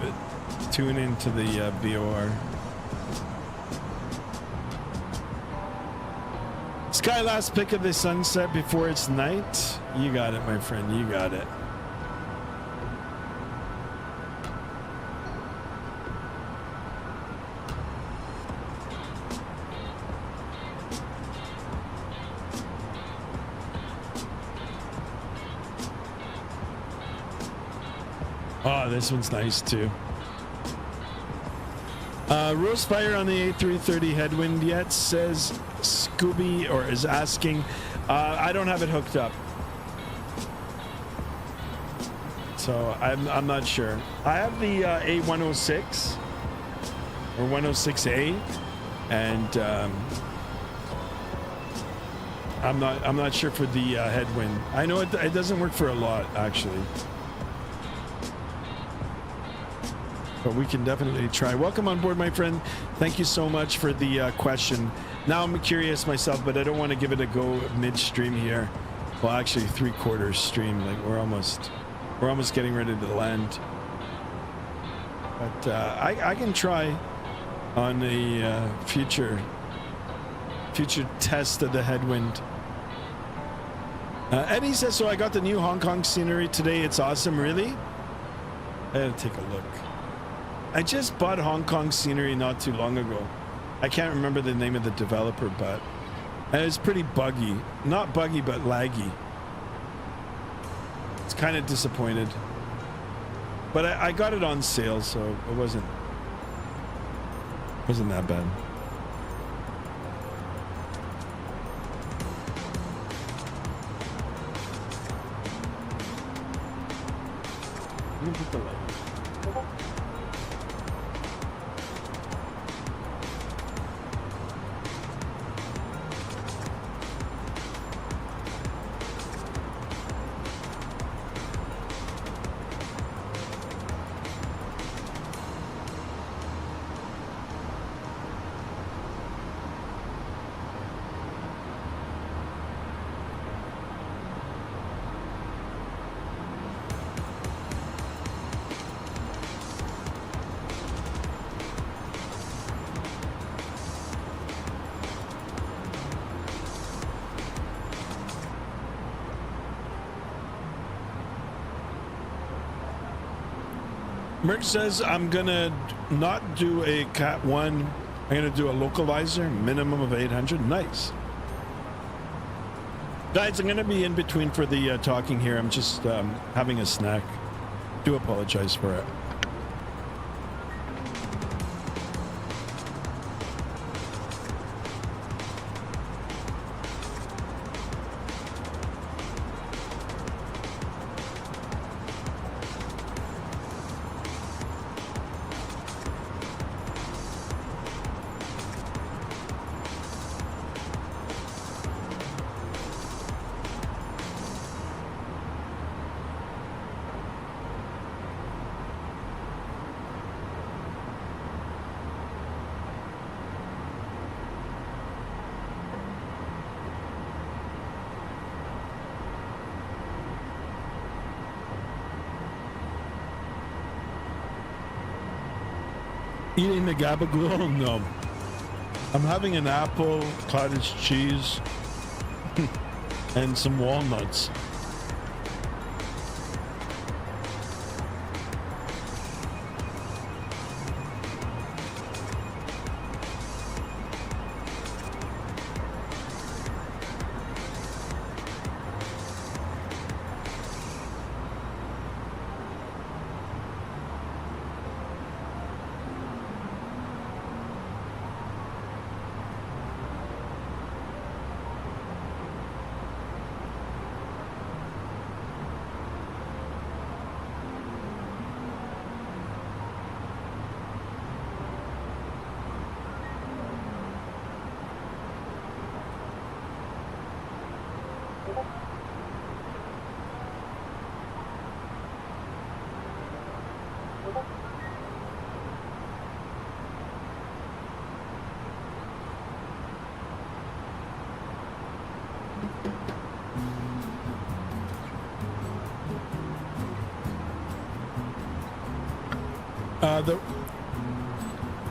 tune into the VOR. Sky, last pick of the sunset before it's night. You got it, my friend. You got it. Oh, this one's nice too. Roast fire on the A330 Headwind yet, says Scooby, or is asking. I don't have it hooked up, so I'm not sure. I have the A106 or 106A, and I'm not sure for the Headwind. I know it doesn't work for a lot actually. But we can definitely try. Welcome on board, my friend. Thank you so much for the question. Now I'm curious myself, but I don't want to give it a go midstream here. Well, actually 3/4 stream. Like we're almost getting ready to land. But I can try on a future test of the Headwind. Eddie says, so I got the new Hong Kong scenery today. It's awesome. Really? I gotta take a look. I just bought Hong Kong scenery not too long ago. I can't remember the name of the developer, but it's pretty buggy. Not buggy, but laggy. It's kind of disappointed. But I got it on sale, so it wasn't that bad. Let me put the light. Merck says I'm gonna not do a Cat 1. I'm gonna do a localizer, minimum of 800. Nice. Guys, I'm gonna be in between for the talking here. I'm just having a snack. Do apologize for it. Eating the gabagool? No. I'm having an apple, cottage cheese, and some walnuts.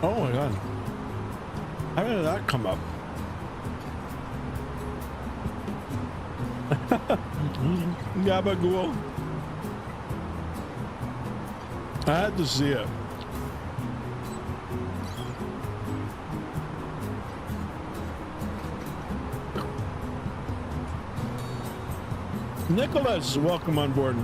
Oh my god. How did that come up? Gabagool. I had to see it. Nicholas, welcome on board.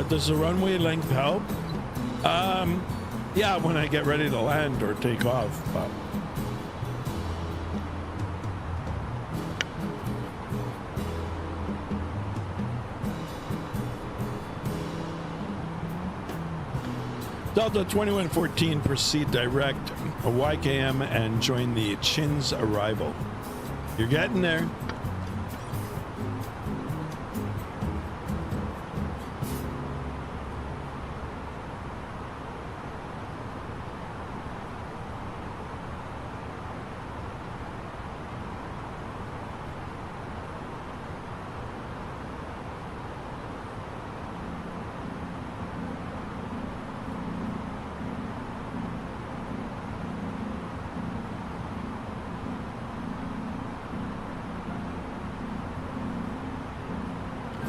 Does the runway length help? Yeah, when I get ready to land or take off. But Delta 2114, proceed direct YKM and join the Chin's arrival. You're getting there.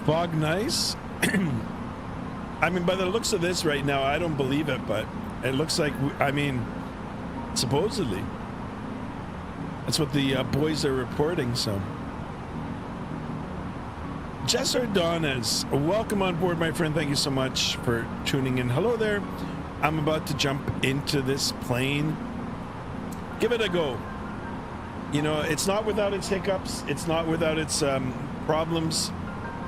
Fog nice. I mean, by the looks of this right now, I don't believe it, but it looks like, I mean, supposedly. That's what the boys are reporting, so. Jess Ordonez, welcome on board, my friend. Thank you so much for tuning in. Hello there. I'm about to jump into this plane. Give it a go. You know, it's not without its hiccups. It's not without its problems.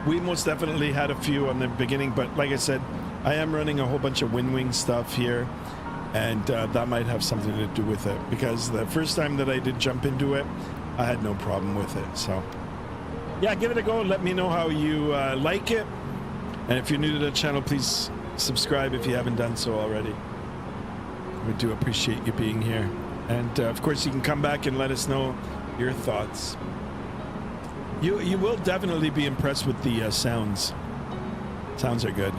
We most definitely had a few on the beginning, but like I said, I am running a whole bunch of WinWing stuff here, and that might have something to do with it, because the first time that I did jump into it, I had no problem with it. So yeah, give it a go. Let me know how you like it. And if you're new to the channel, please subscribe if you haven't done so already. We do appreciate you being here. And of course, you can come back and let us know your thoughts. You will definitely be impressed with the sounds. Sounds are good.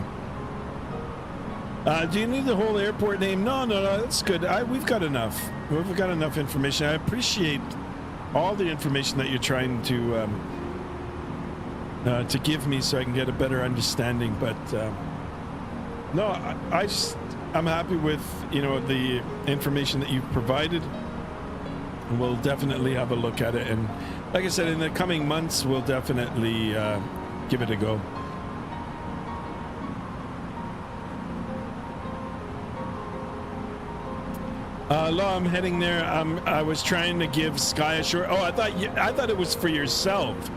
Do you need the whole airport name? No, that's good. We've got enough. We've got enough information. I appreciate all the information that you're trying to give me so I can get a better understanding. But no, I'm happy with the information that you've provided. We'll definitely have a look at it, and like I said, in the coming months, we'll definitely give it a go. Law, I'm heading there. I was trying to give Sky a short. Oh, I thought it was for yourself.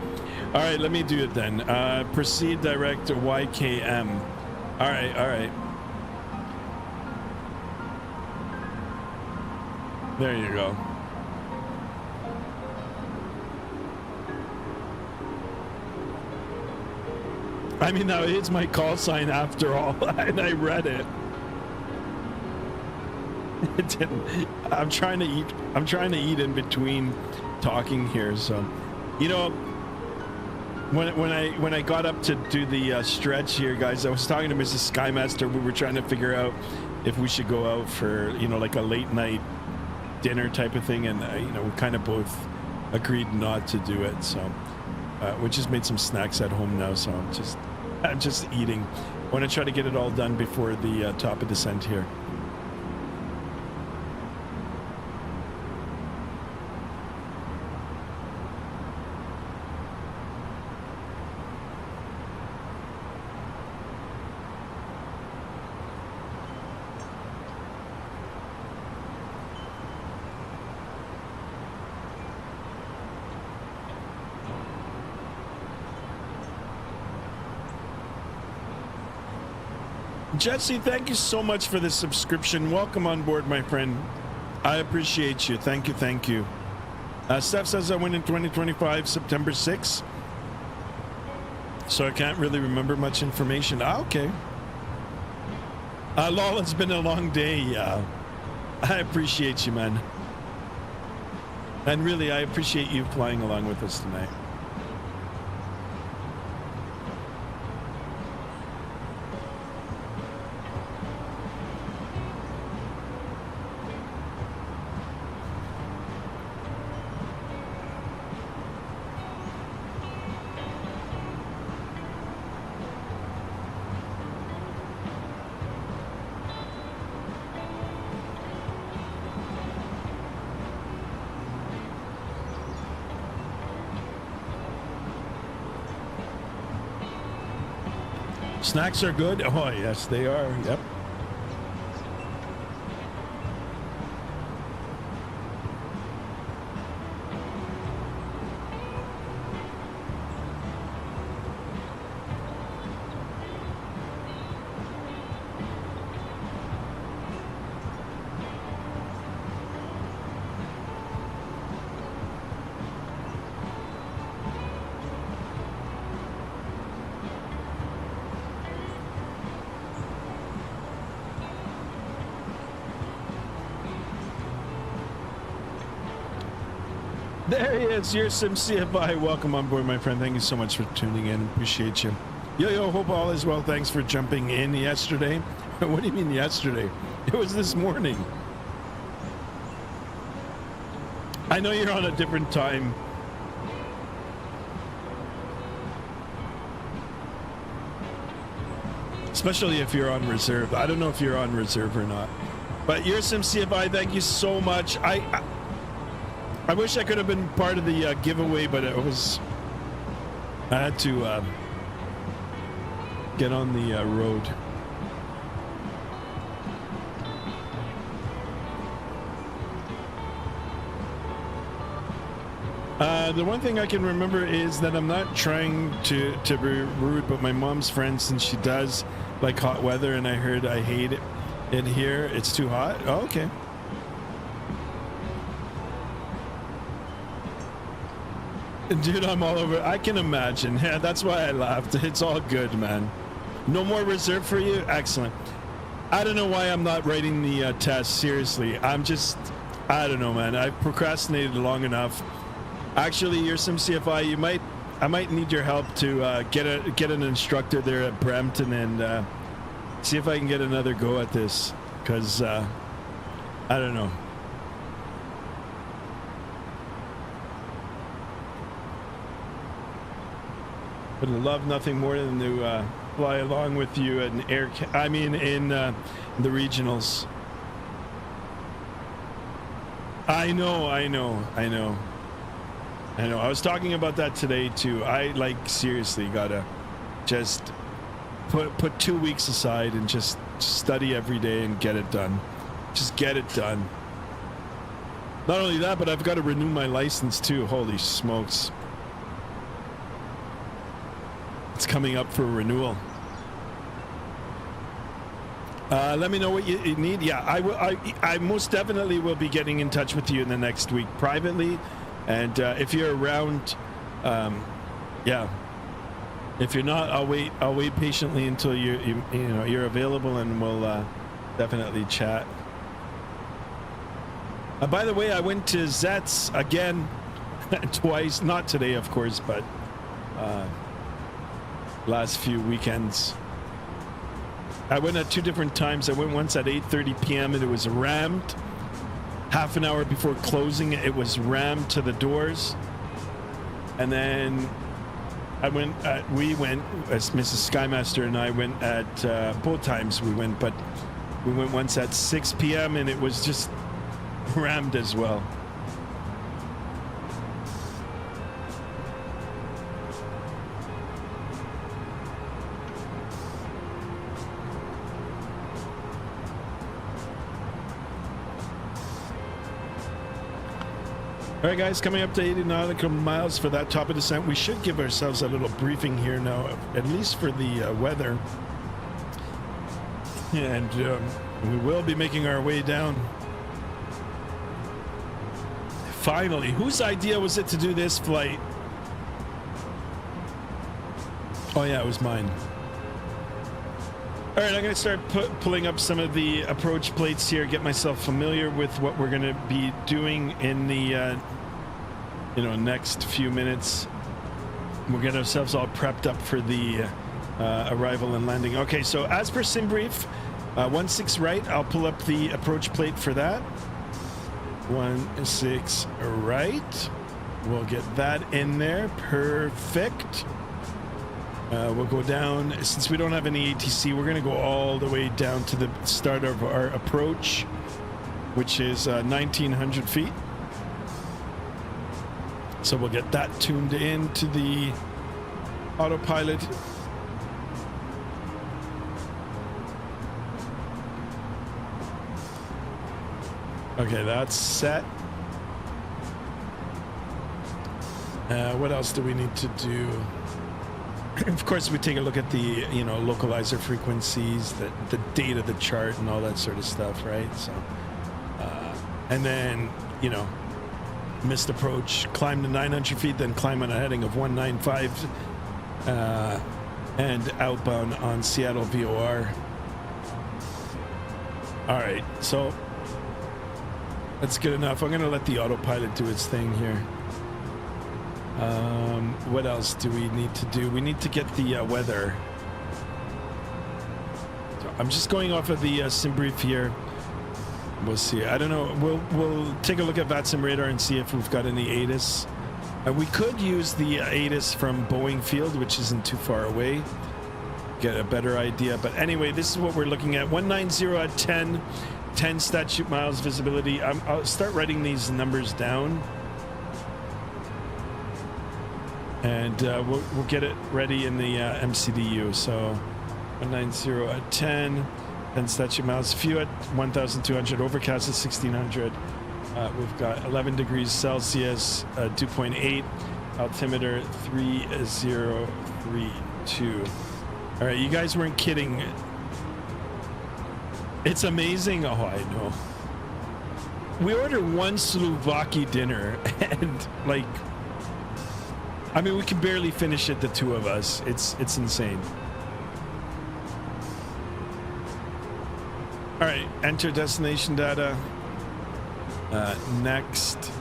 All right, let me do it then. Proceed direct to YKM. All right. There you go. I mean, now it's my call sign after all, and I read it. It didn't. I'm trying to eat in between talking here. So, when I got up to do the stretch here, guys, I was talking to Mrs. Skymaster. We were trying to figure out if we should go out for like a late night dinner type of thing, and we kind of both agreed not to do it. So we just made some snacks at home now. So I'm just eating. I want to try to get it all done before the top of descent here. Jesse, thank you so much for the subscription. Welcome on board, my friend. I appreciate you. Thank you. Steph says I went in 2025, September 6th. So I can't really remember much information. Okay. Lol, it's been a long day. I appreciate you, man. And really, I appreciate you flying along with us tonight. Snacks are good. Oh, yes, they are. Yep. There he is, your SimCFI. Welcome on board, my friend. Thank you so much for tuning in. Appreciate you. Yo, hope all is well. Thanks for jumping in yesterday. What do you mean yesterday? It was this morning. I know you're on a different time. Especially if you're on reserve. I don't know if you're on reserve or not. But your SimCFI, thank you so much. I wish I could have been part of the giveaway, but I had to get on the road. The one thing I can remember is that I'm not trying to be rude, but my mom's friend, since she does like hot weather, and I heard I hate it here. It's too hot. Oh, okay. Dude, I'm all over. I can imagine. Yeah, that's why I laughed. It's all good, man. No more reserve for you? Excellent. I don't know why I'm not writing the test. Seriously, I don't know, man. I've procrastinated long enough. Actually, you're some CFI. I might need your help to get an instructor there at Brampton and see if I can get another go at this. Because I don't know. Would love nothing more than to fly along with you in in the regionals. I know. I was talking about that today too. I seriously gotta just put 2 weeks aside and just study every day and get it done. Just get it done. Not only that, but I've got to renew my license too. Holy smokes. It's coming up for renewal. Let me know what you need. Yeah, I most definitely will be getting in touch with you in the next week privately, and if you're around, yeah. If you're not, I'll wait patiently until you're available, and we'll definitely chat. By the way, I went to Zets again twice. Not today, of course, but last few weekends. I went at 2 different times. I went once at 8:30 p.m. and it was rammed. Half an hour before closing, it was rammed to the doors. And then we went, as Mrs. Skymaster and I went at both times we went, but we went once at 6 p.m. and it was just rammed as well. All right, guys, coming up to 80 nautical miles for that top of descent. We should give ourselves a little briefing here now, at least for the weather. And we will be making our way down. Finally, whose idea was it to do this flight? Oh, yeah, it was mine. All right, I'm going to start pulling up some of the approach plates here, get myself familiar with what we're going to be doing in the next few minutes. We'll get ourselves all prepped up for the arrival and landing. Okay, so as per SimBrief, 16 right, I'll pull up the approach plate for that. 16 right. We'll get that in there. Perfect. We'll go down. Since we don't have any ATC, we're going to go all the way down to the start of our approach, which is 1,900 feet. So we'll get that tuned in to the autopilot. Okay, that's set. What else do we need to do? Of course, we take a look at the localizer frequencies, the date of the chart, and all that sort of stuff, right? So, and then missed approach, climb to 900 feet, then climb on a heading of 195, and outbound on Seattle VOR. All right, so that's good enough. I'm gonna let the autopilot do its thing here. What else do we need to do? We need to get the weather. So I'm just going off of the SimBrief here. We'll see. I don't know. We'll take a look at Vatsim radar and see if we've got any ATIS. We could use the ATIS from Boeing Field, which isn't too far away. Get a better idea. But anyway, this is what we're looking at. 190 at 10 statute miles visibility. I'll start writing these numbers down. And we'll get it ready in the MCDU. So 190 at 10 statute miles. Few at 1,200. Overcast at 1,600. We've got 11 degrees Celsius, 2.8. Altimeter 3032. All right, you guys weren't kidding. It's amazing. Oh, I know. We ordered one Slovakia dinner, and I mean, we can barely finish it, the two of us. It's insane. All right, enter destination data. Next.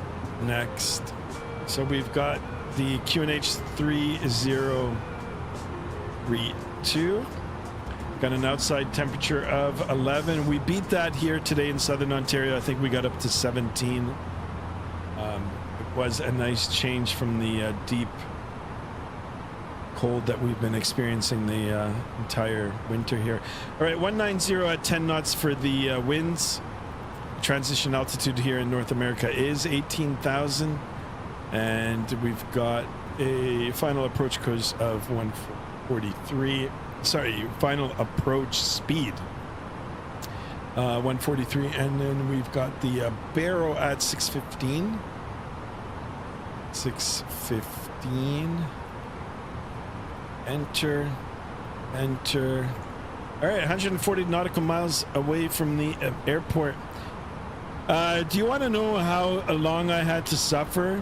So we've got the QNH 3032. Got an outside temperature of 11. We beat that here today in Southern Ontario. I think we got up to 17. It was a nice change from the deep cold that we've been experiencing the entire winter here. All right, 190 at 10 knots for the winds. Transition altitude here in North America is 18,000, and we've got a final approach cruise of 143. Sorry, final approach speed 143, and then we've got the Barrow at 615. 615. Enter. All right, 140 nautical miles away from the airport. Do you want to know how long I had to suffer?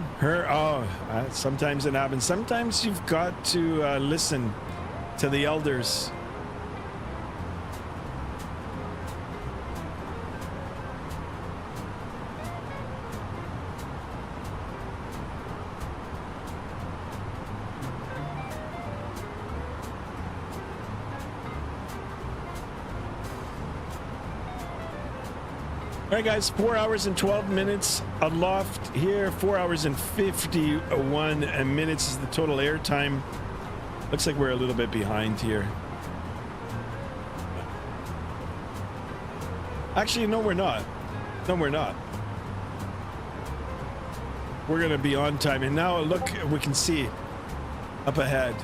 Sometimes it happens. Sometimes you've got to listen to the elders. All right, guys, 4 hours and 12 minutes aloft here. 4 hours and 51 minutes is the total air time. Looks like we're a little bit behind here. Actually, no, we're not. No, we're not. We're going to be on time. And now, look, we can see up ahead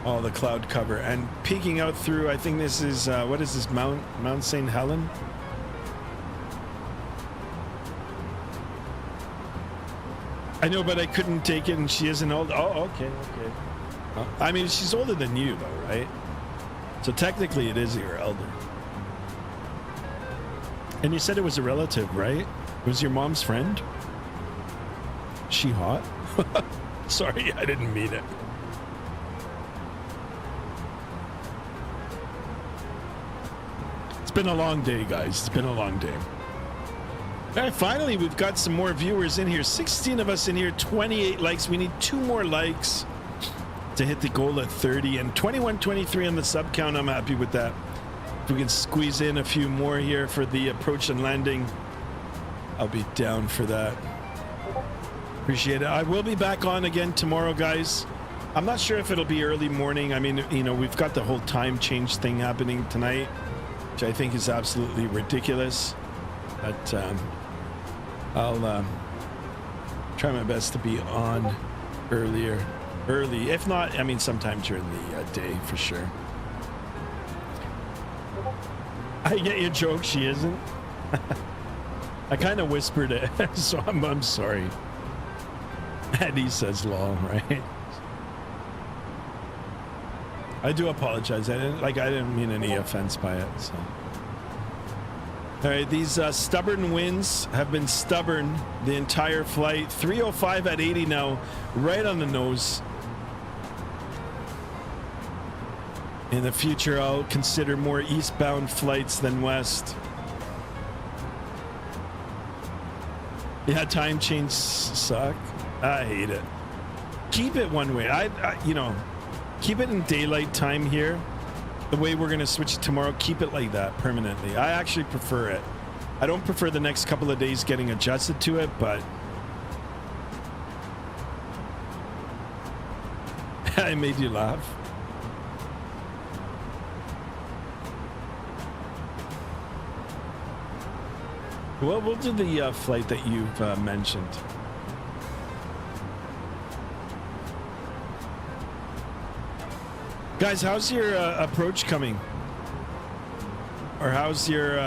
all the cloud cover. And peeking out through, I think this is, what is this, Mount St. Helens? I know, but I couldn't take it, and she isn't old. Oh, okay. I mean, she's older than you, though, right? So technically, it is your elder. And you said it was a relative, right? It was your mom's friend? She hot? Sorry, I didn't mean it. It's been a long day, guys. It's been a long day. All right, finally, we've got some more viewers in here. 16 of us in here, 28 likes. We need 2 more likes to hit the goal at 30, and 2123 on the sub count. I'm happy with that. If we can squeeze in a few more here for the approach and landing, I'll be down for that. Appreciate it. I will be back on again tomorrow, guys. I'm not sure if it'll be early morning. I mean, you know, we've got the whole time change thing happening tonight, which I think is absolutely ridiculous. But I'll try my best to be on early. If not, I mean, sometime during the day for sure. I get your joke. She isn't. I kind of whispered it, so I'm sorry. And he says lol, right? I do apologize. I didn't mean any offense by it. So. All right, these stubborn winds have been stubborn the entire flight. 305 at 80 now, right on the nose. In the future, I'll consider more eastbound flights than west. Yeah, time change suck. I hate it. Keep it one way. You know, keep it in daylight time here. The way we're going to switch it tomorrow, keep it like that permanently. I actually prefer it. I don't prefer the next couple of days getting adjusted to it, but I made you laugh. Well, we'll do the flight that you've mentioned. Guys, how's your approach coming? Or how's your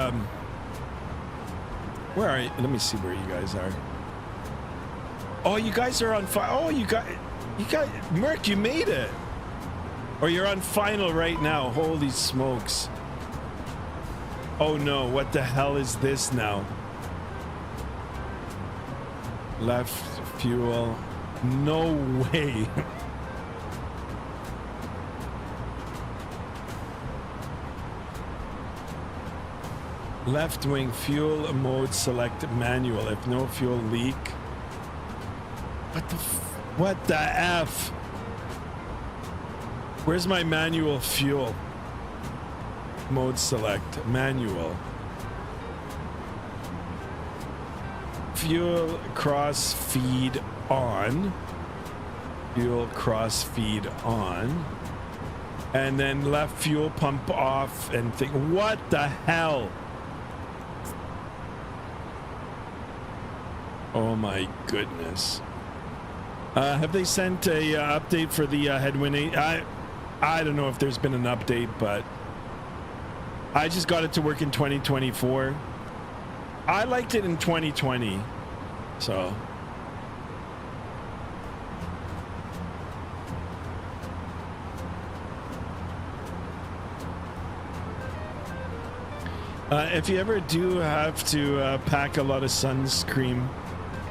where are you? Let me see where you guys are. Oh, you guys are on fire. Oh, you got Merc, you made it. Or you're on final right now. Holy smokes. Oh no, what the hell is this now? Left fuel. No way. Left wing fuel mode select manual. If no fuel leak. What the F? Where's my manual fuel? Mode select manual. Fuel cross feed on. Fuel cross feed on. And then left fuel pump off and think, what the hell? Oh my goodness. Have they sent a update for the Headwind 8? I don't know if there's been an update, but I just got it to work in 2024. I liked it in 2020, so. If you ever do have to pack a lot of sun cream,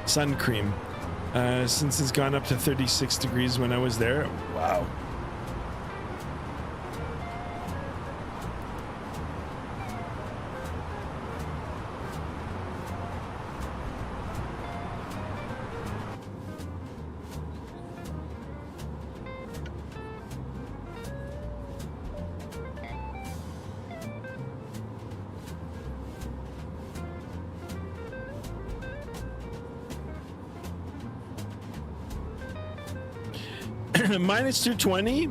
since it's gone up to 36 degrees when I was there, wow. Minus 220?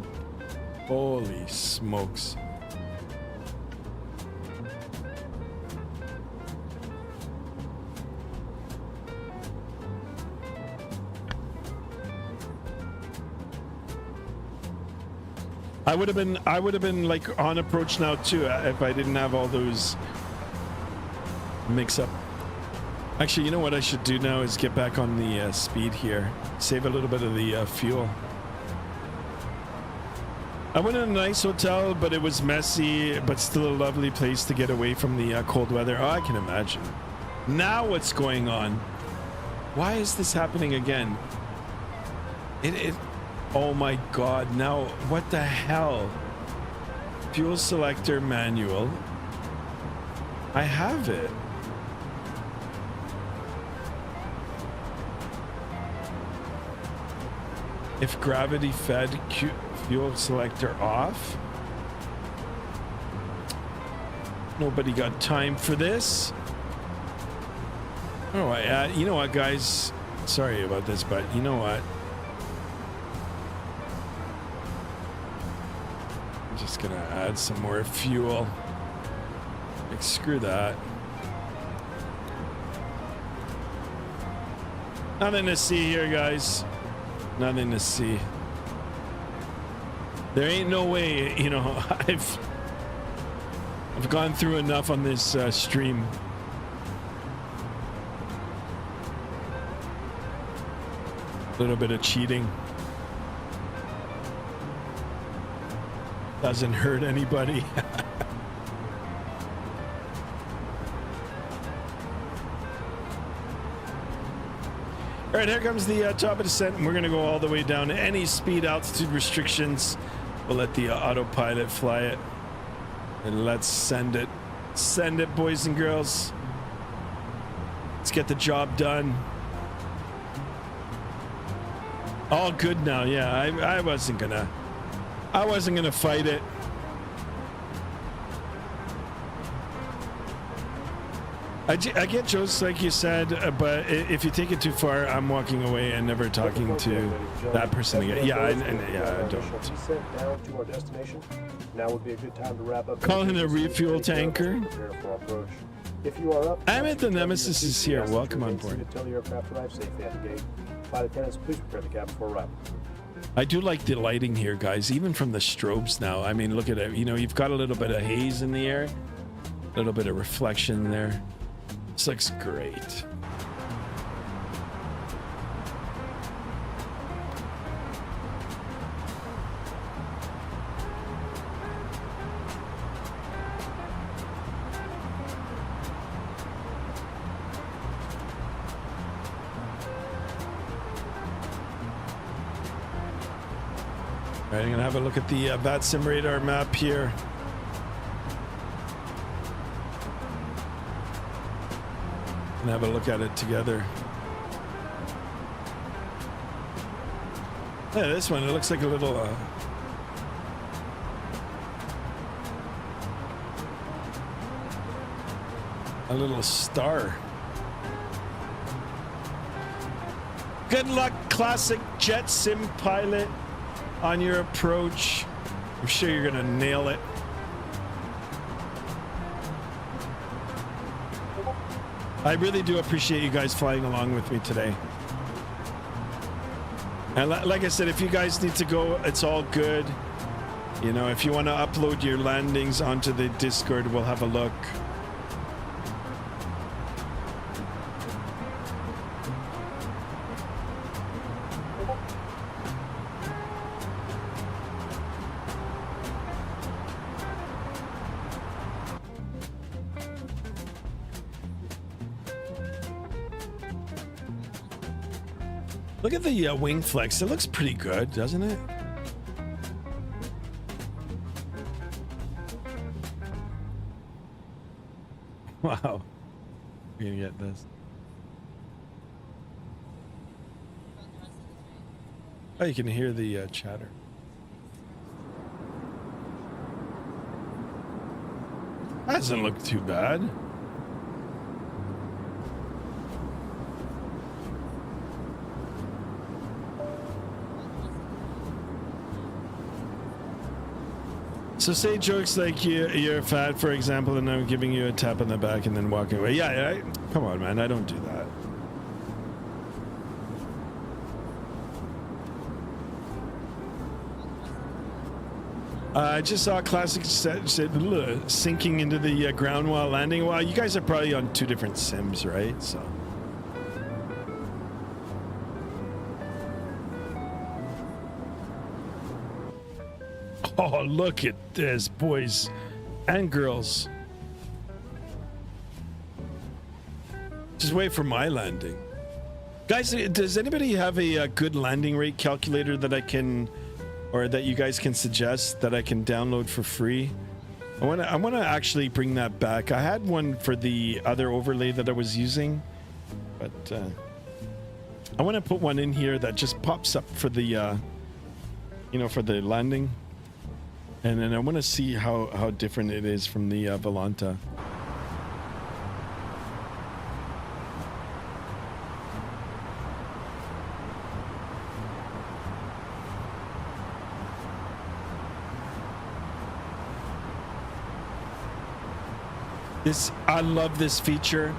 Holy smokes. I would have been like on approach now too if I didn't have all those mix up. Actually, you know what I should do now is get back on the speed here. Save a little bit of the fuel. I went in a nice hotel, but it was messy, but still a lovely place to get away from the cold weather. Oh, I can imagine. Now what's going on? Why is this happening again? Oh my God, now what the hell? Fuel selector manual. I have it. If gravity fed fuel selector off. Nobody got time for this. Oh, you know what, guys? Sorry about this, but you know what? I'm just gonna add some more fuel. Like, screw that. Nothing to see here, guys. Nothing to see. There ain't no way, you know, I've gone through enough on this stream. A little bit of cheating doesn't hurt anybody. All right, here comes the top of descent, and we're going to go all the way down. Any speed altitude restrictions, we'll let the autopilot fly it. And let's send it. Send it, boys and girls. Let's get the job done. All good now. Yeah, I wasn't gonna fight it. I get jokes like you said, but if you take it too far, I'm walking away and never talking to that person again. Yeah, I don't. Down to our destination. Now would be a good time to wrap up. Calling a refuel tanker. If you are up, I'm at the Nemesis is here. Welcome on board. Tell the aircraft arrive safely at the gate. Flight attendants, please prepare the cabin for arrival. I do like the lighting here, guys, even from the strobes now. I mean, look at it. You know, you've got a little bit of haze in the air, a little bit of reflection there. This looks great. All right, I'm gonna have a look at the Vatsim radar map here. And have a look at it together. Yeah, this one, it looks like a little star. Good luck, classic jet sim pilot, on your approach. I'm sure you're gonna nail it. I really do appreciate you guys flying along with me today. And like I said, if you guys need to go, it's all good. You know, if you want to upload your landings onto the Discord, we'll have a look. Look at the wing flex. It looks pretty good, doesn't it? Wow. We're gonna get this. Oh, you can hear the chatter. That doesn't look too bad. So say jokes like you're fat, for example, and I'm giving you a tap on the back and then walking away. Yeah, come on, man. I don't do that. I just saw a classic sinking into the ground while landing. Well, you guys are probably on two different sims, right? So. Oh, look at this, boys and girls. Just wait for my landing. Guys, does anybody have a good landing rate calculator that I can, or that you guys can suggest that I can download for free? I want to actually bring that back. I had one for the other overlay that I was using, but I want to put one in here that just pops up for the, for the landing. And then I want to see how different it is from the Volanta. I love this feature.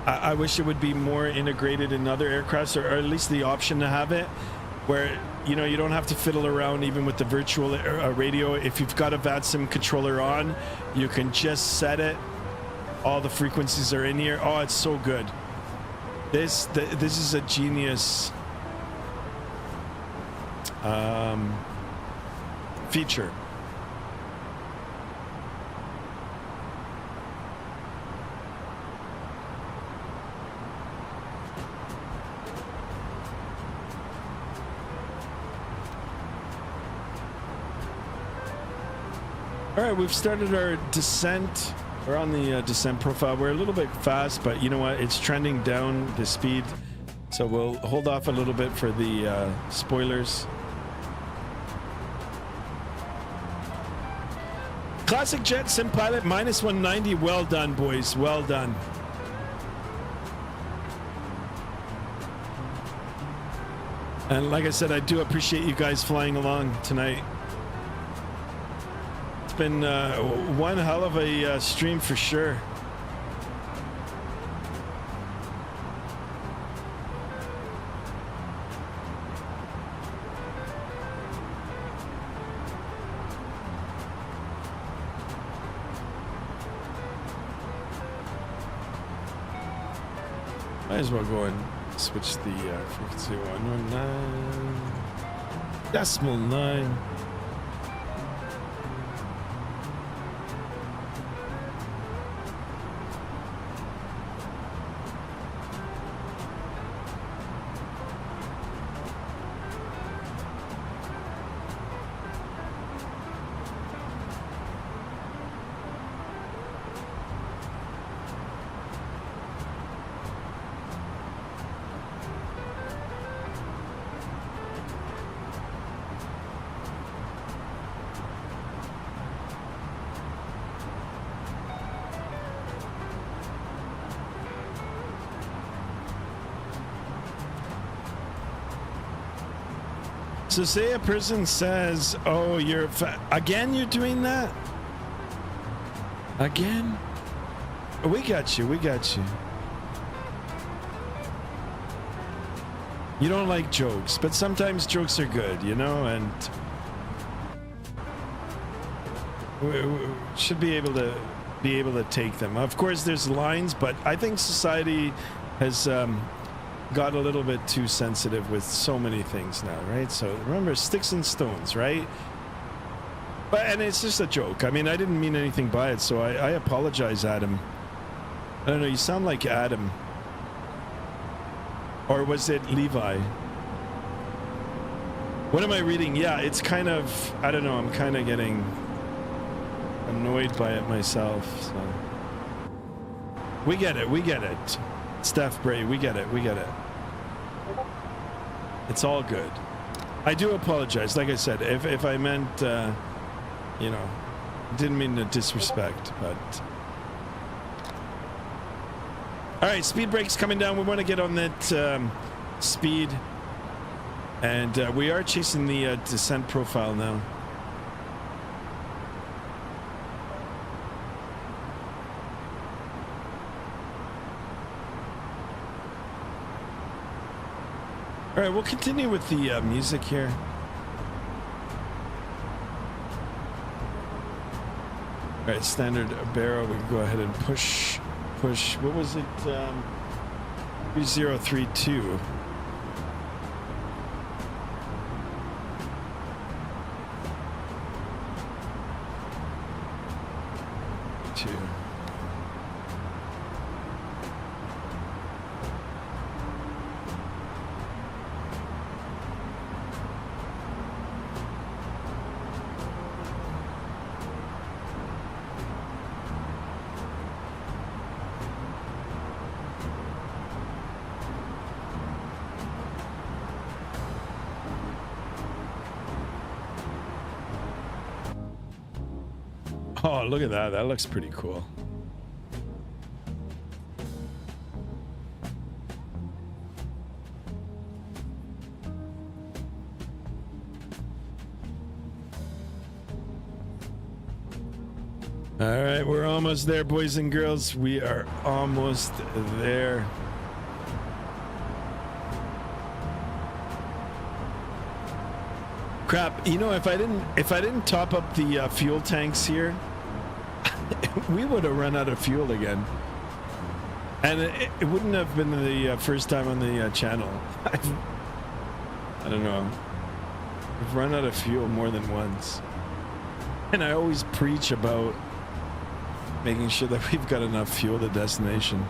I wish it would be more integrated in other aircrafts, or at least the option to have it, where you don't have to fiddle around even with the virtual radio. If you've got a Vatsim controller on, you can just set it. All the frequencies are in here. Oh, it's so good. This is a genius feature. All right, we've started our descent. We're on the descent profile. We're a little bit fast, but you know what? It's trending down the speed. So we'll hold off a little bit for the spoilers. Classic Jet Sim Pilot, minus 190. Well done, boys. Well done. And like I said, I do appreciate you guys flying along tonight. Been one hell of a stream for sure. Might as well go and switch the frequency 119.9. So say a person says, oh, you're again, you're doing that? Again? We got you. We got you. You don't like jokes, but sometimes jokes are good, you know, and we should be able to take them. Of course, there's lines, but I think society has got a little bit too sensitive with so many things now, right? So remember, sticks and stones, right? And it's just a joke. I mean, I didn't mean anything by it, so I apologize, Adam. I don't know, you sound like Adam. Or was it Levi? What am I reading? Yeah, it's kind of, I don't know, I'm kind of getting annoyed by it myself, so. We get it. Steph Bray, we get it. It's all good. I do apologize. Like I said, if I meant, you know, didn't mean to disrespect, but. All right, speed brake's coming down. We want to get on that speed. And we are chasing the descent profile now. All right, we'll continue with the music here. All right, standard barrel. We can go ahead and push. What was it? 3032. Oh, look at that. That looks pretty cool. All right, we're almost there, boys and girls. We are almost there. Crap, you know, if I didn't top up the fuel tanks here, we would have run out of fuel again. And it wouldn't have been the first time on the channel. I don't know. We've run out of fuel more than once. And I always preach about making sure that we've got enough fuel to destination.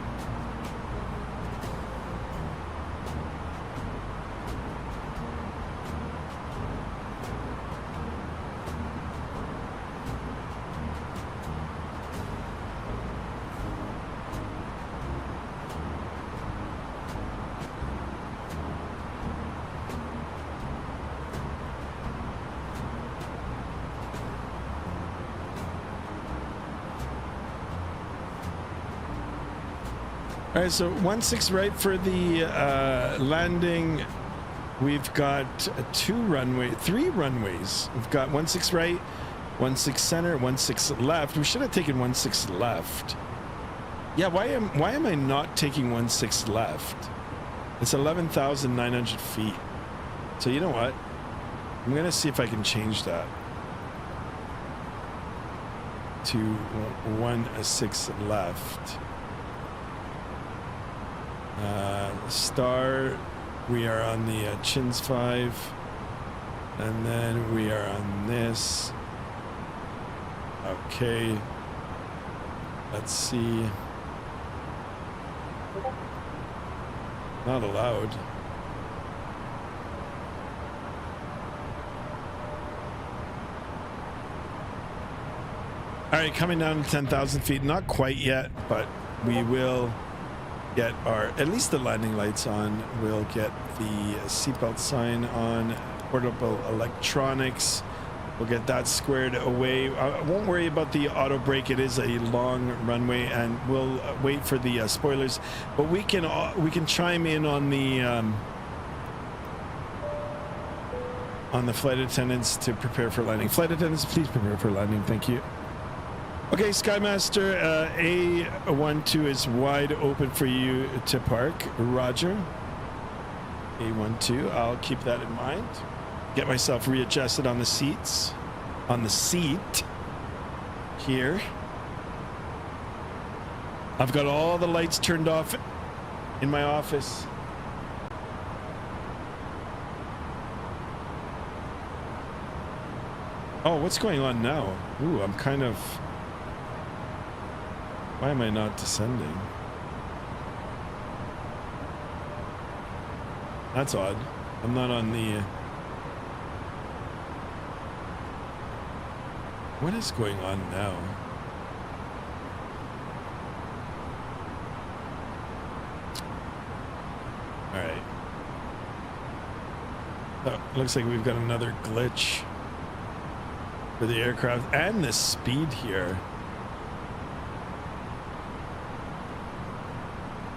All right, so 16 right for the landing. We've got three runways. We've got 16 right, 16 center, 16 left. We should have taken 16 left. Yeah, why am I not taking 16 left? It's 11,900 feet. So you know what? I'm gonna see if I can change that to 16 left. Star, we are on the Chins 5, and then we are on this. Okay, let's see. Not allowed. All right, coming down to 10,000 feet. Not quite yet, but we will get at least the landing lights on. We'll get the seatbelt sign on, portable electronics. We'll get that squared away. I won't worry about the auto brake. It is a long runway, and we'll wait for the spoilers. But we can chime in on the on the flight attendants to prepare for landing. Flight attendants, please prepare for landing. Thank you. Okay, Skymaster, A12 is wide open for you to park. Roger. A12, I'll keep that in mind. Get myself readjusted on the seats. On the seat here. I've got all the lights turned off in my office. Oh, what's going on now? Ooh, I'm kind of... Why am I not descending? That's odd. I'm not on the... What is going on now? All right. Oh, looks like we've got another glitch for the aircraft and the speed here.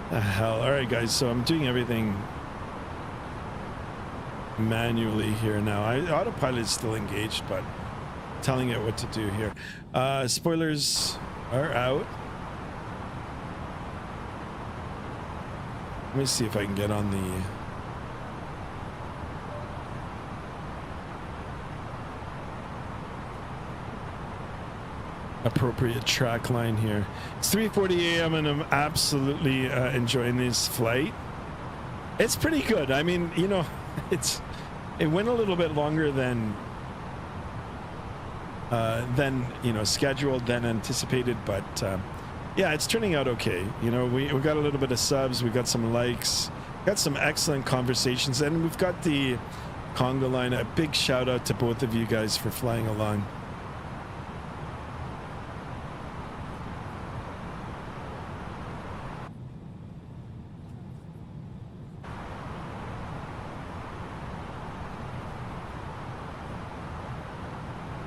The hell. All right, guys. So I'm doing everything manually here now. Autopilot is still engaged, but telling it what to do here. Spoilers are out. Let me see if I can get on the... appropriate track line here. It's 3:40 a.m. and I'm absolutely enjoying this flight. It's pretty good. I mean, you know, it went a little bit longer than you know, scheduled, than anticipated, but yeah, it's turning out okay. You know, we got a little bit of subs, we got some likes, got some excellent conversations, and we've got the conga line. A big shout out to both of you guys for flying along.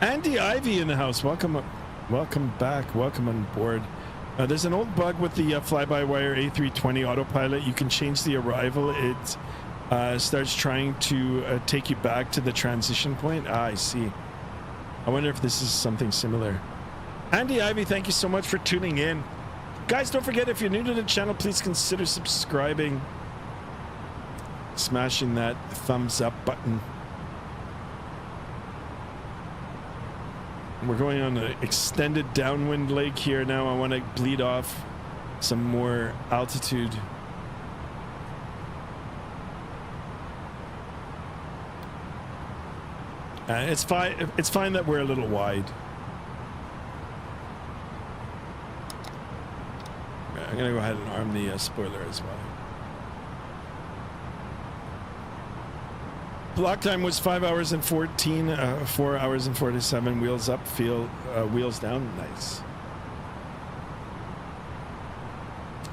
Andy Ivy in the house. Welcome back. Welcome on board. There's an old bug with the fly-by-wire A320 autopilot. You can change the arrival. It starts trying to take you back to the transition point. Ah, I see. I wonder if this is something similar. Andy Ivy, thank you so much for tuning in. Guys, don't forget, if you're new to the channel, please consider subscribing. Smashing that thumbs up button. We're going on an extended downwind leg here now. I want to bleed off some more altitude. It's fine. It's fine that we're a little wide. I'm gonna go ahead and arm the spoiler as well. Block time was 5 hours and 14, 4 hours and 47. Wheels up, wheels down. Nice.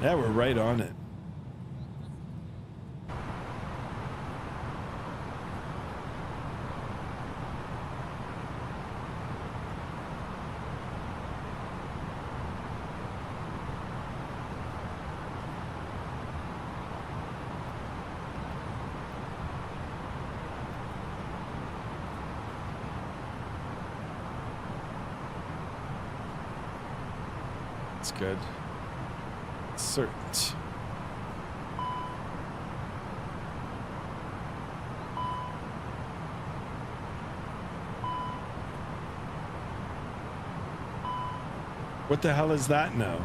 Yeah, we're right on it. Good. Cert. What the hell is that now?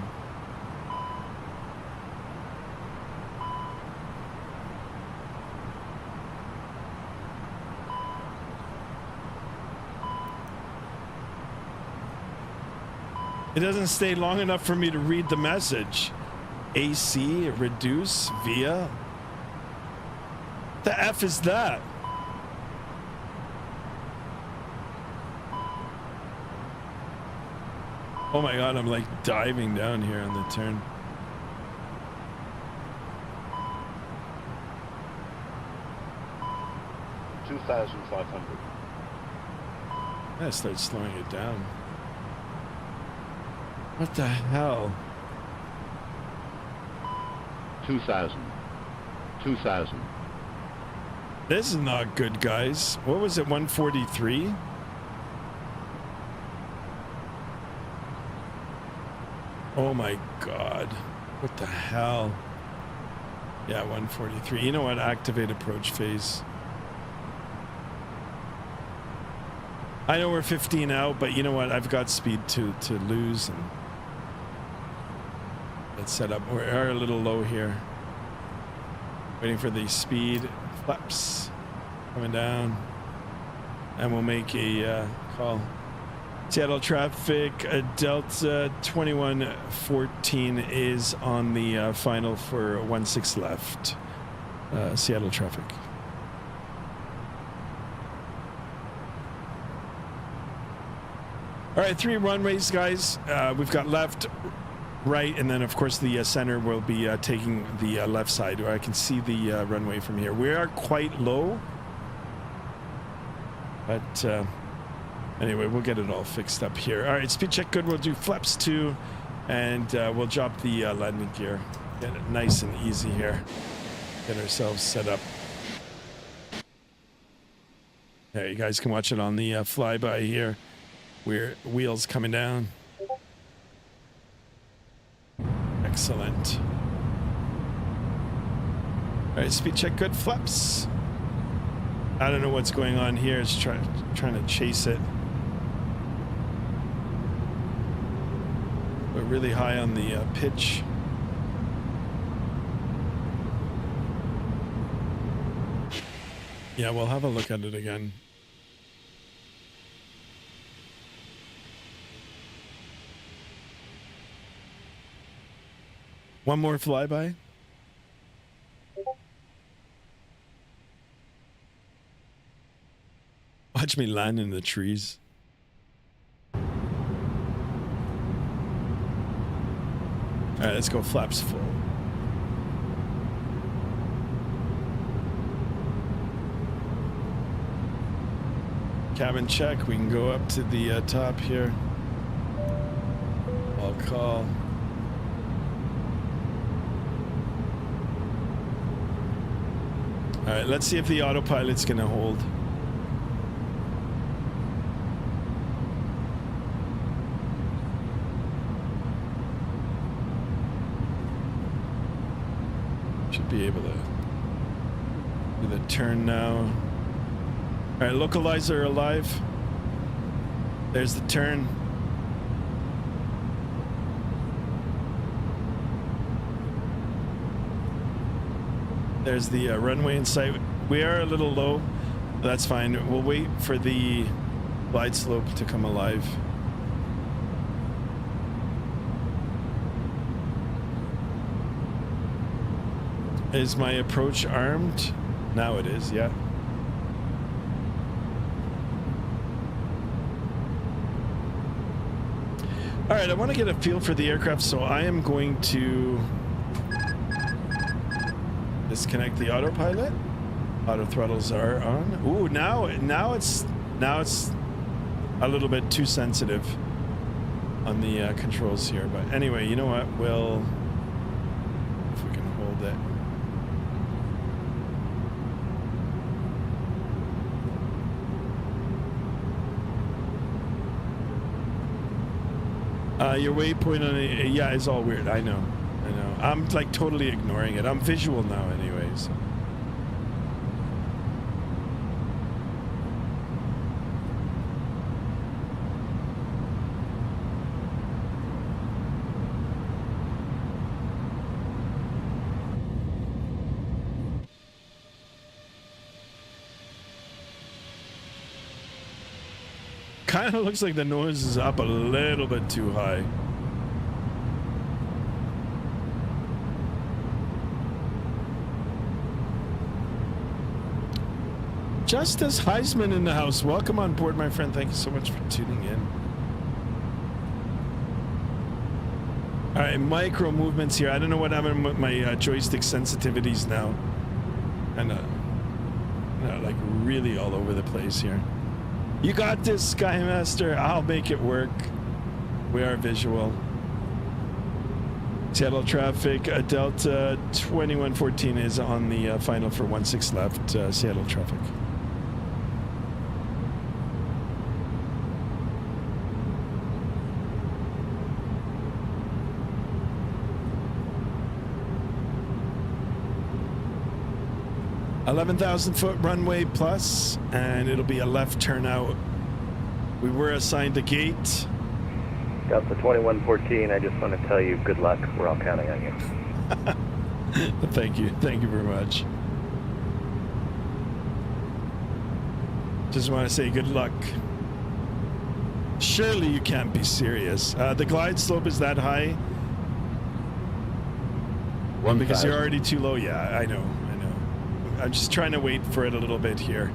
It doesn't stay long enough for me to read the message. AC, reduce, via. The F is that? Oh my God, I'm like diving down here on the turn. $2,500. I start slowing it down. What the hell? 2,000. 2,000. This is not good, guys. What was it, 143? Oh my god. What the hell? Yeah, 143. You know what? Activate approach phase. I know we're 15 out, but you know what? I've got speed to lose. And let's set up. We are a little low here. Waiting for the speed. Flaps. Coming down. And we'll make a call. Seattle traffic, Delta 2114 is on the final for 16 left. Seattle traffic. All right, 3 runways, guys. We've got left, right, and then of course the center will be taking the left side, where I can see the runway from here. We are quite low, but anyway, we'll get it all fixed up here. All right, speed check good. We'll do flaps 2, and we'll drop the landing gear. Get it nice and easy here. Get ourselves set up. There, you guys can watch it on the flyby here. Wheels coming down. Excellent. All right, speed check good. Flaps. I don't know what's going on here. It's trying to chase it. We're really high on the pitch. Yeah, we'll have a look at it again. One more flyby. Watch me land in the trees. All right, let's go flaps full. Cabin check. We can go up to the top here. I'll call. All right, let's see if the autopilot's gonna hold. Should be able to do the turn now. All right, localizer alive. There's the turn. There's the runway in sight. We are a little low. That's fine. We'll wait for the glide slope to come alive. Is my approach armed? Now it is, yeah. All right, I want to get a feel for the aircraft, so I am going to disconnect the autopilot. Auto throttles are on. Ooh, now it's a little bit too sensitive on the controls here. But anyway, you know what? We'll, if we can hold it. Your waypoint on it, yeah, is all weird. I know. I'm like totally ignoring it. I'm visual now anyways. Kind of looks like the nose is up a little bit too high. Justice Heisman in the house. Welcome on board, my friend. Thank you so much for tuning in. All right, micro movements here. I don't know what happened with my joystick sensitivities now. And like really all over the place here. You got this, Skymaster. I'll make it work. We are visual. Seattle traffic, Delta 2114 is on the final for 16 left, Seattle traffic. $11,000-foot runway plus, and it'll be a left turnout. We were assigned a gate. Delta 2114, I just want to tell you good luck. We're all counting on you. Thank you very much. Just want to say good luck. Surely you can't be serious. The glide slope is that high? Because you're already too low. Yeah, I know. I'm just trying to wait for it a little bit here.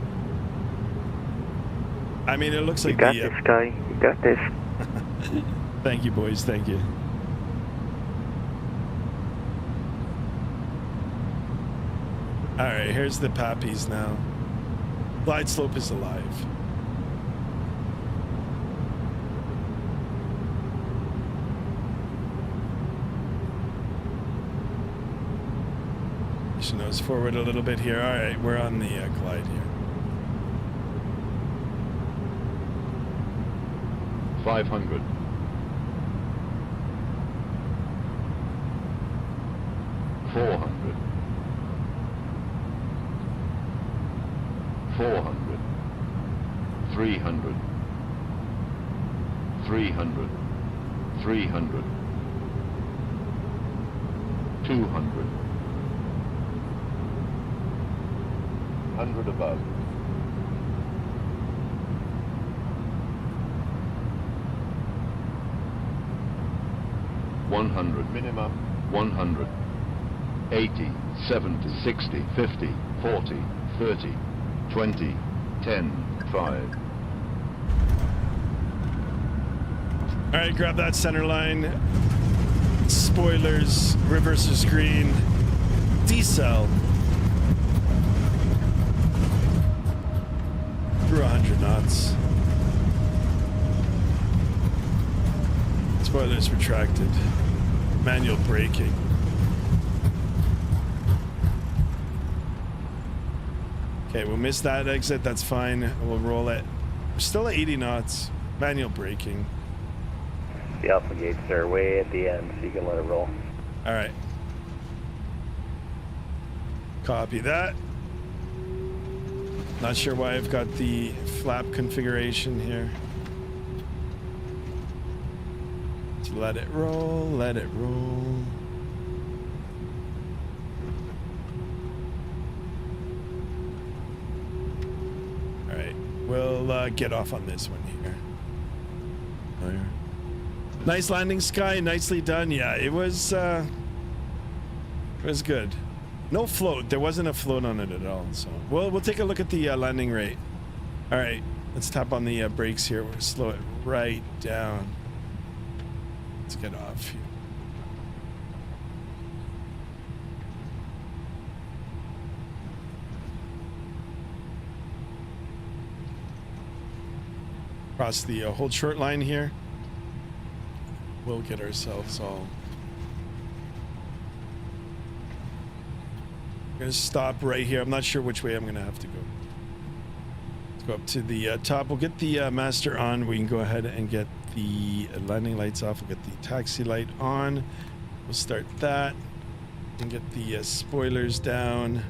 I mean, it looks like you got this, Sky. You got this. Thank you, boys. Thank you. All right, here's the Pappies now. Glide slope is alive. Nose forward a little bit here. All right, we're on the glide here. 500. 400. 400. 300. 300. 300. 200. 100 above. 100 minimum. 100. 80, 70, 60, 50, 40, 30, 20, 10, 5. All right, grab that center line. Spoilers, reverser screen, decel. Through 100 knots. Spoilers retracted. Manual braking. Okay, we'll miss that exit. That's fine. We'll roll it. We're still at 80 knots. Manual braking. The alpha gates are way at the end, so you can let it roll. All right. Copy that. Not sure why I've got the flap configuration here. Let's let it roll, let it roll. All right, we'll get off on this one here. There. Nice landing, Sky. Nicely done. Yeah, it was good. No float. There wasn't a float on it at all. So we'll take a look at the landing rate. All right, let's tap on the brakes here. We'll slow it right down. Let's get off here. Across the hold short line here. We'll get ourselves all. I'm gonna stop right here. I'm not sure which way I'm gonna have to go. Let's go up to the top. We'll get the master on. We can go ahead and get the landing lights off. We'll get the taxi light on. We'll start that and get the spoilers down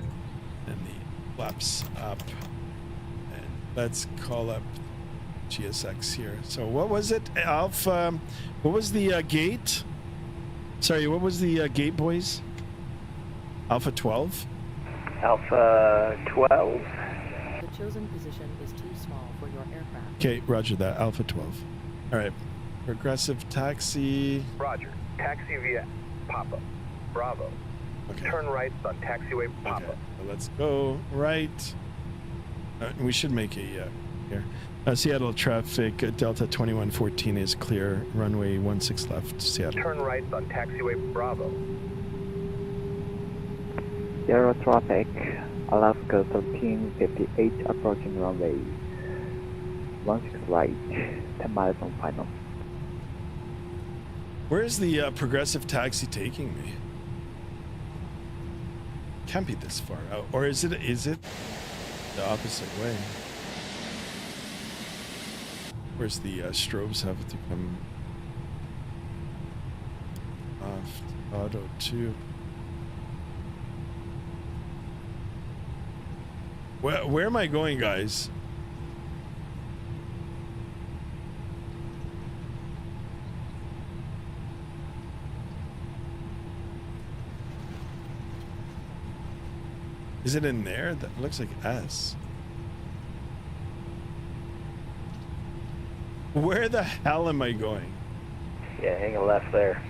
and the flaps up. And let's call up GSX here. So what was it, Alpha? What was the gate? Sorry, what was the gate, boys? Alpha 12? Alpha 12. The chosen position is too small for your aircraft. Okay, roger that. Alpha 12. All right. Progressive taxi. Roger. Taxi via Papa. Bravo. Okay. Turn right on taxiway Papa. Okay. So let's go right. We should make a here. Seattle traffic, Delta 2114 is clear. Runway 16 left, Seattle. Turn right on taxiway Bravo. Zero traffic, Alaska 1358 approaching runway 16 right, 10 miles on final. Where's the progressive taxi taking me? Can't be this far out. Or is it the opposite way? Where's the strobes have to come off? Auto 2. Where am I going, guys? Is it in there? That looks like S. Where the hell am I going? Yeah, hang a left there.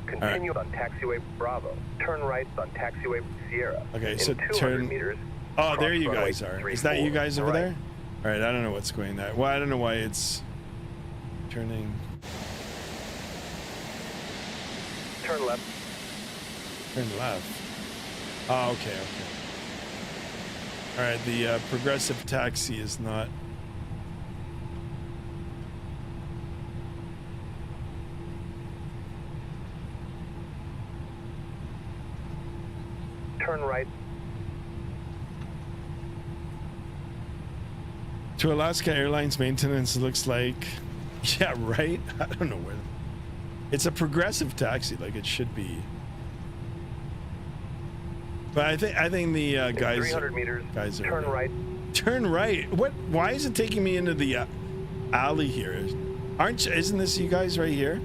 Continue on taxiway Bravo. Turn right on taxiway Sierra. Okay, In so 200 turn. meters. Oh, there you runway guys are. Is that you guys over right. there? All right, I don't know what's going there. Well, I don't know why it's turning. Turn left. Turn left. Oh, okay, okay. All right, the progressive taxi is not. Turn right. To Alaska Airlines maintenance looks like. Yeah, right? I don't know where. It's a progressive taxi, like it should be. But I think the guys. 300 meters. Guys are. Turn right. Turn right. What? Why is it taking me into the alley here? Isn't this you guys right here?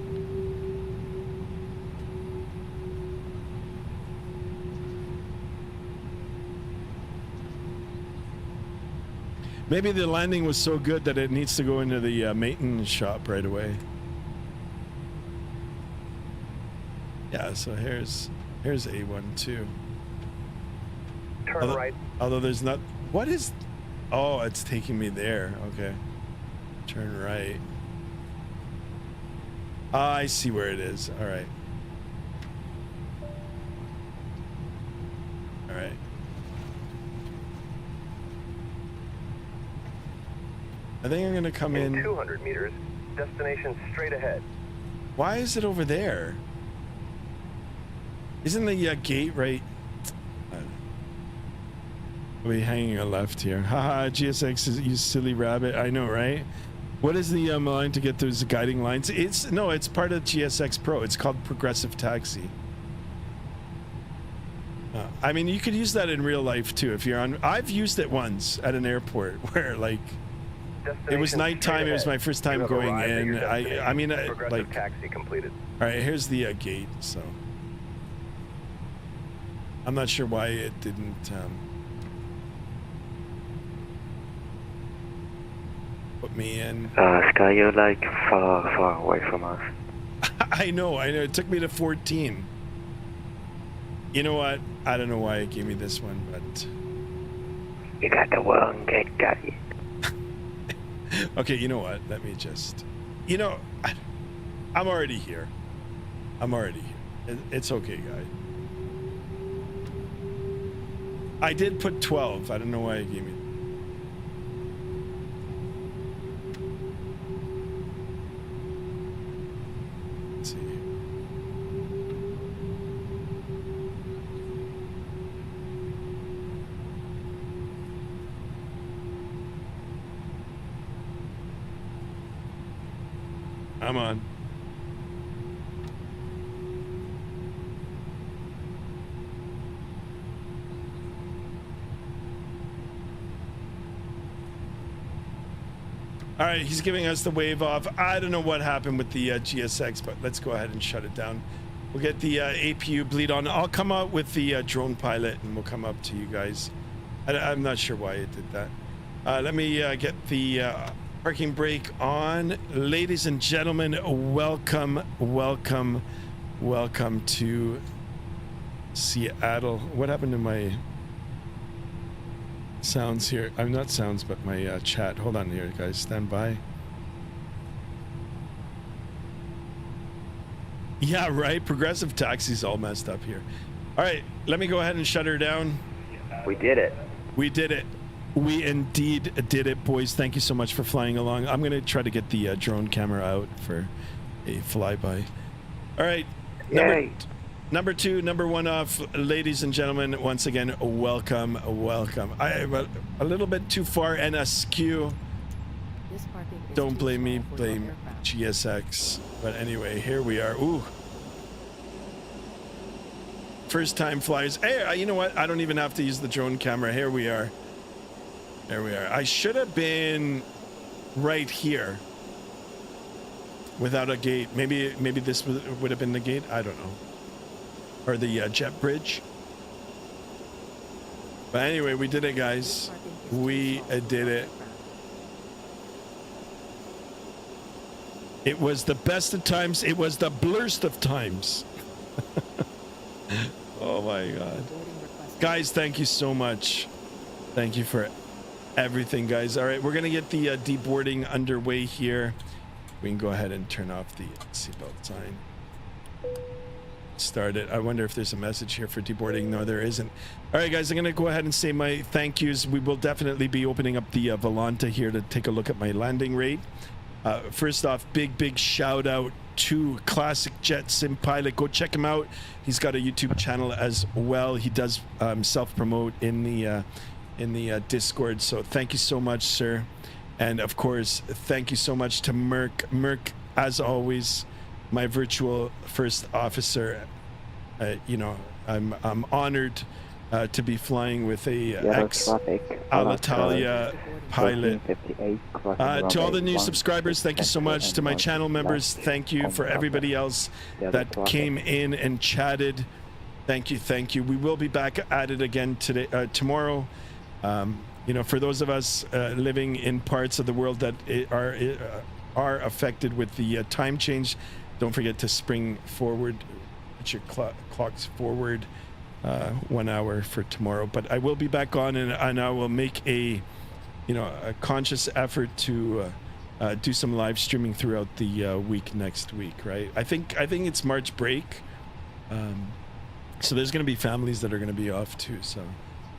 Maybe the landing was so good that it needs to go into the maintenance shop right away. Yeah, so here's A1 too. Turn right. Although there's not. What is? Oh, it's taking me there. Okay. Turn right. Ah, I see where it is. All right. All right. I think I'm gonna come in. 200 meters. Destination straight ahead. Why is it over there? Isn't the gate right? Are we hanging a left here? Haha, GSX is you silly rabbit. I know, right? What is the line to get those guiding lines? It's part of GSX Pro. It's called Progressive Taxi. I mean, you could use that in real life too. If you're on, I've used it once at an airport where like it was nighttime. It was my first time going in. I mean, like taxi completed. All right, here's the gate. So I'm not sure why it didn't. Put me in. Sky, you're like far away from us. I know. It took me to 14. You know what? I don't know why it gave me this one, but you got the wrong gate, guy. Okay, you know what? Let me just. You know, I'm already here. I'm already here. It's okay, guy. I did put 12. I don't know why it gave me. Let's see. I'm on. All right, he's giving us the wave off. I don't know what happened with the GSX, but let's go ahead and shut it down. We'll get the APU bleed on. I'll come out with the drone pilot, and we'll come up to you guys. I'm not sure why it did that. Let me get the parking brake on. Ladies and gentlemen, welcome to Seattle. What happened to my sounds here? I'm not sounds, but my chat. Hold on here, guys. Stand by. Yeah, right. Progressive taxi's all messed up here. All right, let me go ahead and shut her down. We did it. We did it. We indeed did it, boys. Thank you so much for flying along. I'm going to try to get the drone camera out for a flyby. All right. Yay. Number 2, number 1 off, ladies and gentlemen. Once again, welcome. I am a little bit too far and askew. This parking is Don't too blame me, small for your blame aircraft. GSX. But anyway, here we are. Ooh. First time flyers. Hey, you know what? I don't even have to use the drone camera. Here we are. There we are. I should have been right here without a gate. Maybe this would have been the gate. I don't know. Or the jet bridge. But anyway, we did it, guys. We did it. It was the best of times. It was the blurst of times. Oh my God. Guys, thank you so much. Thank you for everything, guys. All right, we're going to get the deboarding underway here. We can go ahead and turn off the seatbelt sign. Start it. I wonder if there's a message here for deboarding. No, there isn't. All right, guys, I'm going to go ahead and say my thank yous. We will definitely be opening up the Volanta here to take a look at my landing rate. First off, big shout out to Classic Jet Sim Pilot. Go check him out. He's got a YouTube channel as well. He does self-promote in the Discord. So thank you so much, sir. And of course, thank you so much to Merc. Merc, as always, my virtual first officer. You know, I'm honored to be flying with a ex-Alitalia pilot. To all the new subscribers, thank you so much. To my channel members, thank you. For everybody else that came in and chatted, thank you. We will be back at it again tomorrow. You know, for those of us living in parts of the world that are affected with the time change, don't forget to spring forward, put your clocks forward 1 hour for tomorrow. But I will be back on, and I will make a conscious effort to do some live streaming throughout the week next week. Right? I think it's March break, so there's going to be families that are going to be off too. So,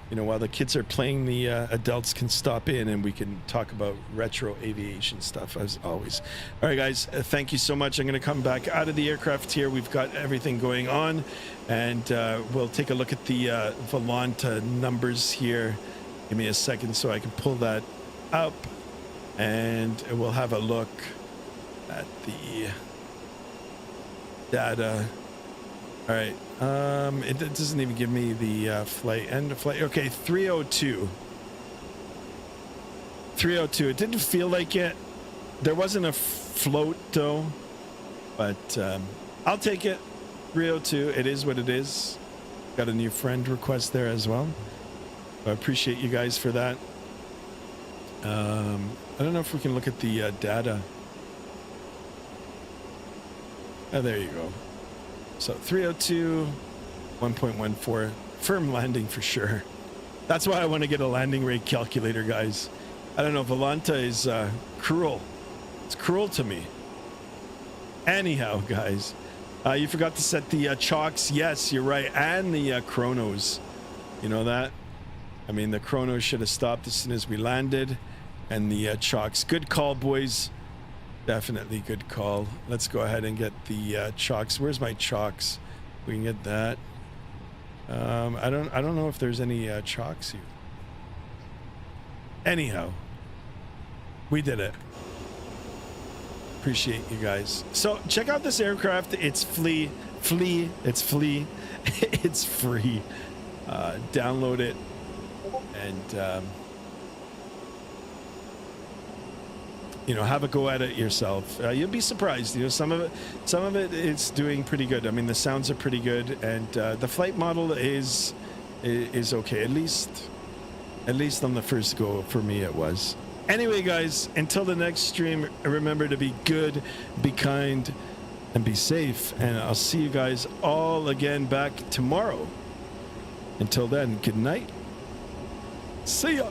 you know, while the kids are playing, the adults can stop in and we can talk about retro aviation stuff as always. All right, guys, thank you so much. I'm going to come back out of the aircraft here. We've got everything going on, and we'll take a look at the Volanta numbers here. Give me a second so I can pull that up, and we'll have a look at the data. All right. It doesn't even give me the end of flight. Okay, 302. 302. It didn't feel like it. There wasn't a float though, but I'll take it. 302. It is what it is. Got a new friend request there as well. I appreciate you guys for that. I don't know if we can look at the data. Oh, there you go. So 302, 1.14, firm landing for sure. That's why I want to get a landing rate calculator, guys. I don't know, Volanta is cruel. It's cruel to me. Anyhow, guys, you forgot to set the chocks. Yes, you're right, and the chronos. You know that? I mean, the chronos should have stopped as soon as we landed, and the chocks. Good call, boys. Definitely good call. Let's go ahead and get the chocks. Where's my chocks? We can get that. I don't know if there's any chocks here. Anyhow, we did it. Appreciate you guys. So check out this aircraft. It's It's free. Download it and you know, have a go at it yourself. You'll be surprised. You know, some of it it's doing pretty good. I mean, the sounds are pretty good, and the flight model is okay. At least on the first go for me it was. Anyway, guys, until the next stream, remember to be good, be kind, and be safe. And I'll see you guys all again back tomorrow. Until then, good night. See ya.